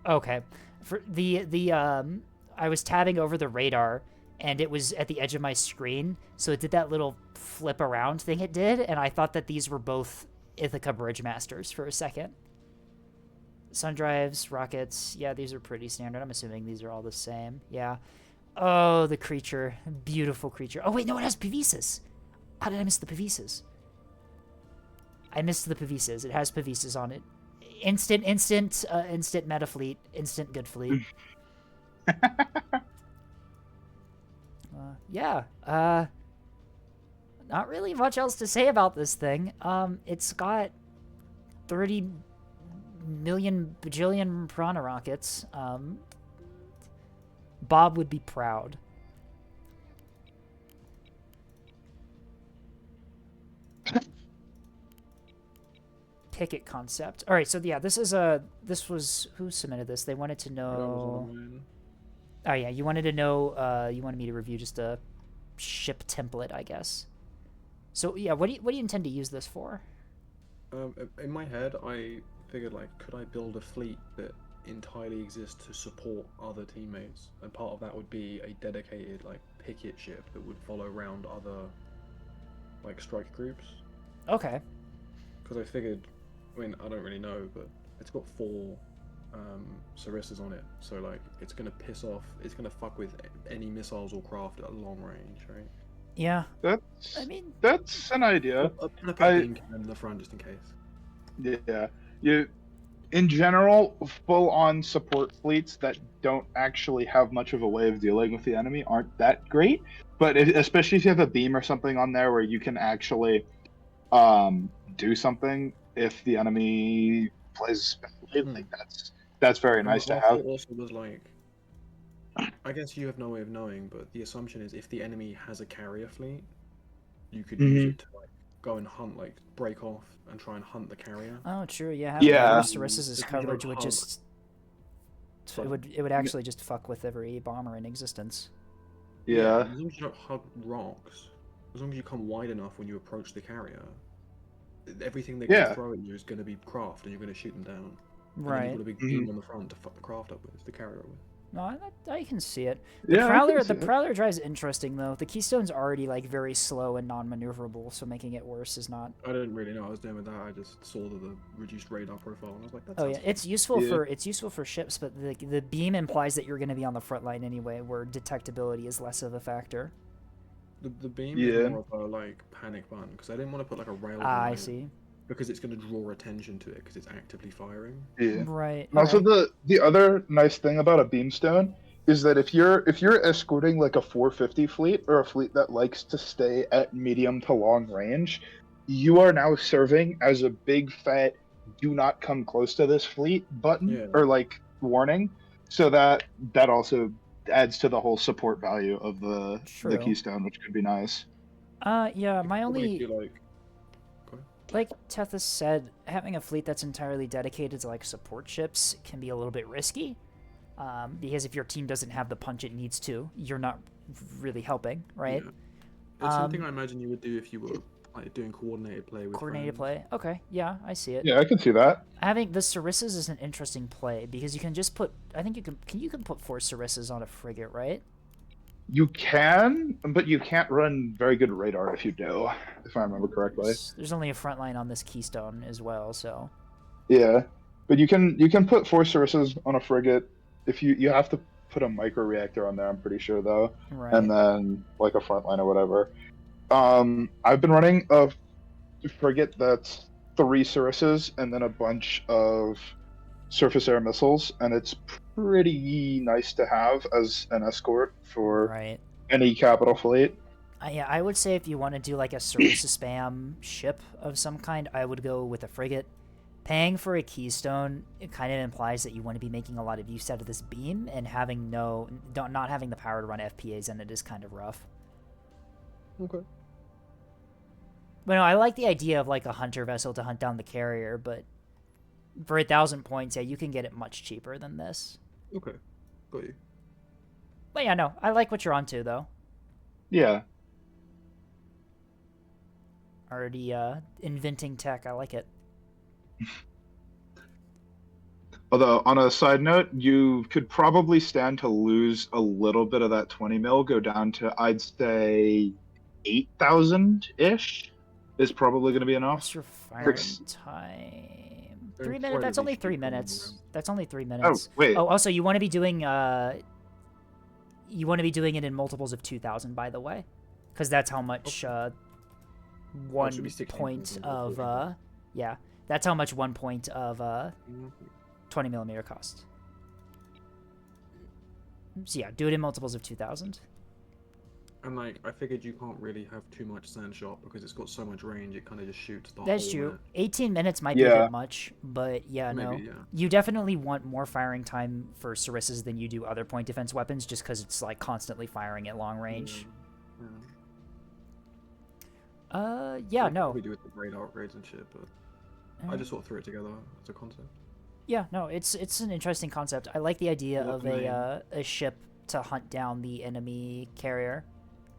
Okay, for the I was tabbing over the radar and it was at the edge of my screen, so it did that little flip around thing it did, and I thought that these were both Ithaca Bridge Masters for a second. Sun drives, rockets. Yeah, these are pretty standard. I'm assuming these are all the same. Yeah. Oh, the creature. Beautiful creature. Oh, wait, no, it has Pavises. How did I miss the Pavises? I missed the Pavises. It has Pavises on it. Instant meta fleet. Instant good fleet. Yeah. Not really much else to say about this thing. It's got 30 million bajillion piranha rockets. Bob would be proud. Picket concept. All right, so yeah, this was who submitted this? They wanted to know. Oh yeah, you wanted to know. You wanted me to review just a ship template, I guess. So yeah, what do you intend to use this for? In my head, I figured like, could I build a fleet that entirely exists to support other teammates, and part of that would be a dedicated like picket ship that would follow around other like strike groups. Okay. Because I figured, I mean, I don't really know, but it's got 4 Sarissas on it, so like it's gonna piss off, it's gonna fuck with any missiles or craft at a long range, right? Yeah. That's. I mean, that's an idea. I'll put a beam cannon in the front just in case. Yeah. In general, full-on support fleets that don't actually have much of a way of dealing with the enemy aren't that great. But especially if you have a beam or something on there where you can actually do something if the enemy plays badly, like that's very nice to have. It also was like, I guess you have no way of knowing, but the assumption is if the enemy has a carrier fleet, you could use it to like go and hunt, like break off and try and hunt the carrier. Oh, true. Yeah. Yeah. Sariss's coverage would just it would actually just fuck with every bomber in existence. Yeah. As long as you don't hug rocks, as long as you come wide enough when you approach the carrier, everything they can throw at you is going to be craft, and you're going to shoot them down. Right. And you've got a big beam on the front to fuck the craft up with, the carrier up with. No, I can see it. The Prowler drive's interesting though. The Keystone's already like very slow and non-maneuverable, so making it worse is not. I didn't really know I was doing with that. I just saw the reduced radar profile, and I was like, "That's." Oh yeah, it's useful for ships, but the beam implies that you're going to be on the front line anyway, where detectability is less of a factor. The beam is more of a like panic button because I didn't want to put like a rail. I see. Because it's going to draw attention to it because it's actively firing. Yeah. Right. Also, the other nice thing about a beamstone is that if you're escorting like a 450 fleet or a fleet that likes to stay at medium to long range, you are now serving as a big fat "do not come close to this fleet" button or like warning, so that also adds to the whole support value of the Keystone, which could be nice. Yeah, my only. Like Tethys said, having a fleet that's entirely dedicated to like support ships can be a little bit risky, because if your team doesn't have the punch it needs to, you're not really helping, right? Yeah. It's something I imagine you would do if you were like doing coordinated play with play. Okay, yeah, I see it. Yeah, I can see that. Having the Sarissas is an interesting play because you can just put. I think you can put 4 Sarissas on a frigate, right? You can, but you can't run very good radar if you do, if I remember correctly. There's only a front line on this Keystone as well, so. Yeah, but you can put 4 Sarissas on a frigate. If you have to put a micro reactor on there, I'm pretty sure though, right. And then like a front line or whatever. I've been running a frigate that's 3 Sarissas and then a bunch of surface air missiles, and it's pretty nice to have as an escort for any capital fleet. Yeah, I would say if you want to do like a Sarissa spam ship of some kind, I would go with a frigate. Paying for a keystone, it kind of implies that you want to be making a lot of use out of this beam, and having not having the power to run FPAs in it is kind of rough. Okay. But no, I like the idea of like a hunter vessel to hunt down the carrier, but for 1,000 points, yeah, you can get it much cheaper than this. Okay. Got you. But yeah, no, I like what you're onto though. Yeah. Already inventing tech, I like it. Although, on a side note, you could probably stand to lose a little bit of that 20 mil, go down to, I'd say, 8,000-ish is probably going to be enough. What's your firing time? 3 minutes? That's only 3 minutes. That's only 3 minutes. Oh, wait. Oh, also, you want to be doing it in multiples of 2,000, by the way. Because that's how much 1 point of, yeah, that's how much 1 point of 20 millimeter cost. So yeah, do it in multiples of 2,000. And like, I figured you can't really have too much sand shot because it's got so much range. It kind of just shoots the That's whole true. net. 18 minutes might be a bit much, but yeah, no. Maybe, yeah. You definitely want more firing time for Sarissas than you do other point defense weapons, just because it's like constantly firing at long range. Yeah, no. Probably do with the radar upgrades and shit, but I just sort of threw it together as a concept. Yeah, no, it's an interesting concept. I like the idea of a ship to hunt down the enemy carrier,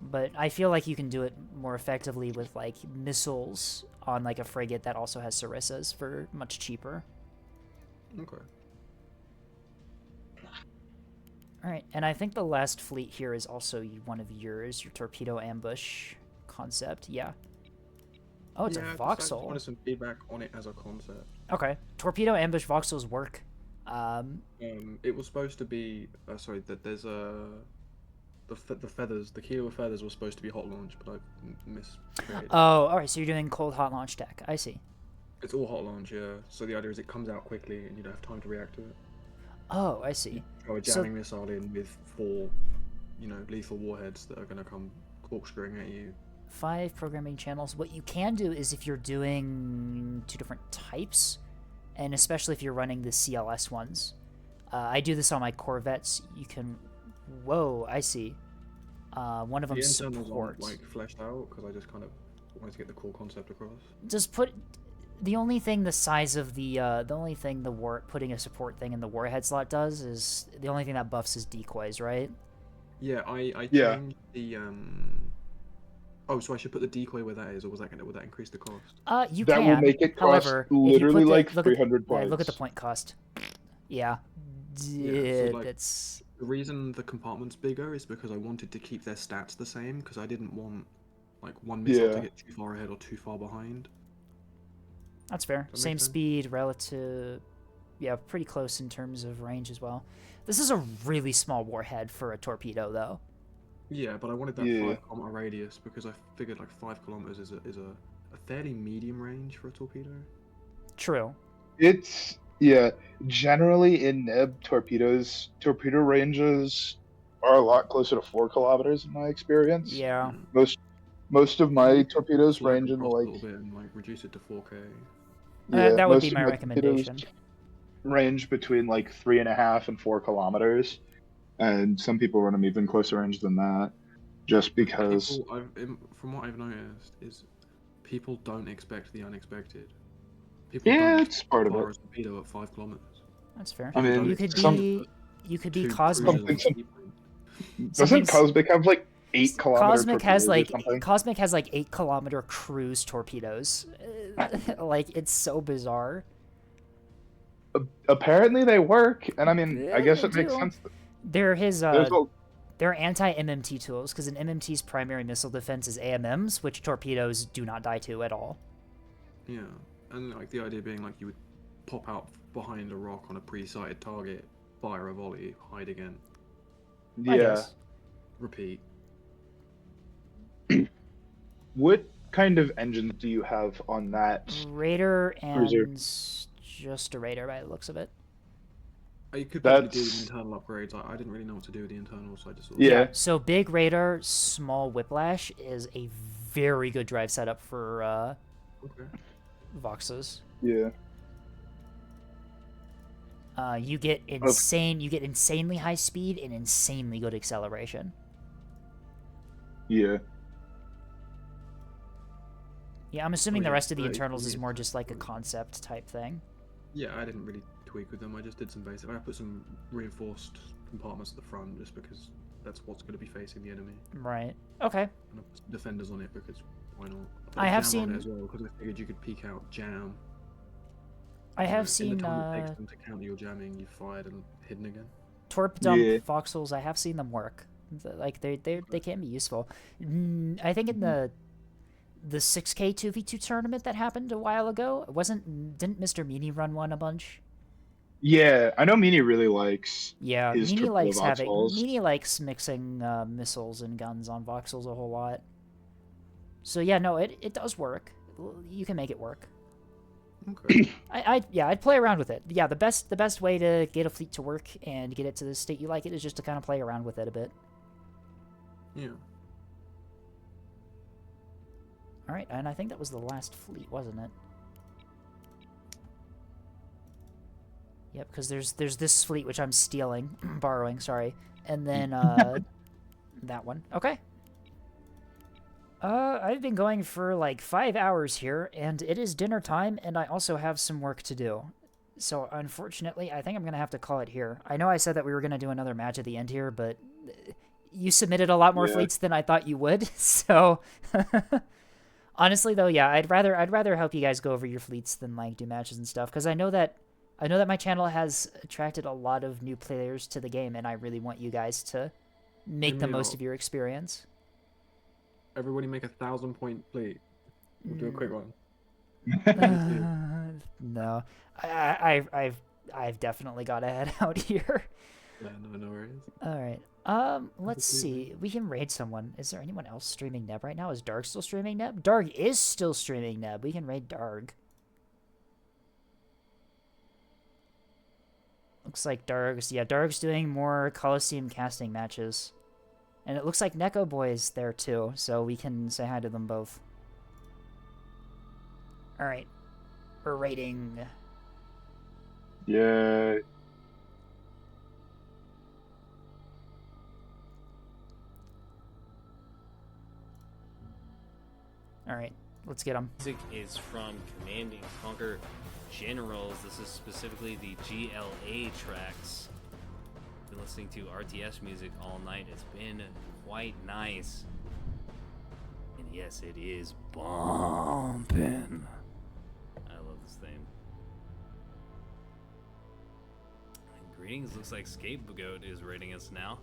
but I feel like you can do it more effectively with like missiles on like a frigate that also has Sarissas for much cheaper. Okay. All right, and I think the last fleet here is also one of yours, your torpedo ambush concept. Yeah. Oh, it's a I voxel. just wanted some feedback on it as a concept. Okay, torpedo ambush voxels work. It was supposed to be. Sorry, that there's the feathers. The kilo of feathers was supposed to be hot launch, but I miscreated. Oh, all right. So you're doing cold hot launch tech. I see. It's all hot launch, yeah. So the idea is it comes out quickly and you don't have time to react to it. Oh, I see. Or a jamming missile in with 4, lethal warheads that are gonna come corkscrewing at you. 5 programming channels. What you can do is if you're doing 2 different types, and especially if you're running the CLS ones. I do this on my Corvettes. You can. Whoa, I see. One of them support. Like fleshed out because I just kind of wanted to get the core concept across. Just put. The only thing the size of putting a support thing in the warhead slot does is the only thing that buffs is decoys, right? Yeah, I changed the Oh, so I should put the decoy where that is, or would that increase the cost? You that can. will make it cost However, literally like look 300 points. Yeah, look at the point cost. Yeah. So like, That's the reason the compartment's bigger is because I wanted to keep their stats the same because I didn't want like one missile to get too far ahead or too far behind. That's fair. Same speed, relative. Yeah, pretty close in terms of range as well. This is a really small warhead for a torpedo, though. Yeah, but I wanted that 5-kilometer radius because I figured like 5 kilometers is a fairly medium range for a torpedo. True. It's generally in Neb torpedo ranges are a lot closer to 4 kilometers in my experience. Yeah. Most of my torpedoes range in the a little bit and like reduce it to 4K. That would be my recommendation. Range between like 3.5 and 4 kilometers, and some people run them even closer range than that, just because. From what I've noticed, is people don't expect the unexpected. It's part of it. A torpedo at 5 kilometers. That's fair. I mean, you could be Cosmic. Doesn't Cosmic have like 8 kilometer Cosmic has like 8 kilometer cruise torpedoes. Like, it's so bizarre. Apparently they work, and I mean, I guess it makes sense. They're they're anti-MMT tools, because an MMT's primary missile defense is AMMs, which torpedoes do not die to at all. Yeah, and like the idea being like you would pop out behind a rock on a pre-sighted target, fire a volley, hide again. Yeah. Repeat. What kind of engines do you have on that? Raider and cruiser? just a Raider by the looks of it. You could probably do That's internal upgrades. I didn't really know what to do with the internals, so I just. Yeah. So big radar, small whiplash is a very good drive setup for Okay. Voxes. Yeah. You get insanely high speed and insanely good acceleration. Yeah. Yeah, I'm assuming the yeah, rest of the 30 internals is kilometers more per just like a second. concept type thing. Yeah, I didn't really tweak with them. I just did some basic. I put some reinforced compartments at the front just because that's what's going to be facing the enemy. Right. Okay. And I put some defenders on it because why not? I put I a have jammer on seen- it as well because I figured you could peek out jam. I have In seen the time it takes them to counter your jamming, you fired and hidden again. Torp dump Yeah. voxels. I have seen them work. Like they can be useful. I think in the 6K 2v2 tournament that happened a while ago, didn't Mr. Meanie run one a bunch? Yeah, I know Meanie really likes Yeah, his triple voxels. Meanie likes mixing missiles and guns on voxels a whole lot. So yeah, no, it does work. You can make it work. Okay. I'd play around with it. Yeah, the best way to get a fleet to work and get it to the state you like it is just to kind of play around with it a bit. Yeah. All right, and I think that was the last fleet, wasn't it? Yep, because there's this fleet which I'm stealing, borrowing, sorry, and then that one. Okay. I've been going for like 5 hours here, and it is dinner time, and I also have some work to do. So unfortunately, I think I'm gonna have to call it here. I know I said that we were gonna do another match at the end here, but you submitted a lot more fleets than I thought you would, so. Honestly, though, yeah, I'd rather help you guys go over your fleets than like do matches and stuff, because I know that my channel has attracted a lot of new players to the game, and I really want you guys to make the most of your experience. Everybody make 1,000-point fleet. We'll do a quick one. No, I've definitely got to head out here. Yeah, no worries. All right. Let's see. We can raid someone. Is there anyone else streaming Neb right now? Is Darg still streaming Neb? Darg is still streaming Neb. We can raid Darg. Looks like Darg's doing more Coliseum casting matches. And it looks like Neko Boy's there too, so we can say hi to them both. Alright. We're raiding. Yeah. Alright, let's get them. Music is from Command and Conquer Generals. This is specifically the GLA tracks. Been listening to RTS music all night. It's been quite nice. And yes, it is bumping. I love this theme. Greetings, looks like Scapegoat is raiding us now.